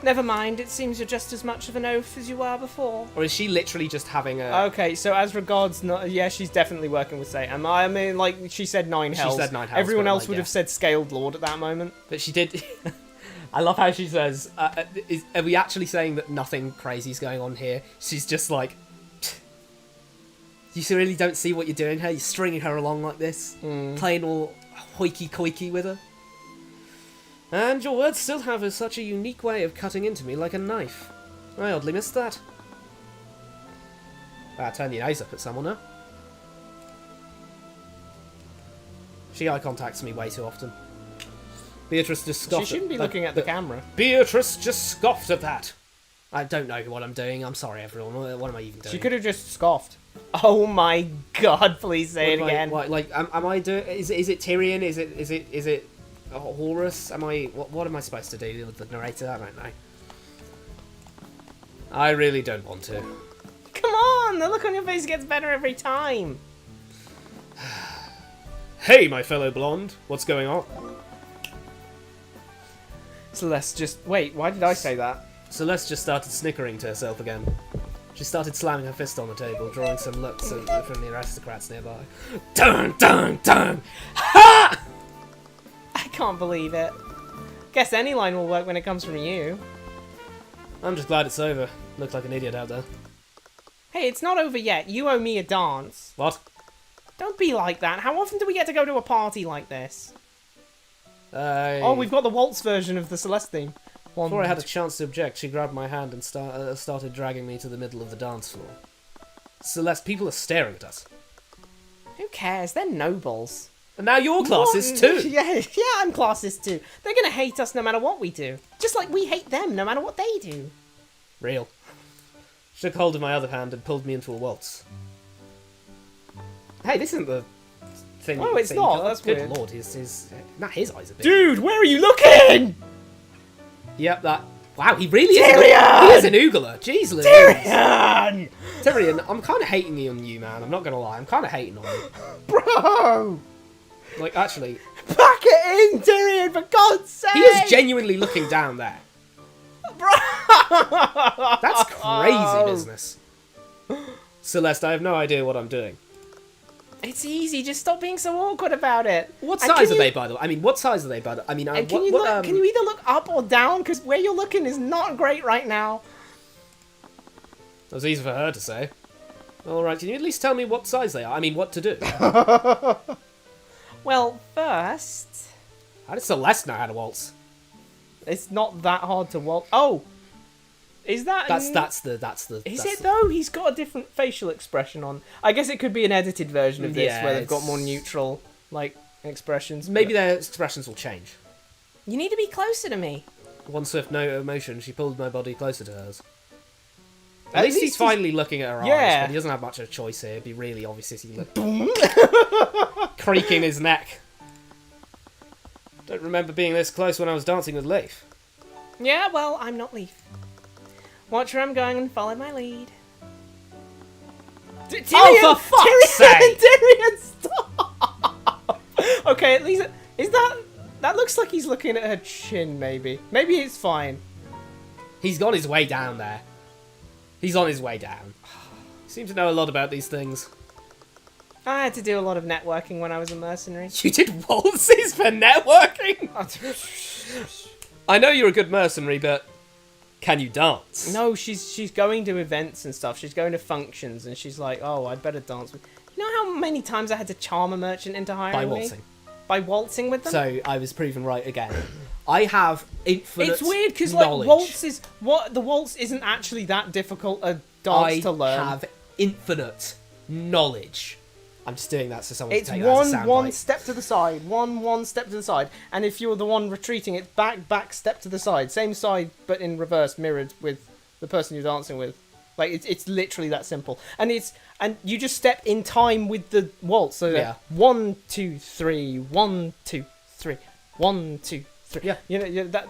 Never mind, it seems you're just as much of an oaf as you were before. Or is she literally just having a... Okay, so as regards... yeah, she's definitely working with Satan. I mean, like, she said 9 hells. She said 9 hells. Everyone but, else like, would have said Scaled Lord at that moment. But she did... I love how she says, are we actually saying that nothing crazy's going on here? She's just like... You really don't see what you're doing here? You're stringing her along like this? Playing all hoiky-koiky with her? And your words still have such a unique way of cutting into me like a knife. I oddly missed that. Turn your nose up at someone, huh? She eye contacts me way too often. Beatrice just scoffed. She shouldn't be looking at the camera. Beatrice just scoffed at that. I don't know what I'm doing. I'm sorry, everyone. What am I even doing? She could have just scoffed. Oh my god! Please say it again. Am I doing? Is it Tyrion? Is it Horus? What am I supposed to do with the narrator? I don't know. I really don't want to. Come on, the look on your face gets better every time. Hey, my fellow blonde, what's going on? Celeste just... Wait, why did I say that? Celeste just started snickering to herself again. She started slamming her fist on the table, drawing some looks from the aristocrats nearby. Dun, dun, dun! Ha! I can't believe it. Guess any line will work when it comes from you. I'm just glad it's over. Looked like an idiot out there. Hey, it's not over yet. You owe me a dance. What? Don't be like that. How often do we get to go to a party like this? Oh, we've got the waltz version of the Celeste theme. Before I had a chance to object, she grabbed my hand and started dragging me to the middle of the dance floor. Celeste, people are staring at us. Who cares? They're nobles. And now you're classist too! Yeah, I'm classist too. They're gonna hate us no matter what we do. Just like we hate them no matter what they do. Real. She took hold of my other hand and pulled me into a waltz. Hey, this isn't the thing. Oh, it's not. That's good. weird. Lord, his eyes are big. Dude, where are you looking? Yep, that. Wow, he really is. Tyrion! He is an oogler. Jeez, Louise. Tyrion! Tyrion, I'm kind of hating on you, man. I'm not gonna lie. I'm kind of hating on you. Bro! Like, actually, Pack it in, Tyrion, for God's sake! he is genuinely looking down there. Bro! That's crazy business. Celeste, I have no idea what I'm doing. It's easy. Just stop being so awkward about it. What And size can are they, you- by the way? I mean, what size are they, by the I mean, And can you either look up or down? Because where you're looking is not great right now. That was easy for her to say. Alright, can you at least tell me what size they are? I mean, what to do? Well, first, How does Celeste know how to waltz? It's not that hard to waltz. Oh! Is that... That's the... Is that's it the- though? He's got a different facial expression on. I guess it could be an edited version of this Yeah, where they've got it's- more neutral, like, expressions. Maybe their expressions will change. you need to be closer to me. One swift note of motion, she pulled my body closer to hers. At At least least he's finally looking at her eyes, Yeah. but he doesn't have much of a choice here. It'd be really obvious if he looked... creaking his neck. Don't remember being this close when I was dancing with Leif. Yeah, well, I'm not Leaf. Watch where I'm going and follow my lead. Tyrion, Oh, for fuck's sake! Tyrion, stop! Okay, at least... Is that... That looks like he's looking at her chin, maybe. Maybe it's fine. He's got his way down there. He's on his way down. Seem to know a lot about these things. I had to do a lot of networking when I was a mercenary. You did waltzes for networking? I know you're a good mercenary, but can you dance? No, she's going to events and stuff. She's going to functions, and she's like, "Oh, I'd better dance with." You know how many times I had to charm a merchant into hiring By me? waltzing. By waltzing with them? So I was proven right again. I have infinite It's weird because like knowledge. the waltz isn't actually that difficult a dance to learn. I have infinite knowledge. I'm just doing that so someone It's can take that as a one soundbite. step to the side, one step to the side, and if you're the one retreating, it's back step to the side, same side but in reverse, mirrored with the person you're dancing with. Like it's literally that simple, and you just step in time with the waltz. So Yeah. 1, 2, 3, 1, 2, 3, 1, 2, 3. Yeah. You know,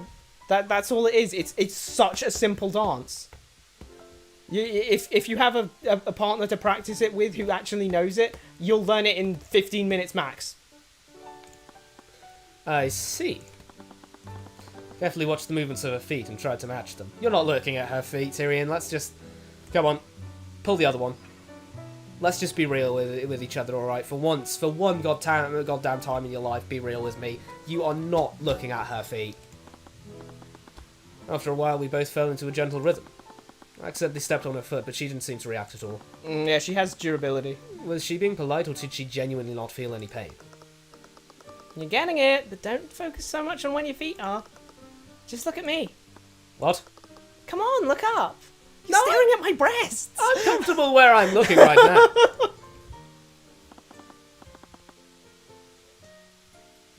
that's all it is. It's such a simple dance. If you have a partner to practice it with who actually knows it, you'll learn it in 15 minutes max. I see. Carefully watch the movements of her feet and try to match them. You're not looking at her feet, Tyrion. Let's just... Come on. Pull the other one. Let's just be real with each other, alright? For once, for one goddamn time in your life, be real with me. You are not looking at her feet. After a while, we both fell into a gentle rhythm. I accidentally stepped on her foot, but she didn't seem to react at all. Yeah, she has durability. Was she being polite, or did she genuinely not feel any pain? You're getting it, but don't focus so much on when your feet are. Just look at me. What? Come on, look up. You're staring at my breasts. I'm comfortable where I'm looking right now.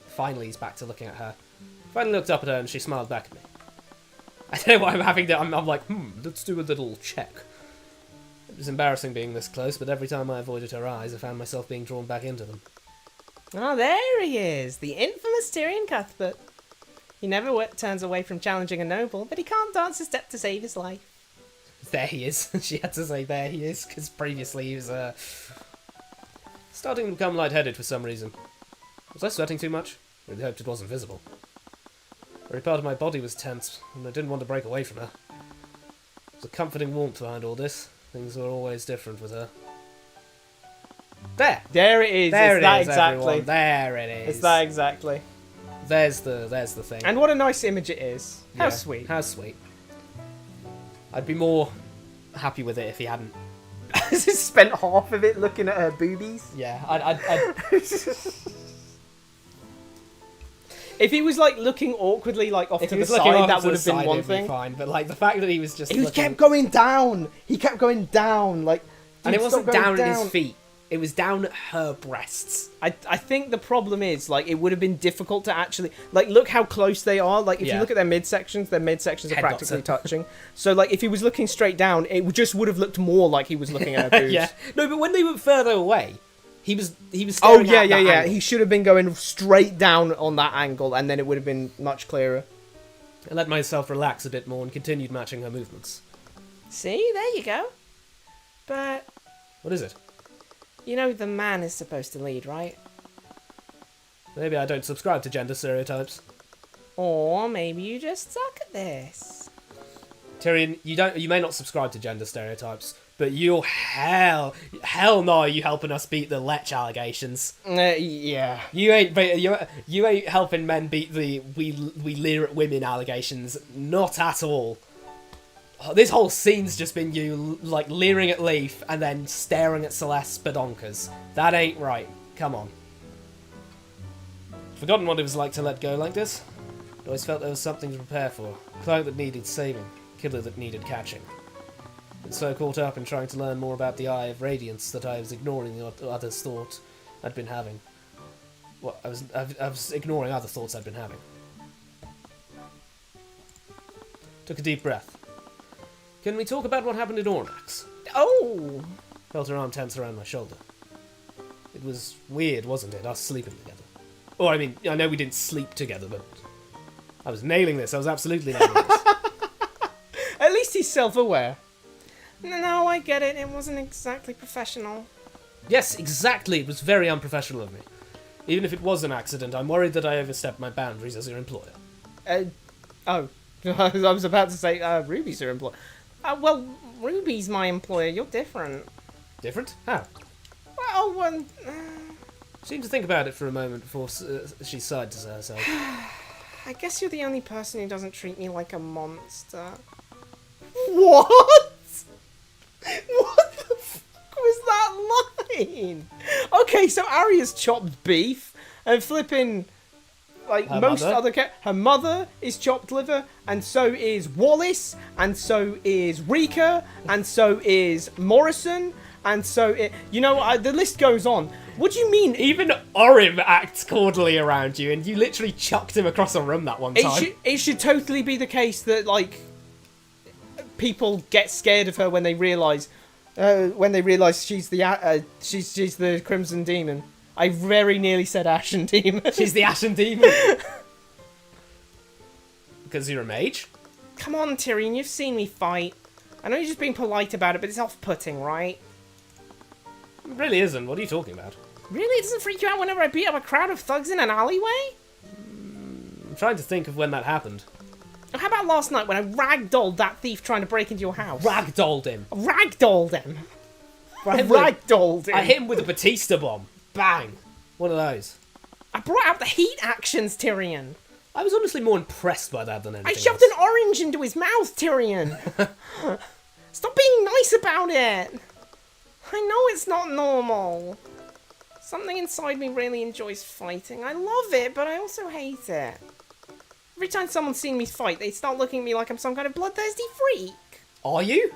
Finally, he's back to looking at her. Finally looked up at her and she smiled back at me. I don't know why I'm having to... I'm like, let's do a little check. It was embarrassing being this close, but every time I avoided her eyes, I found myself being drawn back into them. Oh, there he is. The infamous Tyrion Cuthbert. He never turns away from challenging a noble, but he can't dance a step to save his life. There he is. She had to say there he is, because previously he was, starting to become lightheaded for some reason. Was I sweating too much? I really hoped it wasn't visible. Every part of my body was tense, and I didn't want to break away from her. There's a comforting warmth behind all this. Things were always different with her. There! There it is. There it's it that is, exactly. everyone. There it is. It's that exactly. There's the thing. And what a nice image it is. How Yeah, sweet. How sweet. I'd be more happy with it if he hadn't. Spent half of it looking at her boobies. Yeah, I'd If he was like looking awkwardly like off if to he the was looking side, off that to would the have been side, one it'd be thing. fine. But like the fact that he was just He looking, kept going down. He kept going down. Like, and dude, it wasn't stop going down at his feet. It was down at her breasts. I think the problem is like it would have been difficult to actually like look how close they are. Like if you Yeah. look at their midsections are Head practically knots touching. So like if he was looking straight down, it just would have looked more like he was looking at her boobs. Yeah. No, but when they were further away, he was Oh staring yeah, at yeah, that yeah. angle. He should have been going straight down on that angle, and then it would have been much clearer. I let myself relax a bit more and continued matching her movements. See, there you go. But, What is it? you know the man is supposed to lead, right? Maybe I don't subscribe to gender stereotypes. Or maybe you just suck at this. Tyrion, you may not subscribe to gender stereotypes, but you're hell no are you helping us beat the lech allegations. Yeah. You ain't helping men beat the we leer at women allegations. Not at all. This whole scene's just been you like leering at Leaf and then staring at Celeste Spadonkers. That ain't right. Come on. Forgotten what it was like to let go like this. I always felt there was something to prepare for. A client that needed saving. Killer that needed catching. Been so caught up in trying to learn more about the Eye of Radiance that I was ignoring the others' thoughts I'd been having. Well, I was ignoring other thoughts I'd been having. Took a deep breath. Can we talk about what happened in Ormax? Oh. Felt her arm tense around my shoulder. It was weird, wasn't it, us sleeping together? Or, I mean, I know we didn't sleep together, but I was nailing this. I was absolutely nailing this. At least he's self-aware. No, I get it. It wasn't exactly professional. Yes, exactly. It was very unprofessional of me. Even if it was an accident, I'm worried that I overstepped my boundaries as your employer. Oh. I was about to say, Ruby's your employer. Well, Ruby's my employer. You're different. Different? How? Well, Seemed to think about it for a moment before she sighed to herself. I guess you're the only person who doesn't treat me like a monster. What? What the fuck was that line? Okay, so Arya's chopped beef and flipping like Her most mother? other her mother is chopped liver, and so is Wallace, and so is Rika, and so is Morrison, and so the list goes on. What do you mean? Even Orim acts cordially around you, and you literally chucked him across a room that one time. It should totally be the case that like people get scared of her when they realize she's the Crimson Demon. I very nearly said Ashen Demon. She's the Ashen Demon. Because you're a mage? Come on, Tyrion, you've seen me fight. I know you're just being polite about it, but it's off-putting, right? It really isn't. What are you talking about? Really? It doesn't freak you out whenever I beat up a crowd of thugs in an alleyway? I'm trying to think of when that happened. Or how about last night when I ragdolled that thief trying to break into your house? Ragdolled him. Ragdolled him. I Ragdolled him. I hit him with a Batista bomb. Bang. One of those. I brought out the heat actions, Tyrion. I was honestly more impressed by that than anything I shoved else. an orange into his mouth, Tyrion. Stop being nice about it. I know it's not normal. Something inside me really enjoys fighting. I love it, but I also hate it. Every time someone's seen me fight, they start looking at me like I'm some kind of bloodthirsty freak. Are you?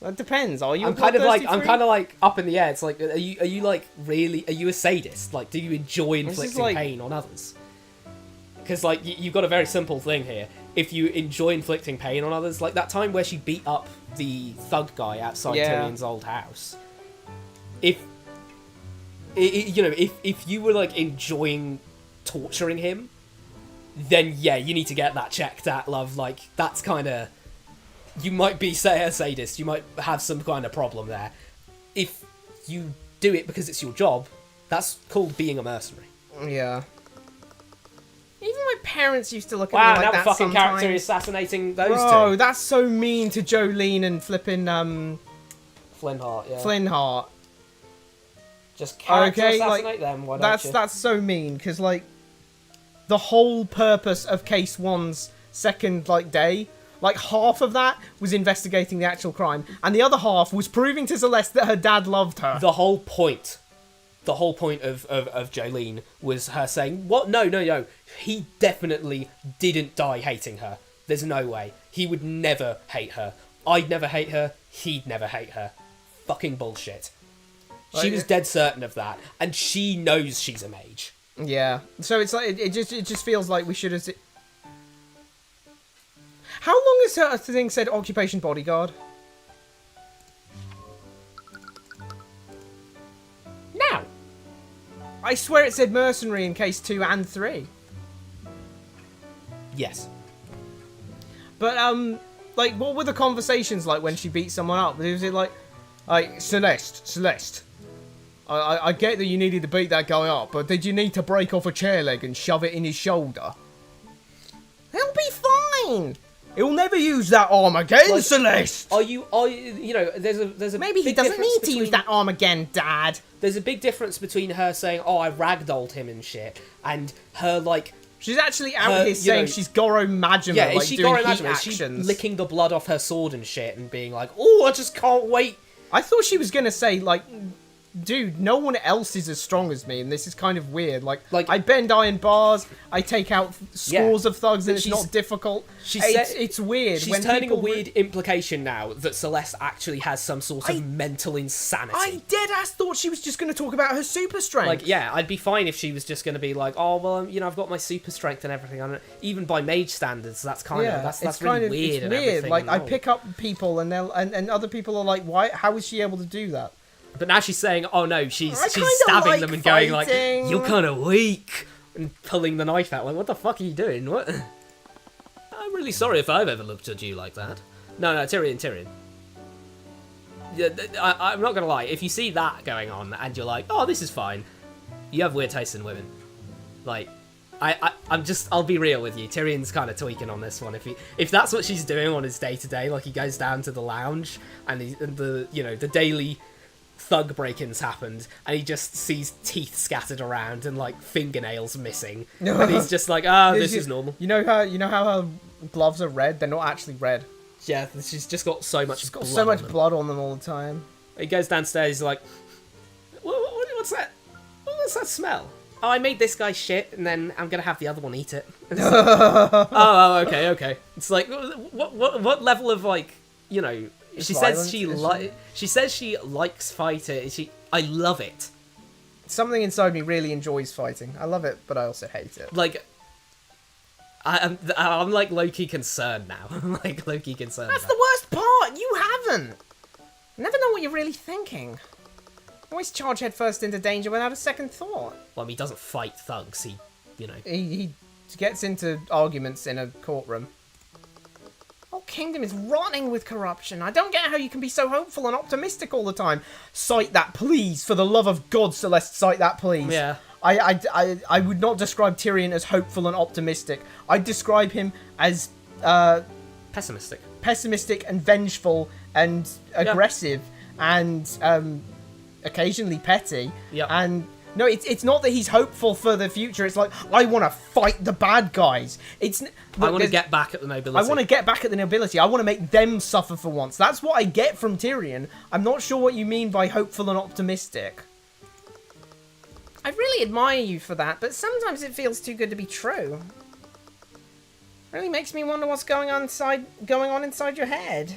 Well, it depends. Are you? I'm kind of like up in the air. It's like, are you like really? Are you a sadist? Like, do you enjoy inflicting pain on others? Because like you've got a very simple thing here. If you enjoy inflicting pain on others, like that time where she beat up the thug guy outside Tyrion's old house. If you were like enjoying torturing him, then yeah, you need to get that checked out, love. Like that's kind of. You might be, say, a sadist. You might have some kind of problem there. If you do it because it's your job, that's called being a mercenary. Yeah. Even my parents used to look at Wow, me like now that the fucking sometimes. character is assassinating those Bro, two. that's so mean to Jolene and flipping Flynnheart, yeah. Flynnheart. Just character Okay, assassinate like, them, why don't you? That's so mean, because like the whole purpose of Case 1's second like day, like half of that was investigating the actual crime, and the other half was proving to Celeste that her dad loved her. The whole point of Jolene was her saying, what? No. He definitely didn't die hating her. There's no way. He would never hate her. I'd never hate her. He'd never hate her. Fucking bullshit. She was dead certain of that, and she knows she's a mage. Yeah. So it's like it just feels like we should have. How long has her thing said occupation bodyguard? Now. I swear it said mercenary in case 2 and 3. Yes. But like what were the conversations like when she beat someone up? Was it like Celeste. I get that you needed to beat that guy up, but did you need to break off a chair leg and shove it in his shoulder? He'll be fine. He'll never use that arm again, like, Celeste. Are you there's a maybe he big doesn't need to between, use that arm again, Dad. There's a big difference between her saying, "Oh, I ragdolled him and shit," and her like. She's actually out here saying she's Goro Majima, Yeah, like is she doing Goro heat Majima? Is she actions. licking the blood off her sword and shit and being like, "Oh, I just can't wait." I thought she was gonna say like, dude, no one else is as strong as me, and this is kind of weird. Like I bend iron bars, I take out scores of thugs, and it's not difficult. It's weird. She's turning a weird implication now that Celeste actually has some sort of mental insanity. I dead-ass thought she was just going to talk about her super strength. Like, yeah, I'd be fine if she was just going to be like, oh, well, I've got my super strength and everything. Even by mage standards, that's kind of that's really weird. It's weird. Like, I pick up people, and other people are like, why? How is she able to do that? But now she's saying, oh no, she's stabbing them and going like, you're kind of weak, and pulling the knife out. Like, what the fuck are you doing? What? I'm really sorry if I've ever looked at you like that. No, Tyrion. Yeah, I'm not gonna lie. If you see that going on and you're like, oh, this is fine, you have weird taste in women. Like, I'll be real with you. Tyrion's kind of tweaking on this one. If that's what she's doing on his day to day, like he goes down to the lounge and the daily thug break-ins happened, and he just sees teeth scattered around and like fingernails missing, and he's just like, this is normal. You know how her gloves are red? They're not actually red. Yeah, she's just got so much. Blood on them all the time. He goes downstairs. He's like, what's that? What's that smell? Oh, I made this guy shit, and then I'm gonna have the other one eat it. Oh, okay. It's like, what level of like, She says she likes fighting. I love it. Something inside me really enjoys fighting. I love it, but I also hate it. Like, I'm like low-key concerned now. I'm like low-key concerned. That's the worst part. You haven't. I never know what you're really thinking. Always charge headfirst into danger without a second thought. Well, I mean, he doesn't fight thugs. He gets into arguments in a courtroom. kingdom is rotting with corruption. I don't get how you can be so hopeful and optimistic all the time. Cite that, please. For the love of God, Celeste, cite that, please. Yeah. I would not describe Tyrion as hopeful and optimistic. I'd describe him as Pessimistic. pessimistic and vengeful and aggressive and occasionally petty. Yep. And no, it's not that he's hopeful for the future. It's like, I want to fight the bad guys. I want to get back at the nobility. I want to get back at the nobility. I want to make them suffer for once. That's what I get from Tyrion. I'm not sure what you mean by hopeful and optimistic. I really admire you for that, but sometimes it feels too good to be true. Really makes me wonder what's going on inside your head.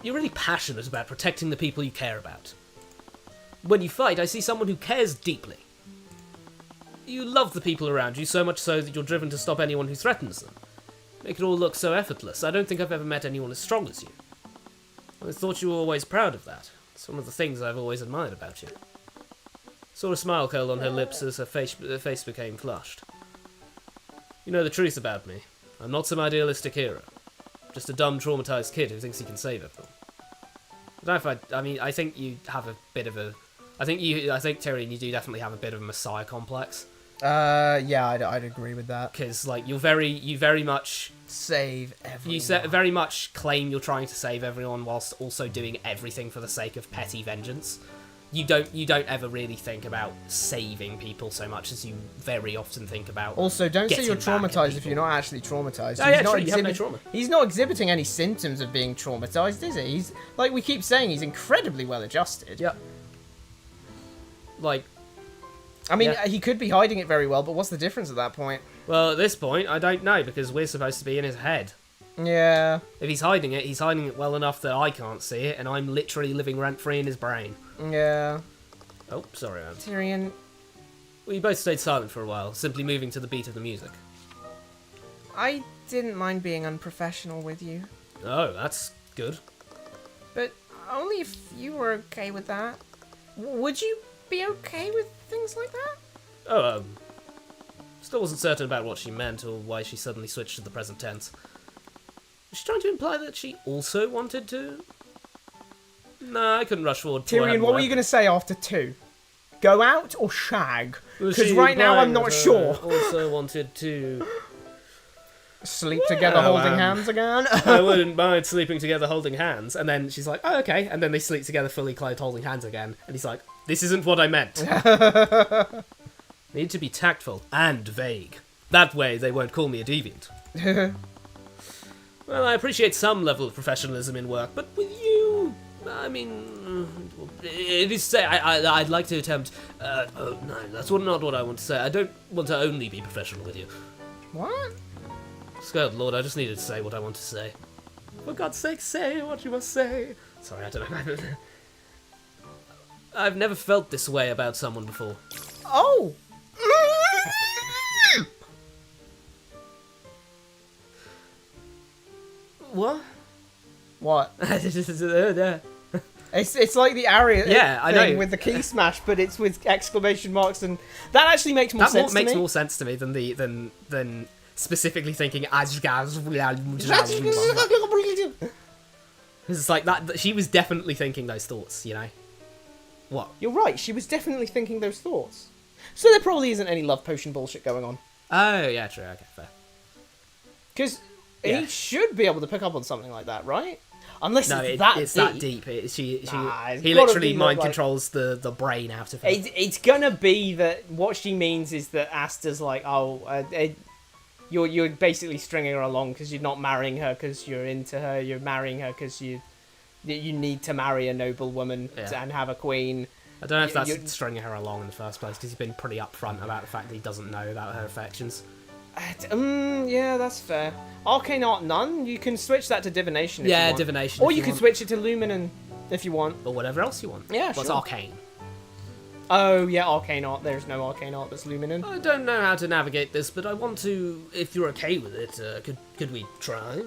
You're really passionate about protecting the people you care about. When you fight, I see someone who cares deeply. You love the people around you so much so that you're driven to stop anyone who threatens them. Make it all look so effortless. I don't think I've ever met anyone as strong as you. I thought you were always proud of that. It's one of the things I've always admired about you. Saw a smile curl on her lips as her face became flushed. You know the truth about me. I'm not some idealistic hero. Just a dumb, traumatized kid who thinks he can save everyone. I think you have a bit of a... I think Tyrion, you do definitely have a bit of a messiah complex. Yeah, I'd agree with that. Because, like, you very much... Save everyone. You very much claim you're trying to save everyone whilst also doing everything for the sake of petty vengeance. You don't ever really think about saving people so much as you very often think about. Also, don't say you're getting back at traumatized if people. you're not actually traumatized. Oh, yeah, true, you have no trauma. He's not exhibiting any symptoms of being traumatized, is he? He's, like we keep saying, he's incredibly well adjusted. Yep. Like, I mean, Yeah. he could be hiding it very well, but what's the difference at that point? well, at this point, I don't know, because we're supposed to be in his head. Yeah. If he's hiding it well enough that I can't see it, and I'm literally living rent-free in his brain. Yeah. Oh, sorry, man. Tyrion, We both stayed silent for a while, simply moving to the beat of the music. I didn't mind being unprofessional with you, Oh, that's good. but only if you were okay with that. Would you be okay with things like that? Oh, still wasn't certain about what she meant or why she suddenly switched to the present tense. Was she trying to imply that she also wanted to? No, I couldn't rush forward. before I Tyrion, had what my- were you going to say after 2? Go out or shag? Was Because she right now I'm implying not that, sure. Also wanted to. Sleep together holding hands again? I wouldn't mind sleeping together holding hands. And then she's like, oh, okay. And then they sleep together fully clothed holding hands again. And he's like, this isn't what I meant. Need to be tactful and vague. That way they won't call me a deviant. Well, I appreciate some level of professionalism in work, but with you, I mean, it is say I'd like to attempt. Oh no, that's not what I want to say. I don't want to only be professional with you. What? Good Lord, I just needed to say what I want to say. For God's sake, say what you must say. Sorry, I don't know. I've never felt this way about someone before. Oh! What? What? Yeah. It's like the Arya I thing know. with the key smash, but it's with exclamation marks, and that actually makes more sense makes to me. more sense to me than specifically thinking Asgaz. It's like that. She was definitely thinking those thoughts, you know. What? You're right, she was definitely thinking those thoughts. So there probably isn't any love potion bullshit going on. Oh yeah, true. Okay, fair. Because Yeah. he should be able to pick up on something like that, right? Unless No, it's it's that that deep. deep. It's He gotta literally be mind like- controls the brain out of him. It's gonna be that what she means is that Asta's like, you're basically stringing her along because you're not marrying her because you're into her. You're marrying her because you need to marry a noble woman and have a queen. I don't know if you're- that's stringing her along in the first place, because he's been pretty upfront about the fact that he doesn't know about her affections. Yeah, that's fair. Arcane Art None, you can switch that to Divination if you want. Divination. Or if you can want. switch it to Luminen if you want. Or whatever else you want. Yeah, What's sure. Arcane? Oh, yeah, Arcane Art. There's no Arcane Art that's Luminen. I don't know how to navigate this, but I want to, if you're okay with it, could we try?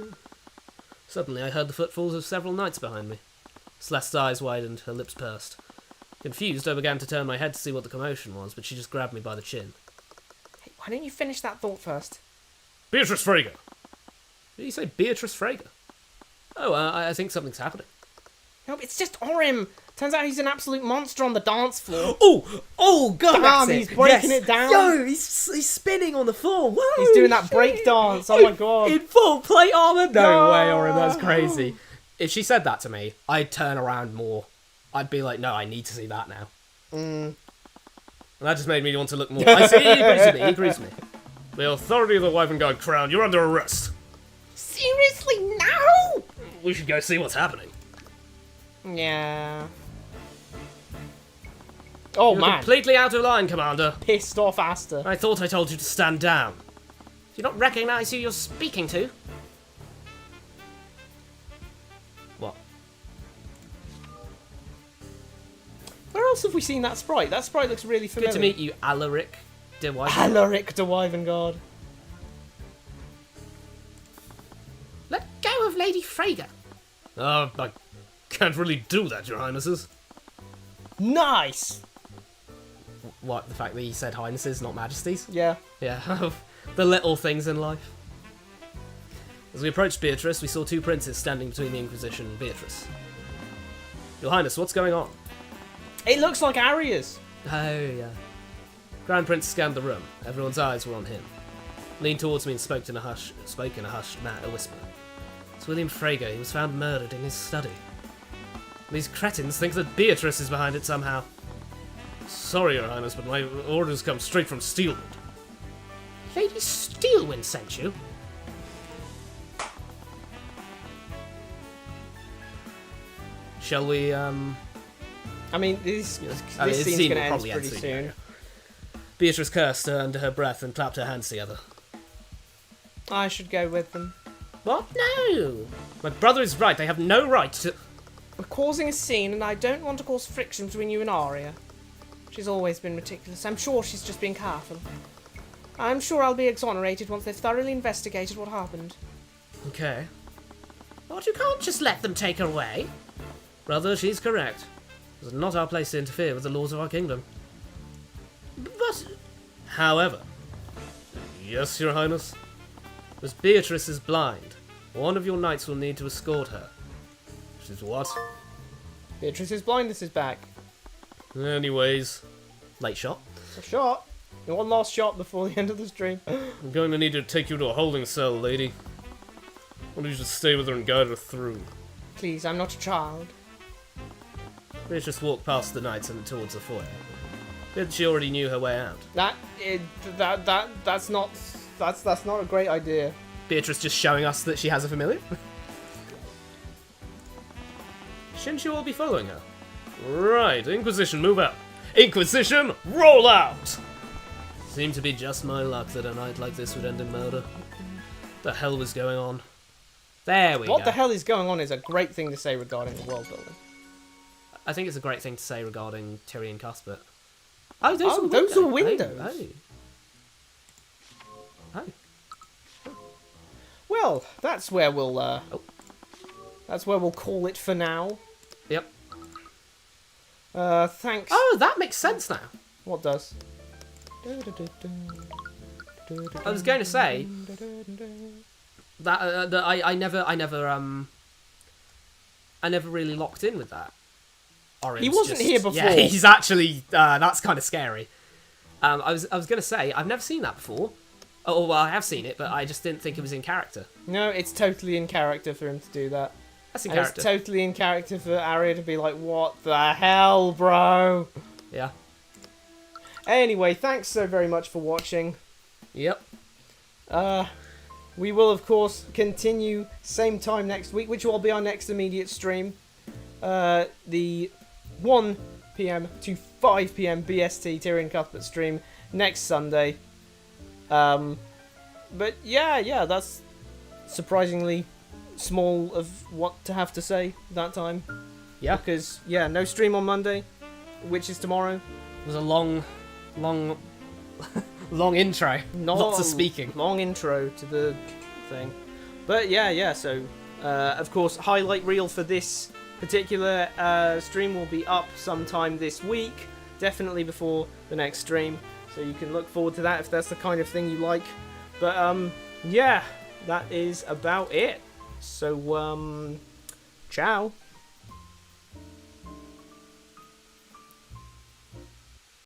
Suddenly I heard the footfalls of several knights behind me. Celeste's eyes widened, her lips pursed. Confused, I began to turn my head to see what the commotion was, but she just grabbed me by the chin. Hey, why don't you finish that thought first? Beatrice Frege, Did you say Beatrice Frager? Oh, I think something's happening. No, it's just Orim. Turns out he's an absolute monster on the dance floor. Oh, God, Damn, that's it. he's breaking it down. Yo, he's spinning on the floor. Whoa, He's doing that break dance. Oh my god. In full plate armor? No No. way, Orin, that's crazy. If she said that to me, I'd turn around more. I'd be like, no, I need to see that now. And that just made me want to look more. I see, he agrees with me. The authority of the Wyvern crown, you're under arrest. Seriously, no! We should go see what's happening. Yeah. Oh You're man. completely out of line, Commander. Pissed off Asta. I thought I told you to stand down. Do you not recognise who you're speaking to? What? Where else have we seen that sprite? That sprite looks really familiar. Good to meet you, Alaric de Wyvern. Alaric de Wyvern. Let go of Lady Frager. I can't really do that, Your Highnesses. Nice. What, the fact that he said Highnesses, not Majesties? Yeah. Yeah, the little things in life. As we approached Beatrice, we saw two princes standing between the Inquisition and Beatrice. Your Highness, what's going on? It looks like Aria's. Oh, yeah. Grand Prince scanned the room. Everyone's eyes were on him. Leaned towards me and spoke in a hushed whisper. It's William Frager. He was found murdered in his study. These cretins think that Beatrice is behind it somehow. Sorry, Your Highness, but my orders come straight from Steelwood. Lady Steelwind sent you? Shall we, I mean, this this scene's scene gonna will end probably pretty end soon, soon. yeah. Beatrice cursed under her breath and clapped her hands together. I should go with them. What? No! My brother is right. They have no right to... We're causing a scene, and I don't want to cause friction between you and Arya. She's always been meticulous. I'm sure she's just being careful. I'm sure I'll be exonerated once they've thoroughly investigated what happened. Okay. But you can't just let them take her away. Brother, she's correct. It is not our place to interfere with the laws of our kingdom. But However... Yes, Your Highness? As Beatrice is blind, one of your knights will need to escort her. Which is what? Beatrice's blindness is back. Anyways... Late shot. A shot. One last shot before the end of the stream. I'm going to need to take you to a holding cell, lady. I want you to stay with her and guide her through. Please, I'm not a child. Beatrice walked past the knights and towards the foyer. But she already knew her way out. That's not a great idea. Beatrice just showing us that she has a familiar? Shouldn't you all be following her? Right, Inquisition, move out. Inquisition, roll out! Seemed to be just my luck that a night like this would end in murder. The hell was going on? There we go. What the hell is going on is a great thing to say regarding the world building. I think it's a great thing to say regarding Tyrion Cuthbert. Oh, those are windows. Oh. Well, that's where we'll call it for now. Yep. Thanks. oh, that makes sense now. What does? I was going to say that I never really locked in with that. He wasn't here before. Yeah, he's actually that's kind of scary. I was going to say I've never seen that before. Oh well, I have seen it, but I just didn't think it was in character. No, it's totally in character for him to do that. That's in And character. it's totally in character for Arya to be like, "What the hell, bro?" Yeah. Anyway, thanks so very much for watching. Yep. We will, of course, continue same time next week, which will be our next immediate stream. The 1 PM to 5 PM BST Tyrion Cuthbert stream next Sunday. But yeah, that's surprisingly small of what to have to say that time. Yeah. Because, yeah, no stream on Monday, which is tomorrow. It was a long intro. Lots of speaking. Long intro to the thing. But yeah, so, of course, highlight reel for this particular stream will be up sometime this week. Definitely before the next stream. So you can look forward to that if that's the kind of thing you like. But, yeah, that is about it. So, ciao.